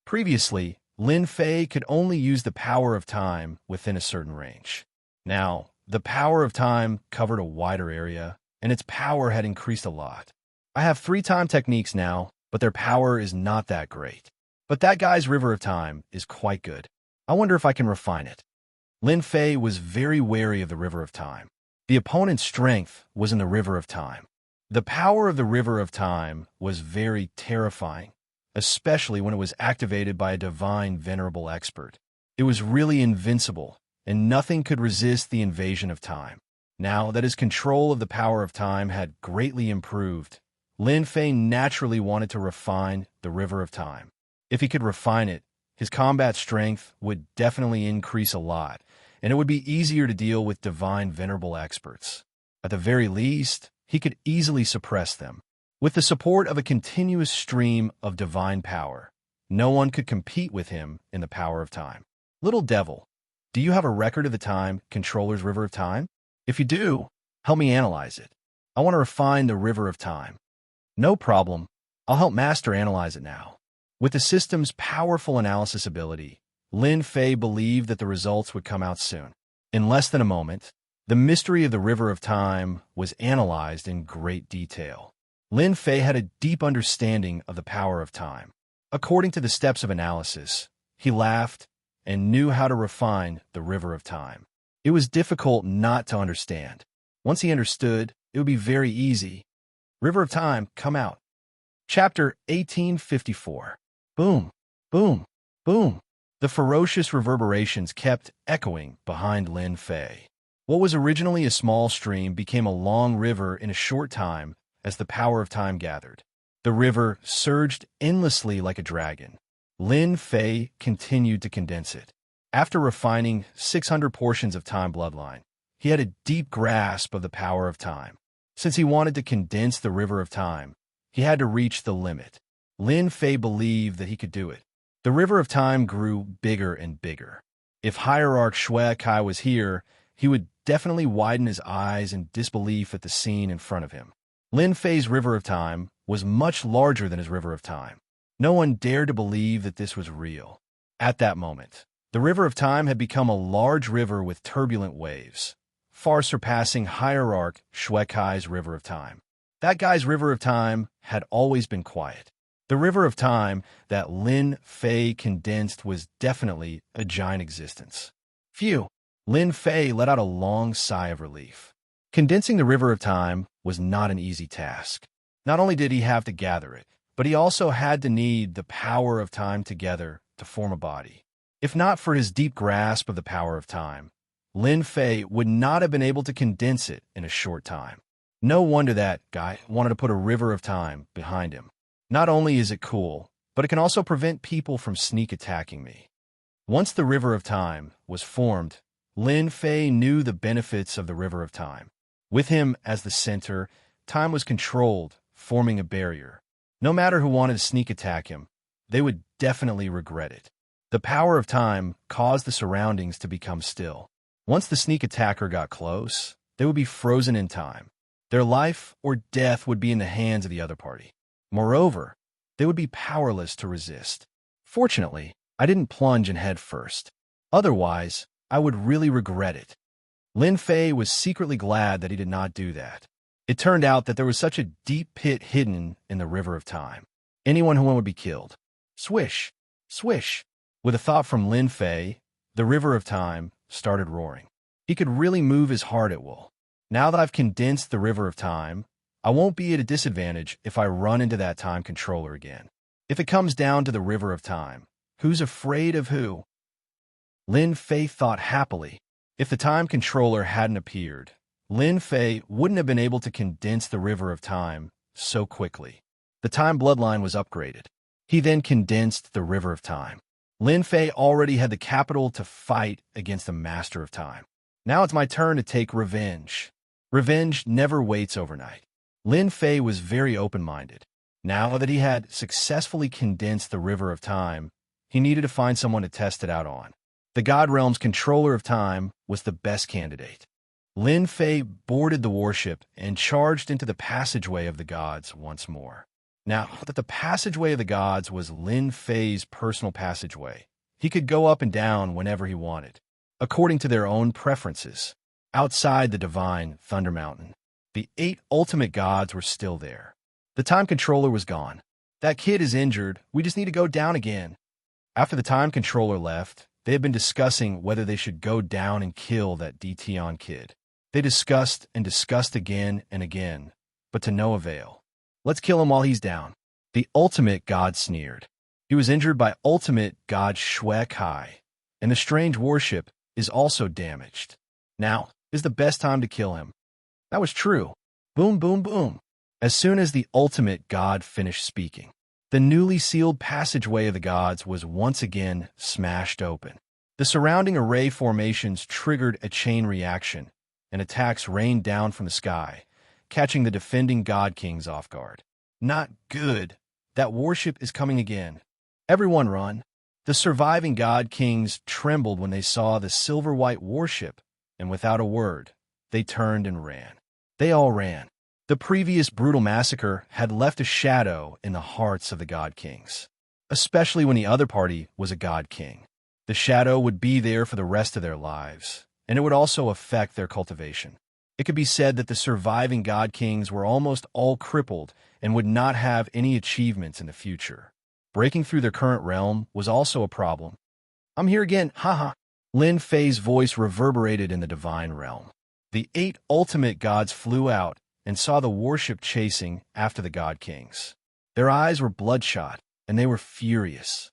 Previously, Lin Fei could only use the power of time within a certain range. Now, the power of time covered a wider area, and its power had increased a lot. I have 3 time techniques now, but their power is not that great. But that guy's River of Time is quite good. I wonder if I can refine it. Lin Fei was very wary of the River of Time. The opponent's strength was in the River of Time. The power of the River of Time was very terrifying. especially when it was activated by a divine venerable expert. It was really invincible, and nothing could resist the invasion of time. Now that his control of the power of time had greatly improved, Lin Fei naturally wanted to refine the river of time. If he could refine it, his combat strength would definitely increase a lot, and it would be easier to deal with divine venerable experts. At the very least, he could easily suppress them. With the support of a continuous stream of divine power, no one could compete with him in the power of time. Little devil, do you have a record of the time controller's river of time? If you do, help me analyze it. I want to refine the river of time. No problem. I'll help Master analyze it now. With the system's powerful analysis ability, Lin Fei believed that the results would come out soon. In less than a moment, the mystery of the river of time was analyzed in great detail. Lin Fei had a deep understanding of the power of time. According to the steps of analysis, he laughed and knew how to refine the river of time. It was difficult not to understand. Once he understood, it would be very easy. River of Time, come out. Chapter 1854. Boom, boom, boom. The ferocious reverberations kept echoing behind Lin Fei. What was originally a small stream became a long river in a short time as the power of time gathered. The river surged endlessly like a dragon. Lin Fei continued to condense it. After refining 600 portions of time bloodline, he had a deep grasp of the power of time. Since he wanted to condense the river of time, he had to reach the limit. Lin Fei believed that he could do it. The river of time grew bigger and bigger. If Hierarch Shui Kai was here, he would definitely widen his eyes in disbelief at the scene in front of him. Lin Fei's river of time was much larger than his river of time. No one dared to believe that this was real. At that moment, the river of time had become a large river with turbulent waves, far surpassing Hierarch Shui Kai's river of time. That guy's river of time had always been quiet. The river of time that Lin Fei condensed was definitely a giant existence. Phew! Lin Fei let out a long sigh of relief. Condensing the river of time was not an easy task. Not only did he have to gather it, but he also had to need the power of time together to form a body. If not for his deep grasp of the power of time, Lin Fei would not have been able to condense it in a short time. No wonder that guy wanted to put a river of time behind him. Not only is it cool, but it can also prevent people from sneak attacking me. Once the river of time was formed, Lin Fei knew the benefits of the river of time. With him as the center, time was controlled, forming a barrier. No matter who wanted to sneak attack him, they would definitely regret it. The power of time caused the surroundings to become still. Once the sneak attacker got close, they would be frozen in time. Their life or death would be in the hands of the other party. Moreover, they would be powerless to resist. Fortunately, I didn't plunge in head first. Otherwise, I would really regret it. Lin Fei was secretly glad that he did not do that. It turned out that there was such a deep pit hidden in the river of time. Anyone who went would be killed. Swish, swish. With a thought from Lin Fei, the river of time started roaring. He could really move his heart at will. Now that I've condensed the river of time, I won't be at a disadvantage if I run into that time controller again. If it comes down to the river of time, who's afraid of who? Lin Fei thought happily. If the time controller hadn't appeared, Lin Fei wouldn't have been able to condense the river of time so quickly. The time bloodline was upgraded. He then condensed the river of time. Lin Fei already had the capital to fight against the master of time. Now it's my turn to take revenge. Revenge never waits overnight. Lin Fei was very open-minded. Now that he had successfully condensed the river of time, he needed to find someone to test it out on. The God Realm's controller of time was the best candidate. Lin Fei boarded the warship and charged into the passageway of the gods once more. Now that the passageway of the gods was Lin Fei's personal passageway, he could go up and down whenever he wanted, according to their own preferences. Outside the divine Thunder Mountain, the 8 ultimate gods were still there. The time controller was gone. That kid is injured. We just need to go down again. After the time controller left, they had been discussing whether they should go down and kill that Dtion kid. They discussed and discussed again and again, but to no avail. Let's kill him while he's down. The ultimate god sneered. He was injured by ultimate god Shui Kai, and the strange warship is also damaged. Now is the best time to kill him. That was true. Boom, boom, boom. As soon as the ultimate god finished speaking, the newly sealed passageway of the gods was once again smashed open. The surrounding array formations triggered a chain reaction, and attacks rained down from the sky, catching the defending god kings off guard. Not good. That warship is coming again. Everyone run. The surviving god kings trembled when they saw the silver-white warship, and without a word, they turned and ran. They all ran. The previous brutal massacre had left a shadow in the hearts of the god kings, especially when the other party was a god king. The shadow would be there for the rest of their lives, and it would also affect their cultivation. It could be said that the surviving god kings were almost all crippled and would not have any achievements in the future. Breaking through their current realm was also a problem. I'm here again, haha. Lin Fei's voice reverberated in the divine realm. The 8 ultimate gods flew out and saw the warship chasing after the god kings. Their eyes were bloodshot, and they were furious.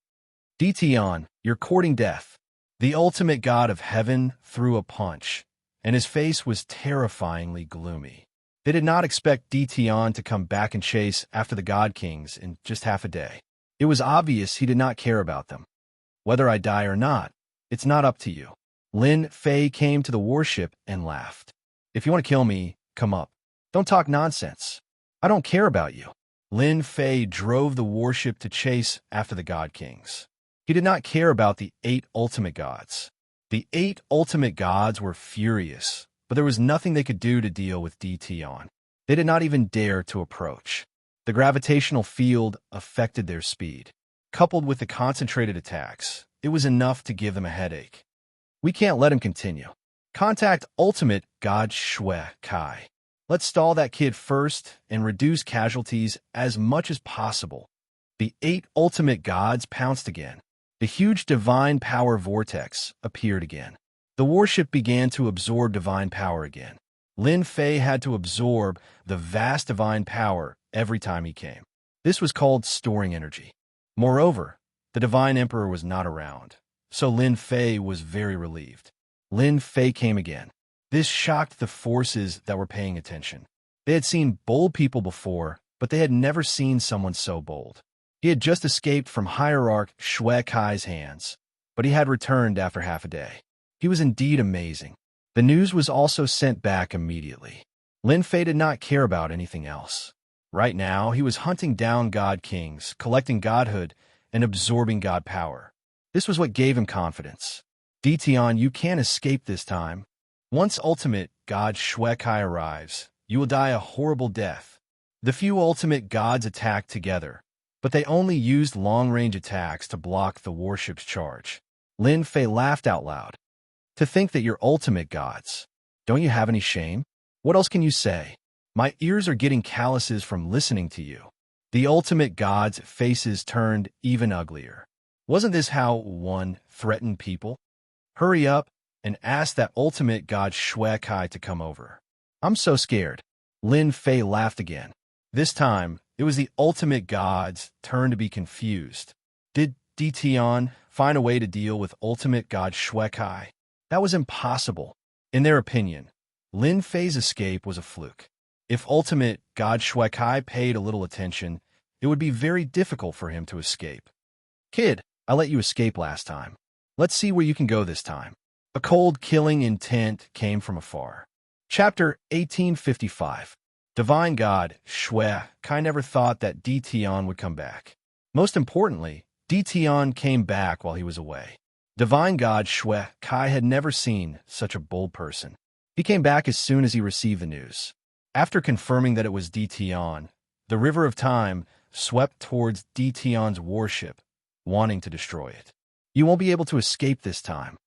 Dition, you're courting death. The ultimate god of heaven threw a punch, and his face was terrifyingly gloomy. They did not expect Dition to come back and chase after the god kings in just half a day. It was obvious he did not care about them. Whether I die or not, it's not up to you. Lin Fei came to the warship and laughed. If you want to kill me, come up. Don't talk nonsense. I don't care about you. Lin Fei drove the warship to chase after the god kings. He did not care about the 8 ultimate gods. The 8 ultimate gods were furious, but there was nothing they could do to deal with Dition. They did not even dare to approach. The gravitational field affected their speed. Coupled with the concentrated attacks, it was enough to give them a headache. We can't let him continue. Contact Ultimate God Shui Kai. Let's stall that kid first and reduce casualties as much as possible. The 8 ultimate gods pounced again. The huge divine power vortex appeared again. The warship began to absorb divine power again. Lin Fei had to absorb the vast divine power every time he came. This was called storing energy. Moreover, the divine emperor was not around, so Lin Fei was very relieved. Lin Fei came again. This shocked the forces that were paying attention. They had seen bold people before, but they had never seen someone so bold. He had just escaped from Hierarch Shui Kai's hands, but he had returned after half a day. He was indeed amazing. The news was also sent back immediately. Lin Fei did not care about anything else. Right now, he was hunting down god kings, collecting godhood, and absorbing god power. This was what gave him confidence. Dition, you can't escape this time. Once ultimate god Shui Kai arrives, you will die a horrible death. The few ultimate gods attacked together, but they only used long-range attacks to block the warship's charge. Lin Fei laughed out loud. To think that you're ultimate gods. Don't you have any shame? What else can you say? My ears are getting calluses from listening to you. The ultimate gods' faces turned even uglier. Wasn't this how one threatened people? Hurry up and ask that ultimate god Shui Kai to come over. I'm so scared. Lin Fei laughed again. This time, it was the ultimate god's turn to be confused. Did Dition find a way to deal with ultimate god Shui Kai? That was impossible. In their opinion, Lin Fei's escape was a fluke. If ultimate god Shui Kai paid a little attention, it would be very difficult for him to escape. Kid, I let you escape last time. Let's see where you can go this time. A cold, killing intent came from afar. Chapter 1855. Divine God Shui Kai never thought that Dition would come back. Most importantly, Dition came back while he was away. Divine God Shui Kai had never seen such a bold person. He came back as soon as he received the news. After confirming that it was Dition, the river of time swept towards Dition's warship, wanting to destroy it. You won't be able to escape this time.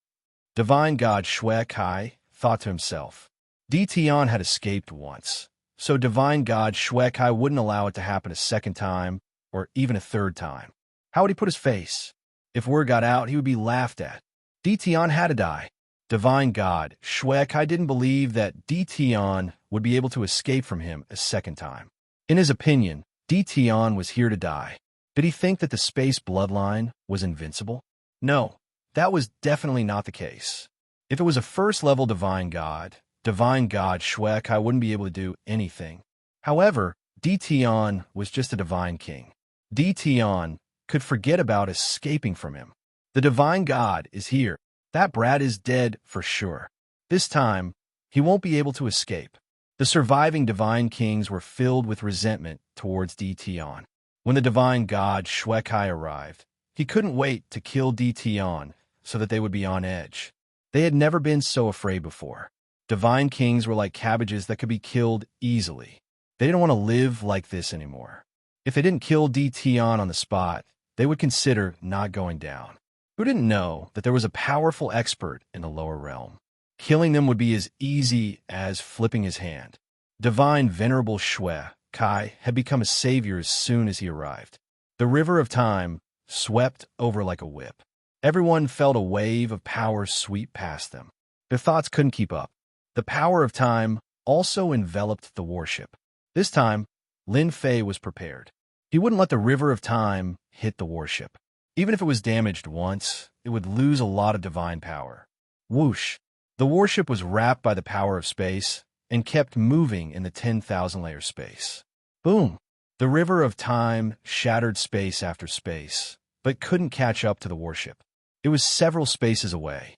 Divine God Shui Kai thought to himself. Dition had escaped once, so Divine God Shui Kai wouldn't allow it to happen a second time or even a third time. How would he put his face? If word got out, he would be laughed at. Dition had to die. Divine God Shui Kai didn't believe that Dition would be able to escape from him a second time. In his opinion, Tion was here to die. Did he think that the space bloodline was invincible? No, that was definitely not the case. If it was a first-level divine god Shwekai wouldn't be able to do anything. However, Tion was just a divine king. Tion could forget about escaping from him. The divine god is here. That brat is dead for sure. This time, he won't be able to escape. The surviving divine kings were filled with resentment towards Tion. When the divine god Shwekai arrived, he couldn't wait to kill Tion so that they would be on edge. They had never been so afraid before. Divine kings were like cabbages that could be killed easily. They didn't want to live like this anymore. If they didn't kill Tion on the spot, they would consider not going down. Who didn't know that there was a powerful expert in the lower realm? Killing them would be as easy as flipping his hand. Divine Venerable Shwekai had become a savior as soon as he arrived. The river of time swept over like a whip. Everyone felt a wave of power sweep past them. Their thoughts couldn't keep up. The power of time also enveloped the warship. This time, Lin Fei was prepared. He wouldn't let the river of time hit the warship. Even if it was damaged once, it would lose a lot of divine power. Whoosh! The warship was wrapped by the power of space and kept moving in the 10,000-layer space. Boom! The river of time shattered space after space, but couldn't catch up to the warship. It was several spaces away.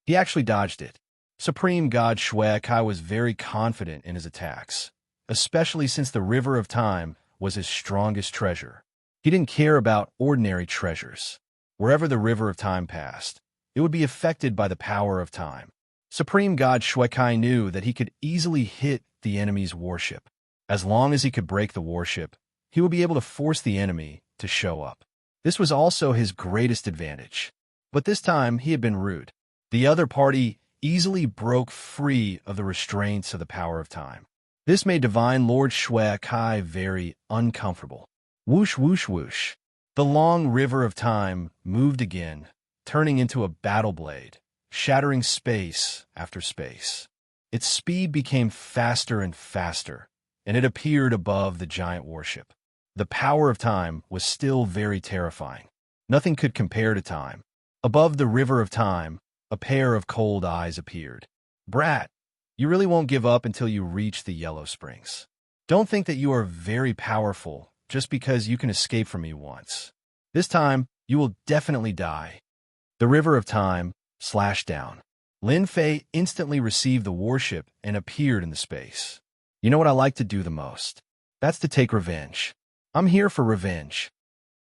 He actually dodged it. Supreme God Shwekai was very confident in his attacks, especially since the river of time was his strongest treasure. He didn't care about ordinary treasures. Wherever the river of time passed, it would be affected by the power of time. Supreme God Shwekai knew that he could easily hit the enemy's warship. As long as he could break the warship, he would be able to force the enemy to show up. This was also his greatest advantage. But this time, he had been rude. The other party easily broke free of the restraints of the power of time. This made Divine Lord Shwekai very uncomfortable. Whoosh, whoosh, whoosh. The long river of time moved again, turning into a battle blade, shattering space after space. Its speed became faster and faster, and it appeared above the giant warship. The power of time was still very terrifying. Nothing could compare to time. Above the river of time, a pair of cold eyes appeared. Brat, you really won't give up until you reach the Yellow Springs. Don't think that you are very powerful just because you can escape from me once. This time, you will definitely die. The river of time slashed down. Lin Fei instantly received the warship and appeared in the space. You know what I like to do the most? That's to take revenge. I'm here for revenge.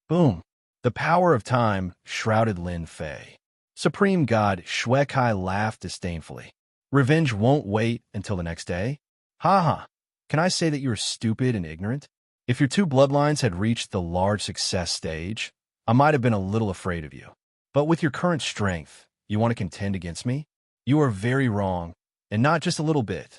Boom. The power of time shrouded Lin Fei. Supreme God Shwekai laughed disdainfully. Revenge won't wait until the next day? Ha ha. Can I say that you are stupid and ignorant? If your two bloodlines had reached the large success stage, I might have been a little afraid of you. But with your current strength, you want to contend against me? You are very wrong, and not just a little bit.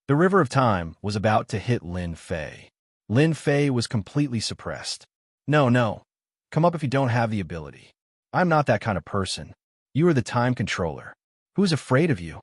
The river of time was about to hit Lin Fei. Lin Fei was completely suppressed. No. Come up if you don't have the ability. I'm not that kind of person. You are the time controller. Who's afraid of you?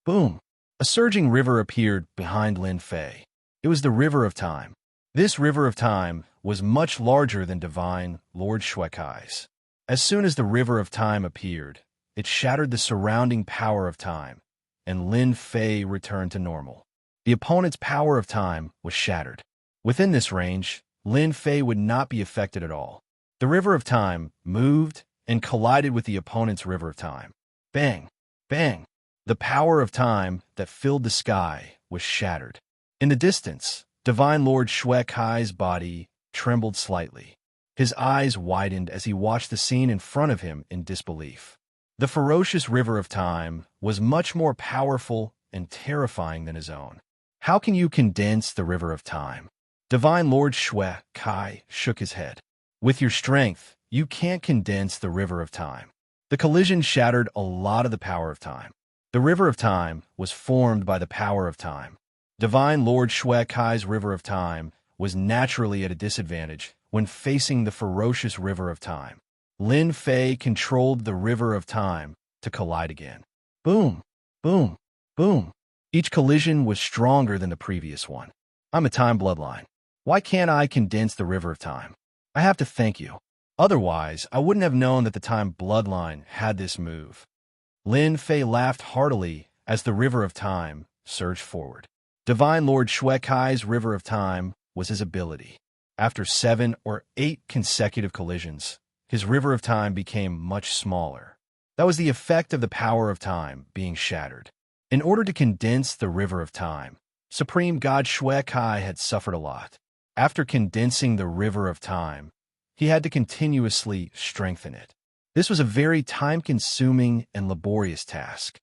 Boom. A surging river appeared behind Lin Fei. It was the river of time. This river of time was much larger than Divine Lord Shwekai's. As soon as the river of time appeared, it shattered the surrounding power of time, and Lin Fei returned to normal. The opponent's power of time was shattered. Within this range, Lin Fei would not be affected at all. The river of time moved and collided with the opponent's river of time. Bang! Bang! The power of time that filled the sky was shattered. In the distance, Divine Lord Shwekai's body trembled slightly. His eyes widened as he watched the scene in front of him in disbelief. The ferocious river of time was much more powerful and terrifying than his own. How can you condense the river of time? Divine Lord Shwekai shook his head. With your strength, you can't condense the river of time. The collision shattered a lot of the power of time. The river of time was formed by the power of time. Divine Lord Shwekai's river of time was naturally at a disadvantage when facing the ferocious river of time. Lin Fei controlled the river of time to collide again. Boom! Boom! Boom! Each collision was stronger than the previous one. I'm a time bloodline. Why can't I condense the river of time? I have to thank you. Otherwise, I wouldn't have known that the time bloodline had this move. Lin Fei laughed heartily as the river of time surged forward. Divine Lord Shui Kai's river of time was his ability. After 7 or 8 consecutive collisions, his river of time became much smaller. That was the effect of the power of time being shattered. In order to condense the river of time, Supreme God Shui Kai had suffered a lot. After condensing the river of time, he had to continuously strengthen it. This was a very time-consuming and laborious task.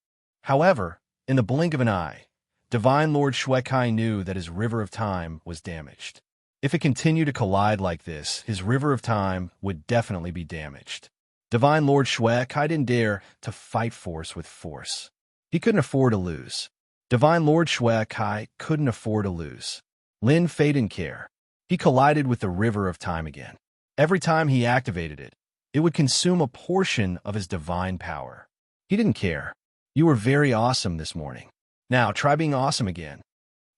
However, in the blink of an eye, Divine Lord Shui Kai knew that his river of time was damaged. If it continued to collide like this, his river of time would definitely be damaged. Divine Lord Shui Kai didn't dare to fight force with force. He couldn't afford to lose. Divine Lord Shui Kai couldn't afford to lose. Lin Fei didn't care. He collided with the river of time again. Every time he activated it, it would consume a portion of his divine power. He didn't care. You were very awesome this morning. Now try being awesome again.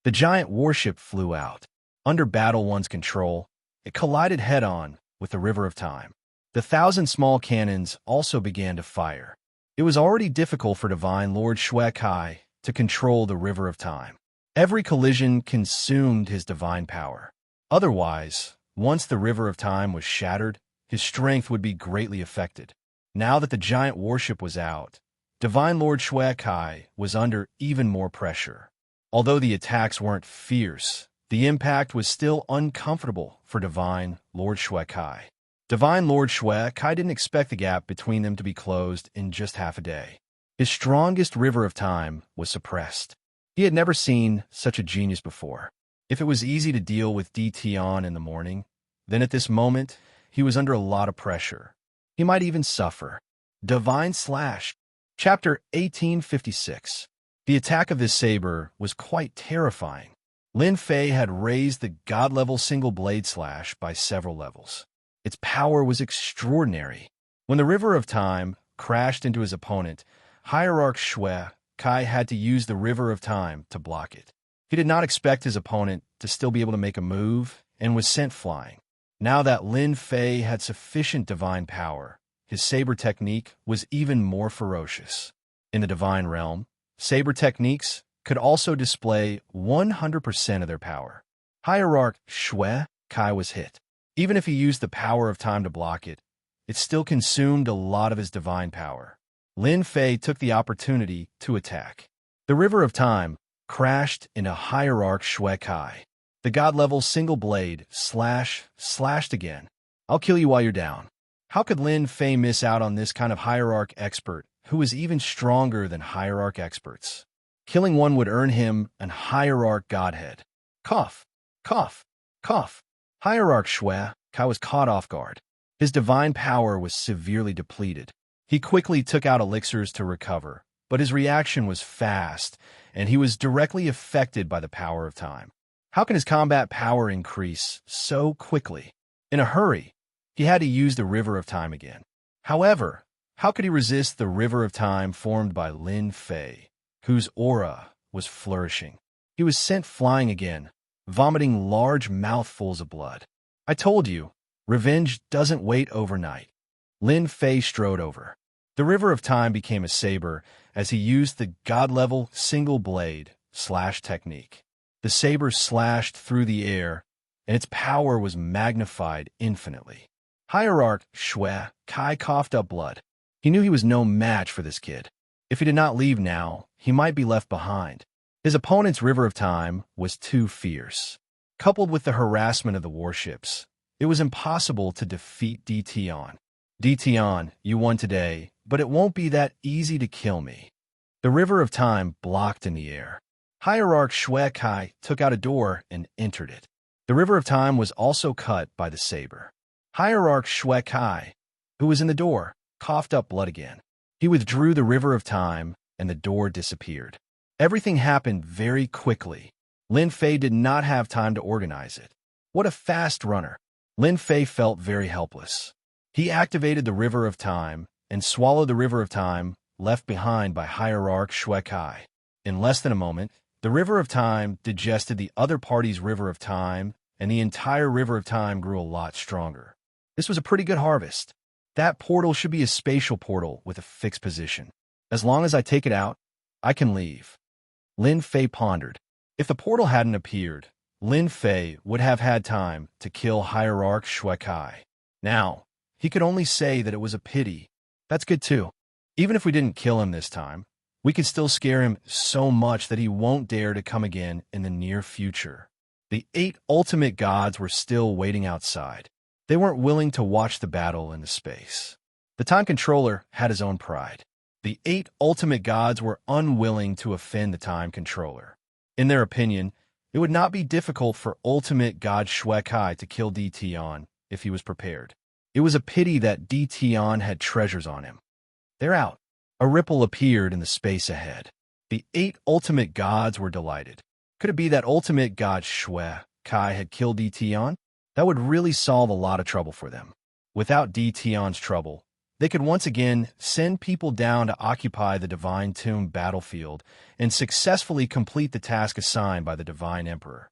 The giant warship flew out. Under Battle One's control, it collided head-on with the river of time. The 1,000 small cannons also began to fire. It was already difficult for Divine Lord Shui Kai to control the river of time. Every collision consumed his divine power. Otherwise, once the river of time was shattered, his strength would be greatly affected. Now that the giant warship was out, Divine Lord Shui Kai was under even more pressure. Although the attacks weren't fierce, the impact was still uncomfortable for Divine Lord Shui Kai. Divine Lord Shui Kai didn't expect the gap between them to be closed in just half a day. His strongest river of time was suppressed. He had never seen such a genius before. If it was easy to deal with DT on in the morning, then at this moment, he was under a lot of pressure. He might even suffer. Divine Slash. Chapter 1856. The attack of this saber was quite terrifying. Lin Fei had raised the god-level single blade slash by several levels. Its power was extraordinary. When the river of time crashed into his opponent, Hierarch Shui Kai had to use the river of time to block it. He did not expect his opponent to still be able to make a move and was sent flying. Now that Lin Fei had sufficient divine power, his saber technique was even more ferocious. In the divine realm, saber techniques could also display 100% of their power. Hierarch Shui Kai was hit. Even if he used the power of time to block it, it still consumed a lot of his divine power. Lin Fei took the opportunity to attack. The river of time crashed into Hierarch Shui Kai. The god-level single blade slashed again. I'll kill you while you're down. How could Lin Fei miss out on this kind of Hierarch expert who is even stronger than Hierarch experts? Killing one would earn him an Hierarch godhead. Cough, cough, cough. Hierarch Shui Kai was caught off guard. His divine power was severely depleted. He quickly took out elixirs to recover, but his reaction was fast, and he was directly affected by the power of time. How can his combat power increase so quickly? In a hurry, he had to use the river of time again. However, how could he resist the river of time formed by Lin Fei, whose aura was flourishing? He was sent flying again, vomiting large mouthfuls of blood. I told you, revenge doesn't wait overnight. Lin Fei strode over. The river of time became a saber as he used the god-level single blade slash technique. The saber slashed through the air, and its power was magnified infinitely. Hierarch Shui Kai coughed up blood. He knew he was no match for this kid. If he did not leave now, he might be left behind. His opponent's river of time was too fierce. Coupled with the harassment of the warships, it was impossible to defeat DT-On. DT-On, you won today, but it won't be that easy to kill me. The river of time blocked in the air. Hierarch Shui Kai took out a door and entered it. The river of time was also cut by the saber. Hierarch Shui Kai, who was in the door, coughed up blood again. He withdrew the river of time, and the door disappeared. Everything happened very quickly. Lin Fei did not have time to organize it. What a fast runner! Lin Fei felt very helpless. He activated the river of time and swallowed the river of time left behind by Hierarch Shui Kai. In less than a moment, the river of time digested the other party's river of time and the entire River of Time grew a lot stronger. This was a pretty good harvest. That portal should be a spatial portal with a fixed position. As long as I take it out, I can leave. Lin Fei pondered. If the portal hadn't appeared, Lin Fei would have had time to kill Hierarch Shui Kai. Now, he could only say that it was a pity. That's good too. Even if we didn't kill him this time, we could still scare him so much that he won't dare to come again in the near future. The 8 ultimate gods were still waiting outside. They weren't willing to watch the battle in the space. The time controller had his own pride. The 8 ultimate gods were unwilling to offend the time controller. In their opinion, it would not be difficult for ultimate god Shui Kai to kill Di Tian if he was prepared. It was a pity that Di Tian had treasures on him. They're out. A ripple appeared in the space ahead. The 8 ultimate gods were delighted. Could it be that ultimate god Shui Kai had killed Di Tian? That would really solve a lot of trouble for them. Without Di Tian's trouble, they could once again send people down to occupy the Divine Tomb battlefield and successfully complete the task assigned by the Divine Emperor.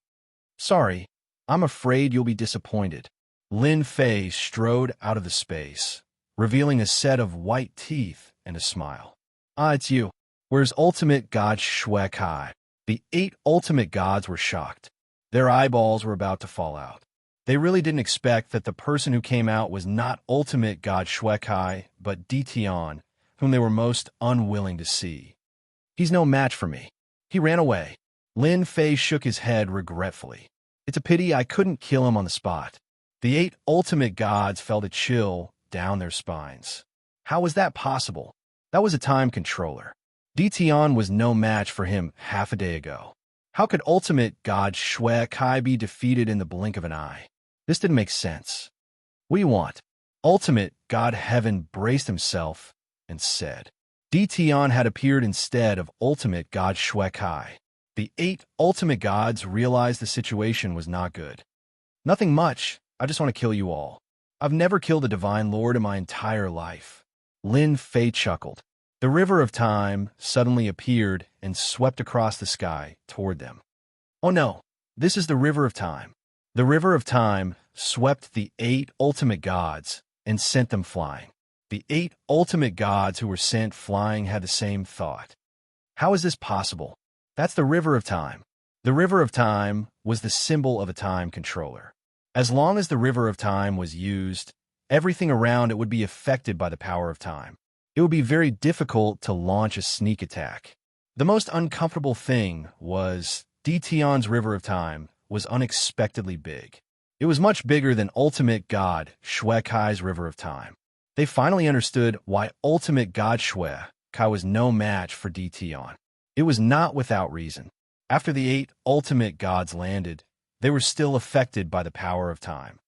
Sorry, I'm afraid you'll be disappointed. Lin Fei strode out of the space, revealing a set of white teeth and a smile. Ah, it's you. Where's ultimate god Shui Kai? The 8 ultimate gods were shocked. Their eyeballs were about to fall out. They really didn't expect that the person who came out was not ultimate god Shui Kai, but Di Tian, whom they were most unwilling to see. He's no match for me. He ran away. Lin Fei shook his head regretfully. It's a pity I couldn't kill him on the spot. The 8 ultimate gods felt a chill down their spines. How was that possible? That was a time controller. Di Tian was no match for him half a day ago. How could ultimate god Shui Kai be defeated in the blink of an eye? This didn't make sense. What do you want? Ultimate god Heaven braced himself and said. Di Tian had appeared instead of ultimate god Shui Kai. The 8 ultimate gods realized the situation was not good. Nothing much. I just want to kill you all. I've never killed a divine lord in my entire life. Lin Fei chuckled. The River of Time suddenly appeared and swept across the sky toward them. Oh no, this is the River of Time. The River of Time swept the 8 ultimate gods and sent them flying. The 8 ultimate gods who were sent flying had the same thought. How is this possible? That's the River of Time. The River of Time was the symbol of a time controller. As long as the River of Time was used, everything around it would be affected by the power of time. It would be very difficult to launch a sneak attack. The most uncomfortable thing was Di Tian's River of Time was unexpectedly big. It was much bigger than ultimate god Shui Kai's River of Time. They finally understood why ultimate god Shui Kai was no match for Di Tian. It was not without reason. After the 8 ultimate gods landed, they were still affected by the power of time.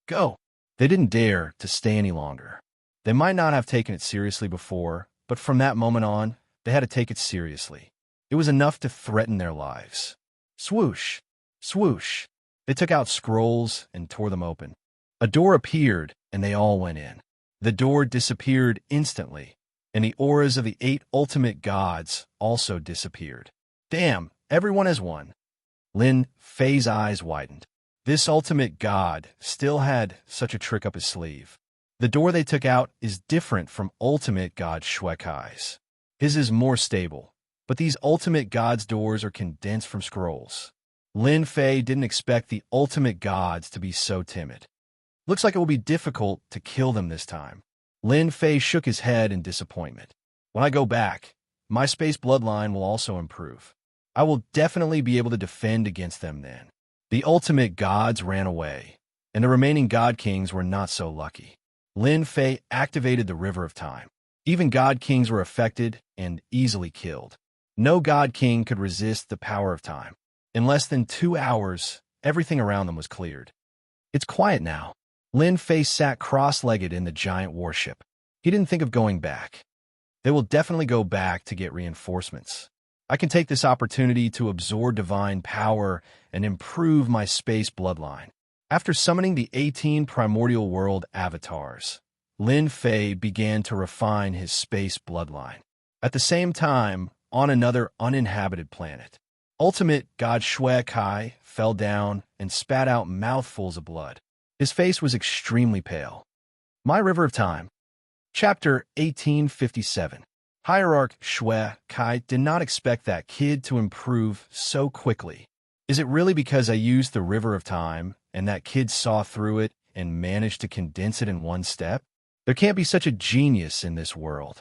Go! They didn't dare to stay any longer. They might not have taken it seriously before, but from that moment on, they had to take it seriously. It was enough to threaten their lives. Swoosh! Swoosh! They took out scrolls and tore them open. A door appeared, and they all went in. The door disappeared instantly, and the auras of the 8 ultimate gods also disappeared. Damn, everyone has won. Lin Fei's eyes widened. This ultimate god still had such a trick up his sleeve. The door they took out is different from ultimate god Shui Kai's. His is more stable, but these ultimate gods' doors are condensed from scrolls. Lin Fei didn't expect the ultimate gods to be so timid. Looks like it will be difficult to kill them this time. Lin Fei shook his head in disappointment. When I go back, my space bloodline will also improve. I will definitely be able to defend against them then. The ultimate gods ran away, and the remaining god kings were not so lucky. Lin Fei activated the River of Time. Even god kings were affected and easily killed. No god king could resist the power of time. In less than 2 hours, everything around them was cleared. It's quiet now. Lin Fei sat cross-legged in the giant warship. He didn't think of going back. They will definitely go back to get reinforcements. I can take this opportunity to absorb divine power and improve my space bloodline. After summoning the 18 primordial world avatars, Lin Fei began to refine his space bloodline. At the same time, on another uninhabited planet, Ultimate God Shui Kai fell down and spat out mouthfuls of blood. His face was extremely pale. My River of Time. Chapter 1857. Hierarch Shui Kai did not expect that kid to improve so quickly. Is it really because I used the River of Time and that kid saw through it and managed to condense it in one step? There can't be such a genius in this world.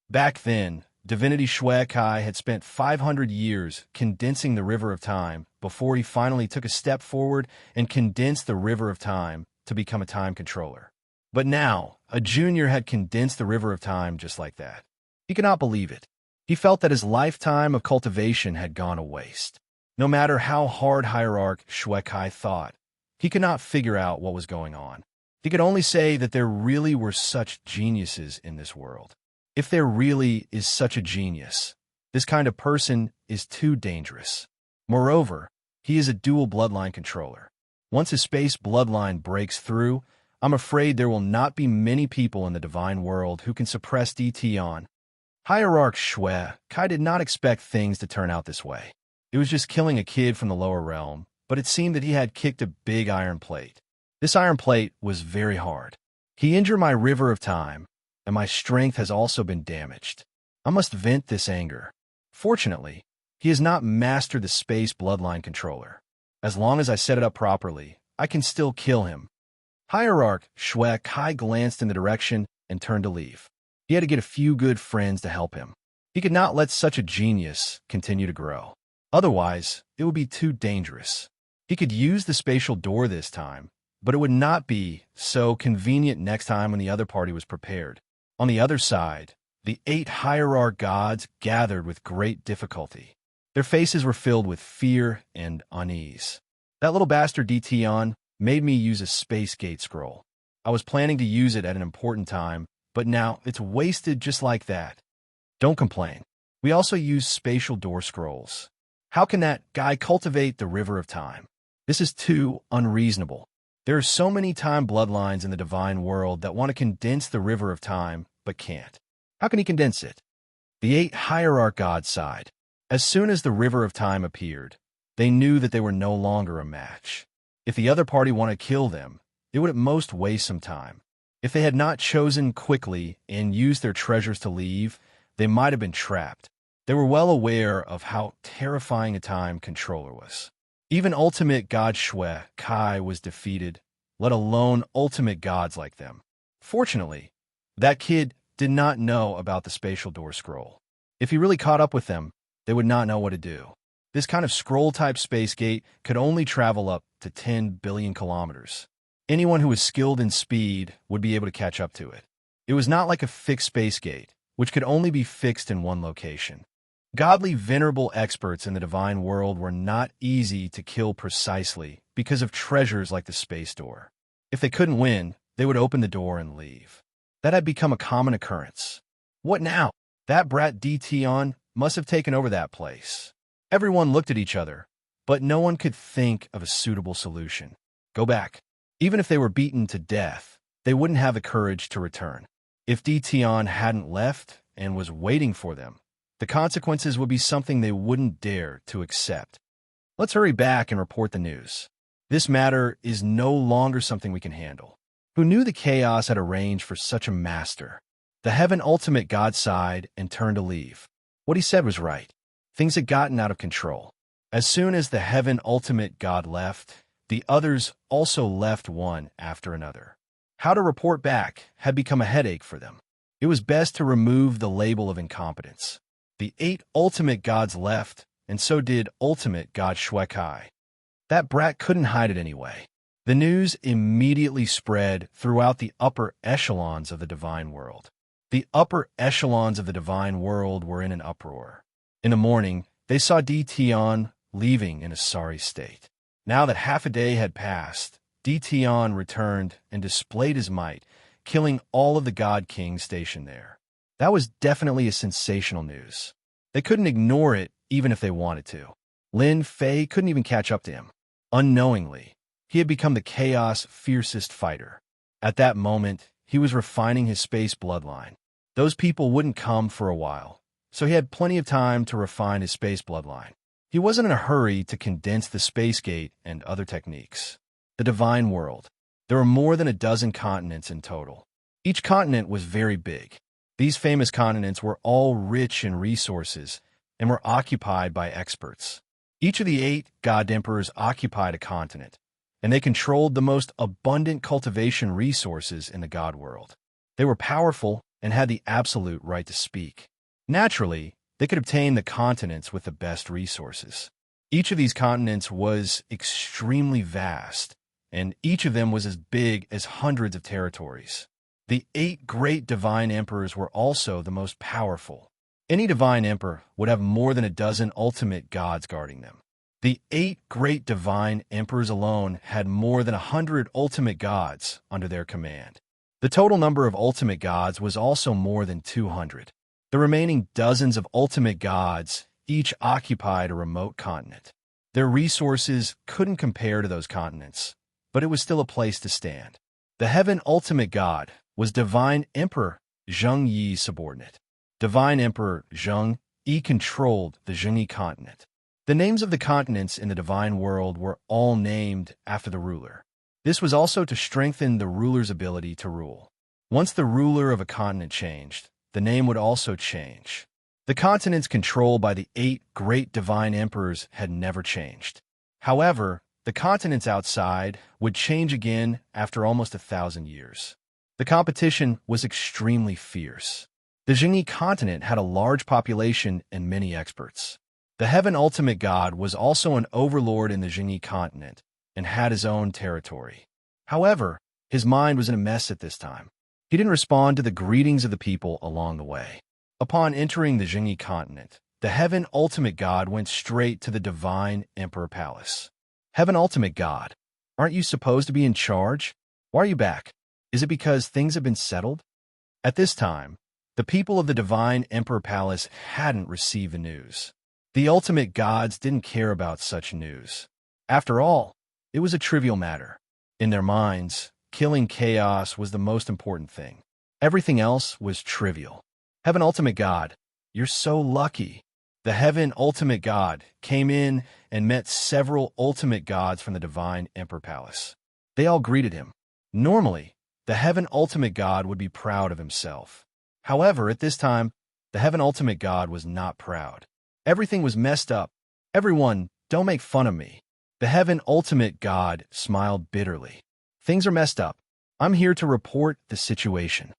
Back then, Divinity Shui Kai had spent 500 years condensing the River of Time before he finally took a step forward and condensed the River of Time to become a time controller. But now, a junior had condensed the River of Time just like that. He could not believe it. He felt that his lifetime of cultivation had gone to waste. No matter how hard Hierarch Shui Kai thought, he could not figure out what was going on. He could only say that there really were such geniuses in this world. If there really is such a genius, this kind of person is too dangerous. Moreover, he is a dual bloodline controller. Once his space bloodline breaks through, I'm afraid there will not be many people in the divine world who can suppress DT. Hierarch Shui Kai did not expect things to turn out this way. It was just killing a kid from the lower realm, but it seemed that he had kicked a big iron plate. This iron plate was very hard. He injured my River of Time, and my strength has also been damaged. I must vent this anger. Fortunately, he has not mastered the space bloodline controller. As long as I set it up properly, I can still kill him. Hierarch Shui Kai glanced in the direction and turned to leave. He had to get a few good friends to help him. He could not let such a genius continue to grow. Otherwise, it would be too dangerous. He could use the spatial door this time, but it would not be so convenient next time when the other party was prepared. On the other side, the 8 hierarch gods gathered with great difficulty. Their faces were filled with fear and unease. That little bastard DT made me use a space gate scroll. I was planning to use it at an important time, but now it's wasted just like that. Don't complain. We also use spatial door scrolls. How can that guy cultivate the River of Time? This is too unreasonable. There are so many time bloodlines in the divine world that want to condense the River of Time, but can't. How can he condense it? The 8 hierarch gods sighed. As soon as the River of Time appeared, they knew that they were no longer a match. If the other party wanted to kill them, it would at most waste some time. If they had not chosen quickly and used their treasures to leave, they might have been trapped. They were well aware of how terrifying a time controller was. Even ultimate God Shui Kai was defeated, let alone ultimate gods like them. Fortunately, that kid did not know about the spatial door scroll. If he really caught up with them, they would not know what to do. This kind of scroll-type space gate could only travel up to 10 billion kilometers. Anyone who was skilled in speed would be able to catch up to it. It was not like a fixed space gate, which could only be fixed in one location. Godly, venerable experts in the divine world were not easy to kill precisely because of treasures like the space door. If they couldn't win, they would open the door and leave. That had become a common occurrence. What now? That brat DT must have taken over that place. Everyone looked at each other, but no one could think of a suitable solution. Go back. Even if they were beaten to death, they wouldn't have the courage to return. If DT hadn't left and was waiting for them, the consequences would be something they wouldn't dare to accept. Let's hurry back and report the news. This matter is no longer something we can handle. Who knew the chaos had arranged for such a master? The Heaven Ultimate God sighed and turned to leave. What he said was right. Things had gotten out of control. As soon as the Heaven Ultimate God left, the others also left one after another. How to report back had become a headache for them. It was best to remove the label of incompetence. The 8 ultimate gods left, and so did ultimate God Shui Kai. That brat couldn't hide it anyway. The news immediately spread throughout the upper echelons of the divine world. The upper echelons of the divine world were in an uproar. In the morning, they saw DT leaving in a sorry state. Now that half a day had passed, DT returned and displayed his might, killing all of the God Kings stationed there. That was definitely a sensational news. They couldn't ignore it even if they wanted to. Lin Fei couldn't even catch up to him. Unknowingly, he had become the Chaos' fiercest fighter. At that moment, he was refining his space bloodline. Those people wouldn't come for a while, so he had plenty of time to refine his space bloodline. He wasn't in a hurry to condense the space gate and other techniques. The divine world. There were more than a dozen continents in total. Each continent was very big. These famous continents were all rich in resources and were occupied by experts. Each of the 8 god emperors occupied a continent, and they controlled the most abundant cultivation resources in the god world. They were powerful and had the absolute right to speak. Naturally, they could obtain the continents with the best resources. Each of these continents was extremely vast, and each of them was as big as hundreds of territories. The 8 great divine emperors were also the most powerful. Any divine emperor would have more than a dozen ultimate gods guarding them. The 8 great divine emperors alone had more than 100 ultimate gods under their command. The total number of ultimate gods was also more than 200. The remaining dozens of ultimate gods each occupied a remote continent. Their resources couldn't compare to those continents, but it was still a place to stand. The heaven ultimate god was Divine Emperor Zheng Yi's subordinate. Divine Emperor Zheng Yi controlled the Zheng continent. The names of the continents in the divine world were all named after the ruler. This was also to strengthen the ruler's ability to rule. Once the ruler of a continent changed, the name would also change. The continents controlled by the 8 great divine emperors had never changed. However, the continents outside would change again after almost 1,000 years. The competition was extremely fierce. The Zheng continent had a large population and many experts. The Heaven Ultimate God was also an overlord in the Zheng continent and had his own territory. However, his mind was in a mess at this time. He didn't respond to the greetings of the people along the way. Upon entering the Zheng continent, the Heaven Ultimate God went straight to the Divine Emperor Palace. Heaven Ultimate God, aren't you supposed to be in charge? Why are you back? Is it because things have been settled? At this time, the people of the Divine Emperor Palace hadn't received the news. The ultimate gods didn't care about such news. After all, it was a trivial matter. In their minds, killing chaos was the most important thing. Everything else was trivial. Heaven Ultimate God, you're so lucky. The Heaven Ultimate God came in and met several ultimate gods from the Divine Emperor Palace. They all greeted him. Normally, the Heaven Ultimate God would be proud of himself. However, at this time, the Heaven Ultimate God was not proud. Everything was messed up. Everyone, don't make fun of me. The Heaven Ultimate God smiled bitterly. Things are messed up. I'm here to report the situation.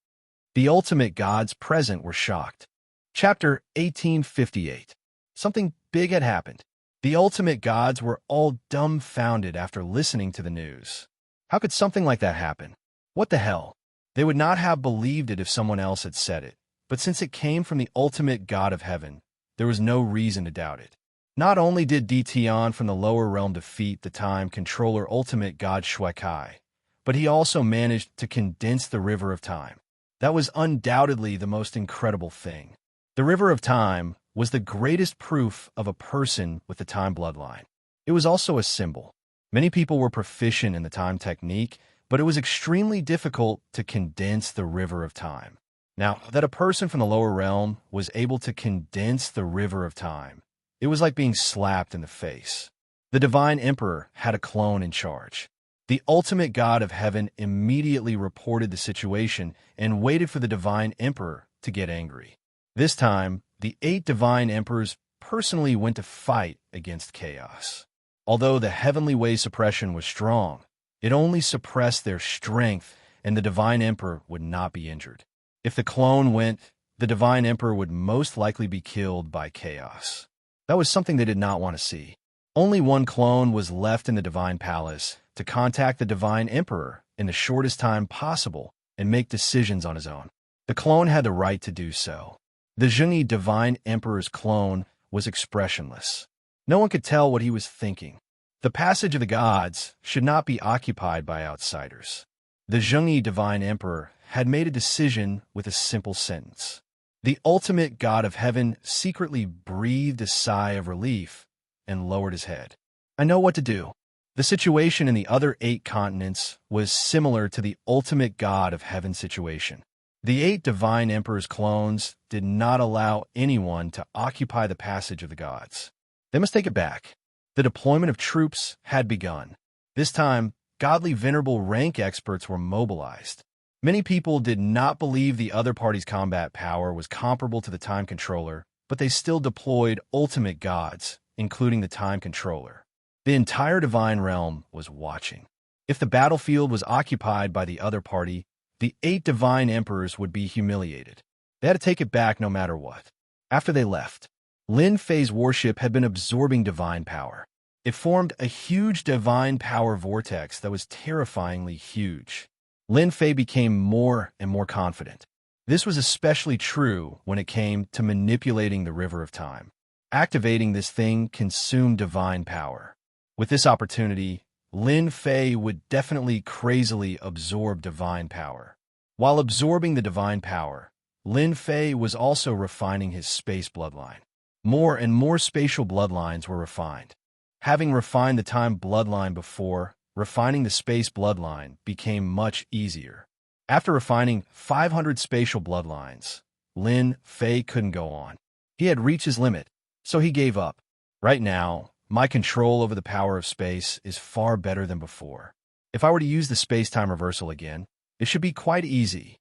The ultimate gods present were shocked. Chapter 1858. Something big had happened. The ultimate gods were all dumbfounded after listening to the news. How could something like that happen? What the hell? They would not have believed it if someone else had said it, but since it came from the ultimate god of heaven, there was no reason to doubt it. Not only did Dition from the lower realm defeat the time controller ultimate god Shui Kai, but he also managed to condense the river of time. That was undoubtedly the most incredible thing. The river of time was the greatest proof of a person with the time bloodline. It was also a symbol. Many people were proficient in the time technique, but it was extremely difficult to condense the river of time. Now, that a person from the lower realm was able to condense the river of time, it was like being slapped in the face. The Divine Emperor had a clone in charge. The ultimate god of heaven immediately reported the situation and waited for the Divine Emperor to get angry. This time, the 8 Divine Emperors personally went to fight against chaos. Although the heavenly way suppression was strong, it only suppressed their strength, and the Divine Emperor would not be injured. If the clone went, the Divine Emperor would most likely be killed by chaos. That was something they did not want to see. Only one clone was left in the Divine Palace to contact the Divine Emperor in the shortest time possible and make decisions on his own. The clone had the right to do so. The Zheng Divine Emperor's clone was expressionless. No one could tell what he was thinking. The passage of the gods should not be occupied by outsiders. The Zheng Divine Emperor had made a decision with a simple sentence. The ultimate god of heaven secretly breathed a sigh of relief and lowered his head. I know what to do. The situation in the other 8 continents was similar to the ultimate god of heaven situation. The 8 Divine Emperor's clones did not allow anyone to occupy the passage of the gods. They must take it back. The deployment of troops had begun. This time, godly venerable rank experts were mobilized. Many people did not believe the other party's combat power was comparable to the Time Controller, but they still deployed ultimate gods, including the Time Controller. The entire Divine Realm was watching. If the battlefield was occupied by the other party, the 8 Divine Emperors would be humiliated. They had to take it back no matter what. After they left, Lin Fei's warship had been absorbing divine power. It formed a huge divine power vortex that was terrifyingly huge. Lin Fei became more and more confident. This was especially true when it came to manipulating the River of Time. Activating this thing consumed divine power. With this opportunity, Lin Fei would definitely crazily absorb divine power. While absorbing the divine power, Lin Fei was also refining his space bloodline. More and more spatial bloodlines were refined. Having refined the time bloodline before, refining the space bloodline became much easier. After refining 500 spatial bloodlines, Lin Fei couldn't go on. He had reached his limit, so he gave up. Right now, my control over the power of space is far better than before. If I were to use the space-time reversal again, it should be quite easy.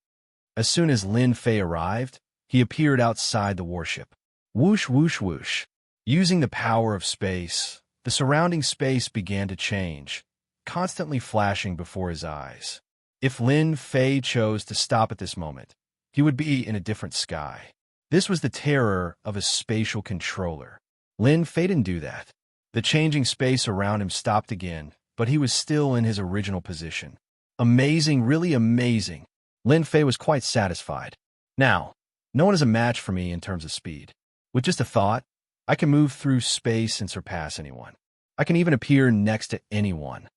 As soon as Lin Fei arrived, he appeared outside the warship. Whoosh, whoosh, whoosh. Using the power of space, the surrounding space began to change, constantly flashing before his eyes. If Lin Fei chose to stop at this moment, he would be in a different sky. This was the terror of a spatial controller. Lin Fei didn't do that. The changing space around him stopped again, but he was still in his original position. Amazing, really amazing. Lin Fei was quite satisfied. Now, no one is a match for me in terms of speed. With just a thought, I can move through space and surpass anyone. I can even appear next to anyone.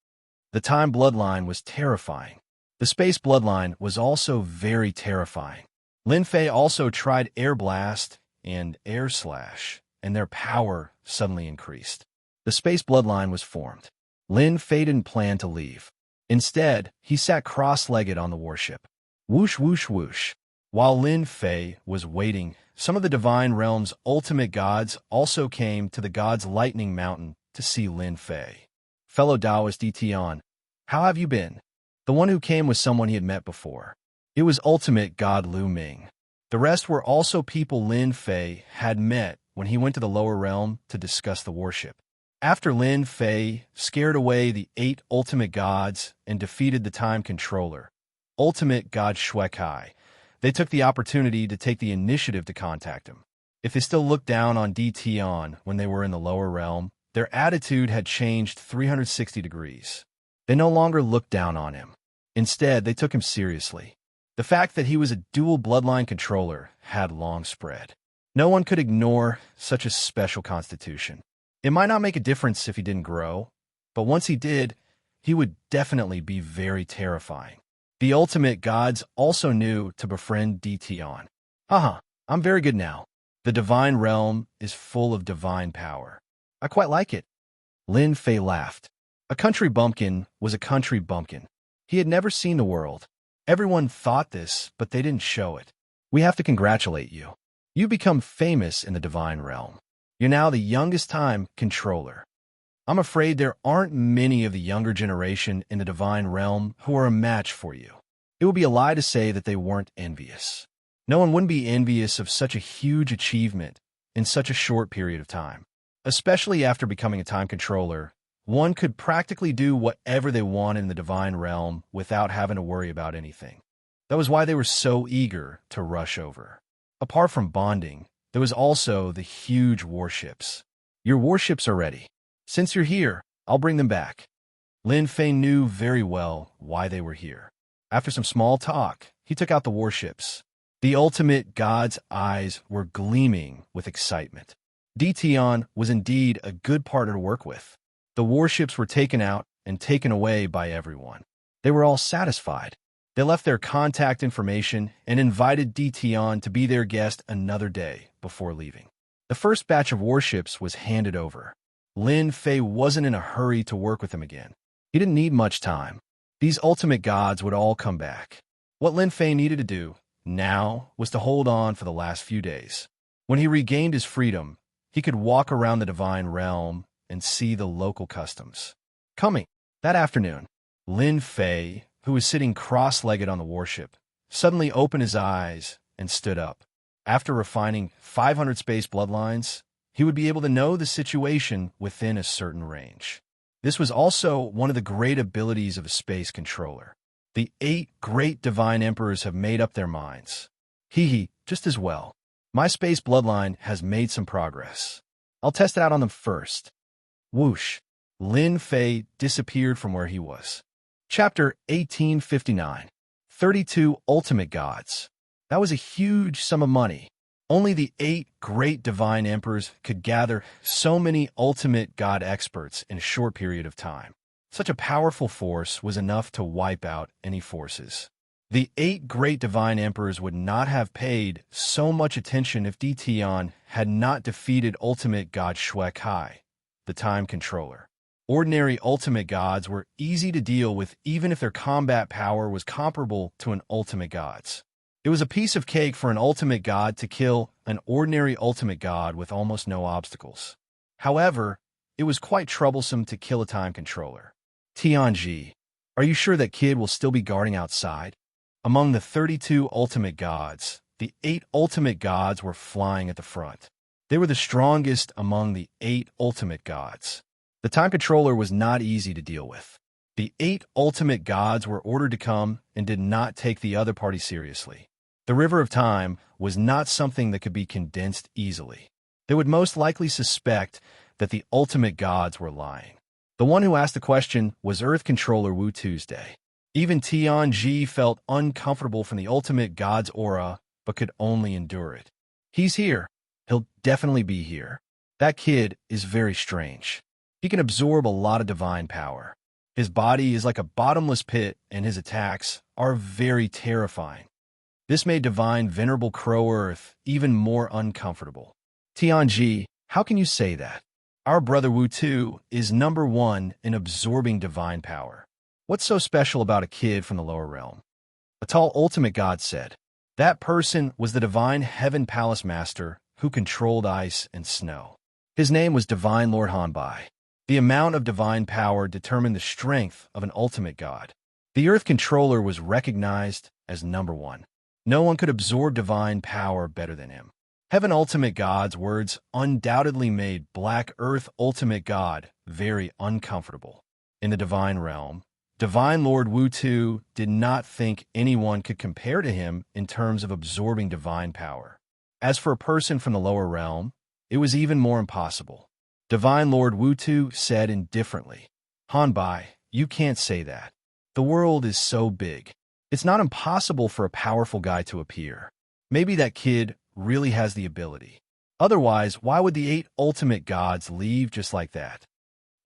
The time bloodline was terrifying. The space bloodline was also very terrifying. Lin Fei also tried Air Blast and Air Slash, and their power suddenly increased. The space bloodline was formed. Lin Fei didn't plan to leave. Instead, he sat cross-legged on the warship. Whoosh, whoosh, whoosh. While Lin Fei was waiting, some of the Divine Realm's ultimate gods also came to the God's Lightning Mountain to see Lin Fei. Fellow Taoist Tian, how have you been? The one who came was someone he had met before. It was ultimate god Lu Ming. The rest were also people Lin Fei had met when he went to the lower realm to discuss the warship. After Lin Fei scared away the 8 ultimate gods and defeated the time controller, ultimate god Shuekai, they took the opportunity to take the initiative to contact him. If they still looked down on Tian when they were in the lower realm, their attitude had changed 360 degrees. They no longer looked down on him. Instead, they took him seriously. The fact that he was a dual bloodline controller had long spread. No one could ignore such a special constitution. It might not make a difference if he didn't grow, but once he did, he would definitely be very terrifying. The ultimate gods also knew to befriend Tian. Haha, I'm very good now. The divine realm is full of divine power. I quite like it. Lin Fei laughed. A country bumpkin was a country bumpkin. He had never seen the world. Everyone thought this, but they didn't show it. We have to congratulate you. You become famous in the divine realm. You're now the youngest time controller. I'm afraid there aren't many of the younger generation in the divine realm who are a match for you. It would be a lie to say that they weren't envious. No one wouldn't be envious of such a huge achievement in such a short period of time. Especially after becoming a time controller, one could practically do whatever they wanted in the divine realm without having to worry about anything. That was why they were so eager to rush over. Apart from bonding, there was also the huge warships. Your warships are ready. Since you're here, I'll bring them back. Lin Fei knew very well why they were here. After some small talk, he took out the warships. The ultimate god's eyes were gleaming with excitement. Tian was indeed a good partner to work with. The warships were taken out and taken away by everyone. They were all satisfied. They left their contact information and invited Tian to be their guest another day before leaving. The first batch of warships was handed over. Lin Fei wasn't in a hurry to work with them again. He didn't need much time. These ultimate gods would all come back. What Lin Fei needed to do now was to hold on for the last few days. When he regained his freedom, He could walk around the divine realm and see the local customs. Coming that afternoon, Lin Fei, who was sitting cross-legged on the warship, suddenly opened his eyes and stood up. After refining 500 space bloodlines, he would be able to know the situation within a certain range. This was also one of the great abilities of a space controller. The 8 great divine emperors have made up their minds. Just as well. My space bloodline has made some progress. I'll test it out on them first. Whoosh. Lin Fei disappeared from where he was. Chapter 1859. 32 Ultimate Gods. That was a huge sum of money. Only the 8 great divine emperors could gather so many ultimate god experts in a short period of time. Such a powerful force was enough to wipe out any forces. The 8 great divine emperors would not have paid so much attention if Tian had not defeated ultimate god Shui Kai, the time controller. Ordinary ultimate gods were easy to deal with even if their combat power was comparable to an ultimate god's. It was a piece of cake for an ultimate god to kill an ordinary ultimate god with almost no obstacles. However, it was quite troublesome to kill a time controller. Tianji, are you sure that kid will still be guarding outside? Among the 32 ultimate gods, the 8 ultimate gods were flying at the front. They were the strongest among the 8 ultimate gods. The time controller was not easy to deal with. The 8 ultimate gods were ordered to come and did not take the other party seriously. The river of time was not something that could be condensed easily. They would most likely suspect that the ultimate gods were lying. The one who asked the question was Earth Controller Wu Tuesday. Even Tianji felt uncomfortable from the ultimate god's aura, but could only endure it. He's here. He'll definitely be here. That kid is very strange. He can absorb a lot of divine power. His body is like a bottomless pit, and his attacks are very terrifying. This made divine Venerable Crow Earth even more uncomfortable. Tianji, how can you say that? Our brother Wu Tu is number 1 in absorbing divine power. What's so special about a kid from the lower realm? A tall ultimate god said. That person was the divine Heaven Palace Master who controlled ice and snow. His name was Divine Lord Hanbai. The amount of divine power determined the strength of an ultimate god. The Earth Controller was recognized as number 1. No one could absorb divine power better than him. Heaven Ultimate God's words undoubtedly made Black Earth Ultimate God very uncomfortable. In the divine realm, Divine Lord Wu Tu did not think anyone could compare to him in terms of absorbing divine power. As for a person from the lower realm, it was even more impossible. Divine Lord Wu Tu said indifferently, Hanbai, you can't say that. The world is so big. It's not impossible for a powerful guy to appear. Maybe that kid really has the ability. Otherwise, why would the 8 ultimate gods leave just like that?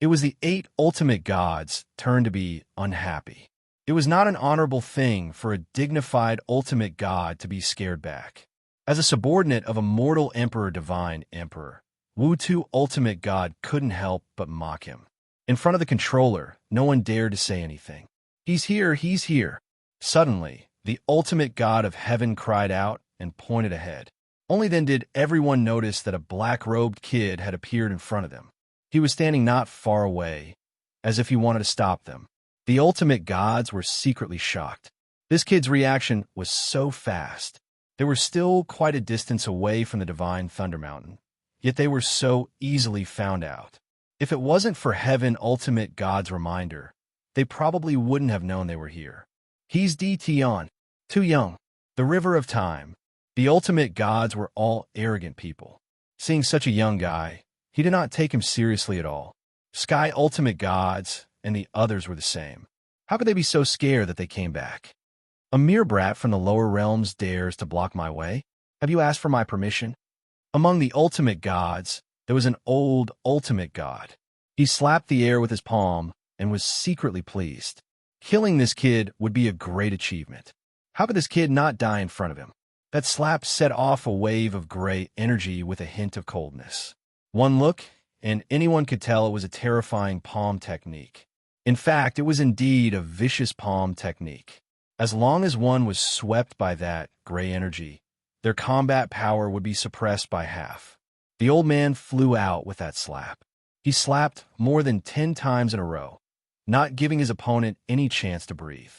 It was the 8 ultimate gods' turn to be unhappy. It was not an honorable thing for a dignified ultimate god to be scared back. As a subordinate of a mortal emperor divine emperor, Wu Tu ultimate god couldn't help but mock him. In front of the controller, no one dared to say anything. He's here, he's here. Suddenly, the ultimate god of heaven cried out and pointed ahead. Only then did everyone notice that a black-robed kid had appeared in front of them. He was standing not far away, as if he wanted to stop them. The ultimate gods were secretly shocked. This kid's reaction was so fast. They were still quite a distance away from the divine Thunder Mountain, yet they were so easily found out. If it wasn't for Heaven Ultimate God's reminder, they probably wouldn't have known they were here. He's Tian, too young. The river of time. The ultimate gods were all arrogant people. Seeing such a young guy, he did not take him seriously at all. Sky ultimate gods and the others were the same. How could they be so scared that they came back? A mere brat from the lower realms dares to block my way? Have you asked for my permission? Among the ultimate gods, there was an old ultimate god. He slapped the air with his palm and was secretly pleased. Killing this kid would be a great achievement. How could this kid not die in front of him? That slap set off a wave of gray energy with a hint of coldness. One look, and anyone could tell it was a terrifying palm technique. In fact, it was indeed a vicious palm technique. As long as one was swept by that gray energy, their combat power would be suppressed by half. The old man flew out with that slap. He slapped more than 10 times in a row, not giving his opponent any chance to breathe.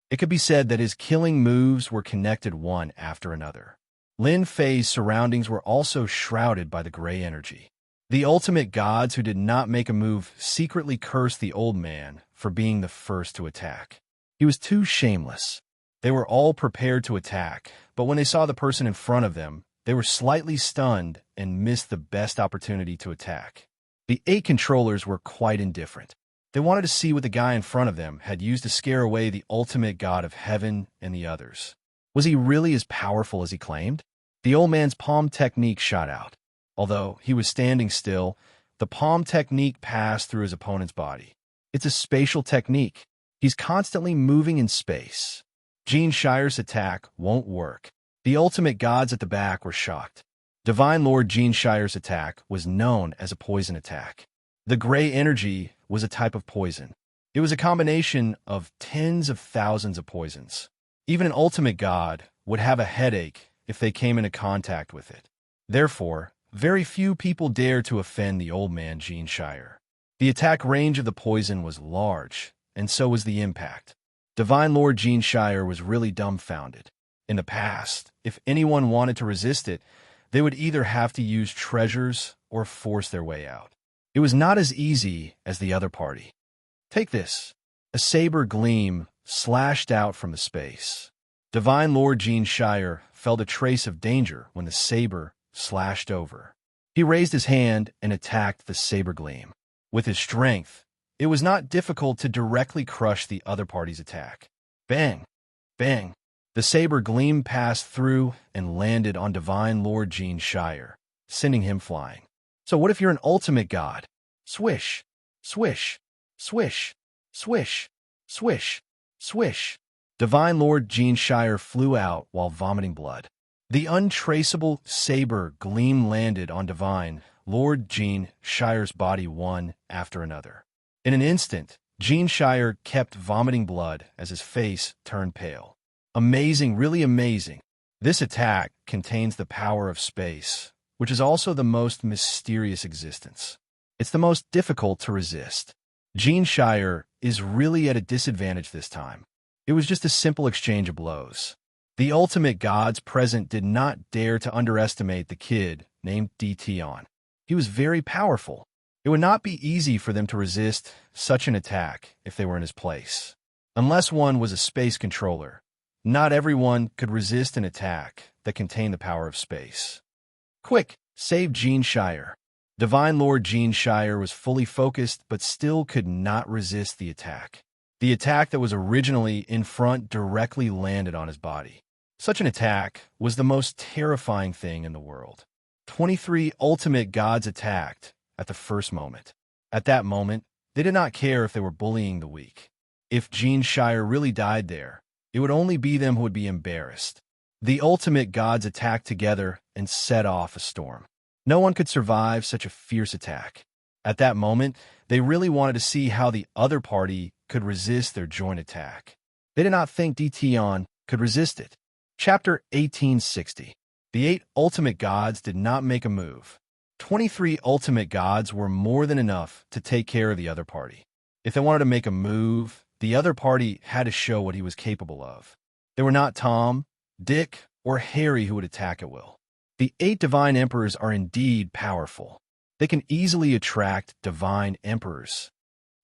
It could be said that his killing moves were connected one after another. Lin Fei's surroundings were also shrouded by the gray energy. The ultimate gods who did not make a move secretly cursed the old man for being the first to attack. He was too shameless. They were all prepared to attack, but when they saw the person in front of them, they were slightly stunned and missed the best opportunity to attack. The 8 controllers were quite indifferent. They wanted to see what the guy in front of them had used to scare away the ultimate god of heaven and the others. Was he really as powerful as he claimed? The old man's palm technique shot out. Although he was standing still, the palm technique passed through his opponent's body. It's a spatial technique. He's constantly moving in space. Gene Shire's attack won't work. The ultimate gods at the back were shocked. Divine Lord Gene Shire's attack was known as a poison attack. The gray energy was a type of poison. It was a combination of tens of thousands of poisons. Even an ultimate god would have a headache if they came into contact with it. Therefore, very few people dared to offend the old man Gene Shire. The attack range of the poison was large, and so was the impact. Divine Lord Gene Shire was really dumbfounded. In the past, if anyone wanted to resist it, they would either have to use treasures or force their way out. It was not as easy as the other party. Take this. A saber gleam slashed out from the space. Divine Lord Gene Shire felt a trace of danger when the saber slashed over. He raised his hand and attacked the saber gleam. With his strength, it was not difficult to directly crush the other party's attack. Bang! Bang! The saber gleam passed through and landed on Divine Lord Gene Shire, sending him flying. So what if you're an ultimate god? Swish! Swish! Swish! Swish! Swish! Swish! Divine Lord Gene Shire flew out while vomiting blood. The untraceable saber gleam landed on Divine Lord Gene Shire's body one after another. In an instant, Gene Shire kept vomiting blood as his face turned pale. Amazing, really amazing. This attack contains the power of space, which is also the most mysterious existence. It's the most difficult to resist. Gene Shire is really at a disadvantage this time. It was just a simple exchange of blows. The ultimate gods present did not dare to underestimate the kid named Tion. He was very powerful. It would not be easy for them to resist such an attack if they were in his place. Unless one was a space controller, not everyone could resist an attack that contained the power of space. Quick, save Gene Shire. Divine Lord Gene Shire was fully focused but still could not resist the attack. The attack that was originally in front directly landed on his body. Such an attack was the most terrifying thing in the world. 23 ultimate gods attacked at the first moment. At that moment, they did not care if they were bullying the weak. If Gene Shire really died there, it would only be them who would be embarrassed. The ultimate gods attacked together and set off a storm. No one could survive such a fierce attack. At that moment, they really wanted to see how the other party could resist their joint attack. They did not think Tion could resist it. Chapter 1860. The 8 ultimate gods did not make a move. 23 ultimate gods were more than enough to take care of the other party. If they wanted to make a move, the other party had to show what he was capable of. They were not Tom, Dick, or Harry who would attack at will. The 8 divine emperors are indeed powerful. They can easily attract divine emperors.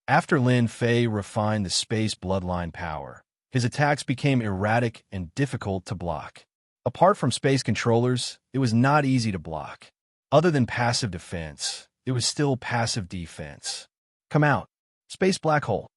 After Lin Fei refined the space bloodline power, his attacks became erratic and difficult to block. Apart from space controllers, it was not easy to block. Other than passive defense, it was still passive defense. Come out. Space black hole.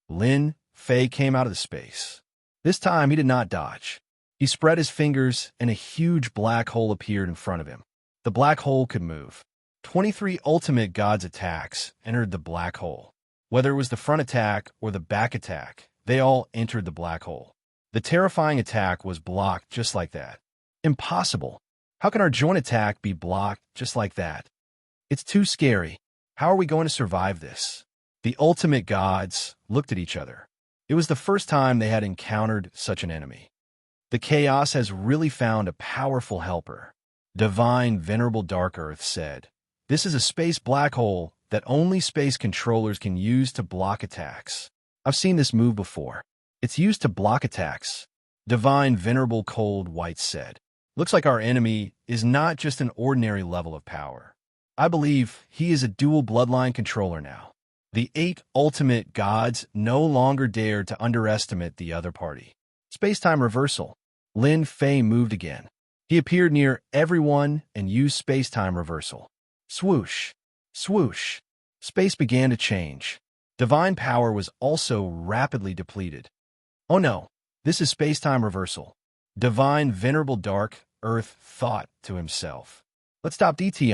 Lin Fei came out of the space. This time he did not dodge. He spread his fingers and a huge black hole appeared in front of him. The black hole could move. 23 ultimate gods attacks entered the black hole. Whether it was the front attack or the back attack, they all entered the black hole. The terrifying attack was blocked just like that. Impossible. How can our joint attack be blocked just like that? It's too scary. How are we going to survive this? The ultimate gods looked at each other. It was the first time they had encountered such an enemy. The chaos has really found a powerful helper. Divine Venerable Dark Earth said, "This is a space black hole that only space controllers can use to block attacks. I've seen this move before. It's used to block attacks." Divine Venerable Cold White said, "Looks like our enemy is not just an ordinary level of power. I believe he is a dual bloodline controller now." The 8 ultimate gods no longer dared to underestimate the other party. Space-time reversal. Lin Fei moved again. He appeared near everyone and used space-time reversal. Swoosh. Swoosh. Space began to change. Divine power was also rapidly depleted. "Oh no, this is space-time reversal." Divine Venerable Dark Earth thought to himself. "Let's stop DT.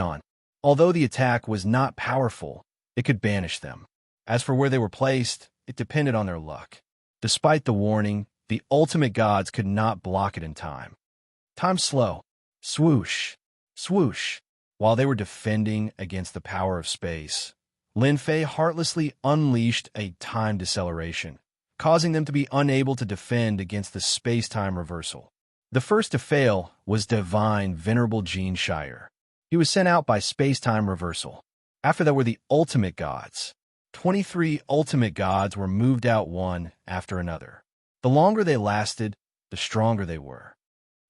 Although the attack was not powerful, it could banish them. As for where they were placed, it depended on their luck. Despite the warning, the ultimate gods could not block it in time. Time slow. Swoosh. Swoosh. While they were defending against the power of space, Lin Fei heartlessly unleashed a time deceleration, causing them to be unable to defend against the space-time reversal. The first to fail was Divine Venerable Gene Shire. He was sent out by space-time reversal. After that were the ultimate gods. 23 ultimate gods were moved out one after another. The longer they lasted, the stronger they were.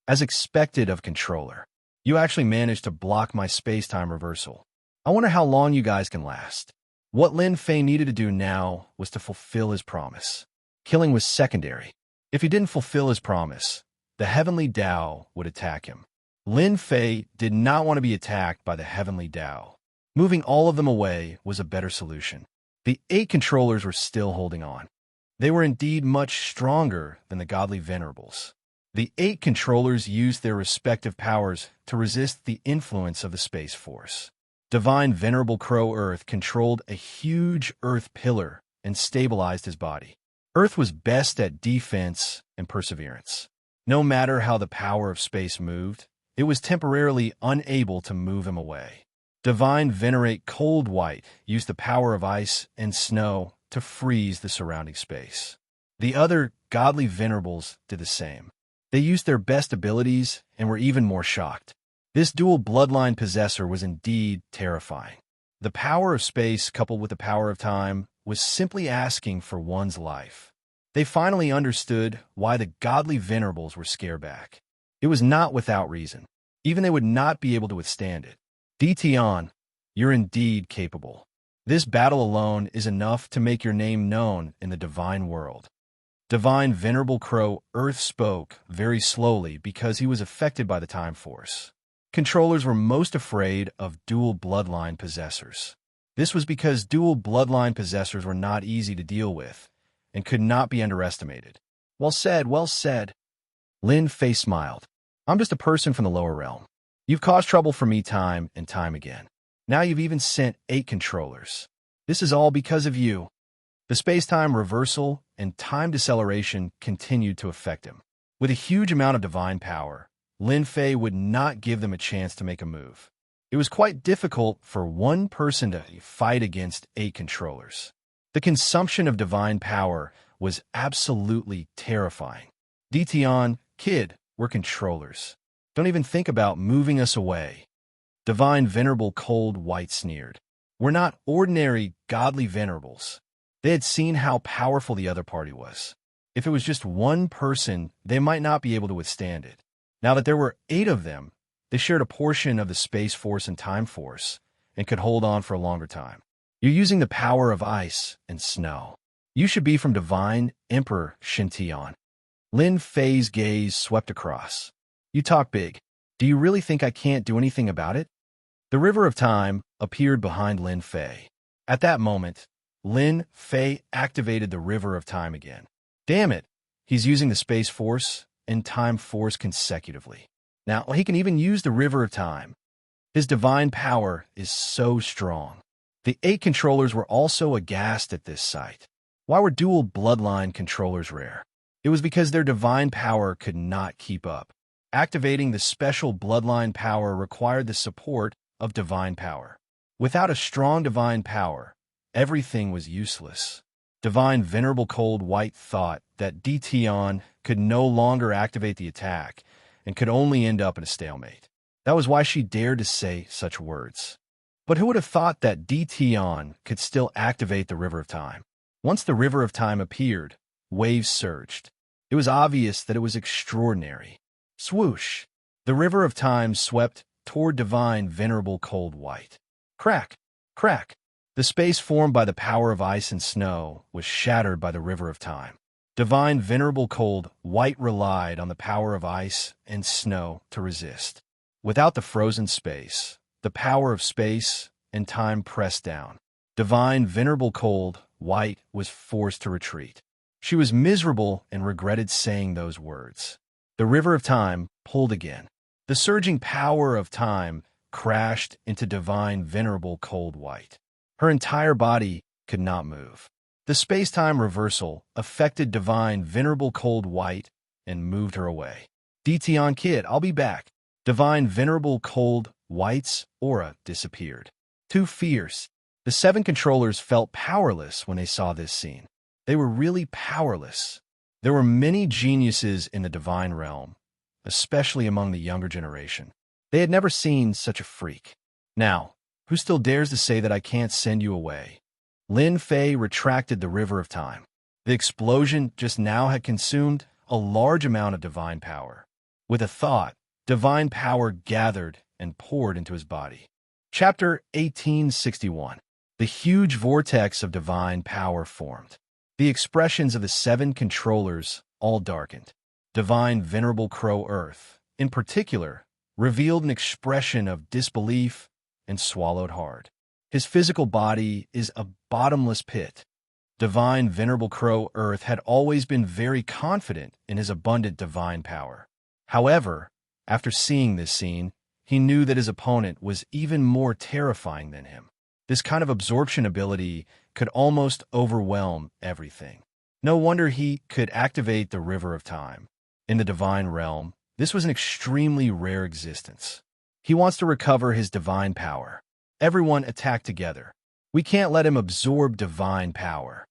As expected of controller, you actually managed to block my space-time reversal. I wonder how long you guys can last. What Lin Fei needed to do now was to fulfill his promise. Killing was secondary. If he didn't fulfill his promise, the Heavenly Tao would attack him. Lin Fei did not want to be attacked by the Heavenly Tao. Moving all of them away was a better solution. The 8 controllers were still holding on. They were indeed much stronger than the godly venerables. The 8 controllers used their respective powers to resist the influence of the Space Force. Divine Venerable Crow Earth controlled a huge earth pillar and stabilized his body. Earth was best at defense and perseverance. No matter how the power of space moved, it was temporarily unable to move him away. Divine Venerate Cold White used the power of ice and snow to freeze the surrounding space. The other godly venerables did the same. They used their best abilities and were even more shocked. This dual bloodline possessor was indeed terrifying. The power of space coupled with the power of time was simply asking for one's life. They finally understood why the godly venerables were scared back. It was not without reason. Even they would not be able to withstand it. DT, you're indeed capable. This battle alone is enough to make your name known in the divine world. Divine Venerable Crow Earth spoke very slowly because he was affected by the time force. Controllers were most afraid of dual bloodline possessors. This was because dual bloodline possessors were not easy to deal with and could not be underestimated. Well said, well said. Lin Fei smiled. I'm just a person from the lower realm. You've caused trouble for me time and time again. Now you've even sent 8 controllers. This is all because of you. The space-time reversal and time deceleration continued to affect him. With a huge amount of divine power, Lin Fei would not give them a chance to make a move. It was quite difficult for one person to fight against 8 controllers. The consumption of divine power was absolutely terrifying. DT, kid, we're controllers. Don't even think about moving us away. Divine Venerable Cold White sneered. We're not ordinary godly venerables. They had seen how powerful the other party was. If it was just one person, they might not be able to withstand it. Now that there were 8 of them, they shared a portion of the Space Force and Time Force and could hold on for a longer time. You're using the power of ice and snow. You should be from Divine Emperor Shintian. Lin Fei's gaze swept across. You talk big. Do you really think I can't do anything about it? The River of Time appeared behind Lin Fei. At that moment, Lin Fei activated the River of Time again. Damn it, he's using the Space Force and Time Force consecutively. Now, he can even use the River of Time. His divine power is so strong. The 8 controllers were also aghast at this sight. Why were dual bloodline controllers rare? It was because their divine power could not keep up. Activating the special bloodline power required the support of divine power. Without a strong divine power, everything was useless. Divine Venerable Cold White thought that DT could no longer activate the attack and could only end up in a stalemate. That was why she dared to say such words. But who would have thought that Tion could still activate the River of Time? Once the River of Time appeared, waves surged. It was obvious that it was extraordinary. Swoosh! The River of Time swept toward divine venerable cold white. Crack! Crack! The space formed by the power of ice and snow was shattered by the River of Time. Divine venerable cold white relied on the power of ice and snow to resist. Without the frozen space, the power of space and time pressed down. Divine venerable cold white was forced to retreat. She was miserable and regretted saying those words. The River of Time pulled again. The surging power of time crashed into divine venerable cold white. Her entire body could not move. The space-time reversal affected divine venerable cold white and moved her away. Tion kid, I'll be back. Divine venerable cold white's aura disappeared. Too fierce. The 7 controllers felt powerless when they saw this scene. They were really powerless. There were many geniuses in the divine realm, especially among the younger generation. They had never seen such a freak. Now, who still dares to say that I can't send you away? Lin Fei retracted the River of Time. The explosion just now had consumed a large amount of divine power. With a thought, divine power gathered and poured into his body. Chapter 1861. The huge vortex of divine power formed. The expressions of the 7 controllers all darkened. Divine Venerable Crow Earth, in particular, revealed an expression of disbelief and swallowed hard. His physical body is a bottomless pit. Divine Venerable Crow Earth had always been very confident in his abundant divine power. However, after seeing this scene, he knew that his opponent was even more terrifying than him. This kind of absorption ability could almost overwhelm everything. No wonder he could activate the River of Time. In the divine realm, this was an extremely rare existence. He wants to recover his divine power. Everyone attack together. We can't let him absorb divine power.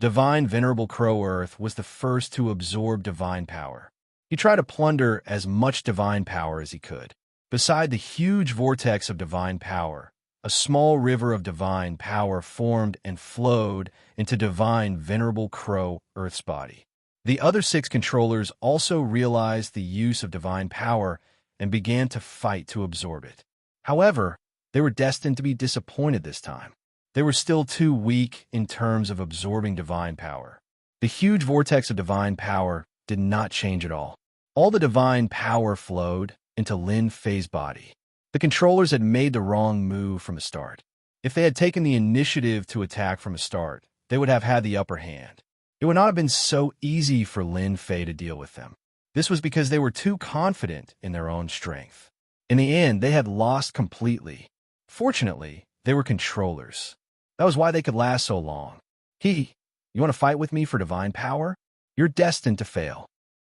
Divine Venerable Crow Earth was the first to absorb divine power. He tried to plunder as much divine power as he could. Beside the huge vortex of divine power, a small river of divine power formed and flowed into Divine Venerable Crow Earth's body. The other 6 controllers also realized the use of divine power and began to fight to absorb it. However, they were destined to be disappointed this time. They were still too weak in terms of absorbing divine power. The huge vortex of divine power did not change at all. All the divine power flowed into Lin Fei's body. The controllers had made the wrong move from the start. If they had taken the initiative to attack from the start, they would have had the upper hand. It would not have been so easy for Lin Fei to deal with them. This was because they were too confident in their own strength. In the end, they had lost completely. Fortunately, they were controllers. That was why they could last so long. You want to fight with me for divine power? You're destined to fail.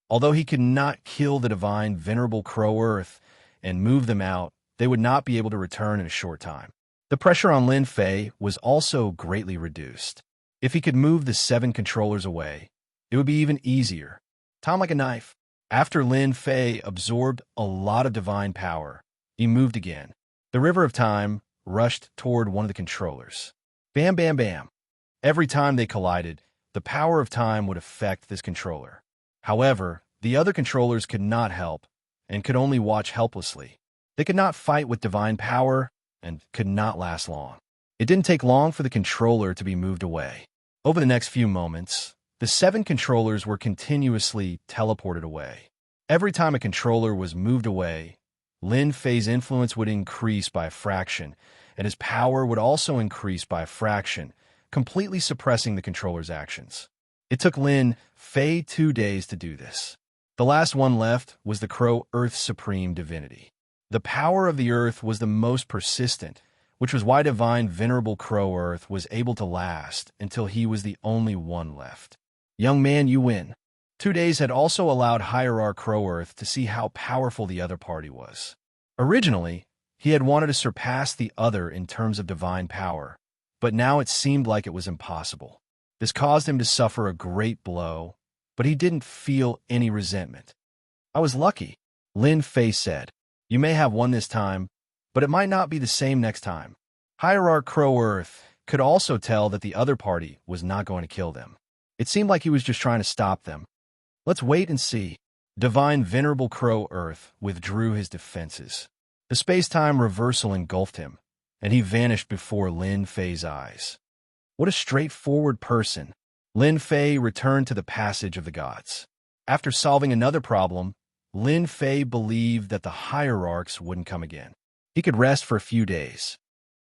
Although he could not kill the divine Venerable Crow Earth and move them out, they would not be able to return in a short time. The pressure on Lin Fei was also greatly reduced. If he could move the 7 controllers away, it would be even easier. Time like a knife. After Lin Fei absorbed a lot of divine power, he moved again. The River of Time rushed toward one of the controllers. Bam, bam, bam. Every time they collided, the power of time would affect this controller. However, the other controllers could not help and could only watch helplessly. They could not fight with divine power and could not last long. It didn't take long for the controller to be moved away. Over the next few moments, the 7 controllers were continuously teleported away. Every time a controller was moved away, Lin Fei's influence would increase by a fraction, and his power would also increase by a fraction, completely suppressing the controller's actions. It took Lin Fei 2 days to do this. The last one left was the Crow Earth's supreme divinity. The power of the Earth was the most persistent, which was why Divine Venerable Crow Earth was able to last until he was the only one left. Young man, you win. 2 days had also allowed Hierarch Crow Earth to see how powerful the other party was. Originally, he had wanted to surpass the other in terms of divine power, but now it seemed like it was impossible. This caused him to suffer a great blow, but he didn't feel any resentment. I was lucky, Lin Fei said. You may have won this time, but it might not be the same next time. Hierarch Crow Earth could also tell that the other party was not going to kill them. It seemed like he was just trying to stop them. Let's wait and see. Divine Venerable Crow Earth withdrew his defenses. The space-time reversal engulfed him, and he vanished before Lin Fei's eyes. What a straightforward person. Lin Fei returned to the passage of the gods. After solving another problem, Lin Fei believed that the hierarchs wouldn't come again. He could rest for a few days.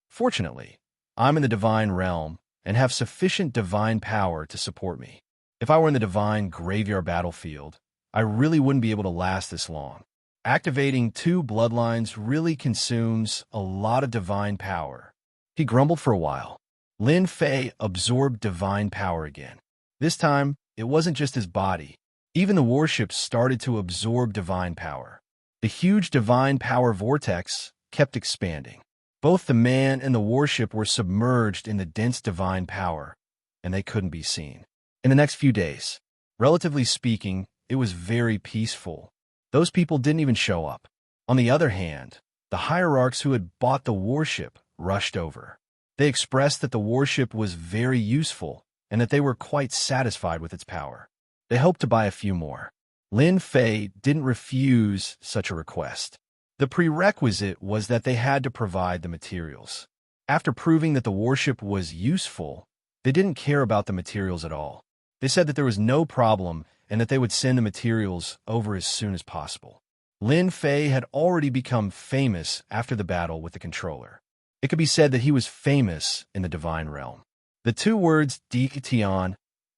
Fortunately, I'm in the divine realm and have sufficient divine power to support me. If I were in the divine graveyard battlefield, I really wouldn't be able to last this long. Activating 2 bloodlines really consumes a lot of divine power. He grumbled for a while. Lin Fei absorbed divine power again. This time, it wasn't just his body. Even the warships started to absorb divine power. The huge divine power vortex kept expanding. Both the man and the warship were submerged in the dense divine power, and they couldn't be seen. In the next few days, relatively speaking, it was very peaceful. Those people didn't even show up. On the other hand, the hierarchs who had bought the warship rushed over. They expressed that the warship was very useful and that they were quite satisfied with its power. They hoped to buy a few more. Lin Fei didn't refuse such a request. The prerequisite was that they had to provide the materials. After proving that the warship was useful, they didn't care about the materials at all. They said that there was no problem and that they would send the materials over as soon as possible. Lin Fei had already become famous after the battle with the controller. It could be said that he was famous in the divine realm. The 2 words Di Tian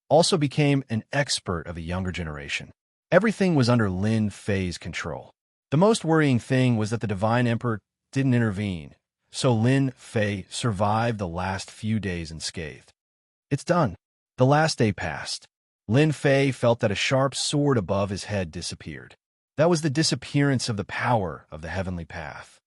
also became an expert of a younger generation. Everything was under Lin Fei's control. The most worrying thing was that the Divine Emperor didn't intervene, so Lin Fei survived the last few days unscathed. It's done. The last day passed. Lin Fei felt that a sharp sword above his head disappeared. That was the disappearance of the power of the heavenly path.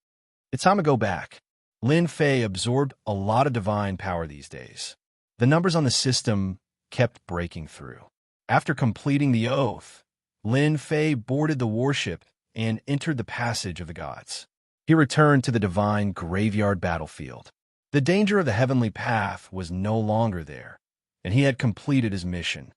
It's time to go back. Lin Fei absorbed a lot of divine power these days. The numbers on the system kept breaking through. After completing the oath, Lin Fei boarded the warship and entered the passage of the gods. He returned to the divine graveyard battlefield. The danger of the heavenly path was no longer there, and he had completed his mission.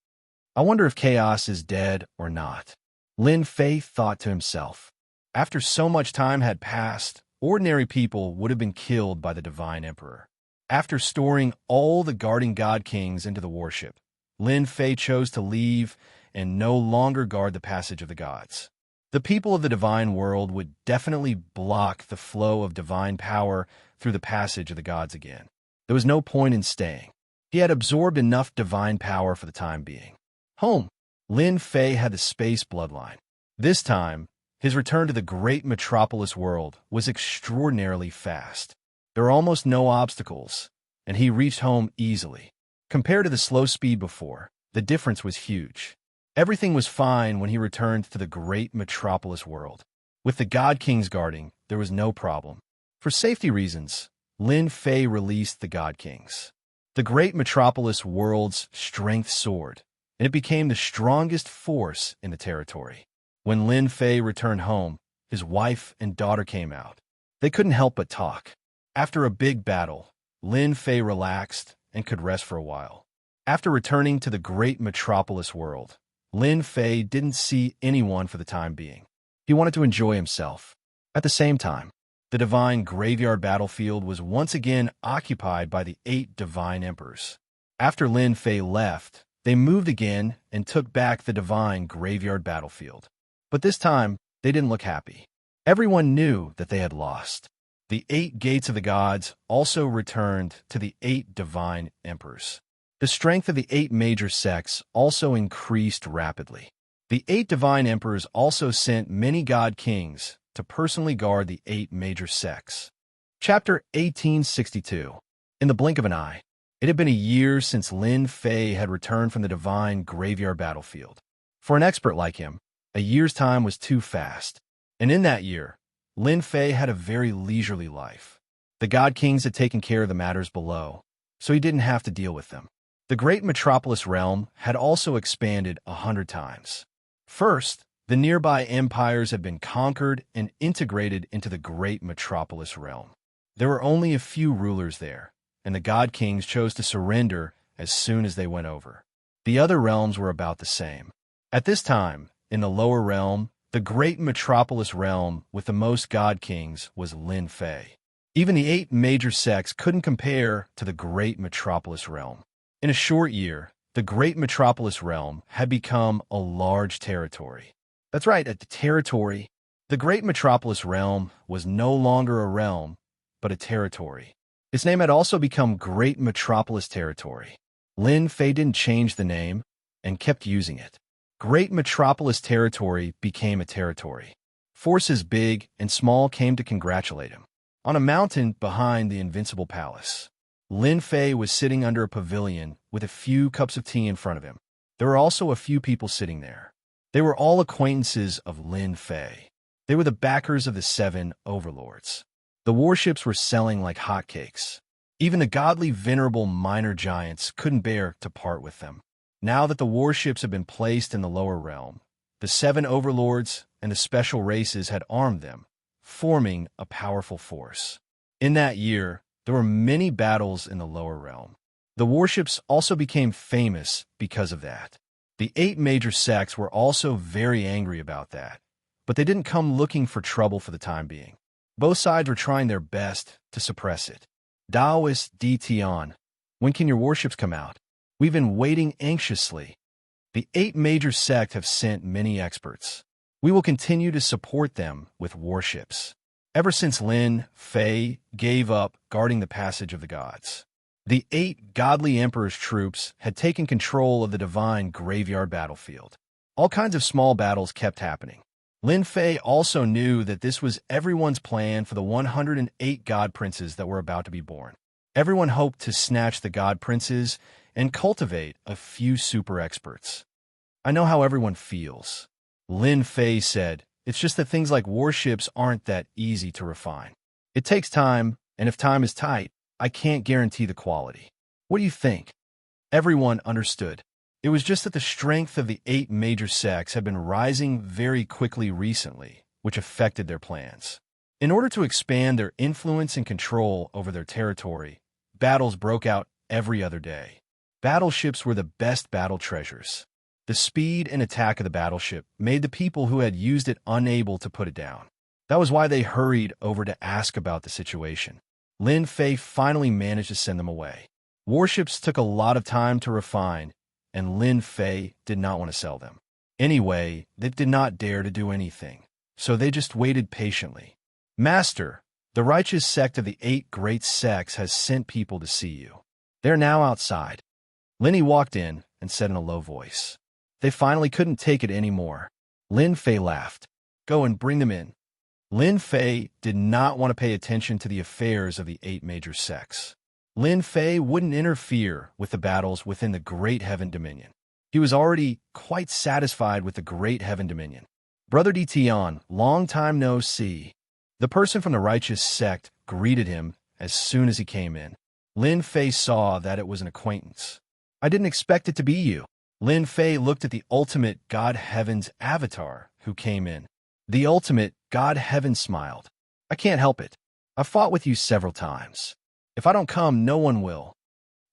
I wonder if chaos is dead or not. Lin Fei thought to himself. After so much time had passed, ordinary people would have been killed by the divine emperor. After storing all the guarding god kings into the warship, Lin Fei chose to leave and no longer guard the passage of the gods. The people of the divine world would definitely block the flow of divine power through the passage of the gods again. There was no point in staying. He had absorbed enough divine power for the time being. Home. Lin Fei had the space bloodline. This time, his return to the great metropolis world was extraordinarily fast. There were almost no obstacles, and he reached home easily. Compared to the slow speed before, the difference was huge. Everything was fine when he returned to the great metropolis world. With the God Kings guarding, there was no problem. For safety reasons, Lin Fei released the God Kings. The great metropolis world's strength soared, and it became the strongest force in the territory. When Lin Fei returned home, his wife and daughter came out. They couldn't help but talk. After a big battle, Lin Fei relaxed and could rest for a while. After returning to the great metropolis world, Lin Fei didn't see anyone for the time being. He wanted to enjoy himself. At the same time, the divine graveyard battlefield was once again occupied by the 8 divine emperors. After Lin Fei left, they moved again and took back the divine graveyard battlefield. But this time, they didn't look happy. Everyone knew that they had lost. The 8 gates of the gods also returned to the 8 divine emperors. The strength of the 8 major sects also increased rapidly. The 8 divine emperors also sent many god kings to personally guard the 8 major sects. Chapter 1862. In the blink of an eye, it had been a year since Lin Fei had returned from the divine graveyard battlefield. For an expert like him, a year's time was too fast. And in that year, Lin Fei had a very leisurely life. The god kings had taken care of the matters below, so he didn't have to deal with them. The great metropolis realm had also expanded 100 times. First, The nearby empires had been conquered and integrated into the great metropolis realm. There were only a few rulers there, and the god kings chose to surrender as soon as they went over. The other realms were about the same. At this time, in the lower realm, the great metropolis realm with the most god kings was Lin Fei. Even the 8 major sects couldn't compare to the great metropolis realm. In a short year, the great metropolis realm had become a large territory. That's right, a territory. The great metropolis realm was no longer a realm, but a territory. Its name had also become Great Metropolis Territory. Lin Fei didn't change the name and kept using it. Great Metropolis Territory became a territory. Forces big and small came to congratulate him. On a mountain behind the Invincible Palace, Lin Fei was sitting under a pavilion with a few cups of tea in front of him. There were also a few people sitting there. They were all acquaintances of Lin Fei. They were the backers of the 7 overlords. The warships were selling like hotcakes. Even the godly venerable minor giants couldn't bear to part with them. Now that the warships had been placed in the lower realm, the 7 overlords and the special races had armed them, forming a powerful force. In that year, there were many battles in the lower realm. The warships also became famous because of that. The 8 major sects were also very angry about that, but they didn't come looking for trouble for the time being. Both sides were trying their best to suppress it. Daoist Di Tian, when can your warships come out? We've been waiting anxiously. The 8 major sects have sent many experts. We will continue to support them with warships. Ever since Lin Fei gave up guarding the passage of the gods, the 8 godly emperor's troops had taken control of the divine graveyard battlefield. All kinds of small battles kept happening. Lin Fei also knew that this was everyone's plan for the 108 god princes that were about to be born. Everyone hoped to snatch the god princes and cultivate a few super experts. I know how everyone feels. Lin Fei said, it's just that things like warships aren't that easy to refine. It takes time, and if time is tight, I can't guarantee the quality. What do you think? Everyone understood. It was just that the strength of the 8 major sects had been rising very quickly recently, which affected their plans. In order to expand their influence and control over their territory, battles broke out every other day. Battleships were the best battle treasures. The speed and attack of the battleship made the people who had used it unable to put it down. That was why they hurried over to ask about the situation. Lin Fei finally managed to send them away. Warships took a lot of time to refine, and Lin Fei did not want to sell them. Anyway, they did not dare to do anything, so they just waited patiently. Master, the righteous sect of the 8 great sects has sent people to see you. They're now outside. Linny walked in and said in a low voice. They finally couldn't take it anymore. Lin Fei laughed. Go and bring them in. Lin Fei did not want to pay attention to the affairs of the 8 major sects. Lin Fei wouldn't interfere with the battles within the Great Heaven Dominion. He was already quite satisfied with the Great Heaven Dominion. Brother Di Tian, long time no see. The person from the righteous sect greeted him as soon as he came in. Lin Fei saw that it was an acquaintance. I didn't expect it to be you. Lin Fei looked at the ultimate God Heaven's avatar who came in. The ultimate God Heaven smiled. I can't help it. I've fought with you several times. If I don't come, no one will.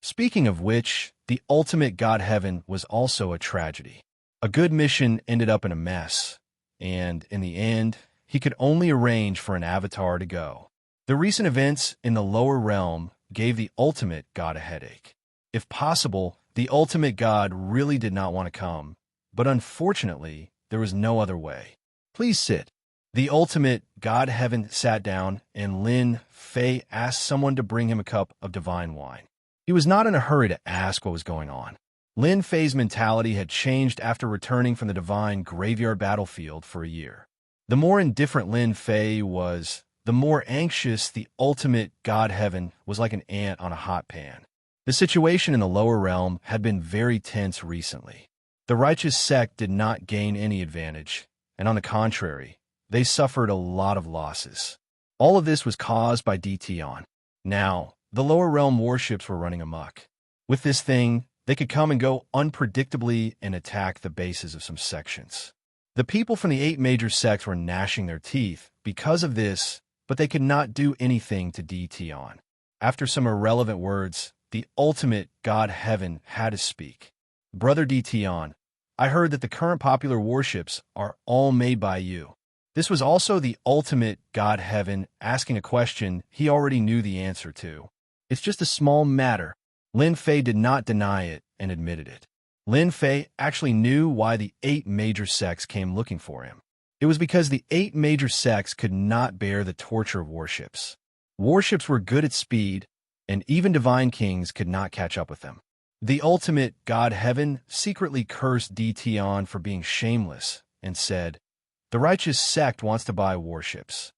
Speaking of which, the ultimate God Heaven was also a tragedy. A good mission ended up in a mess, and in the end, he could only arrange for an avatar to go. The recent events in the lower realm gave the ultimate God a headache. If possible, the ultimate God really did not want to come, but unfortunately, there was no other way. Please sit. The ultimate God Heaven sat down, and Lin Fei asked someone to bring him a cup of divine wine. He was not in a hurry to ask what was going on. Lin Fei's mentality had changed after returning from the divine graveyard battlefield for a year. The more indifferent Lin Fei was, the more anxious the ultimate God Heaven was, like an ant on a hot pan. The situation in the lower realm had been very tense recently. The righteous sect did not gain any advantage, and on the contrary, they suffered a lot of losses. All of this was caused by Di Tian. Now, the lower realm warships were running amok. With this thing, they could come and go unpredictably and attack the bases of some sections. The people from the 8 major sects were gnashing their teeth because of this, but they could not do anything to DTon. After some irrelevant words, the ultimate God Heaven had to speak. Brother DTon, I heard that the current popular warships are all made by you. This was also the ultimate God Heaven asking a question he already knew the answer to. It's just a small matter. Lin Fei did not deny it and admitted it. Lin Fei actually knew why the 8 major sects came looking for him. It was because the 8 major sects could not bear the torture of warships. Warships were good at speed, and even divine kings could not catch up with them. The ultimate God Heaven secretly cursed DTon for being shameless and said, "The righteous sect wants to buy warships.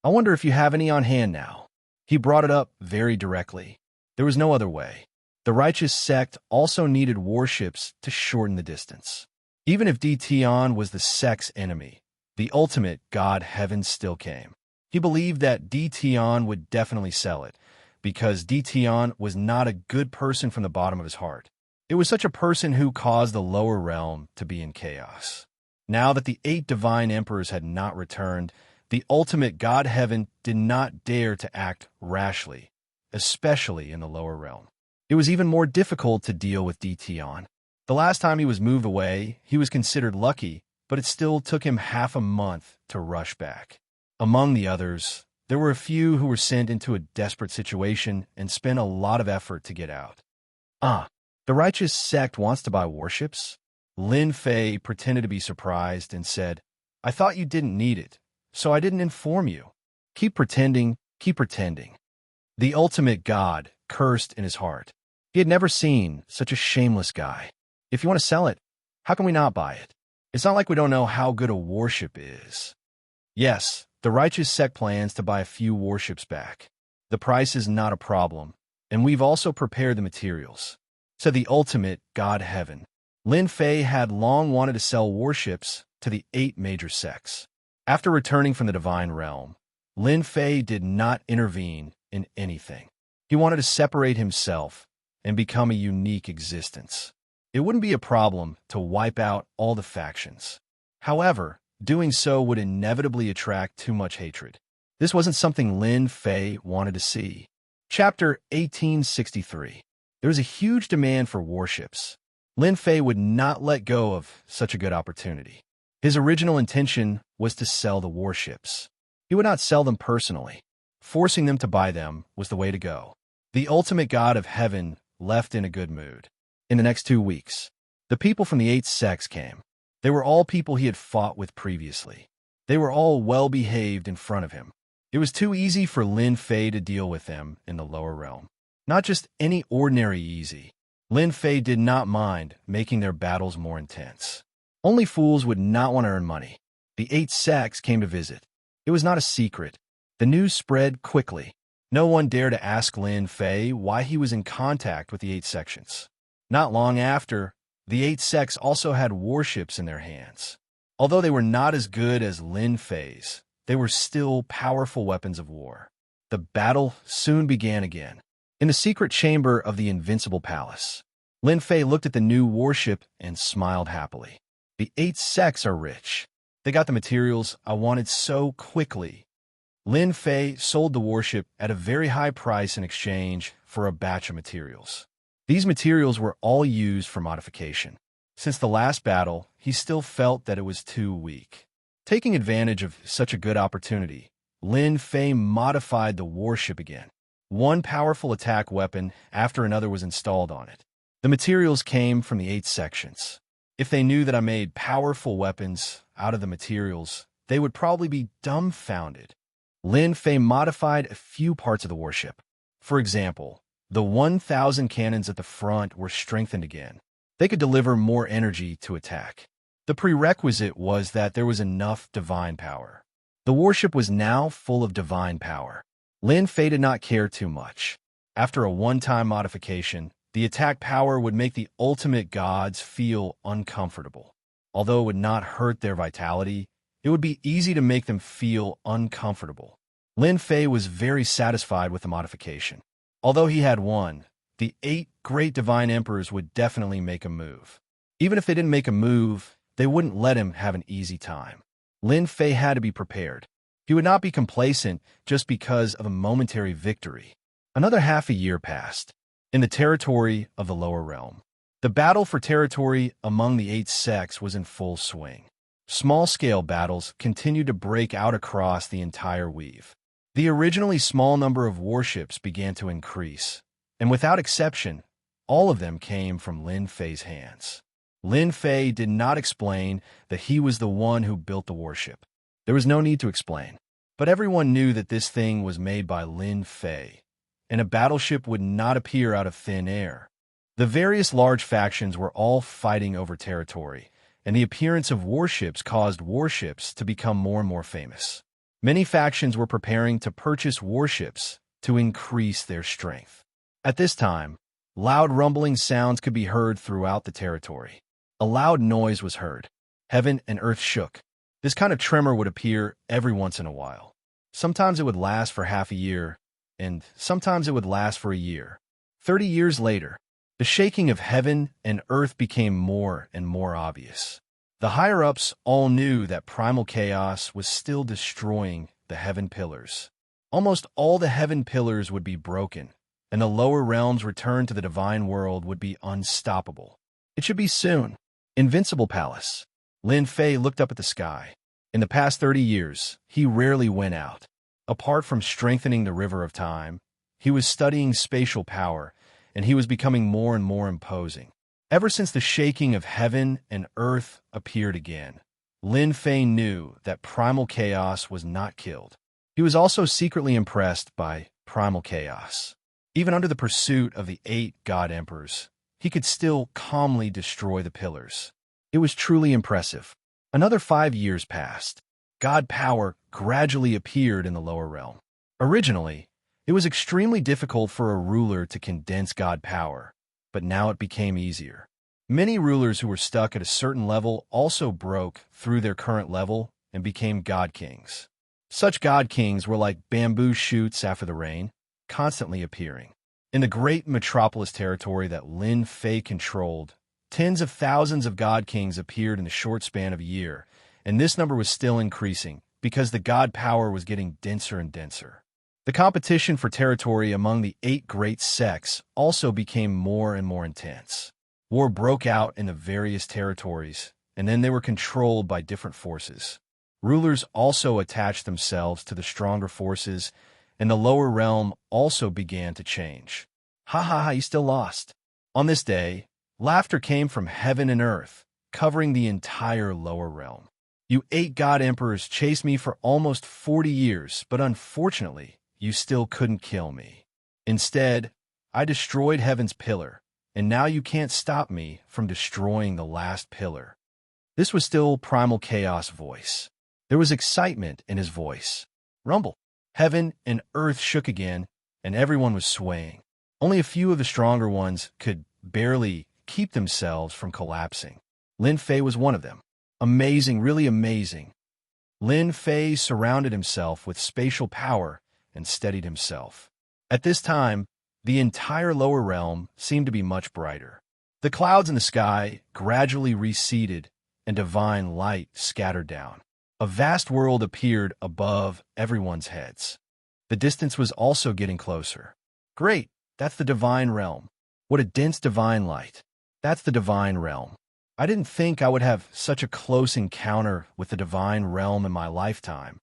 I wonder if you have any on hand now." He brought it up very directly. There was no other way. The righteous sect also needed warships to shorten the distance. Even if DTon was the sect's enemy, the ultimate God Heaven still came. He believed that DTon would definitely sell it, because DTon was not a good person from the bottom of his heart. It was such a person who caused the lower realm to be in chaos. Now that the 8 divine emperors had not returned, the ultimate God Heaven did not dare to act rashly, especially in the lower realm. It was even more difficult to deal with DTon. The last time he was moved away, he was considered lucky, but it still took him half a month to rush back. Among the others, there were a few who were sent into a desperate situation and spent a lot of effort to get out. The righteous sect wants to buy warships? Lin Fei pretended to be surprised and said, "I thought you didn't need it, so I didn't inform you." Keep pretending, keep pretending. The ultimate God cursed in his heart. He had never seen such a shameless guy. If you want to sell it, how can we not buy it? It's not like we don't know how good a warship is. Yes, the righteous sect plans to buy a few warships back. The price is not a problem, and we've also prepared the materials. So the ultimate God Heaven. Lin Fei had long wanted to sell warships to the 8 major sects. After returning from the divine realm, Lin Fei did not intervene in anything. He wanted to separate himself and become a unique existence. It wouldn't be a problem to wipe out all the factions. However, doing so would inevitably attract too much hatred. This wasn't something Lin Fei wanted to see. Chapter 1863. There was a huge demand for warships. Lin Fei would not let go of such a good opportunity. His original intention was to sell the warships. He would not sell them personally. Forcing them to buy them was the way to go. The ultimate God of Heaven left in a good mood. In the next 2 weeks, the people from the 8 sects came. They were all people he had fought with previously. They were all well-behaved in front of him. It was too easy for Lin Fei to deal with them in the lower realm. Not just any ordinary easy. Lin Fei did not mind making their battles more intense. Only fools would not want to earn money. The 8 sects came to visit. It was not a secret. The news spread quickly. No one dared to ask Lin Fei why he was in contact with the 8 sections. Not long after, the 8 sects also had warships in their hands. Although they were not as good as Lin Fei's, they were still powerful weapons of war. The battle soon began again. In the secret chamber of the Invincible Palace, Lin Fei looked at the new warship and smiled happily. The 8 sects are rich. They got the materials I wanted so quickly. Lin Fei sold the warship at a very high price in exchange for a batch of materials. These materials were all used for modification. Since the last battle, he still felt that it was too weak. Taking advantage of such a good opportunity, Lin Fei modified the warship again. One powerful attack weapon after another was installed on it. The materials came from the 8 sections. If they knew that I made powerful weapons out of the materials, they would probably be dumbfounded. Lin Fei modified a few parts of the warship. For example, the 1,000 cannons at the front were strengthened again. They could deliver more energy to attack. The prerequisite was that there was enough divine power. The warship was now full of divine power. Lin Fei did not care too much. After a one-time modification, the attack power would make the ultimate gods feel uncomfortable. Although it would not hurt their vitality, it would be easy to make them feel uncomfortable. Lin Fei was very satisfied with the modification. Although he had won, the 8 great divine emperors would definitely make a move. Even if they didn't make a move, They wouldn't let him have an easy time. Lin Fei had to be prepared. He would not be complacent just because of a momentary victory. Another half a year passed. In the territory of the lower realm, the battle for territory among the 8 sects was in full swing. Small-scale battles continued to break out across the entire weave. The originally small number of warships began to increase, and without exception, all of them came from Lin Fei's hands. Lin Fei did not explain that he was the one who built the warship. There was no need to explain. But everyone knew that this thing was made by Lin Fei, and a battleship would not appear out of thin air. The various large factions were all fighting over territory, and the appearance of warships caused warships to become more and more famous. Many factions were preparing to purchase warships to increase their strength. At this time, loud rumbling sounds could be heard throughout the territory. A loud noise was heard. Heaven and earth shook. This kind of tremor would appear every once in a while. Sometimes it would last for half a year, and sometimes it would last for a year. 30 years later, the shaking of heaven and earth became more and more obvious. The higher-ups all knew that primal chaos was still destroying the heaven pillars. Almost all the heaven pillars would be broken, and the lower realms' return to the divine world would be unstoppable. It should be soon. Invincible Palace. Lin Fei looked up at the sky. In the past 30 years, he rarely went out. Apart from strengthening the river of time, he was studying spatial power, and he was becoming more and more imposing. Ever since the shaking of heaven and earth appeared again, Lin Fei knew that primal chaos was not killed. He was also secretly impressed by primal chaos. Even under the pursuit of the 8 god emperors, he could still calmly destroy the pillars. It was truly impressive. Another 5 years passed. God power gradually appeared in the lower realm. Originally, it was extremely difficult for a ruler to condense God power, but now it became easier. Many rulers who were stuck at a certain level also broke through their current level and became god kings. Such god kings were like bamboo shoots after the rain, constantly appearing. In the great metropolis territory that Lin Fei controlled, tens of thousands of god kings appeared in the short span of a year, and this number was still increasing because the god power was getting denser and denser. The competition for territory among the 8 great sects also became more and more intense. War broke out in the various territories, and then they were controlled by different forces. Rulers also attached themselves to the stronger forces, and the lower realm also began to change. Ha ha ha, you still lost. On this day, laughter came from heaven and earth, covering the entire lower realm. You 8 god emperors chased me for almost 40 years, but unfortunately, you still couldn't kill me. Instead, I destroyed heaven's pillar, and now you can't stop me from destroying the last pillar. This was still Primal Chaos' voice. There was excitement in his voice. Rumble. Heaven and earth shook again, and everyone was swaying. Only a few of the stronger ones could barely keep themselves from collapsing. Lin Fei was one of them. Amazing, really amazing. Lin Fei surrounded himself with spatial power and steadied himself. At this time, the entire lower realm seemed to be much brighter. The clouds in the sky gradually receded, and divine light scattered down. A vast world appeared above everyone's heads. The distance was also getting closer. Great, that's the divine realm. What a dense divine light. That's the divine realm. I didn't think I would have such a close encounter with the divine realm in my lifetime.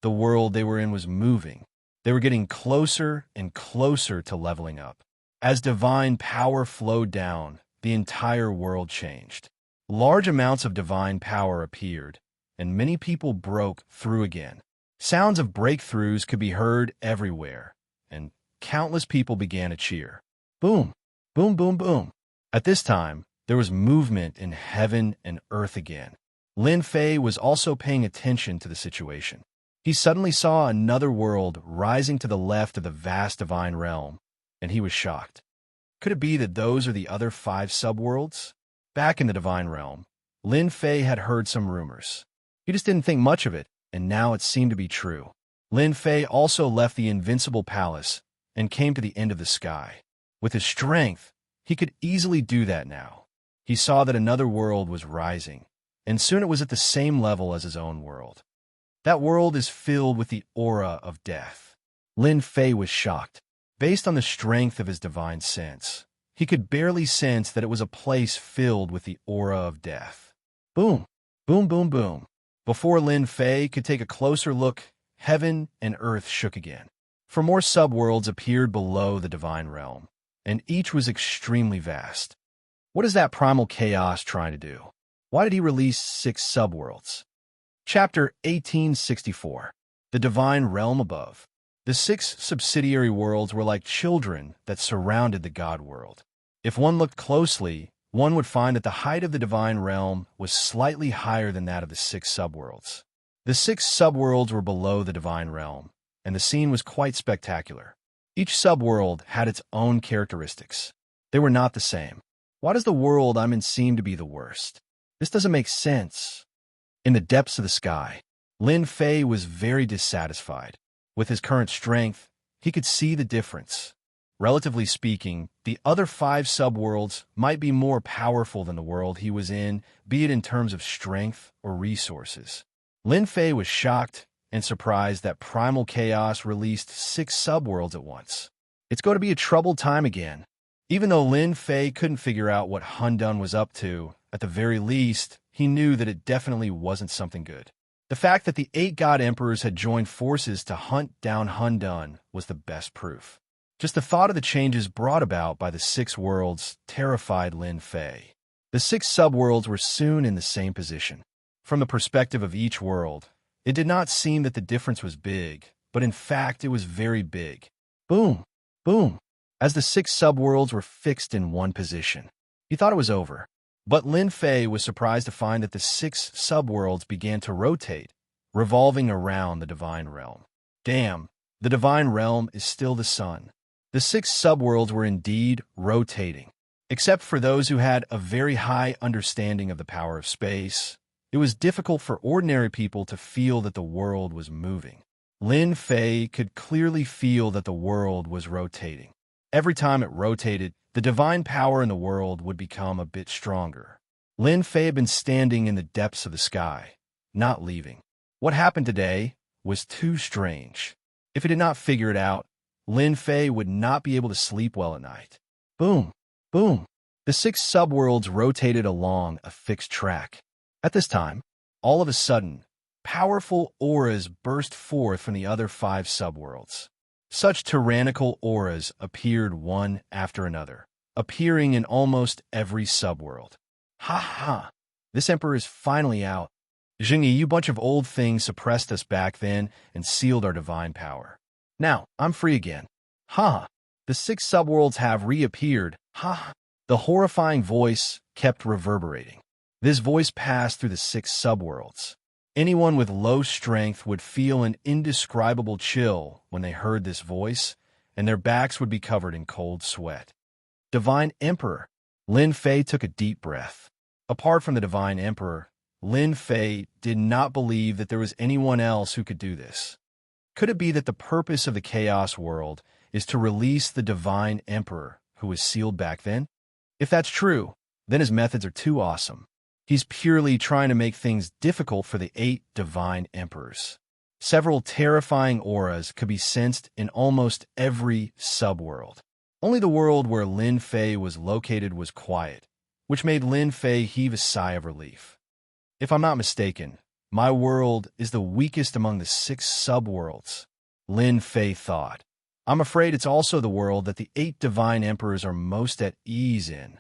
The world they were in was moving. They were getting closer and closer to leveling up. As divine power flowed down, the entire world changed. Large amounts of divine power appeared, and many people broke through again. Sounds of breakthroughs could be heard everywhere, and countless people began to cheer. Boom, boom, boom, boom. At this time, there was movement in heaven and earth again. Lin Fei was also paying attention to the situation. He suddenly saw another world rising to the left of the vast divine realm, and he was shocked. Could it be that those are the other 5 subworlds? Back in the divine realm, Lin Fei had heard some rumors. He just didn't think much of it, and now it seemed to be true. Lin Fei also left the invincible palace and came to the end of the sky. With his strength, he could easily do that now. He saw that another world was rising, and soon it was at the same level as his own world. That world is filled with the aura of death. Lin Fei was shocked. Based on the strength of his divine sense, he could barely sense that it was a place filled with the aura of death. Boom, boom, boom, boom. Before Lin Fei could take a closer look, heaven and earth shook again. For more subworlds appeared below the divine realm, and each was extremely vast. What is that primal chaos trying to do? Why did he release 6 subworlds? Chapter 1864. The Divine Realm Above. The 6 subsidiary worlds were like children that surrounded the God world. If one looked closely, one would find that the height of the divine realm was slightly higher than that of the 6 subworlds. The 6 subworlds were below the divine realm, and the scene was quite spectacular. Each subworld had its own characteristics. They were not the same. Why does the world I'm in seem to be the worst? This doesn't make sense. In the depths of the sky, Lin Fei was very dissatisfied. With his current strength, he could see the difference. Relatively speaking, the other 5 subworlds might be more powerful than the world he was in, be it in terms of strength or resources. Lin Fei was shocked and surprised that Primal Chaos released 6 subworlds at once. It's going to be a troubled time again. Even though Lin Fei couldn't figure out what Hundun was up to, at the very least, he knew that it definitely wasn't something good. The fact that the 8 God Emperors had joined forces to hunt down Hundun was the best proof. Just the thought of the changes brought about by the 6 worlds terrified Lin Fei. The 6 subworlds were soon in the same position. From the perspective of each world, it did not seem that the difference was big, but in fact it was very big. Boom, boom. As the 6 subworlds were fixed in one position, he thought it was over. But Lin Fei was surprised to find that the 6 subworlds began to rotate, revolving around the divine realm. Damn, the divine realm is still the sun. The 6 subworlds were indeed rotating. Except for those who had a very high understanding of the power of space, it was difficult for ordinary people to feel that the world was moving. Lin Fei could clearly feel that the world was rotating. Every time it rotated, the divine power in the world would become a bit stronger. Lin Fei had been standing in the depths of the sky, not leaving. What happened today was too strange. If he did not figure it out, Lin Fei would not be able to sleep well at night. Boom, boom. The 6 subworlds rotated along a fixed track. At this time, all of a sudden, powerful auras burst forth from the other 5 subworlds. Such tyrannical auras appeared one after another, appearing in almost every subworld. Ha ha! This emperor is finally out. Jingyi, you bunch of old things suppressed us back then and sealed our divine power. Now, I'm free again. Ha! The 6 subworlds have reappeared. Ha! The horrifying voice kept reverberating. This voice passed through the 6 subworlds. Anyone with low strength would feel an indescribable chill when they heard this voice, and their backs would be covered in cold sweat. Divine Emperor. Lin Fei took a deep breath. Apart from the Divine Emperor, Lin Fei did not believe that there was anyone else who could do this. Could it be that the purpose of the Chaos World is to release the Divine Emperor who was sealed back then? If that's true, then his methods are too awesome. He's purely trying to make things difficult for the 8 Divine Emperors. Several terrifying auras could be sensed in almost every subworld. Only the world where Lin Fei was located was quiet, which made Lin Fei heave a sigh of relief. If I'm not mistaken, my world is the weakest among the 6 subworlds, Lin Fei thought. I'm afraid it's also the world that the 8 Divine Emperors are most at ease in.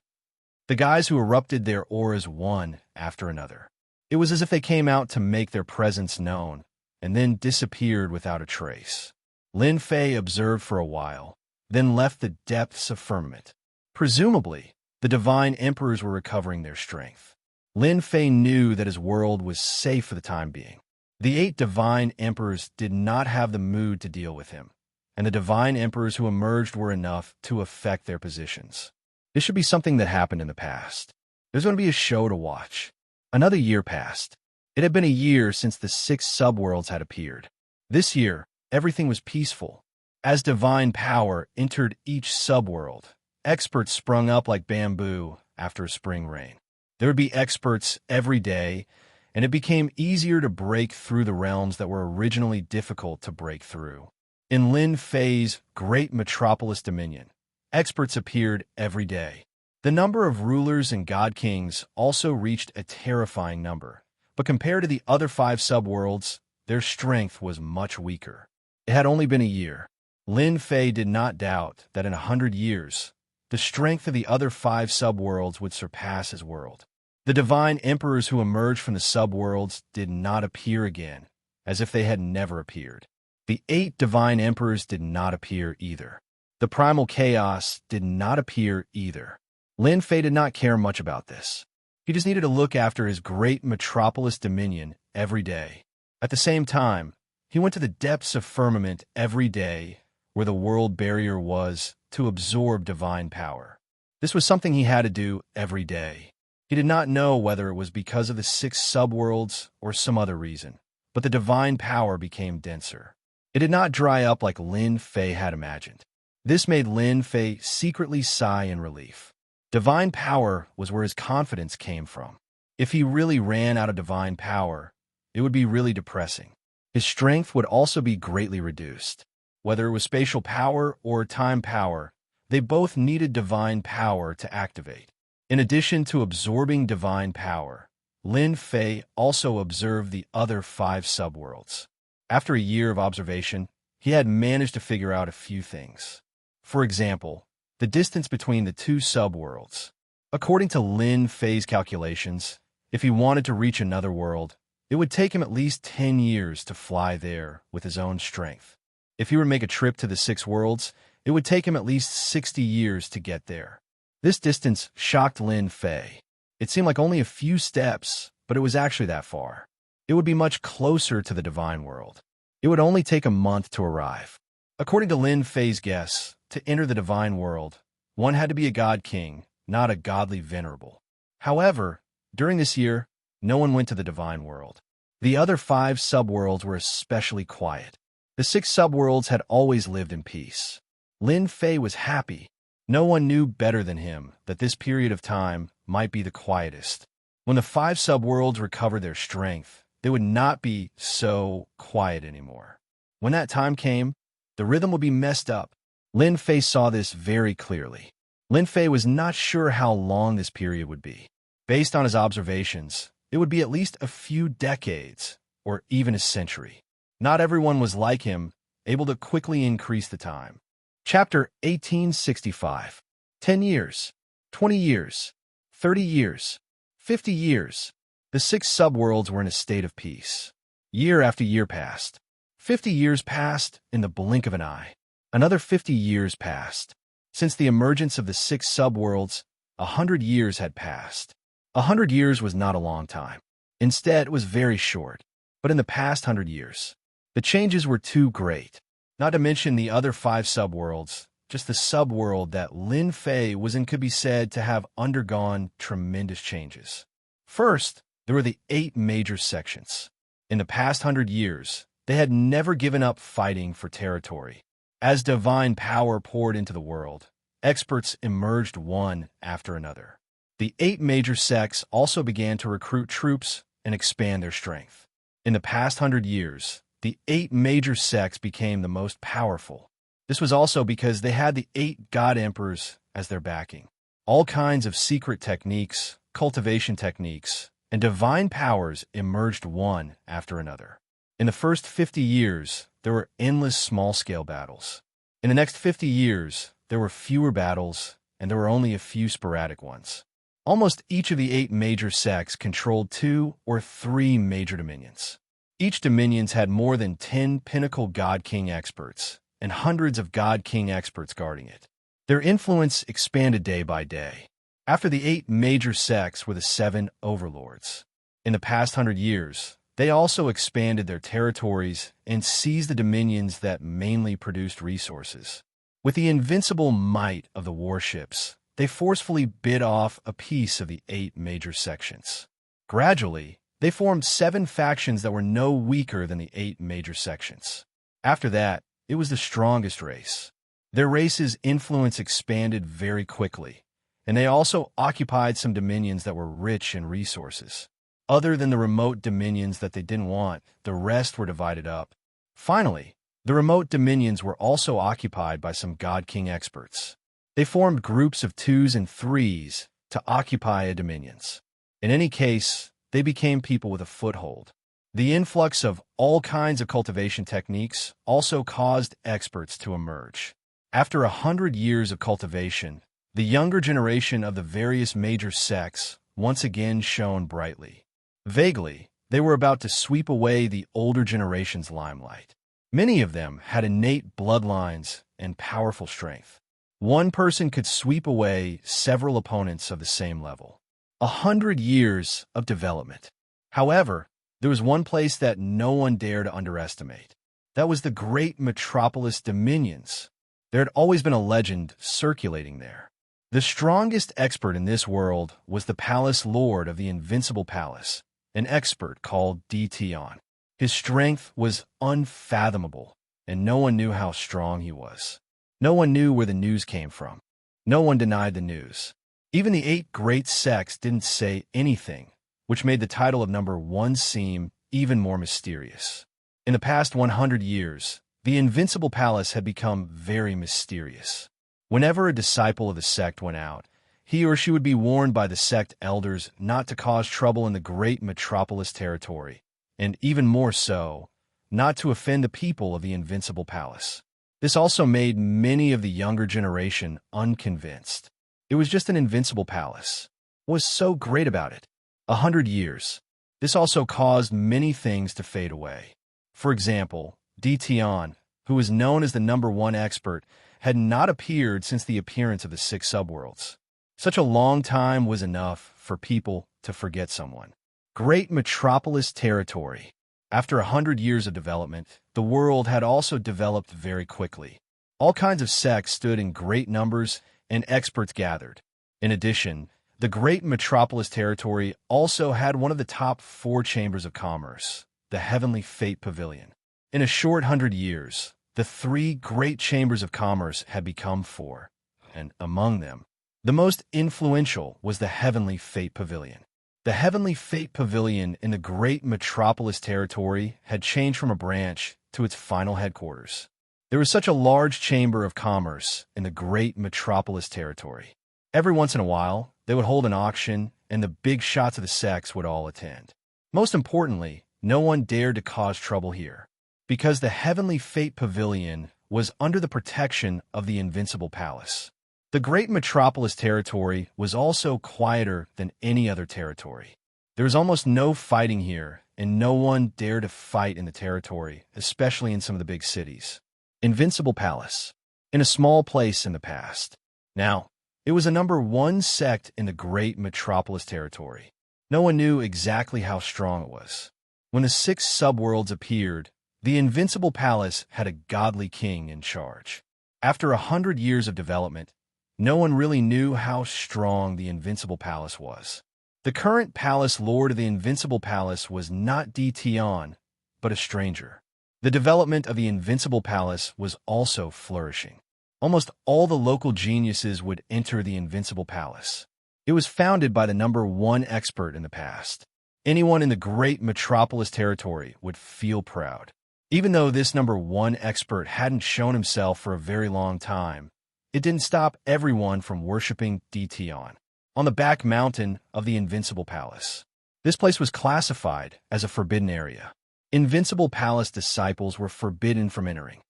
The guys who erupted their auras one after another. It was as if they came out to make their presence known, and then disappeared without a trace. Lin Fei observed for a while, then left the depths of firmament. Presumably, the Divine Emperors were recovering their strength. Lin Fei knew that his world was safe for the time being. The 8 Divine Emperors did not have the mood to deal with him, and the Divine Emperors who emerged were enough to affect their positions. This should be something that happened in the past. There's going to be a show to watch. Another year passed. It had been a year since the 6 subworlds had appeared. This year, everything was peaceful. As divine power entered each subworld, experts sprung up like bamboo after a spring rain. There would be experts every day, and it became easier to break through the realms that were originally difficult to break through. In Lin Fei's great metropolis dominion, experts appeared every day. The number of rulers and god kings also reached a terrifying number, but compared to the other 5 subworlds, their strength was much weaker. It had only been a year. Lin Fei did not doubt that in 100 years, the strength of the other 5 subworlds would surpass his world. The divine emperors who emerged from the subworlds did not appear again, as if they had never appeared. The 8 divine emperors did not appear either. The primal chaos did not appear either. Lin Fei did not care much about this. He just needed to look after his great metropolis dominion every day. At the same time, he went to the depths of firmament every day, where the world barrier was, to absorb divine power. This was something he had to do every day. He did not know whether it was because of the 6 subworlds or some other reason, but the divine power became denser. It did not dry up like Lin Fei had imagined. This made Lin Fei secretly sigh in relief. Divine power was where his confidence came from. If he really ran out of divine power, it would be really depressing. His strength would also be greatly reduced. Whether it was spatial power or time power, they both needed divine power to activate. In addition to absorbing divine power, Lin Fei also observed the other 5 subworlds. After a year of observation, he had managed to figure out a few things. For example, the distance between the 2 subworlds. According to Lin Fei's calculations, if he wanted to reach another world, it would take him at least 10 years to fly there with his own strength. If he were to make a trip to the 6 worlds, it would take him at least 60 years to get there. This distance shocked Lin Fei. It seemed like only a few steps, but it was actually that far. It would be much closer to the divine world. It would only take a month to arrive. According to Lin Fei's guess, to enter the divine world, one had to be a god king, not a godly venerable. However, during this year, no one went to the divine world. The other 5 subworlds were especially quiet. The 6 subworlds had always lived in peace. Lin Fei was happy. No one knew better than him that this period of time might be the quietest. When the 5 subworlds recovered their strength, they would not be so quiet anymore. When that time came, the rhythm would be messed up. Lin Fei saw this very clearly. Lin Fei was not sure how long this period would be. Based on his observations, it would be at least a few decades, or even a century. Not everyone was like him, able to quickly increase the time. Chapter 1865. 10 years, 20 years, 30 years, 50 years. The 6 subworlds were in a state of peace. Year after year passed. 50 years passed in the blink of an eye. Another 50 years passed. Since the emergence of the 6 subworlds, 100 years had passed. 100 years was not a long time. Instead, it was very short. But in the past 100 years, the changes were too great. Not to mention the other 5 subworlds, just the subworld that Lin Fei was in could be said to have undergone tremendous changes. First, there were the 8 major sections. In the past 100 years, they had never given up fighting for territory. As divine power poured into the world, experts emerged one after another. The 8 major sects also began to recruit troops and expand their strength. In the past 100 years, the 8 major sects became the most powerful. This was also because they had the 8 god emperors as their backing. All kinds of secret techniques, cultivation techniques, and divine powers emerged one after another. In the first 50 years, there were endless small-scale battles. In the next 50 years, there were fewer battles, and there were only a few sporadic ones. Almost each of the 8 major sects controlled 2 or 3 major dominions. Each dominions had more than 10 pinnacle god king experts, and hundreds of god king experts guarding it. Their influence expanded day by day. After the 8 major sects were the 7 overlords. In the past 100 years, they also expanded their territories and seized the dominions that mainly produced resources. With the invincible might of the warships, they forcefully bit off a piece of the 8 major sections. Gradually, they formed 7 factions that were no weaker than the 8 major sections. After that, it was the strongest race. Their race's influence expanded very quickly, and they also occupied some dominions that were rich in resources. Other than the remote dominions that they didn't want, the rest were divided up. Finally, the remote dominions were also occupied by some God King experts. They formed groups of 2s and 3s to occupy a dominions. In any case, they became people with a foothold. The influx of all kinds of cultivation techniques also caused experts to emerge. After 100 years of cultivation, the younger generation of the various major sects once again shone brightly. Vaguely, they were about to sweep away the older generation's limelight. Many of them had innate bloodlines and powerful strength. One person could sweep away several opponents of the same level. 100 years of development. However, there was one place that no one dared to underestimate. That was the great metropolis dominions. There had always been a legend circulating there. The strongest expert in this world was the palace lord of the Invincible Palace, an expert called Tion. His strength was unfathomable, and no one knew how strong he was. No one knew where the news came from. No one denied the news. Even the 8 great sects didn't say anything, which made the title of number 1 seem even more mysterious. In the past 100 years, the Invincible Palace had become very mysterious. Whenever a disciple of the sect went out, he or she would be warned by the sect elders not to cause trouble in the great metropolis territory, and even more so, not to offend the people of the Invincible Palace. This also made many of the younger generation unconvinced. It was just an invincible palace. What was so great about it? 100 years. This also caused many things to fade away. For example, Tion, who was known as the number 1 expert, had not appeared since the appearance of the 6 subworlds. Such a long time was enough for people to forget someone. Great metropolis territory. After 100 years of development, the world had also developed very quickly. All kinds of sects stood in great numbers and experts gathered. In addition, the great metropolis territory also had one of the top 4 chambers of commerce, the Heavenly Fate Pavilion. In a short 100 years, the 3 great chambers of commerce had become 4, and among them, the most influential was the Heavenly Fate Pavilion. The Heavenly Fate Pavilion in the great metropolis territory had changed from a branch to its final headquarters. There was such a large chamber of commerce in the great metropolis territory. Every once in a while, they would hold an auction, and the big shots of the sects would all attend. Most importantly, no one dared to cause trouble here, because the Heavenly Fate Pavilion was under the protection of the Invincible Palace. The great metropolis territory was also quieter than any other territory. There was almost no fighting here, and no one dared to fight in the territory, especially in some of the big cities. Invincible Palace, in a small place in the past. Now, it was a number 1 sect in the great metropolis territory. No one knew exactly how strong it was. When the 6 subworlds appeared, the Invincible Palace had a godly king in charge. After 100 years of development, no one really knew how strong the Invincible Palace was. The current palace lord of the Invincible Palace was not Tion, but a stranger. The development of the Invincible Palace was also flourishing. Almost all the local geniuses would enter the Invincible Palace. It was founded by the number 1 expert in the past. Anyone in the great metropolis territory would feel proud. Even though this number 1 expert hadn't shown himself for a very long time, it didn't stop everyone from worshipping Tion. On the back mountain of the Invincible Palace. This place was classified as a forbidden area. Invincible Palace disciples were forbidden from entering.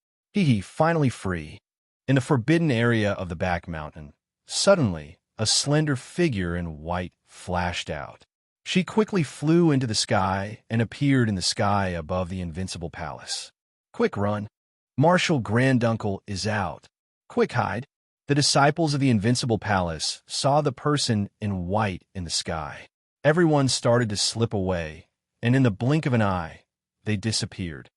Finally free. In the forbidden area of the back mountain, suddenly, a slender figure in white flashed out. She quickly flew into the sky and appeared in the sky above the Invincible Palace. Quick run. Marshal Granduncle is out. Quick hide. The disciples of the Invincible Palace saw the person in white in the sky. Everyone started to slip away, and in the blink of an eye, they disappeared.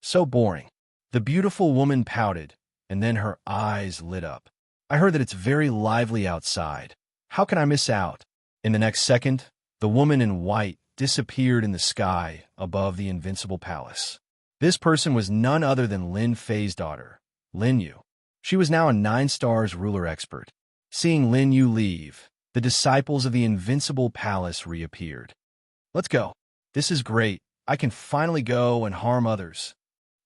So boring. The beautiful woman pouted, and then her eyes lit up. I heard that it's very lively outside. How can I miss out? In the next second, the woman in white disappeared in the sky above the Invincible Palace. This person was none other than Lin Fei's daughter, Lin Yu. She was now a 9 stars ruler expert. Seeing Lin Yu leave, the disciples of the Invincible Palace reappeared. Let's go. This is great. I can finally go and harm others.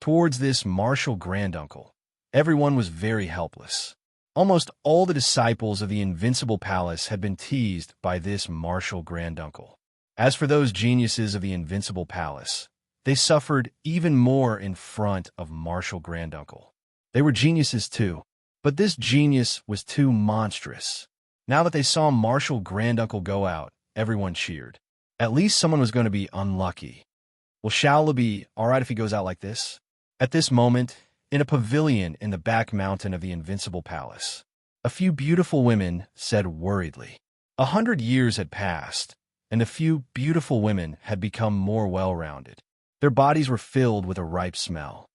Towards this martial granduncle, everyone was very helpless. Almost all the disciples of the Invincible Palace had been teased by this martial granduncle. As for those geniuses of the Invincible Palace, they suffered even more in front of martial granduncle. They were geniuses too, but this genius was too monstrous. Now that they saw martial granduncle go out, everyone cheered. At least someone was going to be unlucky. Will Shaola be all right if he goes out like this? At this moment, in a pavilion in the back mountain of the Invincible Palace, a few beautiful women said worriedly. 100 years had passed, and a few beautiful women had become more well-rounded. Their bodies were filled with a ripe smell.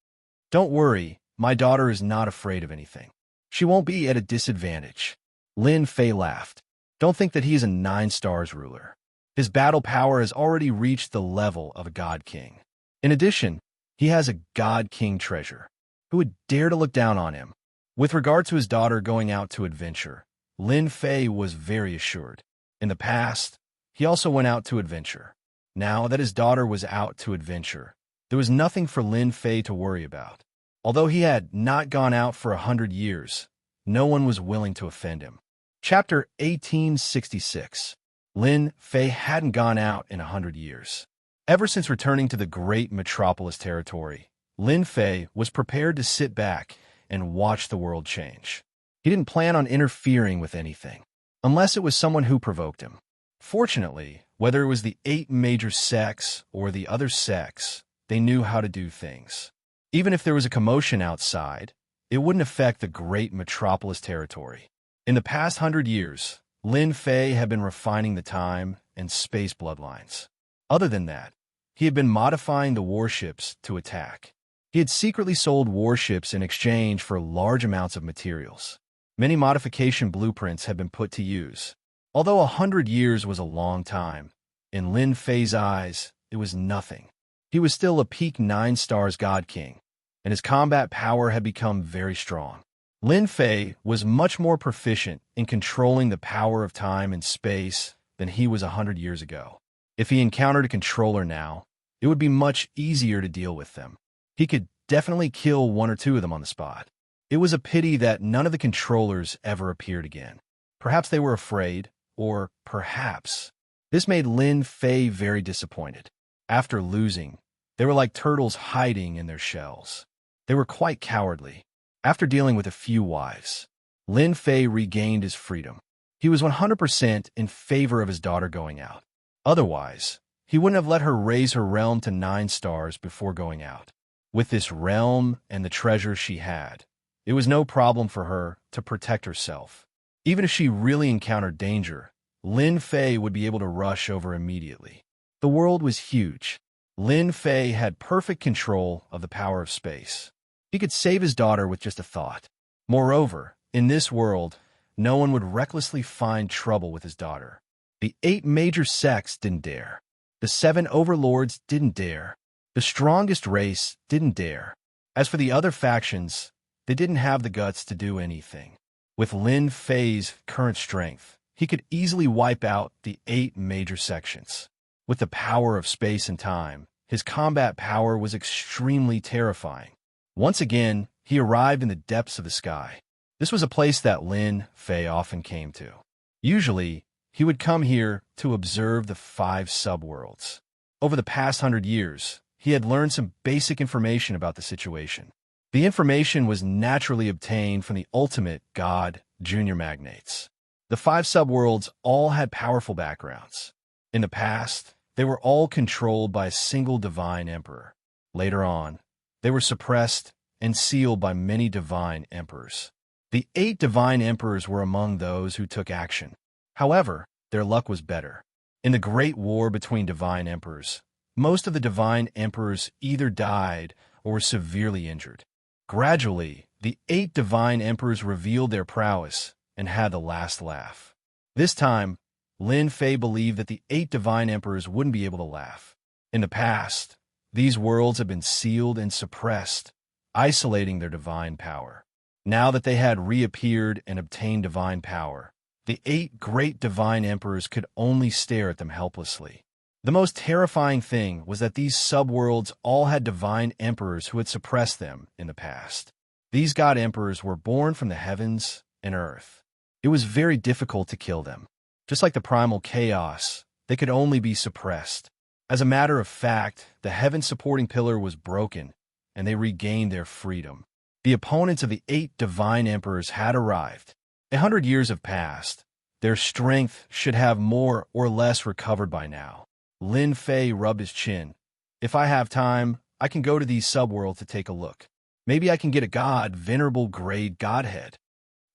Don't worry, my daughter is not afraid of anything. She won't be at a disadvantage. Lin Fei laughed. Don't think that he is a 9 stars ruler. His battle power has already reached the level of a God King. In addition, he has a God King treasure. Who would dare to look down on him? With regard to his daughter going out to adventure, Lin Fei was very assured. In the past, he also went out to adventure. Now that his daughter was out to adventure, there was nothing for Lin Fei to worry about. Although he had not gone out for 100 years, no one was willing to offend him. Chapter 1866. Lin Fei hadn't gone out in 100 years. Ever since returning to the great metropolis territory, Lin Fei was prepared to sit back and watch the world change. He didn't plan on interfering with anything, unless it was someone who provoked him. Fortunately, whether it was the 8 major sects or the other sects, they knew how to do things. Even if there was a commotion outside, it wouldn't affect the great metropolis territory. In the past 100 years, Lin Fei had been refining the time and space bloodlines. Other than that, he had been modifying the warships to attack. He had secretly sold warships in exchange for large amounts of materials. Many modification blueprints had been put to use. Although 100 years was a long time, in Lin Fei's eyes, it was nothing. He was still a peak 9 stars God King, and his combat power had become very strong. Lin Fei was much more proficient in controlling the power of time and space than he was 100 years ago. If he encountered a controller now, it would be much easier to deal with them. He could definitely kill 1 or 2 of them on the spot. It was a pity that none of the controllers ever appeared again. Perhaps they were afraid, or perhaps. This made Lin Fei very disappointed. After losing, they were like turtles hiding in their shells. They were quite cowardly. After dealing with a few wives, Lin Fei regained his freedom. He was 100% in favor of his daughter going out. Otherwise, he wouldn't have let her raise her realm to 9 stars before going out. With this realm and the treasure she had, it was no problem for her to protect herself. Even if she really encountered danger, Lin Fei would be able to rush over immediately. The world was huge. Lin Fei had perfect control of the power of space. He could save his daughter with just a thought. Moreover, in this world, no one would recklessly find trouble with his daughter. The 8 major sects didn't dare. The 7 overlords didn't dare. The strongest race didn't dare. As for the other factions, they didn't have the guts to do anything. With Lin Fei's current strength, he could easily wipe out the 8 major sections. With the power of space and time, his combat power was extremely terrifying. Once again, he arrived in the depths of the sky. This was a place that Lin Fei often came to. Usually, he would come here to observe the 5 subworlds. Over the past 100 years, he had learned some basic information about the situation. The information was naturally obtained from the ultimate god junior magnates. The 5 subworlds all had powerful backgrounds. In the past, they were all controlled by a single divine emperor. Later on, they were suppressed and sealed by many divine emperors. The 8 divine emperors were among those who took action. However, their luck was better. In the great war between divine emperors, most of the divine emperors either died or were severely injured. Gradually, the 8 divine emperors revealed their prowess and had the last laugh. This time, Lin Fei believed that the 8 divine emperors wouldn't be able to laugh. In the past, these worlds had been sealed and suppressed, isolating their divine power. Now that they had reappeared and obtained divine power, the 8 great divine emperors could only stare at them helplessly. The most terrifying thing was that these subworlds all had divine emperors who had suppressed them in the past. These god emperors were born from the heavens and earth. It was very difficult to kill them. Just like the primal chaos, they could only be suppressed. As a matter of fact, the heaven-supporting pillar was broken, and they regained their freedom. The opponents of the 8 divine emperors had arrived. 100 years have passed. Their strength should have more or less recovered by now. Lin Fei rubbed his chin. If I have time, I can go to these subworlds to take a look. Maybe I can get a god venerable grade godhead.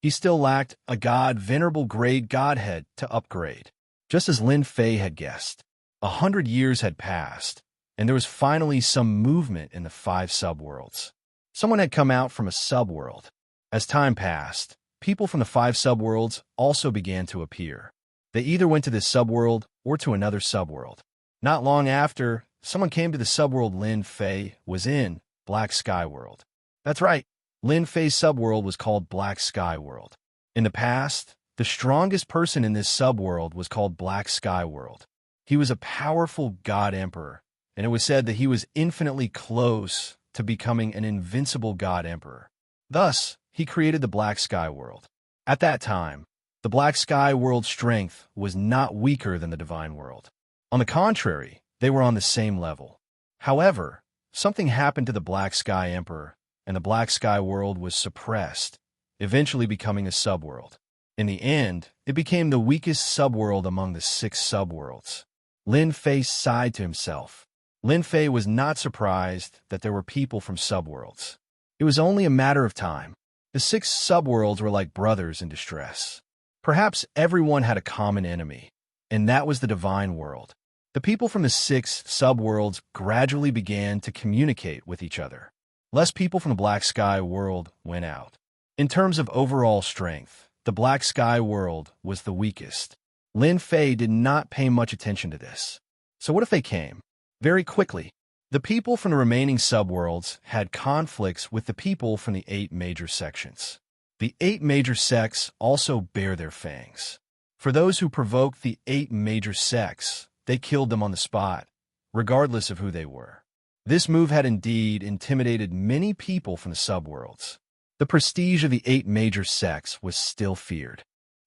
He still lacked a god venerable grade godhead to upgrade. Just as Lin Fei had guessed, 100 years had passed, and there was finally some movement in the 5 subworlds. Someone had come out from a subworld. As time passed, people from the 5 subworlds also began to appear. They either went to this subworld or to another subworld. Not long after, someone came to the subworld Lin Fei was in, Black Sky World. That's right, Lin Fei's subworld was called Black Sky World. In the past, the strongest person in this subworld was called Black Sky World. He was a powerful god emperor, and it was said that he was infinitely close to becoming an invincible god emperor. Thus, he created the Black Sky World. At that time, the Black Sky World's strength was not weaker than the Divine World. On the contrary, they were on the same level. However, something happened to the Black Sky Emperor, and the Black Sky World was suppressed, eventually becoming a subworld. In the end, it became the weakest subworld among the 6 subworlds. Lin Fei sighed to himself. Lin Fei was not surprised that there were people from subworlds. It was only a matter of time. The 6 subworlds were like brothers in distress. Perhaps everyone had a common enemy, and that was the Divine World. The people from the 6 subworlds gradually began to communicate with each other. Less people from the Black Sky World went out. In terms of overall strength, the Black Sky World was the weakest. Lin Fei did not pay much attention to this. So what if they came? Very quickly, the people from the remaining subworlds had conflicts with the people from the 8 major sections. The 8 major sects also bear their fangs. For those who provoked the 8 major sects, they killed them on the spot, regardless of who they were. This move had indeed intimidated many people from the subworlds. The prestige of the 8 major sects was still feared.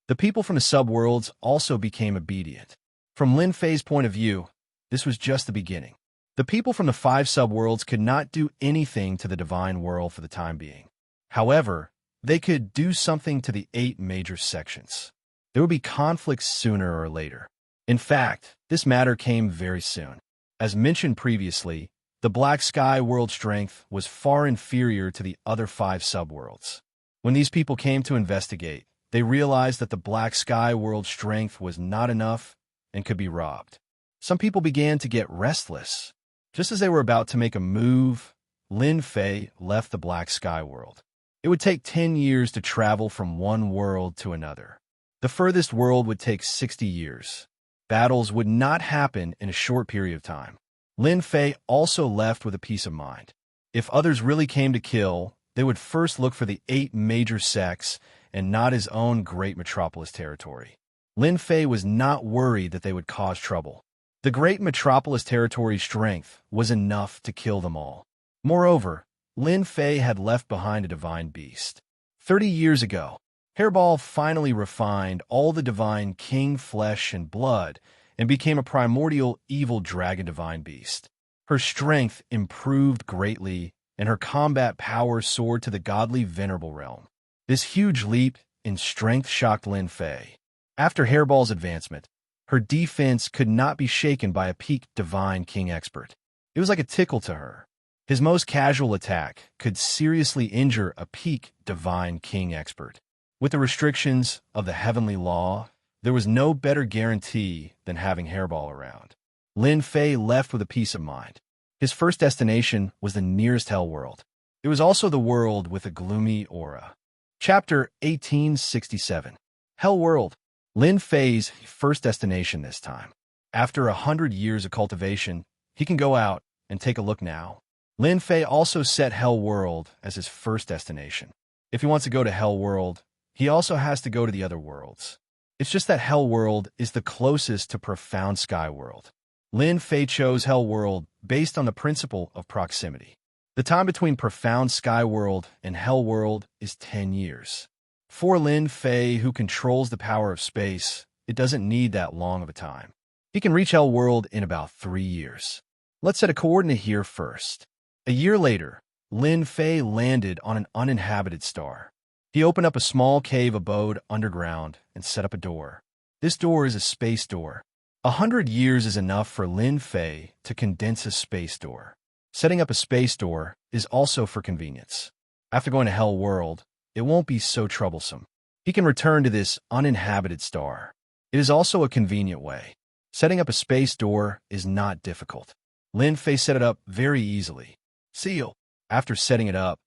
The people from the subworlds also became obedient. From Lin Fei's point of view, this was just the beginning. The people from the 5 subworlds could not do anything to the Divine World for the time being. However, they could do something to the 8 major sections. There would be conflicts sooner or later. In fact, this matter came very soon. As mentioned previously, the Black Sky World strength was far inferior to the other 5 subworlds. When these people came to investigate, they realized that the Black Sky World strength was not enough and could be robbed. Some people began to get restless. Just as they were about to make a move, Lin Fei left the Black Sky World. It would take 10 years to travel from one world to another. The furthest world would take 60 years. Battles would not happen in a short period of time. Lin Fei also left with a peace of mind. If others really came to kill, they would first look for the 8 major sects and not his own great metropolis territory. Lin Fei was not worried that they would cause trouble. The great metropolis territory's strength was enough to kill them all. Moreover, Lin Fei had left behind a divine beast. 30 years ago, Hairball finally refined all the divine king flesh and blood and became a primordial evil dragon divine beast. Her strength improved greatly, and her combat power soared to the godly venerable realm. This huge leap in strength shocked Lin Fei. After Hairball's advancement, her defense could not be shaken by a peak divine king expert. It was like a tickle to her. His most casual attack could seriously injure a peak divine king expert. With the restrictions of the heavenly law, there was no better guarantee than having Hairball around. Lin Fei left with a peace of mind. His first destination was the nearest hell world. It was also the world with a gloomy aura. Chapter 1867. Hell World. Lin Fei's first destination this time. After 100 years of cultivation, he can go out and take a look now. Lin Fei also set Hell World as his first destination. If he wants to go to Hell World, he also has to go to the other worlds. It's just that Hell World is the closest to Profound Sky World. Lin Fei chose Hell World based on the principle of proximity. The time between Profound Sky World and Hell World is 10 years. For Lin Fei, who controls the power of space, it doesn't need that long of a time. He can reach Hell World in about 3 years. Let's set a coordinate here first. A year later, Lin Fei landed on an uninhabited star. He opened up a small cave abode underground and set up a door. This door is a space door. 100 years is enough for Lin Fei to condense a space door. Setting up a space door is also for convenience. After going to Hell World, it won't be so troublesome. He can return to this uninhabited star. It is also a convenient way. Setting up a space door is not difficult. Lin Fei set it up very easily. Seal. After setting it up,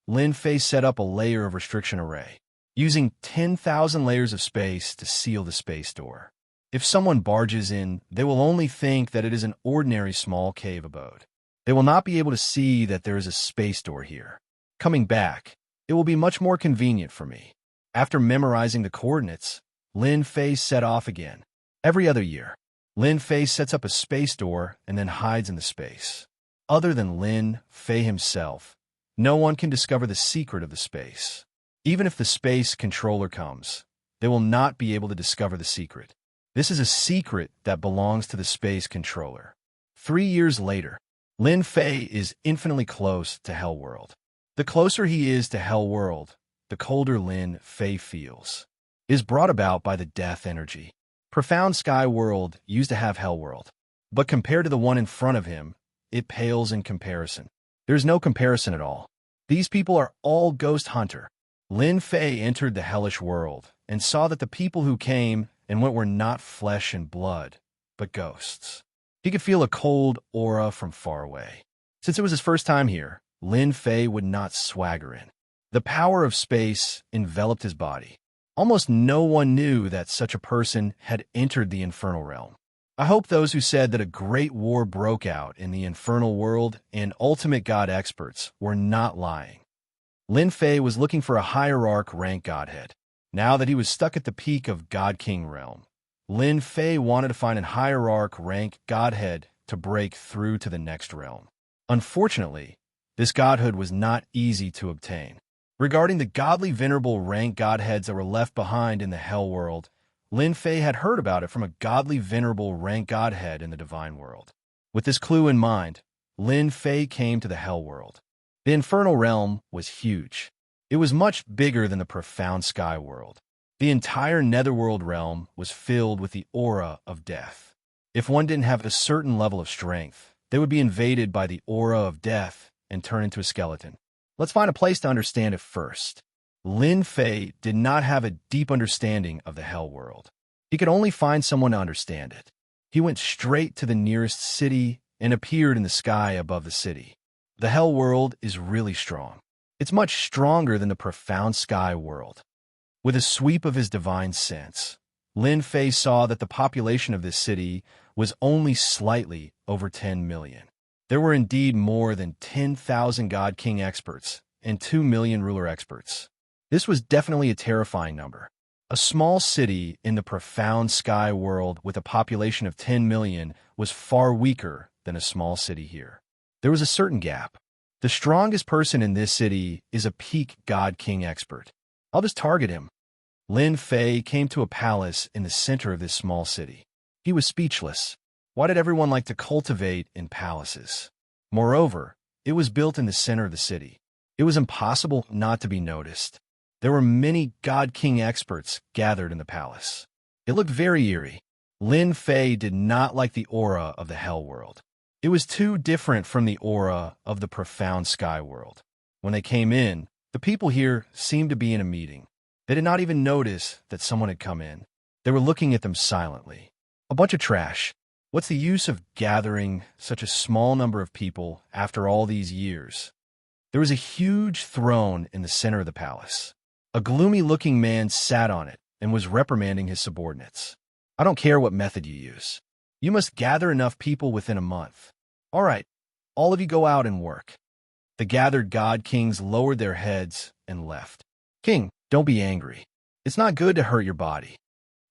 Lin Fei set up a layer of restriction array, using 10,000 layers of space to seal the space door. If someone barges in, they will only think that it is an ordinary small cave abode. They will not be able to see that there is a space door here. Coming back, it will be much more convenient for me. After memorizing the coordinates, Lin Fei set off again. Every other year, Lin Fei sets up a space door and then hides in the space. Other than Lin Fei himself, no one can discover the secret of the space. Even if the space controller comes, they will not be able to discover the secret. This is a secret that belongs to the space controller. 3 years later, Lin Fei is infinitely close to Hell World. The closer he is to Hell World, the colder Lin Fei feels. It is brought about by the death energy. Profound Sky World used to have Hell World, but compared to the one in front of him, it pales in comparison. There's no comparison at all. These people are all ghost hunter. Lin Fei entered the hellish world and saw that the people who came and went were not flesh and blood, but ghosts. He could feel a cold aura from far away. Since it was his first time here, Lin Fei would not swagger in. The power of space enveloped his body. Almost no one knew that such a person had entered the infernal realm. I hope those who said that a great war broke out in the infernal world and ultimate god experts were not lying. Lin Fei was looking for a hierarch rank godhead. Now that he was stuck at the peak of God King realm, Lin Fei wanted to find a hierarch rank godhead to break through to the next realm. Unfortunately, this godhood was not easy to obtain. Regarding the godly venerable rank godheads that were left behind in the hell world, Lin Fei had heard about it from a godly venerable rank godhead in the divine world. With this clue in mind, Lin Fei came to the hell world. The infernal realm was huge. It was much bigger than the profound sky world. The entire netherworld realm was filled with the aura of death. If one didn't have a certain level of strength, they would be invaded by the aura of death and turn into a skeleton. Let's find a place to understand it first. Lin Fei did not have a deep understanding of the hell world. He could only find someone to understand it. He went straight to the nearest city and appeared in the sky above the city. The hell world is really strong. It's much stronger than the profound sky world. With a sweep of his divine sense, Lin Fei saw that the population of this city was only slightly over 10 million. There were indeed more than 10,000 God King experts and 2 million ruler experts. This was definitely a terrifying number. A small city in the profound sky world with a population of 10 million was far weaker than a small city here. There was a certain gap. The strongest person in this city is a peak God King expert. I'll just target him. Lin Fei came to a palace in the center of this small city. He was speechless. Why did everyone like to cultivate in palaces? Moreover, it was built in the center of the city. It was impossible not to be noticed. There were many God King experts gathered in the palace. It looked very eerie. Lin Fei did not like the aura of the hell world. It was too different from the aura of the profound sky world. When they came in, the people here seemed to be in a meeting. They did not even notice that someone had come in. They were looking at them silently. A bunch of trash. What's the use of gathering such a small number of people after all these years? There was a huge throne in the center of the palace. A gloomy-looking man sat on it and was reprimanding his subordinates. I don't care what method you use. You must gather enough people within a month. All right, all of you go out and work. The gathered God Kings lowered their heads and left. King, don't be angry. It's not good to hurt your body.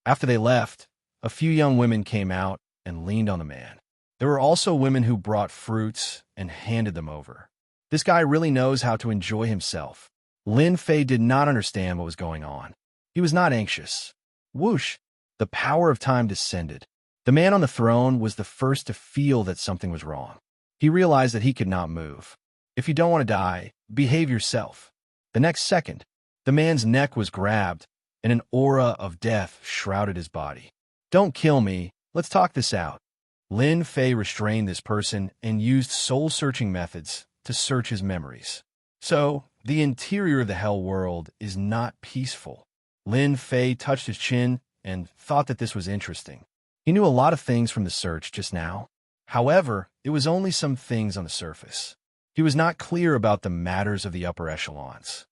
After they left, a few young women came out and leaned on the man. There were also women who brought fruits and handed them over. This guy really knows how to enjoy himself. Lin Fei did not understand what was going on. He was not anxious. Whoosh! The power of time descended. The man on the throne was the first to feel that something was wrong. He realized that he could not move. If you don't want to die, behave yourself. The next second, the man's neck was grabbed, and an aura of death shrouded his body. Don't kill me. Let's talk this out. Lin Fei restrained this person and used soul-searching methods to search his memories. So, the interior of the hell world is not peaceful. Lin Fei touched his chin and thought that this was interesting. He knew a lot of things from the search just now. However, it was only some things on the surface. He was not clear about the matters of the upper echelons.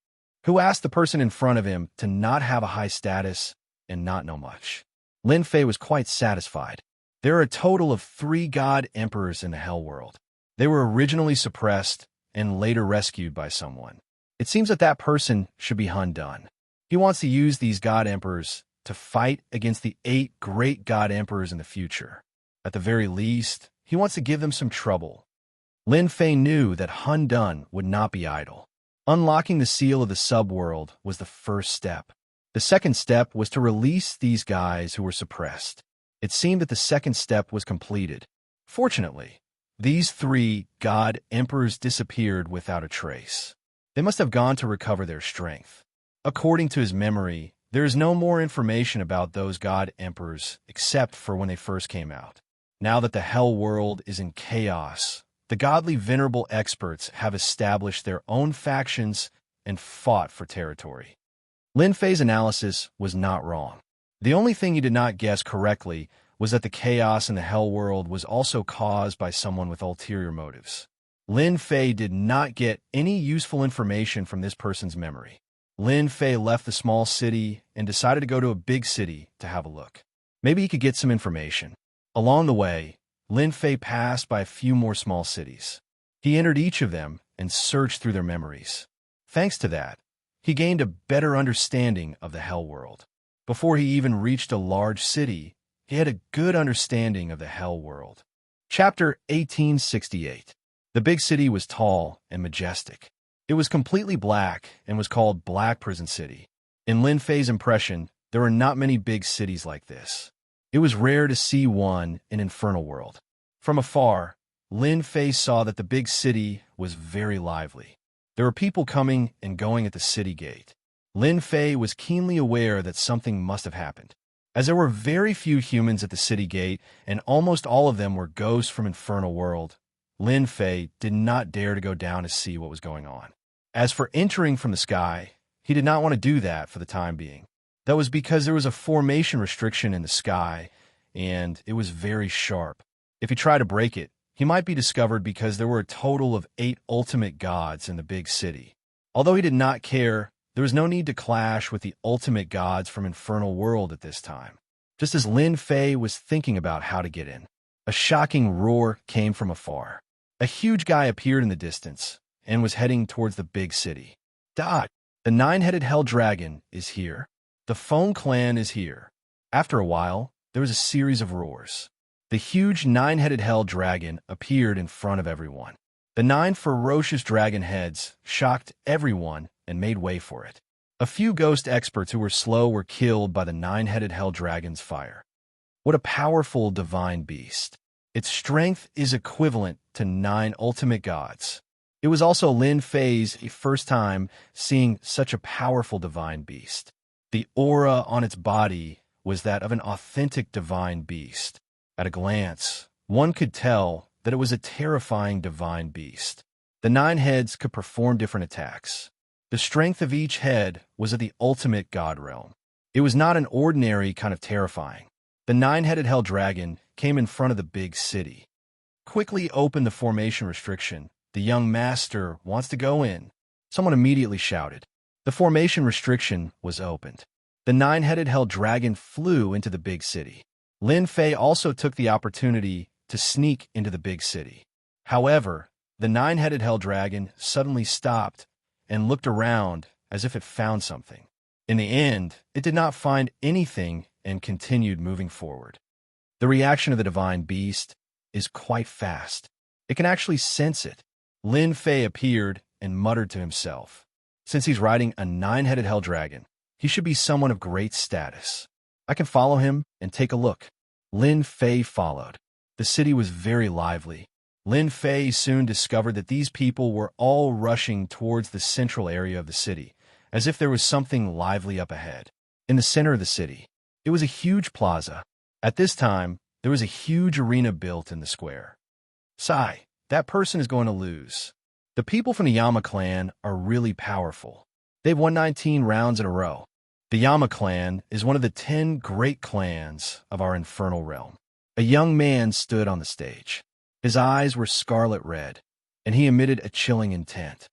Who asked the person in front of him to not have a high status and not know much? Lin Fei was quite satisfied. There are a total of 3 god emperors in the hell world. They were originally suppressed and later rescued by someone. It seems that that person should be undone. He wants to use these god emperors to fight against the 8 great god emperors in the future. At the very least, he wants to give them some trouble. Lin Fei knew that Hun Dun would not be idle. Unlocking the seal of the subworld was the first step. The second step was to release these guys who were suppressed. It seemed that the second step was completed. Fortunately, these 3 god emperors disappeared without a trace. They must have gone to recover their strength. According to his memory, there is no more information about those god emperors except for when they first came out. Now that the hell world is in chaos, the godly venerable experts have established their own factions and fought for territory. Lin Fei's analysis was not wrong. The only thing he did not guess correctly was that the chaos in the hell world was also caused by someone with ulterior motives. Lin Fei did not get any useful information from this person's memory. Lin Fei left the small city and decided to go to a big city to have a look. Maybe he could get some information. Along the way, Lin Fei passed by a few more small cities. He entered each of them and searched through their memories. Thanks to that, he gained a better understanding of the hell world. Before he even reached a large city, he had a good understanding of the hell world. Chapter 1868. The big city was tall and majestic. It was completely black and was called Black Prison City. In Lin Fei's impression, there were not many big cities like this. It was rare to see one in Infernal World. From afar, Lin Fei saw that the big city was very lively. There were people coming and going at the city gate. Lin Fei was keenly aware that something must have happened. As there were very few humans at the city gate, and almost all of them were ghosts from Infernal World, Lin Fei did not dare to go down to see what was going on. As for entering from the sky, he did not want to do that for the time being. That was because there was a formation restriction in the sky, and it was very sharp. If he tried to break it, he might be discovered because there were a total of 8 ultimate gods in the big city. Although he did not care, there was no need to clash with the ultimate gods from Infernal World at this time. Just as Lin Fei was thinking about how to get in, a shocking roar came from afar. A huge guy appeared in the distance and was heading towards the big city. Dot! The 9-headed hell dragon is here. The Phone Clan is here. After a while, there was a series of roars. The huge 9-headed hell dragon appeared in front of everyone. The 9 ferocious dragon heads shocked everyone and made way for it. A few ghost experts who were slow were killed by the 9-headed hell dragon's fire. What a powerful divine beast. Its strength is equivalent to 9 ultimate gods. It was also Lin Fei's first time seeing such a powerful divine beast. The aura on its body was that of an authentic divine beast. At a glance, one could tell that it was a terrifying divine beast. The 9 heads could perform different attacks. The strength of each head was of the ultimate god realm. It was not an ordinary kind of terrifying. The 9-headed hell dragon came in front of the big city. Quickly opened the formation restriction. The young master wants to go in. Someone immediately shouted. The formation restriction was opened. The 9-headed hell dragon flew into the big city. Lin Fei also took the opportunity to sneak into the big city. However, the 9-headed hell dragon suddenly stopped and looked around as if it found something. In the end, it did not find anything and continued moving forward. The reaction of the divine beast is quite fast. It can actually sense it. Lin Fei appeared and muttered to himself. Since he's riding a 9-headed hell dragon, he should be someone of great status. I can follow him and take a look. Lin Fei followed. The city was very lively. Lin Fei soon discovered that these people were all rushing towards the central area of the city, as if there was something lively up ahead. In the center of the city, it was a huge plaza. At this time, there was a huge arena built in the square. Sigh, that person is going to lose. The people from the Yama clan are really powerful. They've won 19 rounds in a row. The Yama clan is one of the 10 great clans of our infernal realm. A young man stood on the stage. His eyes were scarlet red, and he emitted a chilling intent.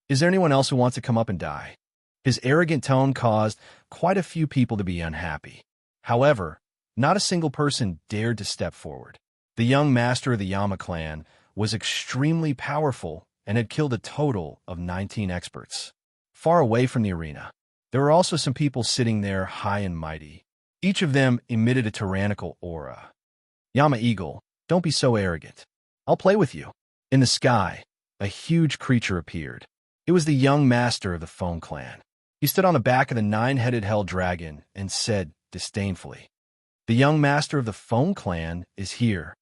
Is there anyone else who wants to come up and die? His arrogant tone caused quite a few people to be unhappy. However, not a single person dared to step forward. The young master of the Yama clan was extremely powerful and had killed a total of 19 experts. Far away from the arena, there were also some people sitting there high and mighty. Each of them emitted a tyrannical aura. Yama Eagle, don't be so arrogant. I'll play with you. In the sky, a huge creature appeared. It was the young master of the Phone clan. He stood on the back of the 9-headed hell dragon and said disdainfully, "The young master of the Phone clan is here.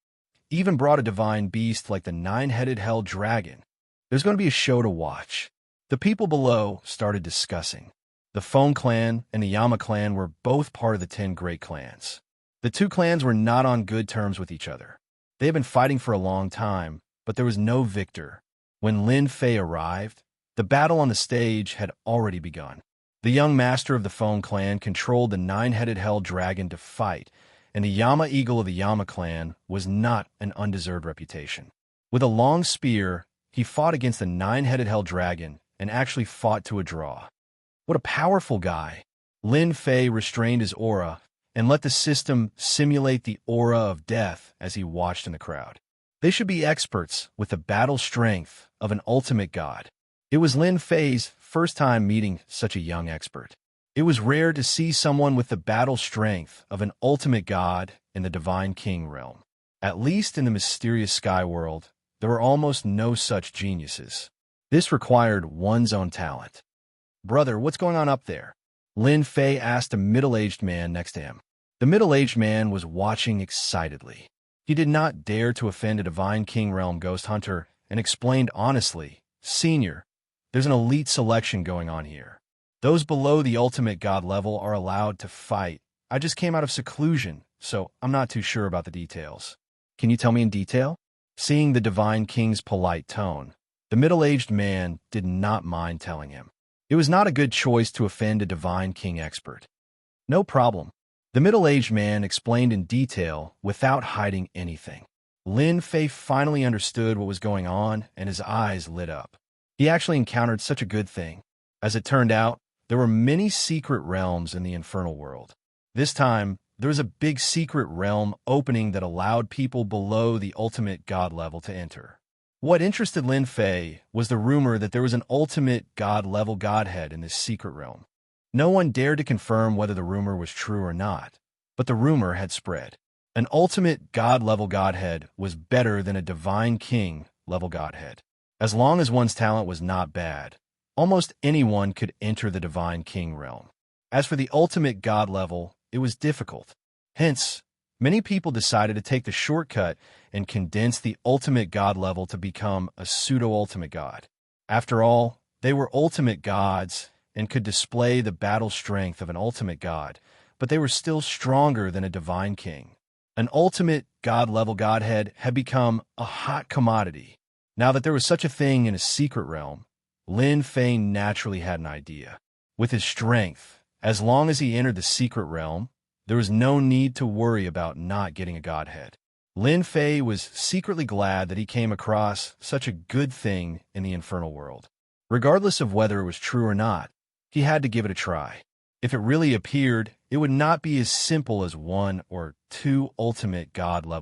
Even brought a divine beast like the 9-headed hell dragon. There's going to be a show to watch." The people below started discussing. The Phone clan and the Yama clan were both part of the 10 great clans. The two clans were not on good terms with each other. They had been fighting for a long time, but there was no victor. When Lin Fei arrived, the battle on the stage had already begun. The young master of the Phone clan controlled the 9-headed hell dragon to fight, and the Yama Eagle of the Yama clan was not an undeserved reputation. With a long spear, he fought against the 9-headed hell dragon and actually fought to a draw. What a powerful guy! Lin Fei restrained his aura and let the system simulate the aura of death as he watched in the crowd. They should be experts with the battle strength of an ultimate god. It was Lin Fei's first time meeting such a young expert. It was rare to see someone with the battle strength of an ultimate god in the Divine King realm. At least in the mysterious sky world, there were almost no such geniuses. This required one's own talent. "Brother, what's going on up there?" Lin Fei asked a middle-aged man next to him. The middle-aged man was watching excitedly. He did not dare to offend a Divine King realm ghost hunter and explained honestly, "Senior, there's an elite selection going on here. Those below the ultimate god level are allowed to fight. I just came out of seclusion, so I'm not too sure about the details. Can you tell me in detail?" Seeing the Divine King's polite tone, the middle-aged man did not mind telling him. It was not a good choice to offend a Divine King expert. "No problem." The middle-aged man explained in detail without hiding anything. Lin Fei finally understood what was going on, and his eyes lit up. He actually encountered such a good thing. As it turned out, there were many secret realms in the infernal world. This time, there was a big secret realm opening that allowed people below the ultimate god level to enter. What interested Lin Fei was the rumor that there was an ultimate god-level godhead in this secret realm. No one dared to confirm whether the rumor was true or not, but the rumor had spread. An ultimate god-level godhead was better than a divine king-level godhead. As long as one's talent was not bad, almost anyone could enter the divine king realm. As for the ultimate god level, it was difficult. Hence, many people decided to take the shortcut and condense the ultimate god level to become a pseudo-ultimate god. After all, they were ultimate gods and could display the battle strength of an ultimate god, but they were still stronger than a divine king. An ultimate god-level godhead had become a hot commodity. Now that there was such a thing in a secret realm, Lin Fei naturally had an idea. With his strength, as long as he entered the secret realm, there was no need to worry about not getting a godhead. Lin Fei was secretly glad that he came across such a good thing in the infernal world. Regardless of whether it was true or not, he had to give it a try. If it really appeared, it would not be as simple as 1 or 2 ultimate god level